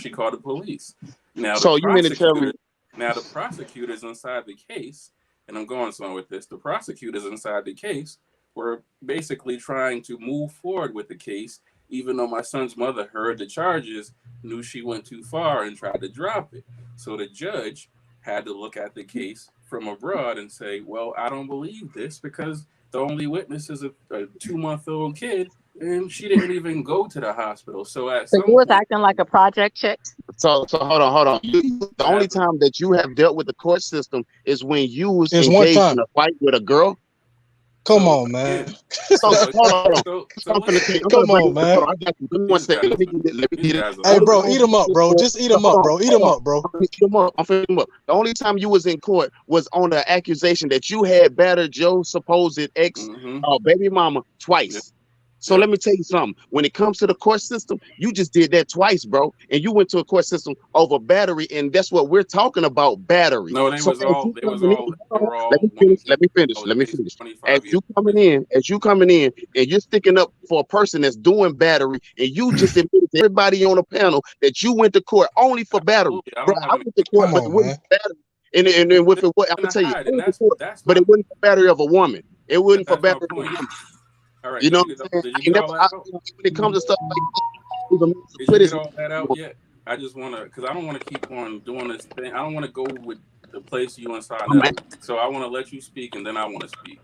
she called the police. Now, so you mean to tell me? Now the prosecutors inside the case, and I'm going somewhere with this. The prosecutors inside the case were basically trying to move forward with the case, even though my son's mother heard the charges, knew she went too far and tried to drop it. So the judge had to look at the case from abroad and say, well, I don't believe this because the only witness is a 2-month-old kid and she didn't even go to the hospital. So you was acting like a project chick. So hold on. The only time that you have dealt with the court system is when you was engaged in a fight with a girl. Come on, man. Come on, man. Hey, bro, eat him up, bro. Just eat him up, bro. Eat him up, bro. I'm feeding him up. The only time you was in court was on the accusation that you had battered Joe's supposed ex baby mama twice. So let me tell you something. When it comes to the court system, you just did that twice, bro. And you went to a court system over battery, and that's what we're talking about, battery. No, they was all. Let me finish. As you coming in, and you're sticking up for a person that's doing battery, and you just admitted to everybody on the panel that you went to court only for battery. Bro, I went to court for battery. And then with it, what I'm gonna tell you, but it wasn't for battery of a woman. It wasn't for battery of a woman. All right, You know what I'm saying? did you get all that out? When it comes to stuff like that, Did you get all that out yet? I just want to, because I don't want to keep on doing this thing. I don't want to go with the place you inside that. So I want to let you speak, and then I want to speak.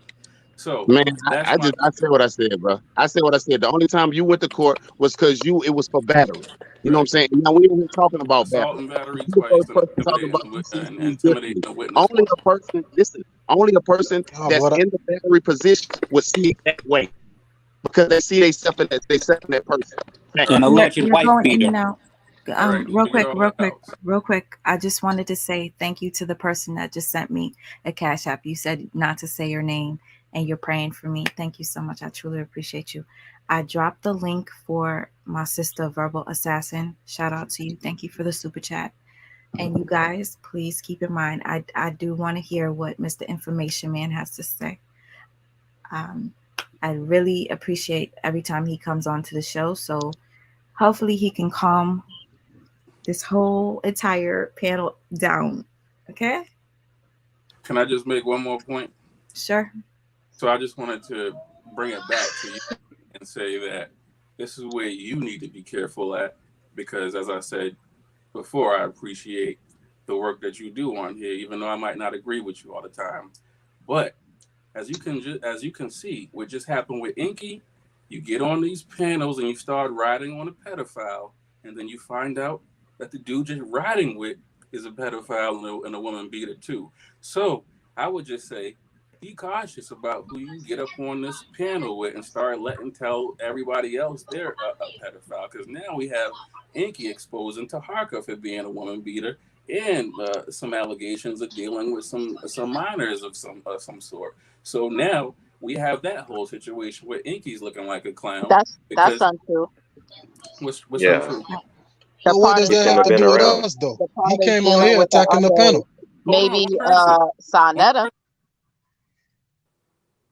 So man, I said what I said, bro. I said what I said. The only time you went to court was because it was for battery. You know what I'm saying? Now we ain't talking about assault and battery. battery You the twice, first person talking about and intimidating the witness. only a person. Listen, only a person that's in the battery position would see it that way because they see themselves in that person. An alleged You're wife going in beater. and out. right, Real quick. I just wanted to say thank you to the person that just sent me a Cash App. You said not to say your name and you're praying for me. Thank you so much. I truly appreciate you. I dropped the link for my sister, Verbal Assassin. Shout out to you. Thank you for the super chat. And you guys, please keep in mind, I do want to hear what Mr. Information Man has to say. I really appreciate every time he comes onto the show. So hopefully he can calm this whole entire panel down. Okay? Can I just make one more point? Sure. So I just wanted to bring it back to you and say that this is where you need to be careful at, because as I said before, I appreciate the work that you do on here, even though I might not agree with you all the time. But as you can see, what just happened with Inky, you get on these panels and you start riding on a pedophile, and then you find out that the dude you're riding with is a pedophile and a woman beater too. So I would just say, be cautious about who you get up on this panel with and start tell everybody else they're a pedophile. Because now we have Inky exposing Taharka for being a woman beater and some allegations of dealing with some minors of some sort. So now we have that whole situation where Inky's looking like a clown. That's untrue. What's untrue? But what does that have to do with us, though? He came on here attacking the panel. Maybe Sarnetta.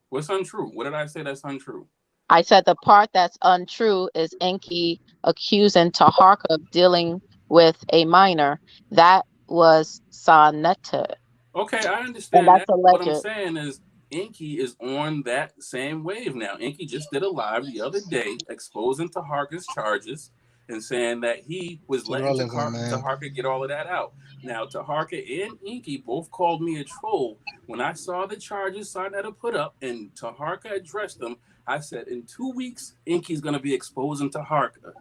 What's untrue? What did I say that's untrue? I said the part that's untrue is Inky accusing Taharka of dealing with a minor. That was Sarnetta. Okay, I understand and that's that. alleged. What I'm saying is Inky is on that same wave now. Inky just did a live the other day exposing Taharka's charges and saying that he was letting Taharka get all of that out. Now, Taharka and Inky both called me a troll. When I saw the charges Sarnetta put up and Taharka addressed them, I said, in 2 weeks, Inky's going to be exposing Taharka.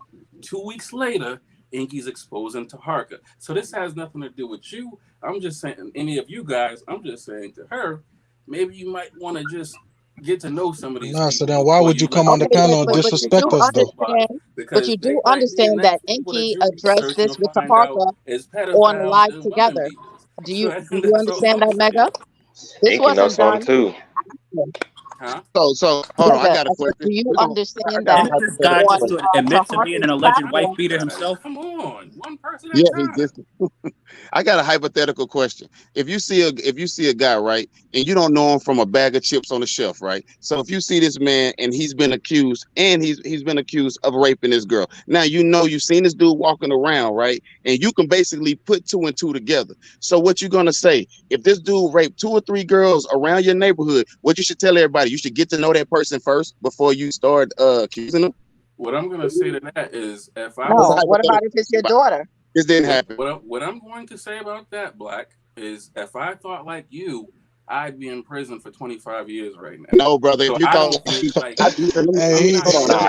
2 weeks later, Inky's exposing Taharka. So this has nothing to do with you. I'm just saying, any of you guys, I'm just saying to her, maybe you might want to just get to know some of these people. So then why would you come on the panel and disrespect us, though? But you do understand that Inky addressed this with Taharka on live together. Do you understand that, Mega? This wasn't done. Too. Huh? So hold on, I got a question. Do you understand that? Didn't this guy just admit to being an alleged wife beater himself? Come on, one person. Yeah, he just. I got a hypothetical question. If you see a guy, right, and you don't know him from a bag of chips on the shelf, right? So if you see this man and he's been accused of raping this girl. Now you've seen this dude walking around, right? And you can basically put 2 and 2 together. So what you gonna say? If this dude raped 2 or 3 girls around your neighborhood, what you should tell everybody? You should get to know that person first before you start accusing them. What I'm gonna say to that is, if I what about if it's your daughter? This didn't happen. What I'm going to say about that, Black, is if I thought like you, I'd be in prison for 25 years right now. No, brother. So If you I thought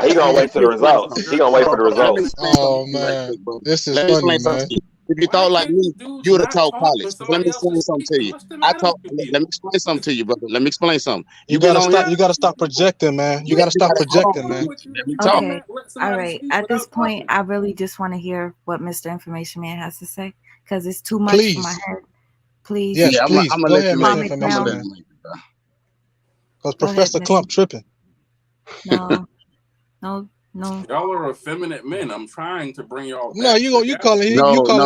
he gonna wait for the results. He gonna wait for the results. Oh man, this is funny, man. If you thought like me, you would have talked college. Let me explain something to you. Let me explain something to you, brother. Let me explain something. You gotta stop projecting, man. You gotta stop projecting, man. Okay. All right. At this point, I really just want to hear what Mr. Information Man has to say because it's too much for my head. Please. Yes, please. I'm Go gonna ahead, let Mr. you Information know. Man. Because Professor Clump tripping. No. Y'all are effeminate men. I'm trying to bring y'all. No, you calling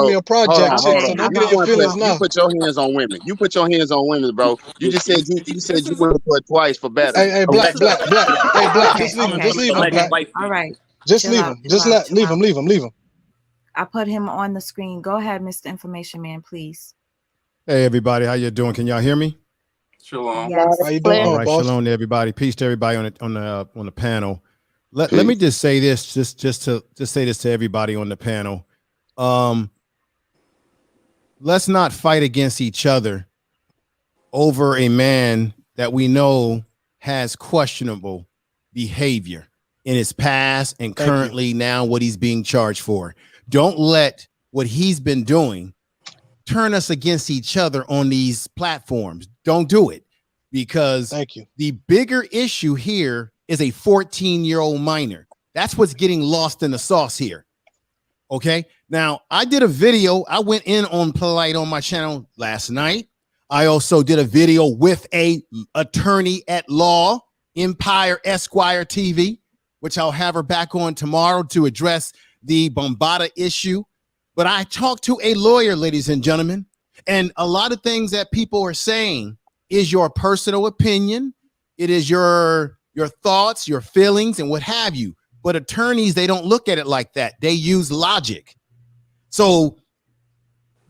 me a project chick, so don't get in your feelings now. You put your hands on women. You put your hands on women, bro. You just said you went for it twice for better. Hey, Black. Hey, Black, just leave him. Just leave him, Black. All right. Just leave him. Just leave him. I put him on the screen. Go ahead, Mr. Information Man, please. Hey everybody, how you doing? Can y'all hear me? Shalom. Yes, How you doing, clear. All right, boss? shalom to everybody. Peace to everybody on the panel. Let me just say this, just say this to everybody on the panel. Let's not fight against each other over a man that we know has questionable behavior in his past and Thank you. currently now what he's being charged for. Don't let what he's been doing turn us against each other on these platforms. Don't do it, because Thank you. the bigger issue here is a 14-year-old minor. That's what's getting lost in the sauce here. Okay. Now, I did a video. I went in on Polight on my channel last night. I also did a video with a attorney at law, Empire Esquire TV, which I'll have her back on tomorrow to address the Bombada issue. But I talked to a lawyer, ladies and gentlemen, and a lot of things that people are saying is your personal opinion. It is your thoughts, your feelings, and what have you. But attorneys, they don't look at it like that. They use logic. So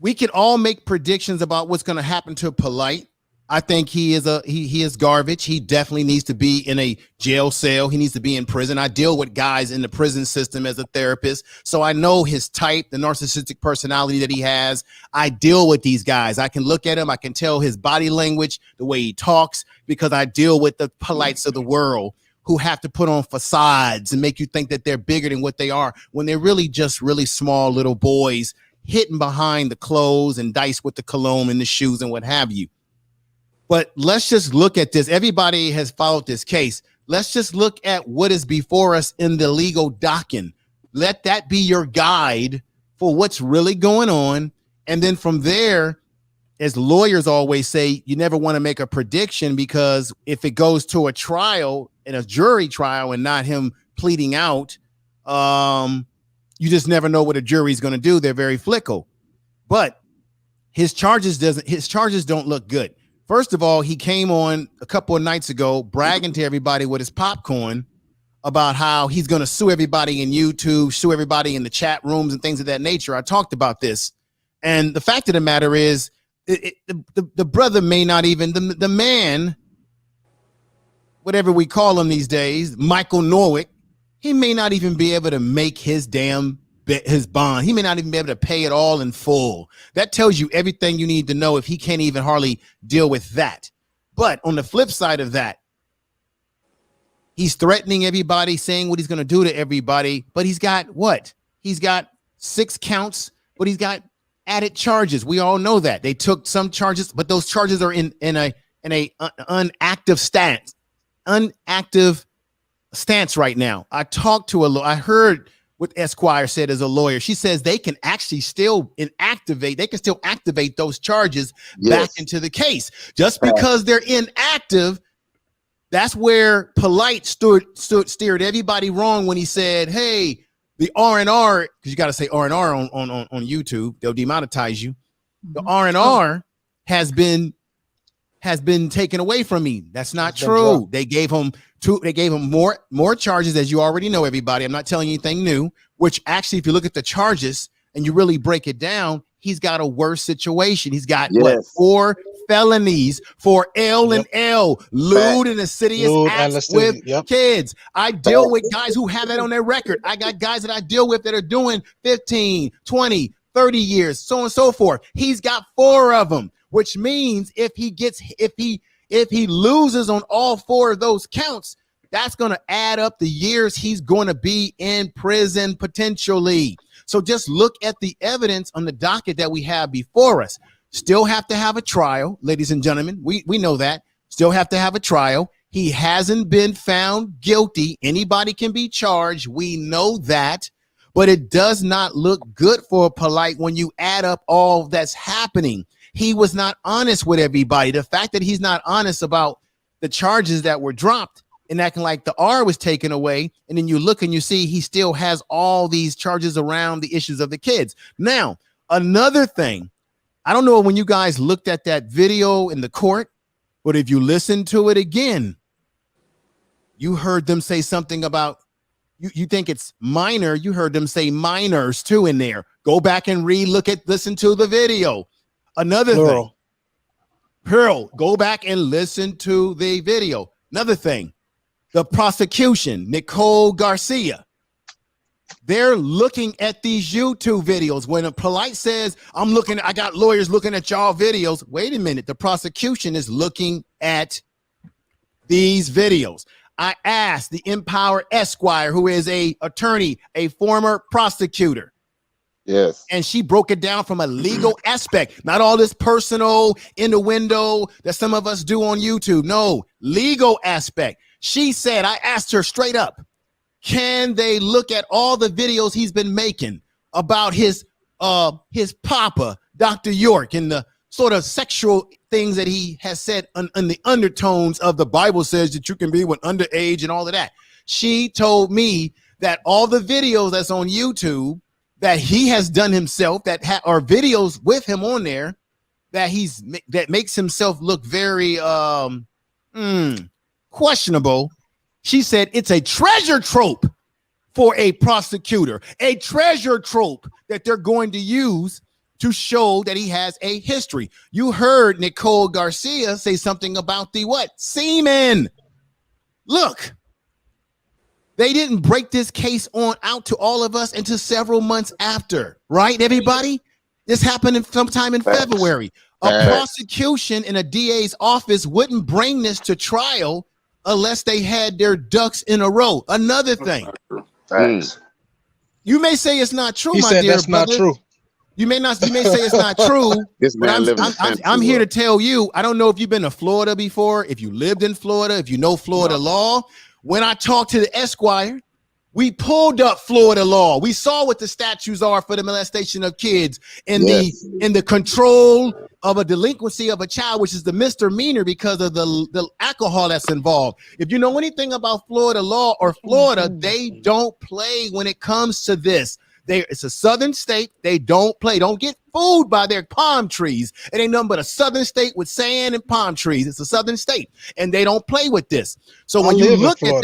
we can all make predictions about what's going to happen to Polight. I think he is garbage. He definitely needs to be in a jail cell. He needs to be in prison. I deal with guys in the prison system as a therapist, so I know his type, the narcissistic personality that he has. I deal with these guys. I can look at him. I can tell his body language, the way he talks, because I deal with the Polights of the world who have to put on facades and make you think that they're bigger than what they are when they're really just really small little boys hidden behind the clothes and dice with the cologne and the shoes and what have you. But let's just look at this. Everybody has followed this case. Let's just look at what is before us in the legal docket. Let that be your guide for what's really going on. And then from there, as lawyers always say, you never want to make a prediction, because if it goes to a trial and a jury trial and not him pleading out, you just never know what a jury is going to do. They're very fickle. But his charges don't look good. First of all, he came on a couple of nights ago bragging to everybody with his popcorn about how he's going to sue everybody in YouTube, sue everybody in the chat rooms and things of that nature. I talked about this. And the fact of the matter is, the brother may not even, the man, whatever we call him these days, Michael Norwick, he may not even be able to make his bond. He may not even be able to pay it all in full. That tells you everything you need to know if he can't even hardly deal with that. But on the flip side of that, he's threatening everybody, saying what he's going to do to everybody. But he's got what? He's got 6 counts, but he's got added charges. We all know that. They took some charges, but those charges are in a unactive stance right now. I talked to I heard what Esquire said as a lawyer. She says they can actually still activate those charges back into the case. Just because they're inactive, that's where Polight steered everybody wrong when he said, hey, the R&R, because you got to say R&R on YouTube, they'll demonetize you. The R&R has been taken away from me. That's not true. They gave him more charges, as you already know, everybody. I'm not telling you anything new, which actually, if you look at the charges and you really break it down, he's got a worse situation. He's got 4 felonies for L and L, lewd and insidious acts with kids. I deal with guys who have that on their record. I got guys that I deal with that are doing 15, 20, 30 years, so on and so forth. He's got 4 of them, which means if he loses on all 4 of those counts, that's going to add up the years he's going to be in prison potentially. So just look at the evidence on the docket that we have before us. Still have to have a trial, ladies and gentlemen. We know that. Still have to have a trial. He hasn't been found guilty. Anybody can be charged. We know that. But it does not look good for Polight when you add up all that's happening. He was not honest with everybody. The fact that he's not honest about the charges that were dropped and acting like the R was taken away, and then you look and you see he still has all these charges around the issues of the kids. Now, another thing, I don't know when you guys looked at that video in the court, but if you listen to it again, you heard them say something about, you think it's minor, you heard them say minors too in there. Go back and listen to the video. Another thing, Pearl, go back and listen to the video. Another thing, the prosecution, Nicole Garcia, they're looking at these YouTube videos. When a Polight says, I got lawyers looking at y'all videos. Wait a minute. The prosecution is looking at these videos. I asked the Empower Esquire, who is a attorney, a former prosecutor. Yes. And she broke it down from a legal aspect, not all this personal in the window that some of us do on YouTube. No, legal aspect. She said, I asked her straight up, can they look at all the videos he's been making about his papa, Dr. York, and the sort of sexual things that he has said in the undertones of the Bible says that you can be with underage and all of that. She told me that all the videos that's on YouTube that he has done himself that are videos with him on there that makes himself look very questionable. She said it's a treasure trope for a prosecutor, a treasure trope that they're going to use to show that he has a history. You heard Nicole Garcia say something about the what? Semen. Look, they didn't break this case out to all of us until several months after, right, everybody? This happened sometime in February. A prosecution in a DA's office wouldn't bring this to trial unless they had their ducks in a row. Another thing. You may say it's not true, my dear that's brother. not true. You may say it's not true. This man but I'm here to tell you, I don't know if you've been to Florida before, if you lived in Florida, if you know Florida law. When I talked to the Esquire, we pulled up Florida law. We saw what the statutes are for the molestation of kids and the control of a delinquency of a child, which is the misdemeanor because of the alcohol that's involved. If you know anything about Florida law or Florida, they don't play when it comes to this. It's a southern state. They don't play. Don't get fooled by their palm trees. It ain't nothing but a southern state with sand and palm trees. It's a southern state, and they don't play with this. So when you look at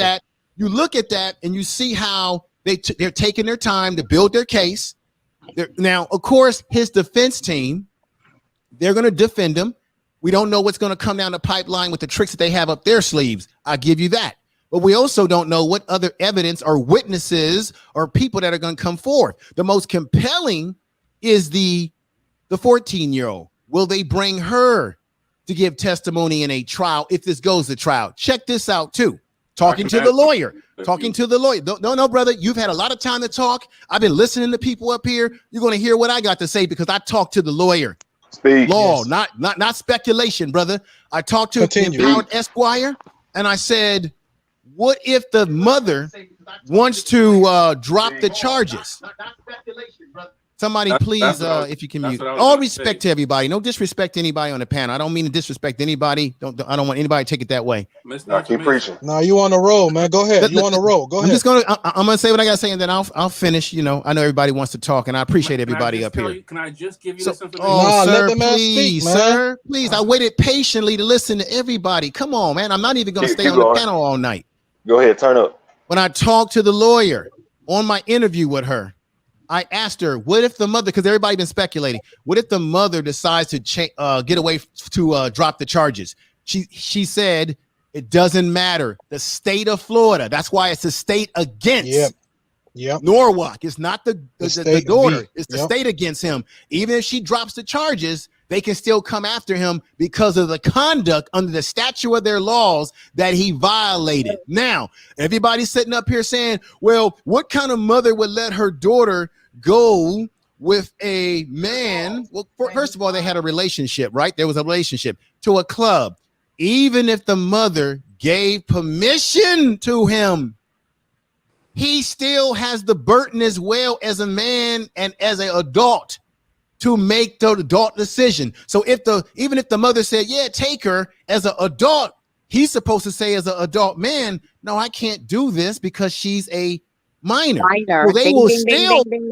that, and you see how they're taking their time to build their case. Now, of course, his defense team, they're going to defend him. We don't know what's going to come down the pipeline with the tricks that they have up their sleeves. I'll give you that. But we also don't know what other evidence or witnesses or people that are going to come forth. The most compelling is the 14-year-old. Will they bring her to give testimony in a trial if this goes to trial? Check this out, too. Talking to the lawyer. No, brother. You've had a lot of time to talk. I've been listening to people up here. You're going to hear what I got to say because I talked to the lawyer. Law, not speculation, brother. I talked to the Empowered Esquire, and I said, what if the mother wants to drop the charges? Somebody, please, if you can mute. All respect to everybody. No disrespect to anybody on the panel. I don't mean to disrespect anybody. I don't want anybody to take it that way. Keep preaching. No, you on a roll, man. Go ahead. You on a roll. Go ahead. I'm gonna say what I gotta say, and then I'll finish. You know, I know everybody wants to talk, and I appreciate everybody up here. Can I just give you this information? Oh, let sir, the man please, speak, man. sir, please. I waited patiently to listen to everybody. Come on, man. I'm not even gonna stay on the panel all night. Go ahead, turn up. When I talked to the lawyer on my interview with her, I asked her, what if the mother, because everybody been speculating, what if the mother decides to get away to drop the charges? She said, it doesn't matter. The state of Florida, that's why it's a state against Norwalk. It's not the daughter. It's the state against him. Even if she drops the charges, they can still come after him because of the conduct under the statute of their laws that he violated. Now, everybody's sitting up here saying, well, what kind of mother would let her daughter go with a man? Well, first of all, they had a relationship, right? There was a relationship to a club. Even if the mother gave permission to him, he still has the burden as well as a man and as an adult to make the adult decision. So even if the mother said, yeah, take her as an adult, he's supposed to say as an adult man, no, I can't do this because she's a minor. Well, they will still ding,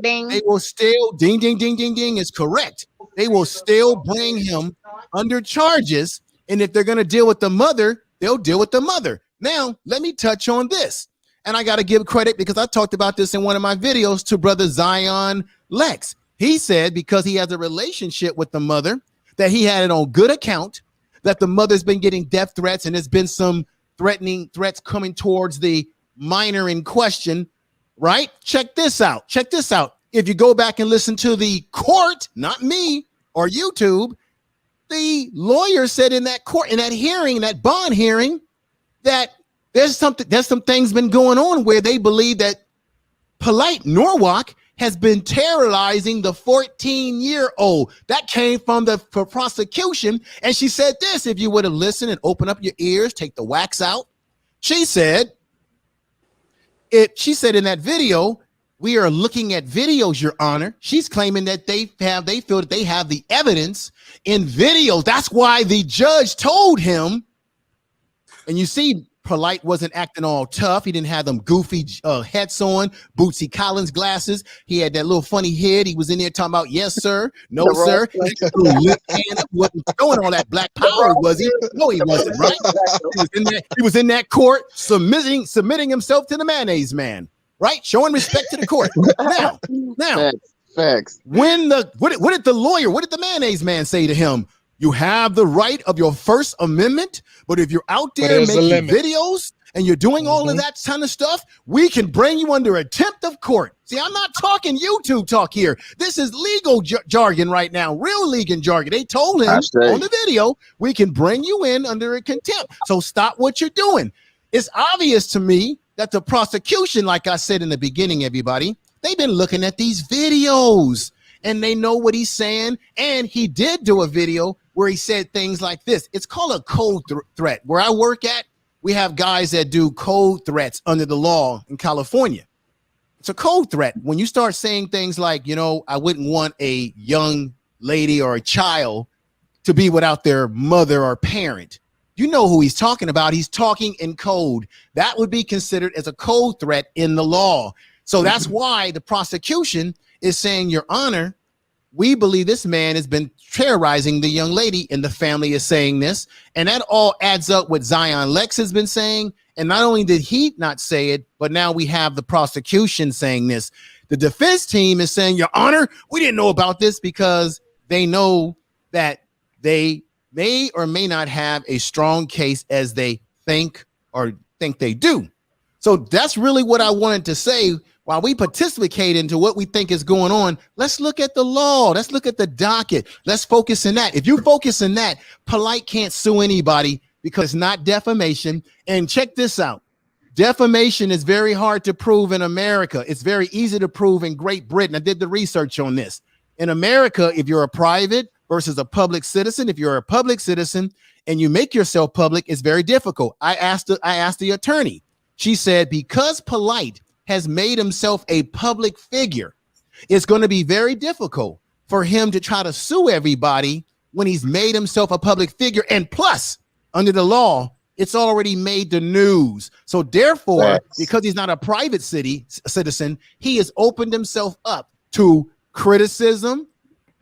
ding, ding, ding, ding is correct. They will still bring him under charges. And if they're going to deal with the mother, they'll deal with the mother. Now, let me touch on this. And I got to give credit because I talked about this in one of my videos to Brother Zion Lex. He said because he has a relationship with the mother that he had it on good account, that the mother's been getting death threats and there's been some threatening threats coming towards the minor in question, right? Check this out. Check this out. If you go back and listen to the court, not me or YouTube, the lawyer said in that court, in that hearing, that bond hearing, that there's some things been going on where they believe that Polight Norwalk has been terrorizing the 14-year-old. That came from the prosecution. And she said this, if you would have listened and opened up your ears, take the wax out. She said in that video, we are looking at videos, Your Honor. She's claiming that they feel that they have the evidence in videos. That's why the judge told him, and you see, Polight wasn't acting all tough. He didn't have them goofy hats on, Bootsy Collins glasses. He had that little funny head. He was in there talking about, yes, sir, no, sir. Wasn't showing all that black power, was he? No, he wasn't, right? He was in that court submitting himself to the mayonnaise man, right? Showing respect to the court. Now, facts. What did the lawyer, what did the mayonnaise man say to him? You have the right of your First Amendment, but if you're out there making videos and you're doing all of that kind of stuff, we can bring you under contempt of court. See, I'm not talking YouTube talk here. This is legal jargon right now, real legal jargon. They told him on the video, we can bring you in under a contempt. So stop what you're doing. It's obvious to me that the prosecution, like I said in the beginning, everybody, they've been looking at these videos and they know what he's saying. And he did do a video where he said things like this. It's called a code threat. Where I work at, we have guys that do code threats under the law in California. It's a code threat. When you start saying things like, you know, I wouldn't want a young lady or a child to be without their mother or parent. You know who he's talking about. He's talking in code. That would be considered as a code threat in the law. So that's why the prosecution is saying, Your Honor, we believe this man has been terrorizing the young lady, and the family is saying this. And that all adds up what Zion Lex has been saying. And not only did he not say it, but now we have the prosecution saying this. The defense team is saying, Your Honor, we didn't know about this because they know that they may or may not have a strong case as they think they do. So that's really what I wanted to say. While we participate into what we think is going on, let's look at the law. Let's look at the docket. Let's focus on that. If you focus on that, Polight can't sue anybody because it's not defamation. And check this out. Defamation is very hard to prove in America. It's very easy to prove in Great Britain. I did the research on this. In America, if you're a private versus a public citizen, if you're a public citizen and you make yourself public, it's very difficult. I asked the attorney. She said, because Polight has made himself a public figure, it's going to be very difficult for him to try to sue everybody when he's made himself a public figure. And plus, under the law, it's already made the news. So therefore, because he's not a private citizen, he has opened himself up to criticism,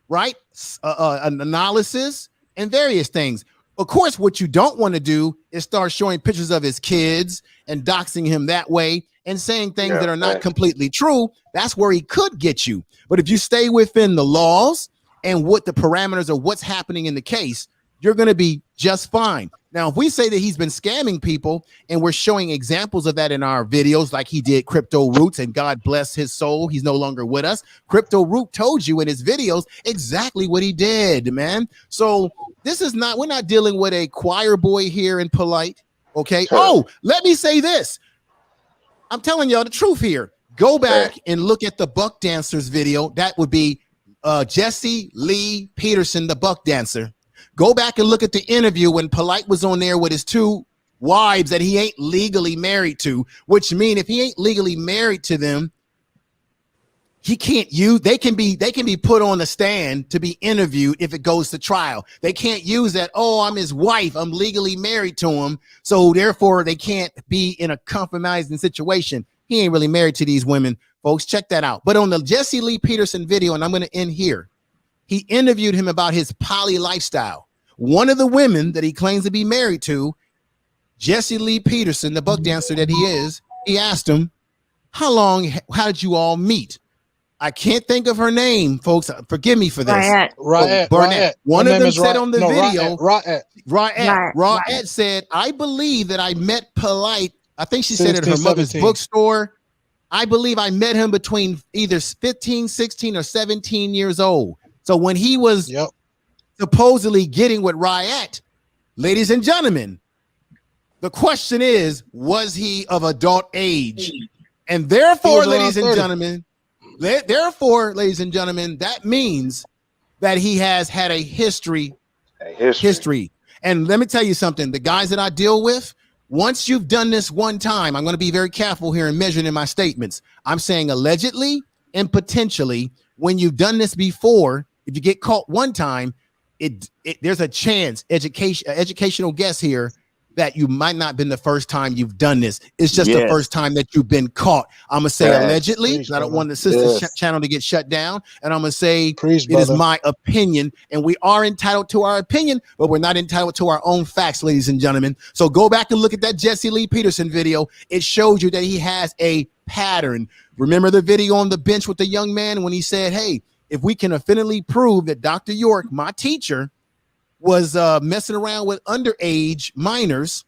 right? Analysis and various things. Of course, what you don't want to do is start showing pictures of his kids and doxing him that way and saying things that are not completely true. That's where he could get you. But if you stay within the laws and what the parameters of what's happening in the case, you're going to be just fine. Now, if we say that he's been scamming people and we're showing examples of that in our videos, like he did Crypto Roots, and God bless his soul, he's no longer with us. Crypto Root told you in his videos exactly what he did, man. So this is not, we're not dealing with a choir boy here in Polight. Okay. Oh, let me say this. I'm telling y'all the truth here. Go back and look at the Buck Dancers video. That would be Jesse Lee Peterson, the Buck Dancer. Go back and look at the interview when Polight was on there with his two wives that he ain't legally married to, which mean if he ain't legally married to them, he can't use, they can be put on the stand to be interviewed if it goes to trial. They can't use that, oh, I'm his wife, I'm legally married to him, so therefore they can't be in a compromising situation. He ain't really married to these women, folks. Check that out. But on the Jesse Lee Peterson video, and I'm going to end here, he interviewed him about his poly lifestyle. One of the women that he claims to be married to, Jesse Lee Peterson, the Buck Dancer that he is, he asked him, how did you all meet? I can't think of her name, folks. Forgive me for this. Riot. Burnett. One Her of name them is said on the video, Riot. Riot said, I believe that I met Polight. I think she said at her 16, mother's 17. bookstore. I believe I met him between either 15, 16, or 17 years old. So when he was supposedly getting with Riot, ladies and gentlemen, the question is, was he of adult age? And therefore, ladies and gentlemen, that means that he has had a history. And let me tell you something, the guys that I deal with, once you've done this one time, I'm going to be very careful here and measuring in my statements. I'm saying allegedly and potentially, when you've done this before, if you get caught one time, there's a chance, educational guess here, that you might not been the first time you've done this. It's just the first time that you've been caught. I'm gonna say allegedly, because I don't want the sister channel to get shut down. And I'm gonna say it is my opinion, and we are entitled to our opinion, but we're not entitled to our own facts, ladies and gentlemen. So go back and look at that Jesse Lee Peterson video. It shows you that he has a pattern. Remember the video on the bench with the young man when he said, hey, if we can definitively prove that Dr. York, my teacher, was messing around with underage minors,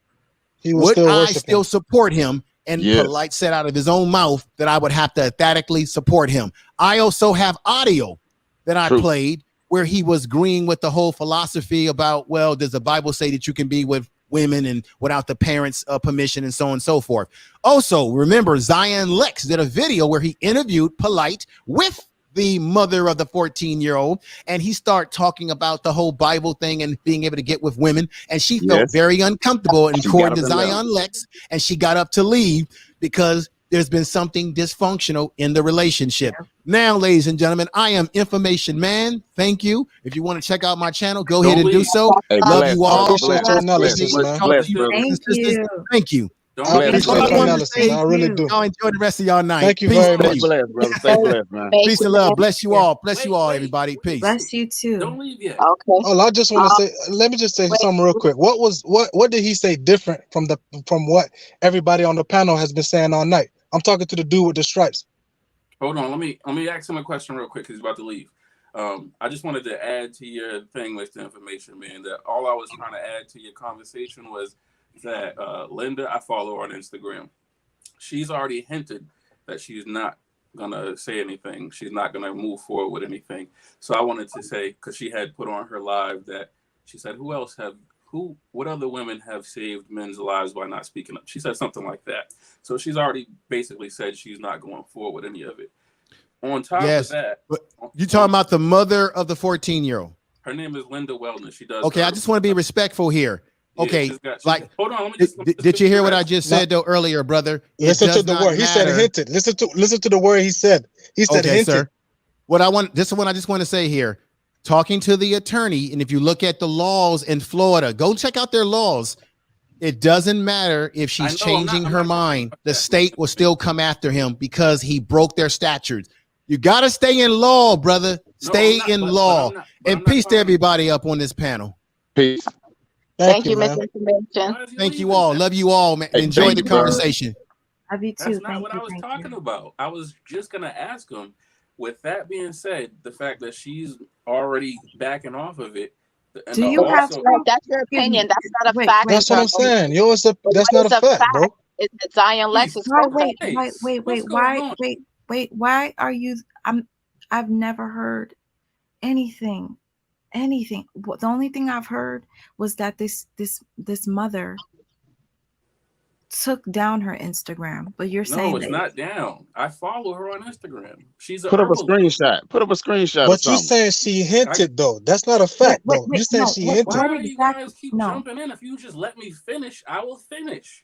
would I still support him? And Polight said out of his own mouth that I would have to emphatically support him. I also have audio that I played where he was agreeing with the whole philosophy about, well, does the Bible say that you can be with women and without the parents' permission and so on and so forth. Also, remember Zion Lex did a video where he interviewed Polight with the mother of the 14-year-old, and he started talking about the whole Bible thing and being able to get with women, and she felt very uncomfortable, and according to Zion Lex, and she got up to leave because there's been something dysfunctional in the relationship. Now, ladies and gentlemen, I am Information Man. Thank you. If you want to check out my channel, go ahead and do so. Love you all. Thank you. I really do. Y'all enjoy the rest of y'all night. Thank you Peace very much. Bless, brother. Stay blessed, man. Peace and love. Bless you all. Bless you all, everybody. Peace. Bless you too. Don't leave yet. Okay. Oh, I just want to say. Let me just say something real quick. What did he say different from what everybody on the panel has been saying all night? I'm talking to the dude with the stripes. Hold on. Let me ask him a question real quick because he's about to leave. I just wanted to add to your thing with the Information Man that all I was trying to add to your conversation was that Linda, I follow her on Instagram. She's already hinted that she's not gonna say anything. She's not gonna move forward with anything. So I wanted to say, because she had put on her live that she said, what other women have saved men's lives by not speaking up? She said something like that. So she's already basically said she's not going forward with any of it. On top of that, you talking about the mother of the 14-year-old? Her name is Linda Wellness. She does. Okay, I just want to be respectful here. Okay, hold on. Did you hear what I just said though earlier, brother? Listen to the word he said. Hinted. Listen to the word he said. He said hinted. Sir. This is what I just want to say here. Talking to the attorney, and if you look at the laws in Florida, go check out their laws. It doesn't matter if she's changing her mind. The state will still come after him because he broke their statutes. You got to stay in law, brother. Stay in law. And peace to everybody up on this panel. Peace. Thank you, Miss Information. Thank you all. Love you all, man. Enjoy the conversation. Love you too. That's not what I was talking about. I was just gonna ask him. With that being said, the fact that she's already backing off of it. Do you have? That's your opinion. That's not a fact. That's what I'm saying. That's not a fact, bro. It's Zion Lexus. Wait. Why are you? I've never heard anything. The only thing I've heard was that this mother took down her Instagram, but you're saying it's not down. I follow her on Instagram. She's put up a screenshot. But you saying she hinted though? That's not a fact though. You saying she hinted? Why do you guys keep jumping in? If you just let me finish, I will finish.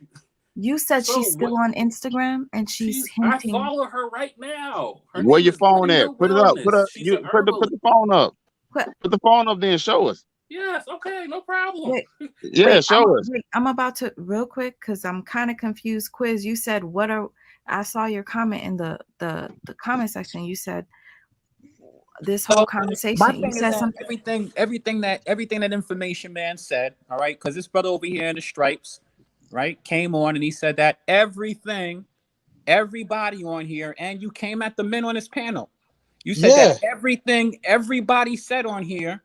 You said she's still on Instagram and she's hinting. I follow her right now. Where your phone at? Put it up. Put the phone up. Put the phone up there and show us. Yes, okay, no problem. Show us. I'm about to real quick because I'm kind of confused. Quiz, you said I saw your comment in the comment section. You said this whole conversation. You said something. Everything that Information Man said. All right, because this brother over here in the stripes, right, came on and he said that everybody on here, and you came at the men on this panel. You said that everything everybody said on here.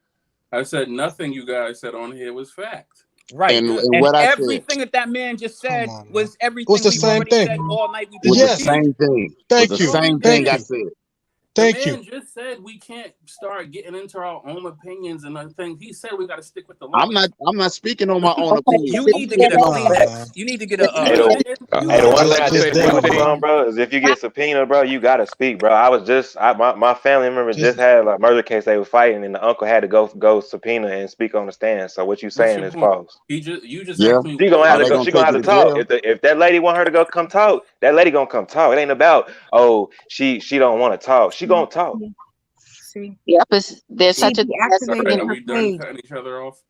I said nothing you guys said on here was fact. Right. And And what I everything said that man just said was everything was the we've same already thing. said all night. We've was been the same thing. Thank was you. the same Thank thing I you. said. Thank the you. man just said we can't start getting into our own opinions and other things. He said we got to stick with the law. I'm not speaking on my own opinion. You need to get a Kleenex. You need to get a. Hey, the one thing I just say quickly, bro, is if you get subpoenaed, bro, you gotta speak, bro. My family member just had a murder case they were fighting, and the uncle had to go subpoena and speak on the stand. So what you What's saying your is point? false. You just Yeah. asked me. She gonna have Are to they go. gonna She gonna take have you to to talk. jail? If that lady want her to go come talk, that lady gonna come talk. It ain't about she don't want to talk. She gonna talk. See, Yep, there's she such a deactivated Are her we done page. cutting each other off?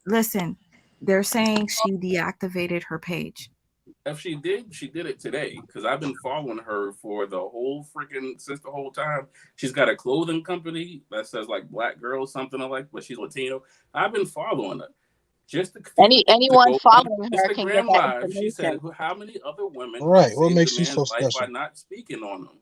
Listen, they're saying she deactivated her page. If she did it today because I've been following her for the whole since the whole time. She's got a clothing company that says like Black Girl something like, but she's Latino. I've been following her. Just a few days anyone ago on following her can get Instagram that Live, she said, information. "How many other women have Right. What saved makes a you so man's life by special? not speaking on them?"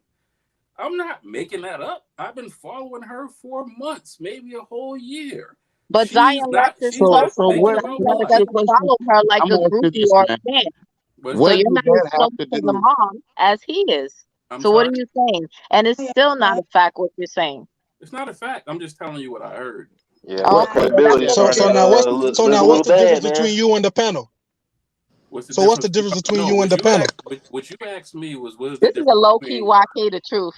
I'm not making that up. I've been following her for months, maybe a whole year. But She's Zion left not. this She's not So person speaking what? because about Let me Zion ask you Polite. a doesn't question. follow her like I'm a gonna ask you groupie this, or man. a fan. What's So What you're do not that as have close to to the do? mom as he is. I'm So what sorry. are you saying? And it's still not a fact what you're saying. It's not a fact. I'm just telling you what I heard. Yeah, Oh, her okay, well, that's credibility what So starting you're now what's to saying. look a what's little the difference bad, between man. you and the panel? What's the So what's the difference? difference between No, you and the panel? what you asked me was what is the This is a difference low key between YK the truth.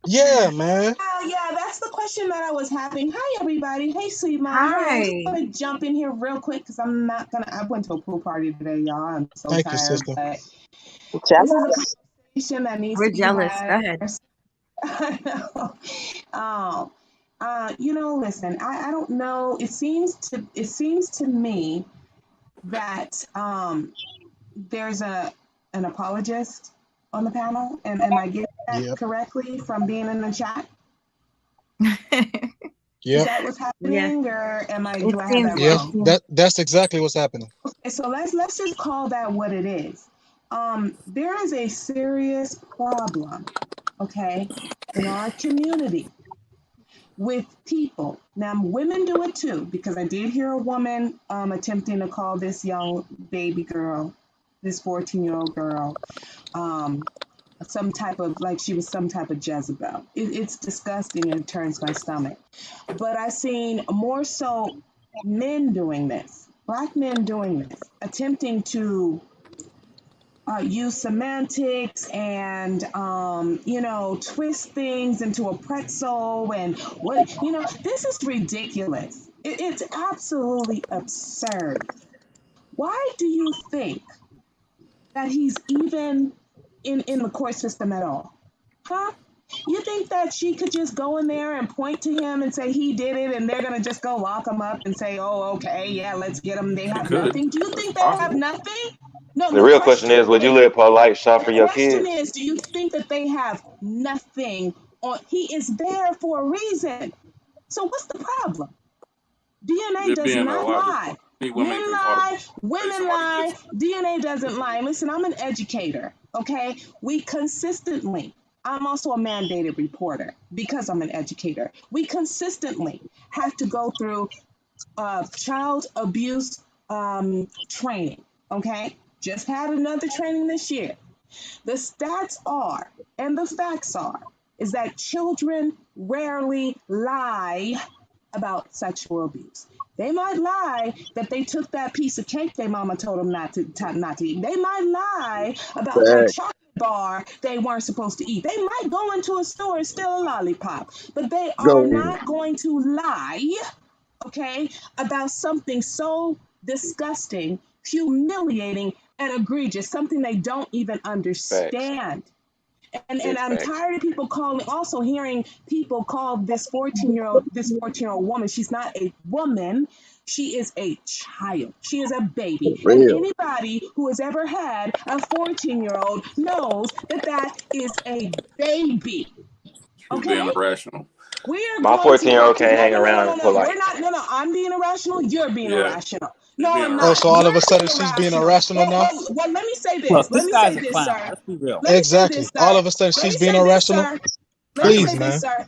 Yeah, man. Yeah, that's the question that I was having. Hi, everybody. Hey, Sweet Maya. I just Hi. want to jump in here real quick because I'm not going to. I went to a pool party today, y'all. I'm so Thank you, tired. sister. But this is a Jealous? conversation that needs We're to be jealous. Go had. ahead. I know. Listen, I don't know. It seems to me that there's an apologist on the panel. And am I getting that Yep. correctly from being in the chat? Is Yep. that what's happening, or It do I have seems. that Yeah. It wrong? seems. That's exactly what's happening. And so let's just call that what it is. There is a serious problem, okay, in our community with people. Now, women do it too, because I did hear a woman attempting to call this young baby girl, this 14-year-old girl, some type of, like she was some type of Jezebel. It's disgusting and it turns my stomach. But I've seen more so men doing this, Black men doing this, attempting to use semantics and twist things into a pretzel and this is ridiculous. It's absolutely absurd. Why do you think that he's even in the court system at all? Huh? You think that she could just go in there and point to him and say he did it and they're going to just go lock him up and say, oh, okay, yeah, let's get him. They She have could. nothing. Do you That's think they have possible. nothing? No, The the real question question is, would you is, let Polight shop for the your question kids? is, do you think that they have nothing on, he is there for a reason. So what's the problem? DNA You're does being not illogical. lie. Any woman Men can call lie, say women somebody lie, different. DNA doesn't lie. Listen, I'm an educator, okay? We consistently, I'm also a mandated reporter because I'm an educator. We consistently have to go through child abuse training, okay? Just had another training this year. The stats are, and the facts are, is that children rarely lie about sexual abuse. They might lie that they took that piece of cake their mama told them not to eat. They might lie about that chocolate bar they weren't supposed to eat. They might go into a store and steal a lollipop, but they are Go. not going to lie, okay, about something so disgusting, humiliating, and egregious, something they don't even Facts. understand. And Big I'm facts. tired of people calling, also hearing people call this 14-year-old woman, she's not a woman, she is a child. She is a baby. For And real. anybody who has ever had a 14-year-old knows that that is a baby. You're being Okay? irrational. We are My going to 14-year-old have to, can't hang around we're Polight. not, I'm being irrational, you're being Yeah, irrational. you're No, being I'm Oh, not. so irrational. all You're of a sudden being she's being irrational. irrational now? Well, let me say Look, this. this Let me guy's say a this, clown. sir. Let's be real. Let me say Exactly. this, All sir. of a sudden Let she's me being say this, irrational. sir. Let me Please, say man. this, sir.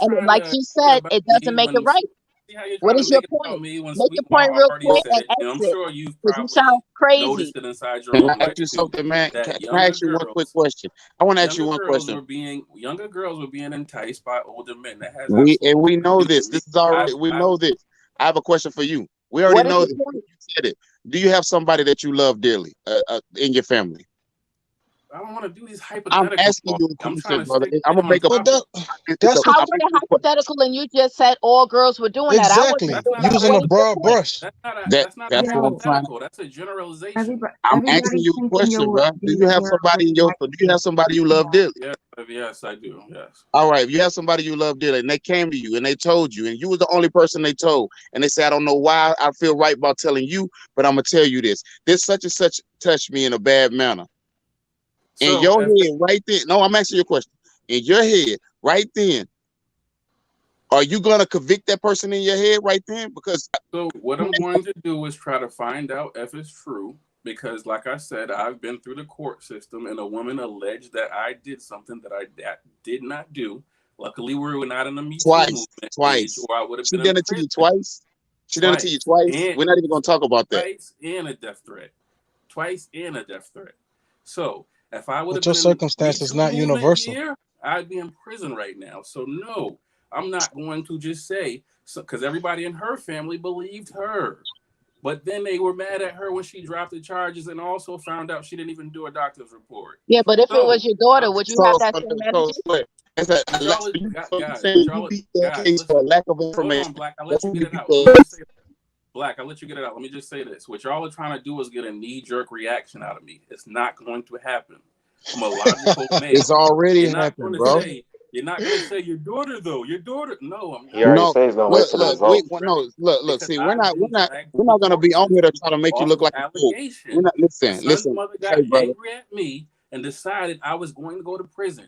you're And trying like to he make it said, about it doesn't me make it when right. see how you're What trying is to your make it about point? me when Make your Sweetwater point real already quick said and it. And I'm exit, sure you've because you sound probably crazy. noticed it inside your Can own I ask life you too. something, man? That Can I ask you one quick question? I want to ask you one question. younger girls were being enticed by older men. That has We absolutely know nothing to do this. with me. This is already we know this. I have a question for you. We What already is know your that point? you said it. Do you have somebody that you love dearly in your family? I don't want to do these I'm hypotheticals. asking you a I'm trying question, to brother. stay I'm gonna on make a. topic. That's How I'm was it asking you a question. hypothetical and you just said all girls were doing that? I wasn't exactly That's doing not a that. using What a was your broad point? brush. That's not a That's what I'm trying. hypothetical. That's a generalization. I'm asking Everybody's you a thinking question, bro. Do you have somebody in your? Do you have somebody you love dearly? Yes, I do. Yes. All right, if you have somebody you love dearly, and they came to you and they told you, and you was the only person they told, and they said, "I don't know why I feel right about telling you, but I'm gonna tell you this. This such and such touched me in a bad manner." In So your head, right then. No, I'm asking you a question. In your head, right then, are you gonna convict that person in your head right then? Because So what I'm going to do is try to find out if it's true, because like I said, I've been through the court system and a woman alleged that I did something that I did not do. Luckily, we were not in the Me Too movement age, twice. or I would have She been in done it to you prison twice. She done it to you twice. twice. And We're not even gonna talk about that. twice and a death threat. Twice and a death threat. So if I would have But your been in the Me circumstance is Too not movement universal. year, I'd be in prison right now. So no, I'm not going to just say, because everybody in her family believed her. But then they were mad at her when she dropped the charges and also found out she didn't even do a doctor's report. Yeah, but if it was So your daughter, I'm would you So, have so, that same so, energy? so it's a, But y'all, guys, saying but you y'all, beat that guys, case for listen. lack of Hold on, information. Black. I'll That's let you what get we it out. beat Let me just the say, Black, I'll let you get it out. Let me just say this. What y'all are trying to do is get a knee-jerk reaction out of me. It's not going to happen. I'm a logical male. It's already You're not happened, going to bro. say, you're not going to say your daughter, though. Your daughter. No, I'm He not. already No, said he's gonna wait look, for the look, result. look. Because See, we're I've not, we're been not, dragged we're through the not gonna court be on here to system try to make you off look of like a fool. We're allegation. not. The Listen, son's listen. mother got Hey, brother, angry at me and decided I was going to go to prison.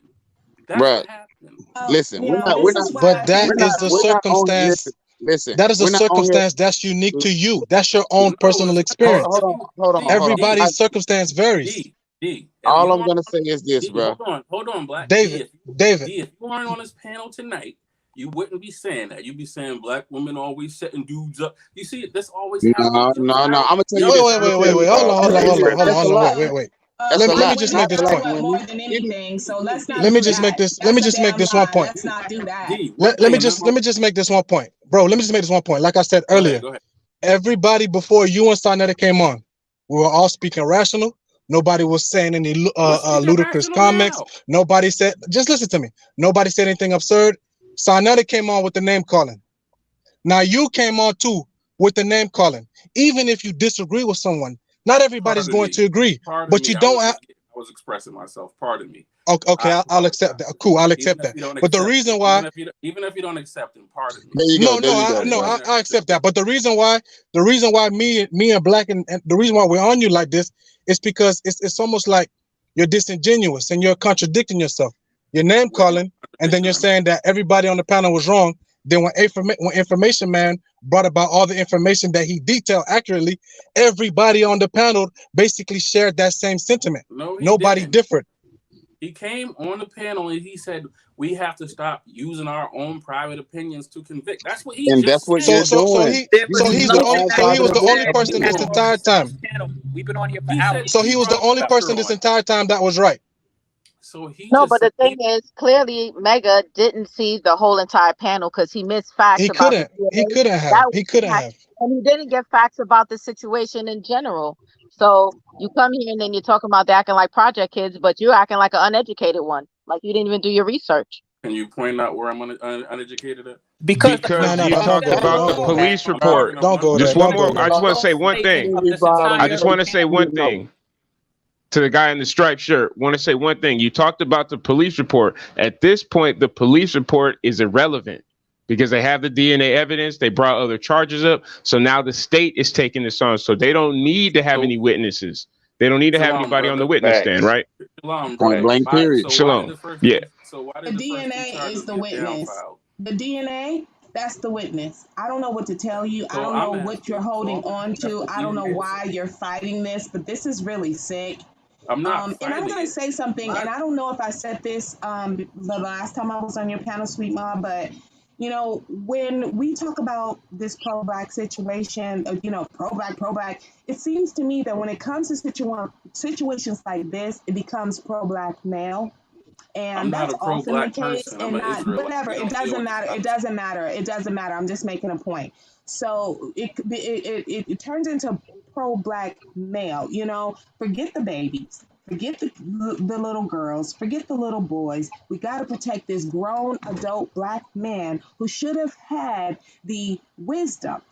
That's bro. what happened. Listen, You know, this is why But that is the we're not on. Listen, circumstance. listen. That is a We're not on here. circumstance that's unique to you. That's your own No, personal it's not. Hold, experience. hold on, hold on, hold on. D, Everybody's circumstance varies. D. If All you I'm want, gonna say is this, D, bro. hold on, Black. David, David. D, if you weren't on this panel tonight, you wouldn't be saying that. You'd be saying black women always setting dudes up. You see, this always happens. No, You're no, no. very, I'm gonna tell you you're this. I'm gonna tell very, you. Hold on, I'm gonna tell you this. That's a lot. wait. That's a Let lot. me just Not make this black point. more women. than anything. So let's not Let me do just make that. this. Let me That's a just make damn this one lie. point. Let's not do that. Let me just make this one point, bro. Let me just make this one point. Like I said Go earlier, ahead. everybody before you and Sarnetta came on, we were all speaking rational. Nobody was saying any ludicrous comments. Now. Nobody said. Just listen to me. Nobody said anything absurd. Sarnetta came on with the name calling. Now you came on too with the name calling. Even if you disagree with someone, not everybody's going to agree. But you don't have. I was expressing myself. Pardon me. Okay, I'll accept that. Cool, I'll accept that. But the reason why, even if you don't accept him, pardon me. There you go. I accept that. But the reason why me and Black and the reason why we're on you like this is because it's almost like you're disingenuous and you're contradicting yourself. You're name calling, and then you're saying that everybody on the panel was wrong. Then when Information Man brought about all the information that he detailed accurately, everybody on the panel basically shared that same sentiment. No, Nobody didn't. different. He came on the panel and he said we have to stop using our own private opinions to convict. That's what he And just that's what said. you're doing. He was the only person this entire time. We've been on here for hours. So he was the only person this entire time that was right. So he No, but the thing is, clearly, Mega didn't see the whole entire panel because he missed facts He about couldn't. the He DNA. couldn't have. And he didn't get facts about the situation in general. So you come here and then you're talking about they acting like project kids, but you're acting like an uneducated one, like you didn't even do your research. Can you point out where I'm uneducated at? Because you talked about the police report. Don't go Just there. one Don't go more. there. I just want to say one thing. I just want to say one thing to the guy in the striped shirt. Want to say one thing. You talked about the police report. At this point, the police report is irrelevant because they have the DNA evidence. They brought other charges up. So now the state is taking this on. So they don't need to have any witnesses. They don't need to have anybody on the witness stand, right? Shalom, Point blank period. Shalom. Yeah. So why The did the first two DNA charges is the get witness. downfiled? The DNA, that's the witness. I don't know what to tell you. I So don't I'm know what you're asking, holding so on if to. the I don't know DNA why you're fighting this, but this is really sick. I'm not And I'm fighting going to it. say something, and I don't know if I said this the last time I was on your panel, Sweet Ma, but, you know, when we talk about this pro-black situation, pro-black, it seems to me that when it comes to situations like this, it becomes pro-black male. And I'm not that's a often the pro-black case, person. I'm and an not Israelite. whatever. We It don't deal doesn't with this matter. kind It of stuff. doesn't matter. It doesn't matter. I'm just making a point. So it turns into pro-black male. You know, forget the babies. Forget the little girls. Forget the little boys. We got to protect this grown adult black man who should have had the wisdom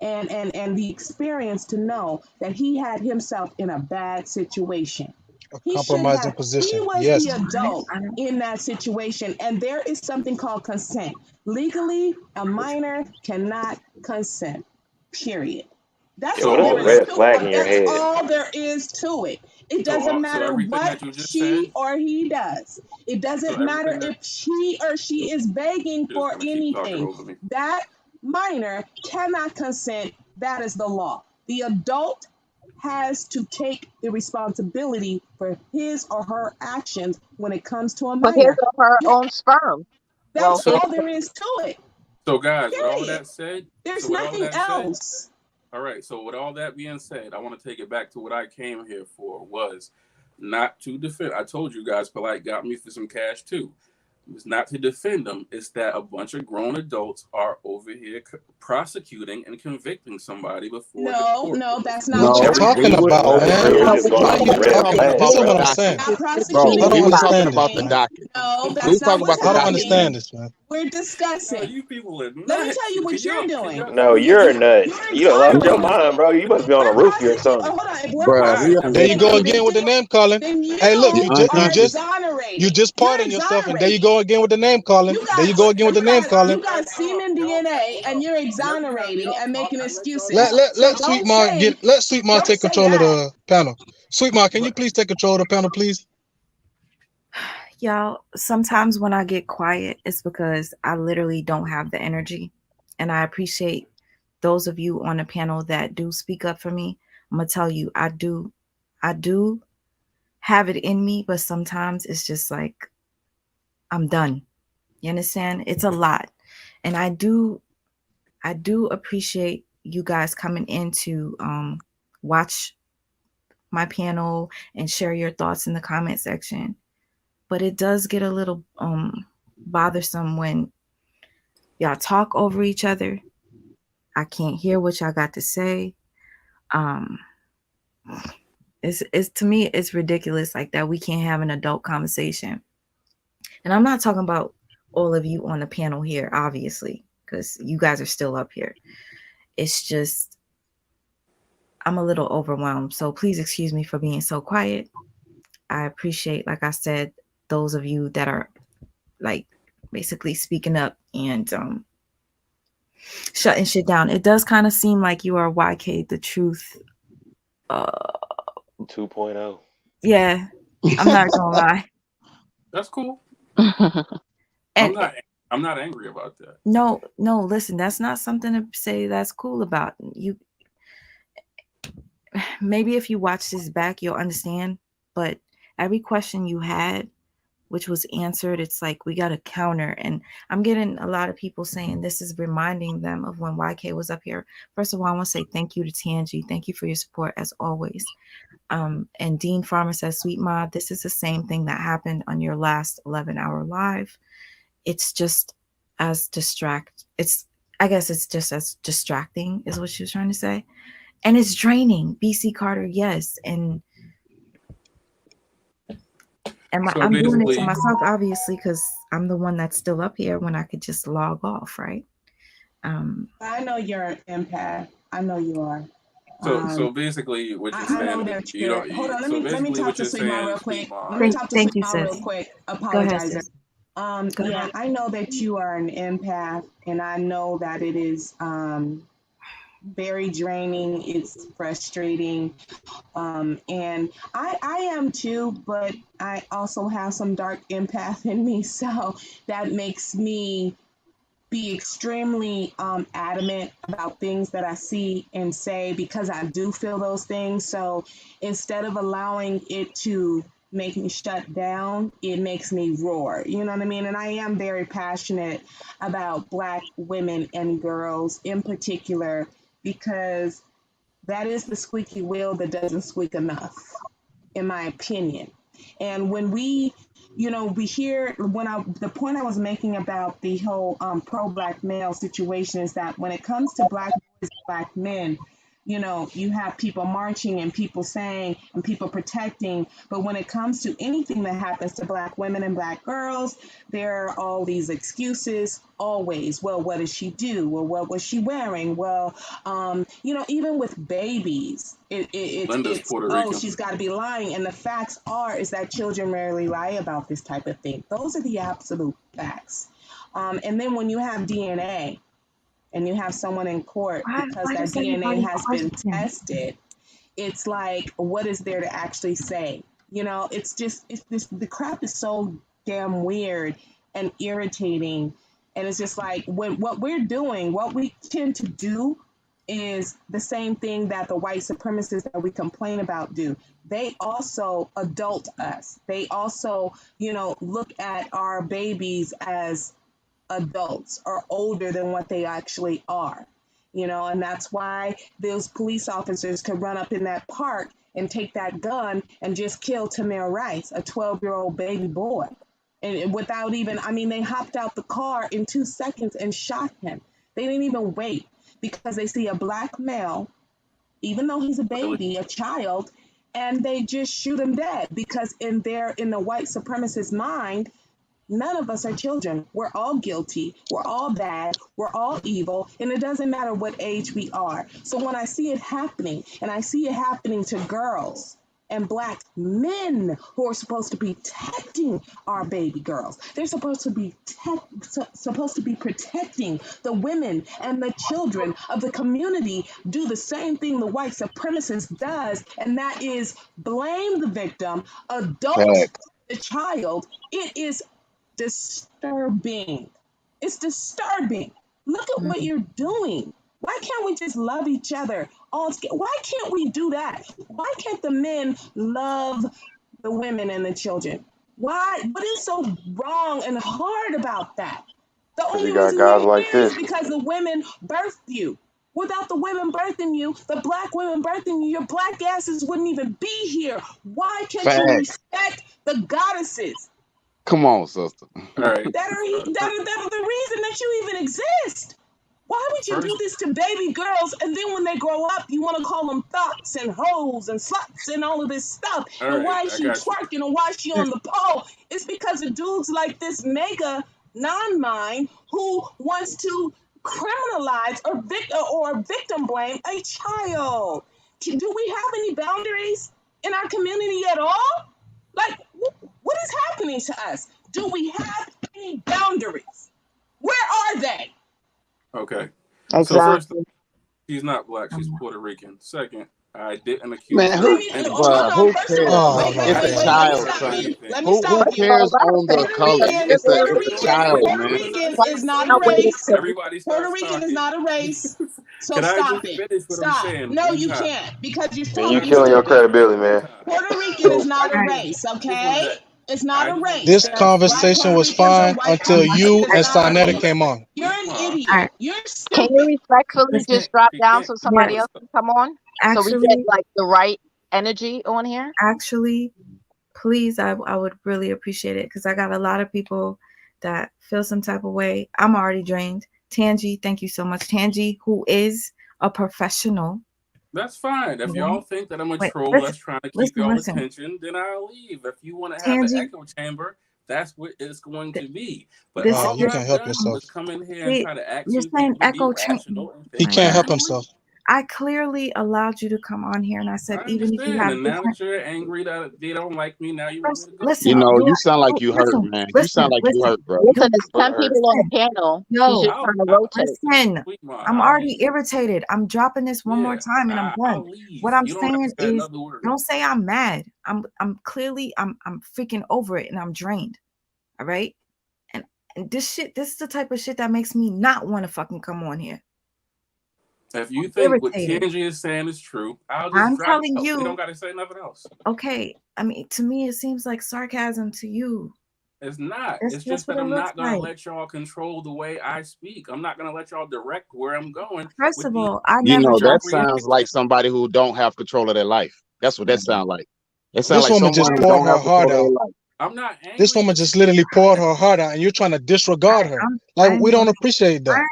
and the experience to know that he had himself in a bad situation. He should Compromising have, he position. was Yes. the adult in that situation. And there is something called consent. Legally, a minor cannot consent, period. That's Yo, all that's a there is red to flag it. in your That's head. all there is to it. It doesn't So matter everything what that you just said, she or he does. It so doesn't matter everything that if she or she is begging you're just for gonna keep talking anything. over me. That minor cannot consent. That is the law. The adult has to take the responsibility for his or her actions when it comes to a For his minor. or her own sperm. That's Well, So all there is to it. so guys, with all of Period. that said, There's nothing else. all right. So with all that being said, I want to take it back to what I came here for was not to defend. I told you guys, Polite got me for some cash too. It's not to defend them. It's that a bunch of grown adults are over here prosecuting and convicting somebody before the court. No, that's not What No, you true. we talking wouldn't. about, Over man? here no, just going Why off you the We red talking talking about about? flag, This the is what bro. I'm docket, saying. Not bro. I prosecuting We don't was understand talking this, about the anybody. man. docket. No, We that's was not talking what's about the I don't docket. happening. understand this, man. We're discussing. You people are Let me nuts. tell you Can what you're y'all? Can doing. y'all? No, you're a nut. You're You done lost your exonerating. mind, bro. You must be If on a we're roof here or prosecuting, something. hold on. If we're Bruh, he There you prosecuting go unconscious. again with the individuals, name calling. then Hey, look, He you you are unconscious. just You're pardoned yourself, and there you exonerating. go again with the name calling. There you go again with the name calling. You got semen DNA, and you're exonerating and making Let excuses. let So let Sweet Ma Sweet Ma don't take say control of that. the panel. Sweet Ma, can you please take control of the panel, please? Y'all, sometimes when I get quiet, it's because I literally don't have the energy. And I appreciate those of you on the panel that do speak up for me. I'm gonna tell you, I do have it in me, but sometimes it's just like I'm done. You understand? It's a lot. And I do appreciate you guys coming in to watch my panel and share your thoughts in the comment section. But it does get a little bothersome when y'all talk over each other. I can't hear what y'all got to say. Um, it's to me it's ridiculous like that we can't have an adult conversation. And I'm not talking about all of you on the panel here, obviously, because you guys are still up here. It's just I'm a little overwhelmed. So please excuse me for being so quiet. I appreciate, like I said, those of you that are like basically speaking up and shutting shit down. It does kind of seem like you are YK the truth. 2.0. Yeah, I'm not gonna lie. That's cool. And I'm not angry about that. no, listen, that's not something to say that's cool about. You maybe if you watch this back, you'll understand. But every question you had, which was answered, it's like we got to counter. And I'm getting a lot of people saying this is reminding them of when YK was up here. First of all, I want to say thank you to Tangi. Thank you for your support as always. And Dean Farmer says, Sweet Ma, this is the same thing that happened on your last 11-hour live. It's just as I guess it's just as distracting is what she was trying to say. And it's draining. BC Carter, yes. And I'm doing it to myself, obviously, because I'm the one that's still up here when I could just log off, right? I know you're an empath. I know you are. So basically, what you're I know saying, that you you're. don't. Hold on, let So me basically, talk what to you're Sweet Ma saying, real Sweet quick. Ma, Let me talk to Thank Sweet you, Ma real sis. quick. Go ahead, Apologizing. sis. Yeah, I know that you are an empath, and I know that it is very draining. It's frustrating, and I am too. But I also have some dark empath in me, so that makes me be extremely adamant about things that I see and say because I do feel those things. So instead of allowing it to make me shut down, it makes me roar. You know what I mean? And I am very passionate about Black women and girls in particular because that is the squeaky wheel that doesn't squeak enough, in my opinion. And when we you know, we hear the point I was making about the whole pro-black male situation is that when it comes to black boys, black men, you know, you have people marching and people saying and people protecting, but when it comes to anything that happens to black women and black girls, there are all these excuses always. Well, what did she do? Well, what was she wearing? Well, you know, even with babies, Linda's it's Puerto oh, Rican. she's got to be lying, and the facts is that children rarely lie about this type of thing. Those are the absolute facts. And then when you have DNA and you have someone in court because why that does DNA everybody has been question? tested, it's like, what is there to actually say? You know, it's the crap is so damn weird and irritating. And it's just like what we're doing, what we tend to do is the same thing that the white supremacists that we complain about do. They also adult us. They also, you know, look at our babies as adults or older than what they actually are. You know, and that's why those police officers could run up in that park and take that gun and just kill Tamir Rice, a 12-year-old baby boy. And without even, I mean, they hopped out the car in 2 seconds and shot him. They didn't even wait because they see a black male, even though he's a baby, a child, and they just shoot him dead because in the white supremacist mind, none of us are children. We're all guilty. We're all bad. We're all evil. And it doesn't matter what age we are. So when I see it happening, and I see it happening to girls and black men who are supposed to be protecting our baby girls, they're supposed to be protecting the women and the children of the community, do the same thing the white supremacist does, and that is blame the victim, adult the child. It is disturbing. It's disturbing. Look at what you're doing. Why can't we just love each other all together? Why can't we do that? Why can't the men love the women and the children? Why? What is so wrong and hard about that? The only you got reason guys you're like here is this. because the women birthed you. Without the women birthing you, the black women birthing you, your black asses wouldn't even be here. Why can't you Facts. respect the goddesses? Come on, sister. All right. That are the reason that you even exist. Why would you do this to baby girls and then when they grow up, you want to call them thots and hoes and sluts and all of this stuff? All and right, why is I she got you. twerking and why is she on the pole? It's because of dudes like this mega non-mind who wants to criminalize or victim blame a child. Do we have any boundaries in our community at all? Like, what is happening to us? Do we have any boundaries? Where are they? Okay. So first, Exactly. she's not black. She's Puerto Rican. Second, I didn't accuse Man, her who, of anything. Hold on. who First of cares? all, No, wait, I It's didn't a let me child, accuse her stop of son. you. anything. Let me Who stop you. cares on the Puerto color? Rican, It's Puerto a Rican, child, Puerto man. Rican Can is not a race. everybody Puerto starts Rican is talking? not a race. So Can I stop just it. finish what I'm Stop. saying No, one you time? can't because you're Man, you talking killing your stupid. credibility, One man. time. Puerto Rican is So I not a just race, just wanted okay? to. It's not I a just wanted race. to This Just test white conversation Puerto was Ricans are fine white until Puerto you Ricans. and Stop Hold Sarnetta it. on. came on. You're an All idiot. right. You're Can you stupid. respectfully She just can't. drop She down can't. so She somebody can't Yes. else stop. can come on? So we get Actually, like the right energy on here? please, I would really appreciate it because I got a lot of people that feel some type of way. I'm already drained. Tangi, thank you so much. Tangi, who is a professional. That's fine. If y'all think that I'm a Wait, troll listen, that's trying to keep listen, y'all's listen. attention, then I'll leave. If you want to have an Tangi, echo chamber, that's what it's going to be. But this all You this I've can't help done yourself. was come in here and see, try to ask you're you saying people to be echo chamber. rational and He think My can't help God. rationally. himself. I clearly allowed you to come on here and I said, I even if you understand. have And now different that you're angry that they don't like me, now you want me to go. You listen, know, you you sound like you hurt, listen, man. You sound listen, like you listen. hurt, bro. Listen, there's But 10 people on the panel. He's just Yo, trying to rotate. listen. Sweet Ma, I'm I'll already leave. irritated. I'm dropping this one more Yeah, time and I'm done. I'll leave. What I'm You don't have saying to say is another word. don't say I'm mad. I'm clearly I'm freaking over it and I'm drained. All right? And this is the type of shit that makes me not want to fucking come on here. If you I'm think what irritated. Tangi is saying is true, I'll just I'm drop telling out. We don't you, got to say nothing else. okay. I mean, to me, it seems like sarcasm to you. It's not. That's It's just what that it I'm looks not going to like. let y'all control the way I speak. I'm not going to let y'all direct where I'm going. First with of the all, I you never know, that trust you. sounds like somebody who don't have control of their life. That's what that sounds like. It sounds This like woman someone just who poured don't her have control heart of their out. life. I'm not angry. This woman just literally poured her heart out, and you're trying to disregard her. Like we don't appreciate that.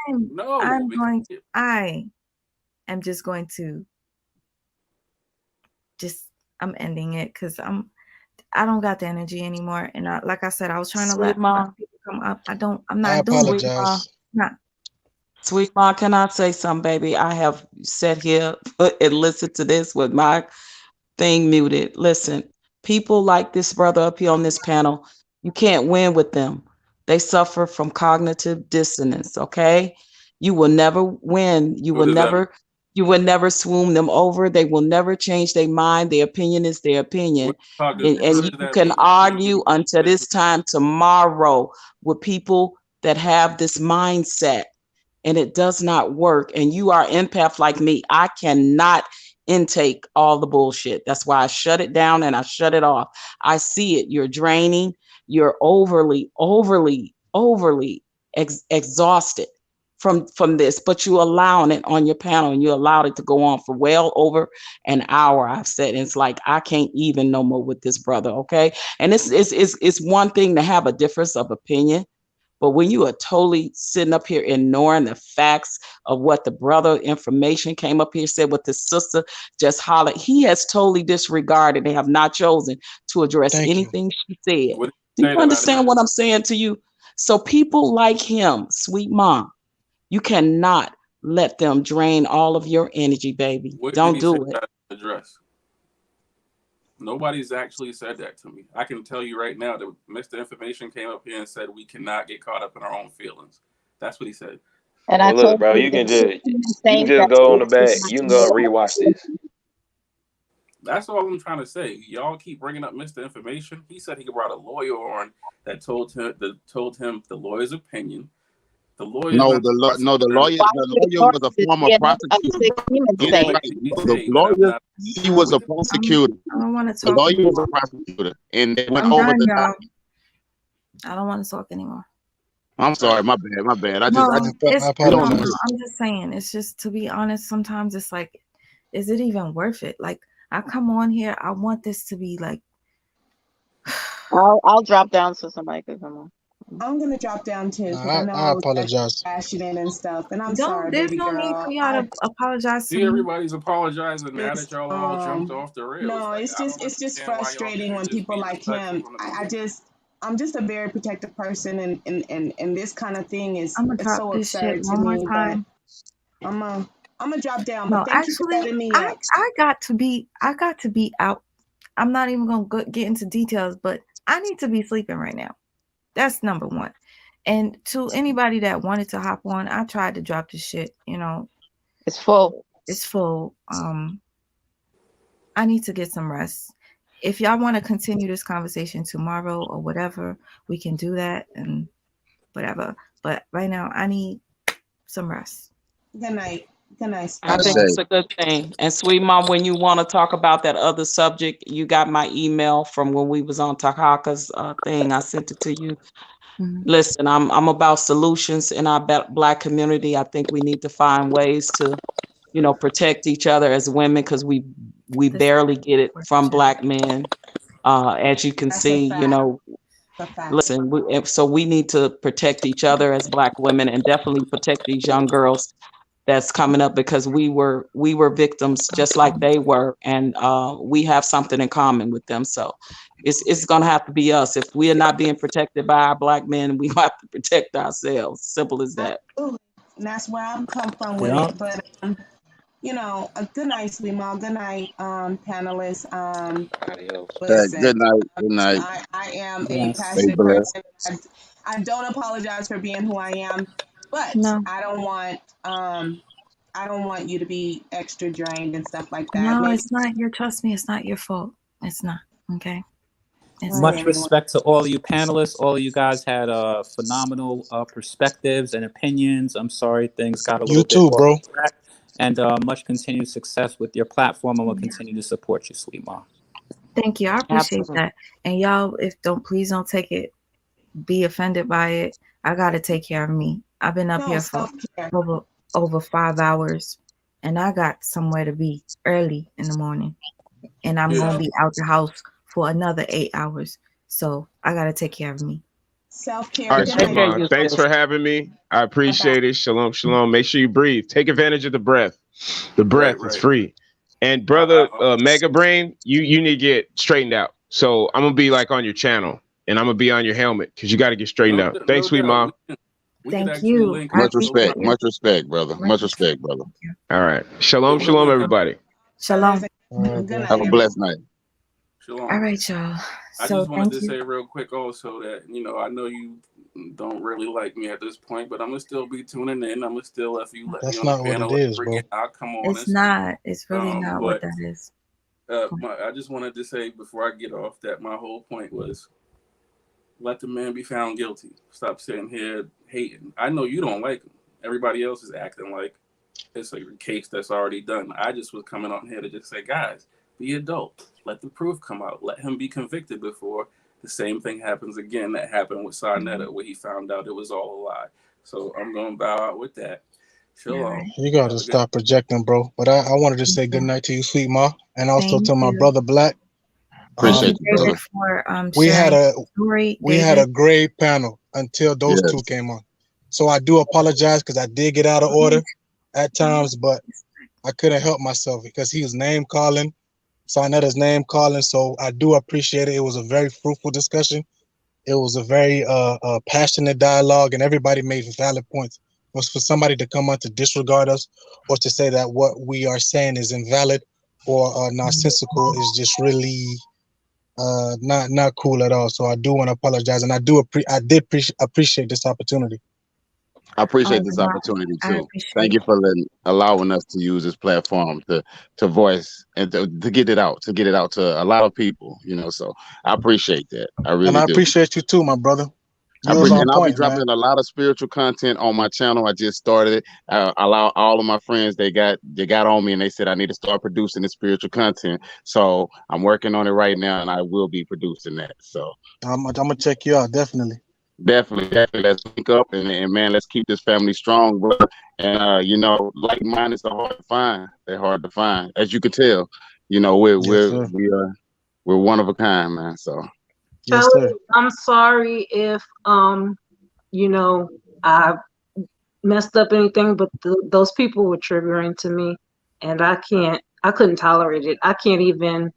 I am just going to I'm ending it because I don't got the energy anymore. And like I said, I was trying to let people come up. I'm not doing it. Nah. Sweet Mom, can I say something, baby? I have sat here and listened to this with my thing muted. Listen, people like this brother up here on this panel, you can't win with them. They suffer from cognitive dissonance, okay? You will never win. You will never swoon them over. They will never change their mind. Their opinion is their opinion. And you can argue until this time tomorrow with people that have this mindset, and it does not work. And you are empath like me. I cannot intake all the bullshit. That's why I shut it down and I shut it off. I see it. You're draining. You're overly exhausted from this, but you allowing it on your panel, and you allowed it to go on for well over an hour. I've said, and it's like I can't even no more with this brother. Okay, and it's one thing to have a difference of opinion, but when you are totally sitting up here ignoring the facts of what the brother information came up here, said what the sister just hollered, he has totally disregarded and have not chosen to address anything she said. Do you understand what I'm saying to you? So people like him, Sweet Mom, you cannot let them drain all of your energy, baby. Don't do it. Address. Nobody's actually said that to me. I can tell you right now that Mr. Information came up here and said we cannot get caught up in our own feelings. That's what he said. And well, look, bro, you can just go on the back. You can go and rewatch this. That's all I'm trying to say. Y'all keep bringing up Mr. Information. He said he brought a lawyer on that told him the lawyer's opinion. The lawyer. No, the lawyer was a former prosecutor. The lawyer, he was a prosecutor. I don't want to The talk. lawyer was a prosecutor, and they went I'm over done, the. y'all. I don't want to talk anymore. I'm sorry, my bad. No, I apologize. no, I'm just saying. It's just, to be honest, sometimes it's like, is it even worth it? Like, I come on here, I want this to be like. I'll drop down so somebody can come on. I'm gonna drop down too because I know I was passionate and stuff, and I'm sorry, There's baby no girl. need for y'all to apologize to See, me. everybody's apologizing now that y'all all jumped off the rails. No, Like, it's just frustrating when people like him. I'm just a very protective person, and this kind of thing is I'm gonna it's drop so this shit absurd to one more me. time. But I'm gonna drop down. No, But thank you for actually, letting me I got to be out. I'm not even gonna get into details, but I need to be sleeping right now. That's number one. And to anybody that wanted to hop on, I tried to drop the shit. It's full. It's full. I need to get some rest. If y'all want to continue this conversation tomorrow or whatever, we can do that and whatever. But right now, I need some rest. Good night. Good night. I think it's a good thing. And Sweet Mom, when you want to talk about that other subject, you got my email from when we was on Takaka's thing. I sent it to you. Mm-hmm. Listen, I'm about solutions in our Black community. I think we need to find ways to, protect each other as women, because we barely get it from Black men. As you can see, listen, so we need to protect each other as Black women, and definitely protect these young girls that's coming up, because we were victims just like they were, and we have something in common with them. So it's gonna have to be us. If we are not being protected by our Black men, we have to protect ourselves. Simple as that. And that's where I'm come from with it. But good night, Sweet Mom. Good night, panelists. Listen, Good night. I am a passionate blessed. person. I don't apologize for being who I am, but I don't want you to be extra drained and stuff like that. No, it's not trust me, it's not your fault. It's not. Okay. Much respect to all of you panelists. All of you guys had phenomenal perspectives and opinions. I'm sorry things got a little bit off track. And much continued success with your platform, and we'll continue to support you, Sweet Mom. Thank you. I appreciate that. And y'all, please don't take it, be offended by it. I gotta take care of me. I've been up here for over 5 hours, and I got somewhere to be early in the morning, and I'm gonna be out the house for another 8 hours. So I gotta take care of me. Self-care. All right, Good Sweet night. Mom. Thanks for having me. I appreciate it. Shalom, shalom. Make sure you breathe. Take advantage of the breath. The breath is free. And brother, Mega Brain, you need to get straightened out. So I'm gonna be like on your channel, and I'm gonna be on your helmet because you got to get straightened out. Thanks, Sweet Mom. Thank you. Much respect, brother. Much respect, brother. All right. Shalom, shalom, everybody. Shalom. Have a blessed night. Shalom. All right, y'all. I So just wanted thank to you. say real quick also that, I know you don't really like me at this point, but I'm going to still be tuning in. I'm going to still, if you let me That's on the not what panel it every is, bro. again, I'll come on. It's not. It's really not what but, that is. I just wanted to say before I get off that my whole point was let the man be found guilty. Stop sitting here hating. I know you don't like him. Everybody else is acting like it's a case that's already done. I just was coming on here to just say, guys, be adult. Let the proof come out. Let him be convicted before the same thing happens again that happened with Sarnetta, where he found out it was all a lie. So I'm going to bow out with that. Shalom. You gotta stop projecting, bro. But I wanted to say good night to you, Sweet Ma, and also Thank to my you. brother Black. Appreciate you, brother. David for We had sharing a the story. we had David. a great panel until those two came on. So I do apologize because I did get out of order at times, but I couldn't help myself because he was name calling, Sarnetta's name calling. So I do appreciate it. It was a very fruitful discussion. It was a very passionate dialogue, and everybody made valid points. Was for somebody to come on to disregard us or to say that what we are saying is invalid or nonsensical is just really not cool at all. So I do want to apologize, and I did appreciate this opportunity. I appreciate this opportunity too. Thank you for allowing us to use this platform to voice and to get it out, to a lot of people. So I appreciate that. I really And I do. appreciate you too, my brother. I You was appreciate, on and I'll be point, man. dropping a lot of spiritual content on my channel. I just started it. Allow all of my friends they got on me and they said I need to start producing the spiritual content. So I'm working on it right now, and I will be producing that. So I'm gonna check you out definitely. Definitely. Let's link up and man, let's keep this family strong, bro. And like minded are hard to find. They're hard to find, as you can tell. We're one of a kind, man. So yes, sir. I'm sorry if I messed up anything, but those people were triggering to me, and I couldn't tolerate it. I can't even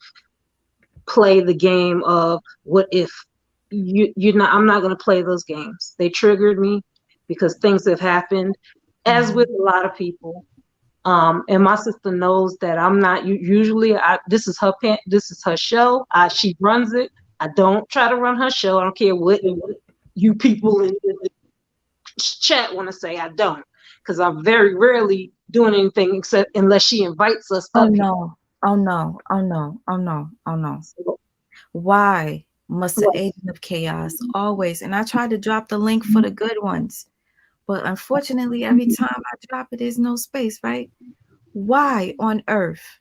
play the game of what if I'm not going to play those games. They triggered me because things have happened, as with a lot of people. And my sister knows that I'm not usually. This is her show. She runs it. I don't try to run her show. I don't care what you people in the chat want to say. I don't, because I'm very rarely doing anything except unless she invites us Oh up here. no. Oh no. Oh no. Oh no. Oh no. Why must the agent of chaos always? And I tried to drop the link for the good ones, but unfortunately, every time I drop it, there's no space, right? Why on earth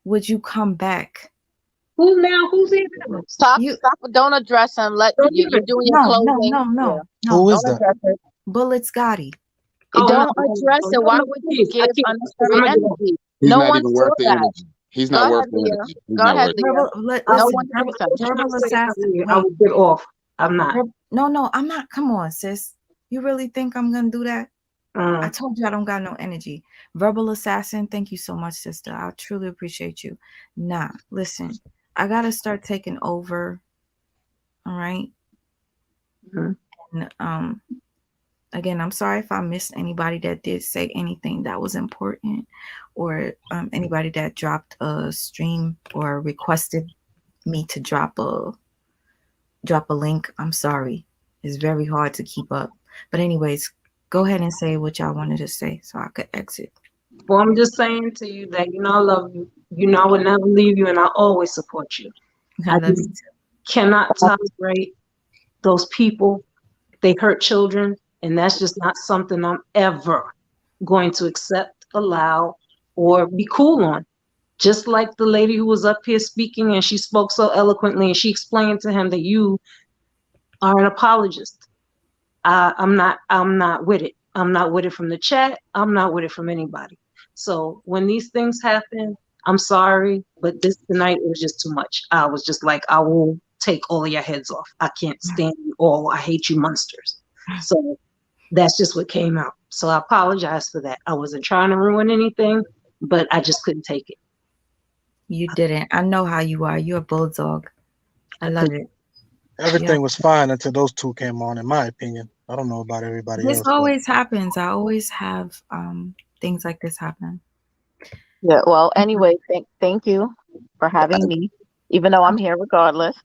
would you come back? Who's in there? Stop. Don't address him. You're doing your closing. No. Who is Don't that? address it. Bullet Scotty. Don't address it. Why would you give unnecessary energy? he's No not one even saw worth the that. energy. He's Go not ahead, worth the Leah. energy. He's Go not ahead, worth Leah. Listen, one hundred percent. verbal assassin. I would get off. I'm not. No, I'm not. Come on, sis. You really think I'm gonna do that? I told you I don't got no energy. Verbal assassin, thank you so much, sister. I truly appreciate you. Nah, listen, I gotta start taking over. All right. And again, I'm sorry if I missed anybody that did say anything that was important, or anybody that dropped a stream or requested me to drop a link. I'm sorry. It's very hard to keep up. But anyways, go ahead and say what y'all wanted to say so I could exit. Well, I'm just saying to you that I love you. I would never leave you, and I always support you. I love you just cannot tolerate those people. They hurt children, and that's just not something I'm ever going to accept, allow, or be cool on. Just like the lady who was up here speaking, and she spoke so eloquently, and she explained to him that you are an apologist. I'm not with it. I'm not with it from the chat. I'm not with it from anybody. So when these things happen, I'm sorry, but tonight it was just too much. I was just like, I will take all of your heads off. I can't stand you all. I hate you monsters. So that's just what came out. So I apologize for that. I wasn't trying to ruin anything, but I just couldn't take it. You didn't. I know how you are. You're a bulldog. I love it. Everything Yeah. was fine until those two came on, in my opinion. I don't know about everybody This else, but always happens. I always have things like this happen. Yeah. Well, anyway, thank you for having me, even though I'm here regardless.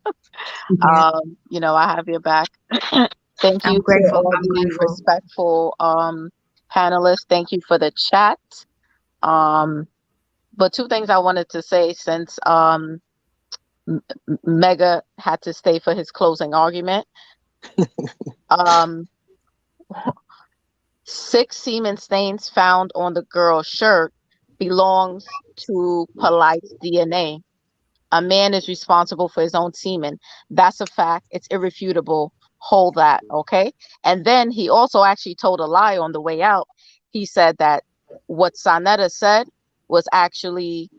Yeah. I have your back. Thank I'm you to grateful. all I'm the grateful. respectful panelists. Thank you for the chat. But two things I wanted to say since Mega had to stay for his closing argument. Um, 6 semen stains found on the girl's shirt belongs to Polight's DNA. A man is responsible for his own semen. That's a fact. It's irrefutable. Hold that, okay? And then he also actually told a lie on the way out. He said that what Sonetta said was actually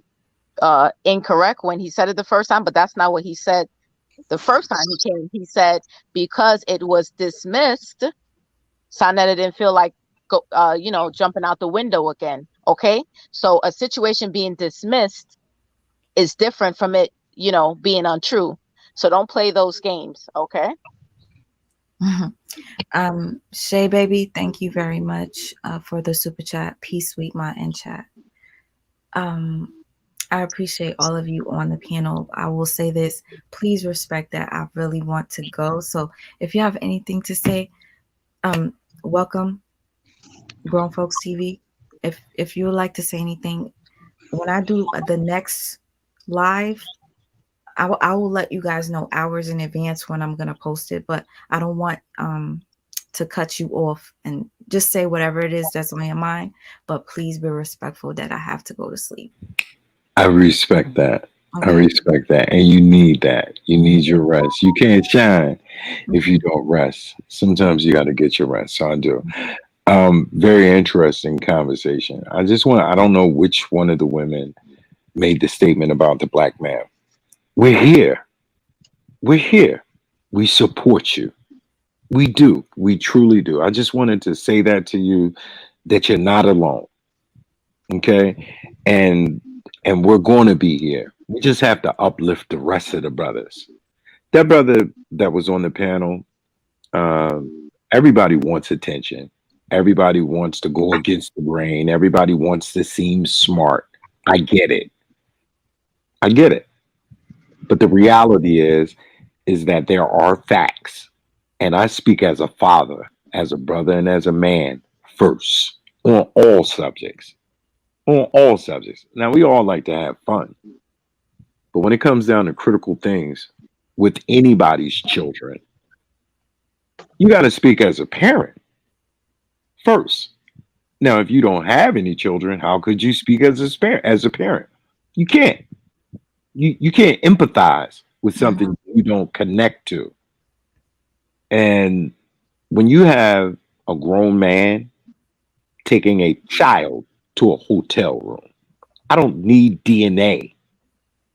incorrect when he said it the first time, but that's not what he said the first time he came. He said because it was dismissed, Sonetta didn't feel like jumping out the window again. Okay, so a situation being dismissed is different from it, being untrue. So don't play those games. Okay. Shay baby, thank you very much for the super chat. Peace, sweet my in chat. I appreciate all of you on the panel. I will say this, please respect that I really want to go. So if you have anything to say, welcome, Grown Folks TV. If you would like to say anything, when I do the next live, I will let you guys know hours in advance when I'm gonna post it, but I don't want to cut you off, and just say whatever it is that's on your mind, but please be respectful that I have to go to sleep. I respect that. I Okay. respect that. And you need that. You need your rest. You can't shine if you don't rest. Sometimes you got to get your rest. So I do. Very interesting conversation. I don't know which one of the women made the statement about the black man. We're here. We're here. We support you. We do. We truly do. I just wanted to say that to you, that you're not alone. Okay. And we're going to be here. We just have to uplift the rest of the brothers. That brother that was on the panel, everybody wants attention. Everybody wants to go against the grain. Everybody wants to seem smart. I get it. I get it. But the reality is that there are facts. And I speak as a father, as a brother, and as a man first on all subjects. On all subjects. Now, we all like to have fun. But when it comes down to critical things with anybody's children, you got to speak as a parent first. Now, if you don't have any children, how could you speak as a parent? You can't. You can't empathize with something you don't connect to. And when you have a grown man taking a child to a hotel room, I don't need DNA.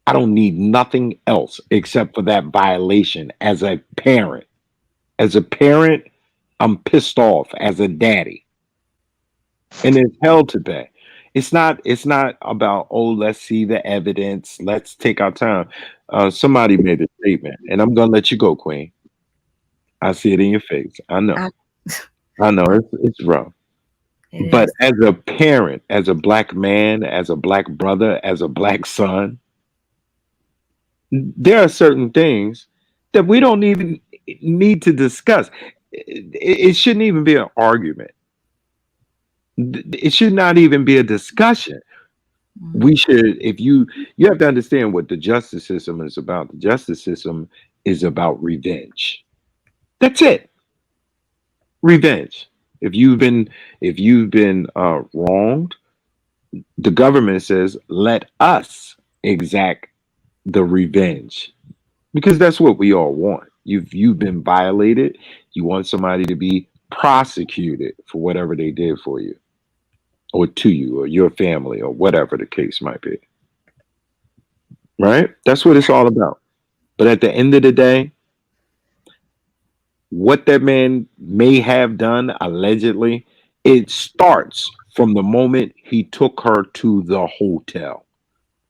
I don't need nothing else except for that violation as a parent. As a parent, I'm pissed off as a daddy. And it's hell to pay. It's not about, oh, let's see the evidence. Let's take our time. Somebody made a statement, and I'm gonna let you go, Queen. I see it in your face. I know. I know it's rough. But as a parent, as a black man, as a black brother, as a black son, there are certain things that we don't even need to discuss. It shouldn't even be an argument. It should not even be a discussion. We should, if you have to understand what the justice system is about. The justice system is about revenge. That's it. Revenge. If you've been wronged, the government says let us exact the revenge, because that's what we all want. You've been violated. You want somebody to be prosecuted for whatever they did for you, or to you, or your family, or whatever the case might be. Right? That's what it's all about. But at the end of the day, what that man may have done allegedly, it starts from the moment he took her to the hotel.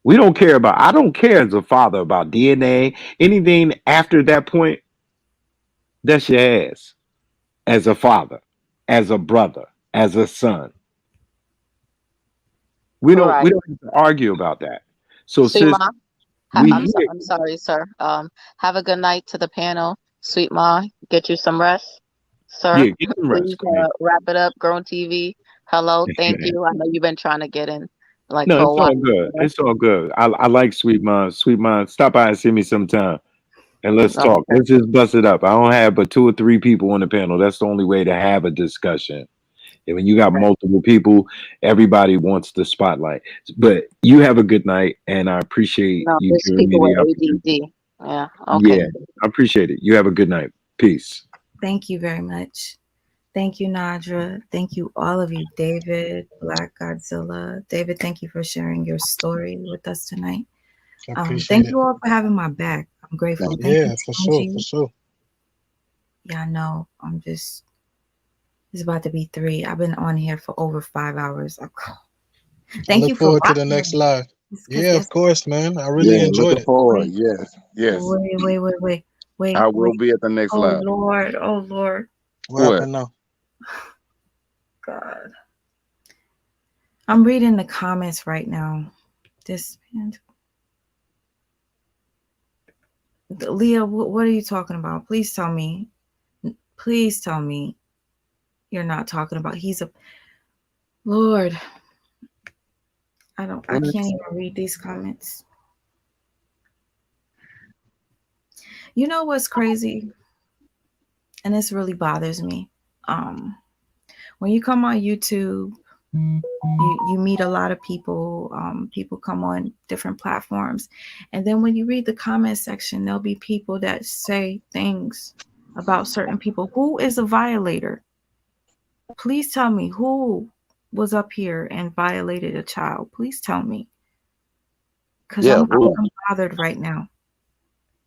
We don't care about, I don't care as a father about DNA, anything after that point, that's your ass. As a father, as a brother, as a son. We Right. don't have to argue about that. So Sweet sis, Ma, we here. I'm sorry, sir. Have a good night to the panel. Sweet Ma, get you some rest, Yeah, sir. get some rest, Please Queen. wrap it up. Grown TV. Hello, thank you. I know you've been trying to get in like No, for a it's while. all good. It's all good. I like Sweet Mind. Sweet Mind, stop by and see me sometime and let's talk. Okay. Let's just bust it up. I don't have but 2 or 3 people on the panel. That's the only way to have a discussion. And when you got multiple people, everybody wants the spotlight. But you have a good night, and I appreciate No, you there's giving me people the with opportunity. ADD. Yeah. Yeah, Okay. I appreciate it. You have a good night. Peace. Thank you very much. Thank you, Nadra. Thank you, all of you. David, Black Godzilla. David, thank you for sharing your story with us tonight. I appreciate Thank it. you all for having my back. I'm grateful. Thank you, Yeah, for sure, for Tanji. sure. Yeah, I know. It's about to be 3. I've been on here for over 5 hours. I Thank look you for forward to the next watching. live. Because Yeah, guess of course, man. I really Yeah, enjoyed looking it. forward. wait, Yes, yes. wait, I will wait. be at the next Oh live. Lord, oh Lord. What What? happened now? God. I'm reading the comments right now. This man. Leah, what are you talking about? Please tell me. Please tell me you're not talking about he's a Lord. I can't even read these comments. You know what's crazy? And this really bothers me. When you come on YouTube, you meet a lot of people. People come on different platforms, and then when you read the comment section, there'll be people that say things about certain people. Who is a violator? Please tell me who was up here and violated a child. Please tell me, because Yeah, I'm who bothered right now.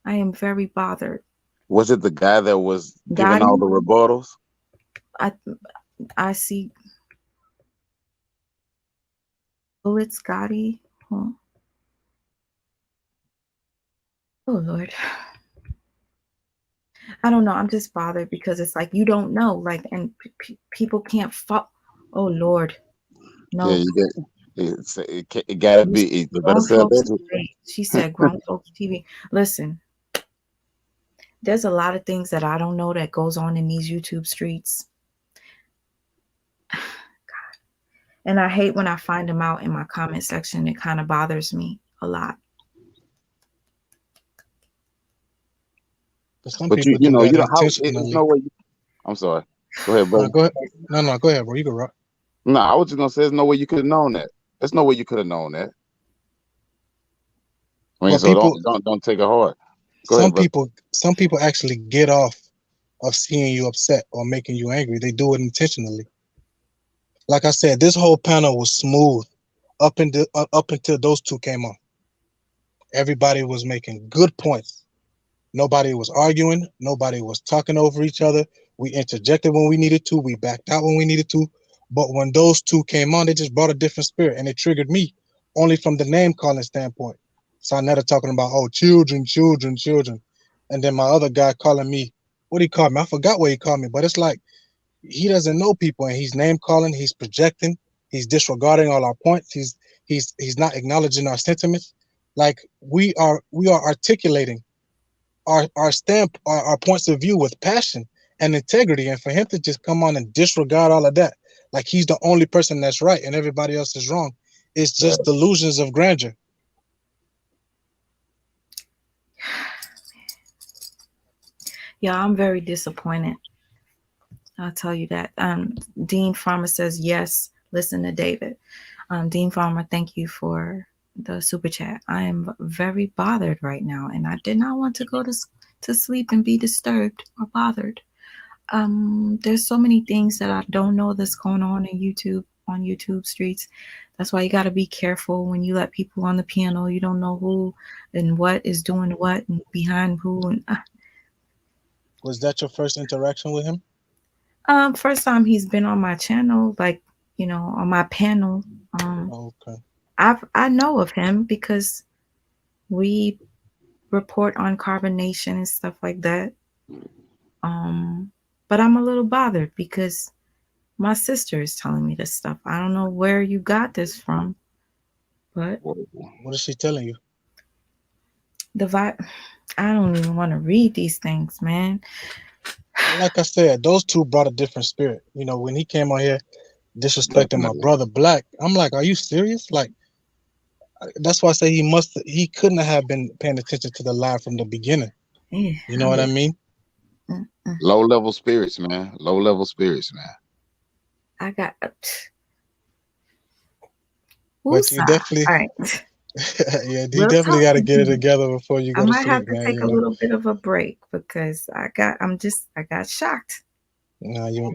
I am very bothered. was it? The guy that was giving all Gotti, the rebuttals? I see bullets. Gotti. Huh. Oh Lord. I don't know. I'm just bothered because it's like you don't know, like, and people can't fuck. Oh Lord, Yeah, no. you get it gotta You be. said You better grown say folks. alleged. She said grown folks TV. Listen, there's a lot of things that I don't know that goes on in these YouTube streets, and I hate when I find them out in my comment section. It kind of bothers me a lot. But some But people you do know, that you know how it's intentionally. no way. I'm sorry. Go ahead, No, brother. go ahead. No, go ahead, bro. You go rock. No, I was just gonna say there's no way you could have known that. There's no way you could have known that. I mean, But so people, don't take it hard. Go ahead, brother. some people actually get off of seeing you upset or making you angry. They do it intentionally. Like I said, this whole panel was smooth up until those two came on. Everybody was making good points. Nobody was arguing. Nobody was talking over each other. We interjected when we needed to. We backed out when we needed to. But when those two came on, they just brought a different spirit, and it triggered me only from the name calling standpoint. Sonetta talking about, oh, children, children, children. And then my other guy calling me, what he called me? I forgot what he called me, but it's like he doesn't know people, and he's name calling, he's projecting, he's disregarding all our points, he's not acknowledging our sentiments. Like we are articulating our points of view with passion and integrity, and for him to just come on and disregard all of that, like he's the only person that's right and everybody else is wrong, it's just delusions of grandeur. Yeah, I'm very disappointed. I'll tell you that. Dean Farmer says yes. Listen to David. Dean Farmer, thank you for the super chat. I am very bothered right now, and I did not want to go to sleep and be disturbed or bothered. There's so many things that I don't know that's going on in YouTube. on YouTube streets. That's why you got to be careful when you let people on the piano. You don't know who and what is doing what and behind who. And Was that your first interaction with him? first time he's been on my channel, like, you know, on my panel. Okay. I know of him because we report on carbonation and stuff like that. But I'm a little bothered because my sister is telling me this stuff. I don't know where you got this from, but What is she telling you? the vibe. I don't even want to read these things, man. Like I said, those two brought a different spirit. You know, when he came on here disrespecting my brother Black, I'm like, are you serious? Like, that's why I say he couldn't have been paying attention to the live from the beginning. Yeah, you know what I mean? Low level spirits, man. Low level spirits, man. I got. But you definitely, all right. yeah, you We'll definitely talk got to get it again. together before you I go to might have sleep, to man. take You a know? little bit of a break because I got shocked. No, Yeah.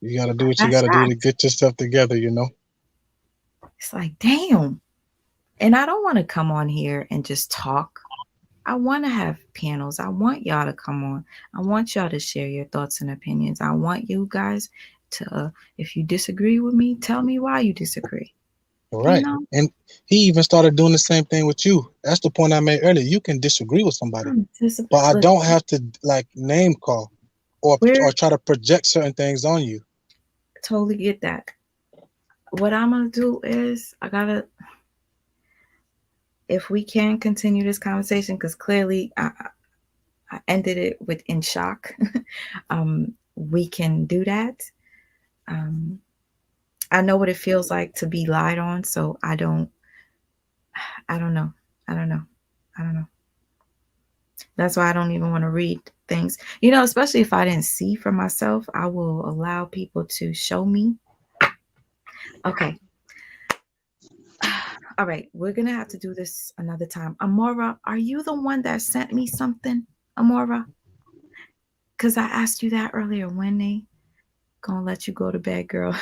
you got to do what you I got to do to shocked. get yourself together. You know? It's like, damn. And I don't want to come on here and just talk. I want to have panels. I want y'all to come on. I want y'all to share your thoughts and opinions. I want you guys to, if you disagree with me, tell me why you disagree. Right. know? And he even started doing the same thing with you. That's the point I made earlier. You can disagree with somebody, but I don't have to like name call or try to project certain things on you. Totally get that. What I'm gonna do is if we can continue this conversation, because clearly I ended it with in shock. We can do that. I know what it feels like to be lied on, so I don't know. That's why I don't even want to read things. You know, especially if I didn't see for myself, I will allow people to show me. Okay. All right, we're gonna have to do this another time. Amora, are you the one that sent me something, Amora? Because I asked you that earlier. When they gonna let you go to bed, girl?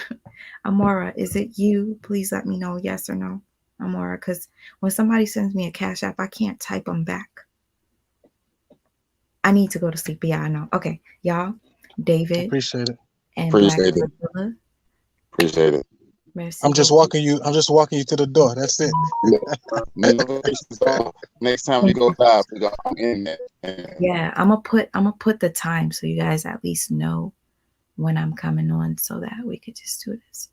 Amora, is it you? Please let me know, yes or no, Amora. Because when somebody sends me a cash app, I can't type them back. I need to go to sleep. Yeah, I know. Okay, y'all, David. Appreciate it. And Black Appreciate it. Priscilla. Appreciate it. Merci I'm just beaucoup. walking you. I'm just walking you to the door. That's it. Next time we go live, I'm in there. Yeah, I'm gonna put the time so you guys at least know when I'm coming on, so that we could just do this.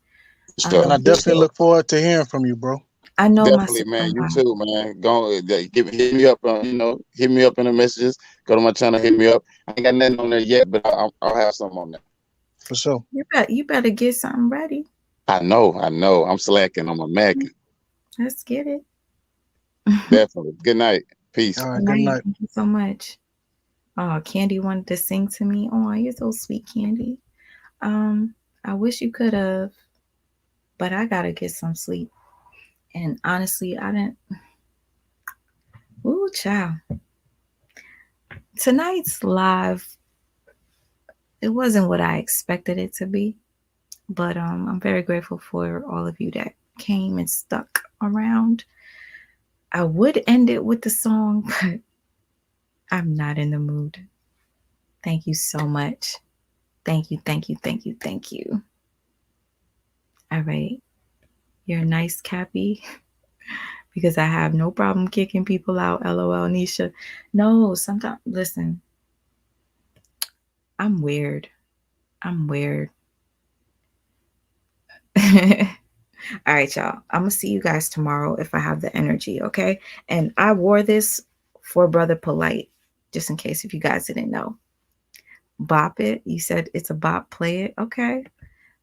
And I definitely look forward to hearing from you, bro. I know Definitely, man. You too, man. Go hit me up. Hit me up in the messages. Go to my channel. Hit me up. I ain't got nothing on there yet, but I'll have something on there. For sure. You better get something ready. I know. I'm slacking. I'm a macking. Let's get it. Definitely. Good night. Peace. All right. Good night. Thank you so much. Oh, Candy wanted to sing to me. Oh, you're so sweet, Candy. I wish you could have, but I gotta get some sleep. And honestly, I didn't. Ooh, child. Tonight's live, it wasn't what I expected it to be, but I'm very grateful for all of you that came and stuck around. I would end it with the song, but I'm not in the mood. Thank you so much. Thank you, thank you, thank you, thank you. All right. You're nice, Cappy, because I have no problem kicking people out. LOL, Nisha. No, sometimes, listen, I'm weird. I'm weird. All right, y'all. I'm going to see you guys tomorrow if I have the energy, okay? And I wore this for Brother Polight, just in case if you guys didn't know. Bop it. You said it's a bop, play it. Okay.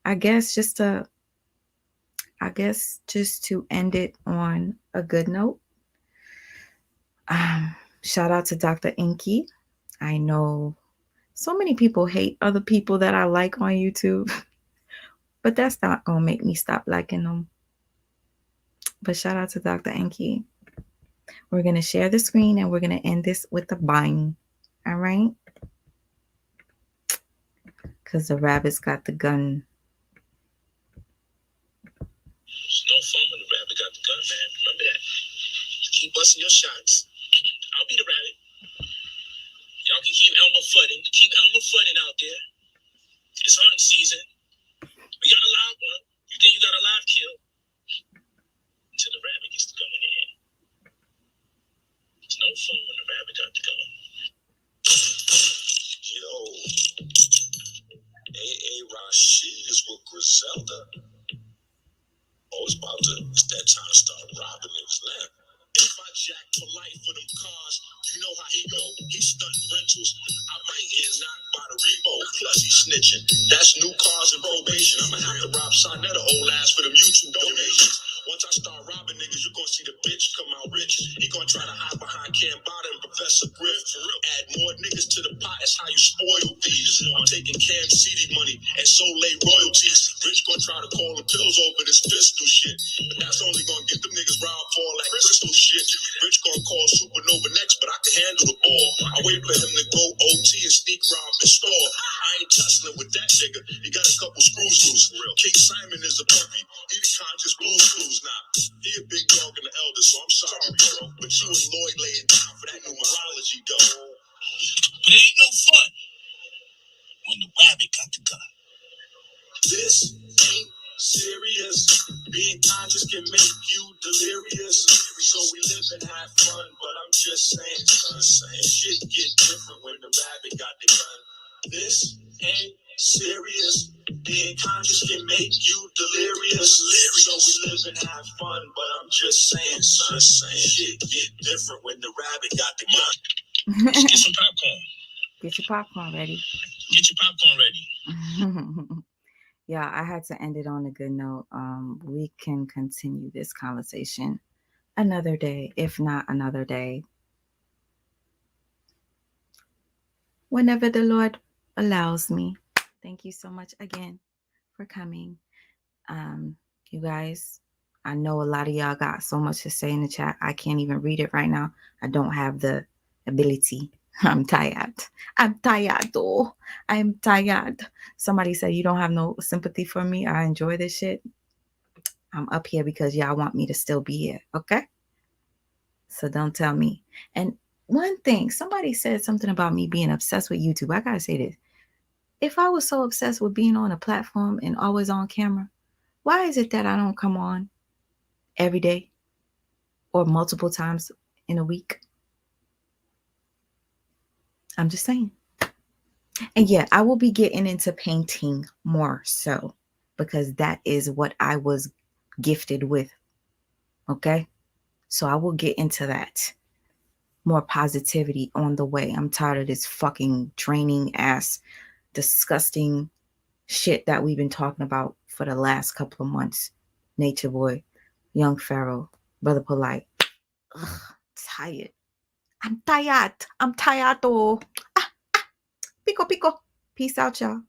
I guess just to end it on a good note. Shout out to Dr. Inky. I know so many people hate other people that I like on YouTube, but that's not going to make me stop liking them. But shout out to Dr. Inky. We're going to share the screen and we're going to end this with a bang. All right? Because the rabbit's got the gun. It's no fun when the rabbit got the gun, man. Remember that. Keep busting your shots. I'll be the rabbit. Y'all can keep Elmer flooding. Keep Elmer flooding out there. It's hunting season. We got a live one. You think you got a live kill? Until the rabbit gets the gun in the hand. It's no fun when the rabbit got the gun. Yo, A.A. Rashid is with Griselda. Oh, it's that time to start robbing niggas now. If I jack Polight for them cars, you know how he go. He stunting rentals. I might get knocked by the Rebo. Plus he snitching. That's new cars and probation. I'ma have to rob Sonetta old ass for them YouTube donations. Once I start robbing niggas, you gonna see the bitch come out rich. He gonna try to hide behind Cam Bada and Professor Griff. For real. Add more niggas to the pot. That's how you spoil these. I'm taking Cam CD money and Soleil royalties. Rich gonna try to call the pills over this pistol shit. But that's only gonna get them niggas robbed for like crystal shit. Rich gonna call Supernova next, but I can handle the ball. I wait for him to go OT and sneak rob the store. I ain't tussling with that nigga. He got a couple screws loose. King Simon is a puppy. He the conscious blues clues now. He a big dog and the elder, so I'm sorry, bro. But you and Lloyd laying down for that numerology, though. But it ain't no fun when the rabbit got the gun. This ain't serious. Being conscious can make you delirious. So we live and have fun, but I'm just saying, son, shit get different when the rabbit got the gun. This ain't serious. Being conscious can make you delirious. So we live and have fun, but I'm just saying, son, shit get different when the rabbit got the gun. Let's get some popcorn. Get your popcorn ready. Get your popcorn ready. Yeah, I had to end it on a good note. We can continue this conversation another day, if not another day. Whenever the Lord allows me. Thank you so much again for coming. You guys, I know a lot of y'all got so much to say in the chat. I can't even read it right now. I don't have the ability. I'm tired. I'm tired, though. I'm tired. Somebody said, you don't have no sympathy for me. I enjoy this shit. I'm up here because y'all want me to still be here, okay? So don't tell me. And one thing, somebody said something about me being obsessed with YouTube. I gotta say this. If I was so obsessed with being on a platform and always on camera, why is it that I don't come on every day or multiple times in a week? I'm just saying. And yeah, I will be getting into painting more so because that is what I was gifted with. Okay? So I will get into that. More positivity on the way. I'm tired of this fucking draining ass, disgusting shit that we've been talking about for the last couple of months. Nature Boy, Young Pharaoh, Brother Polight. Ugh, tired. I'm tired. I'm tired though. Pico, pico. Peace out, y'all.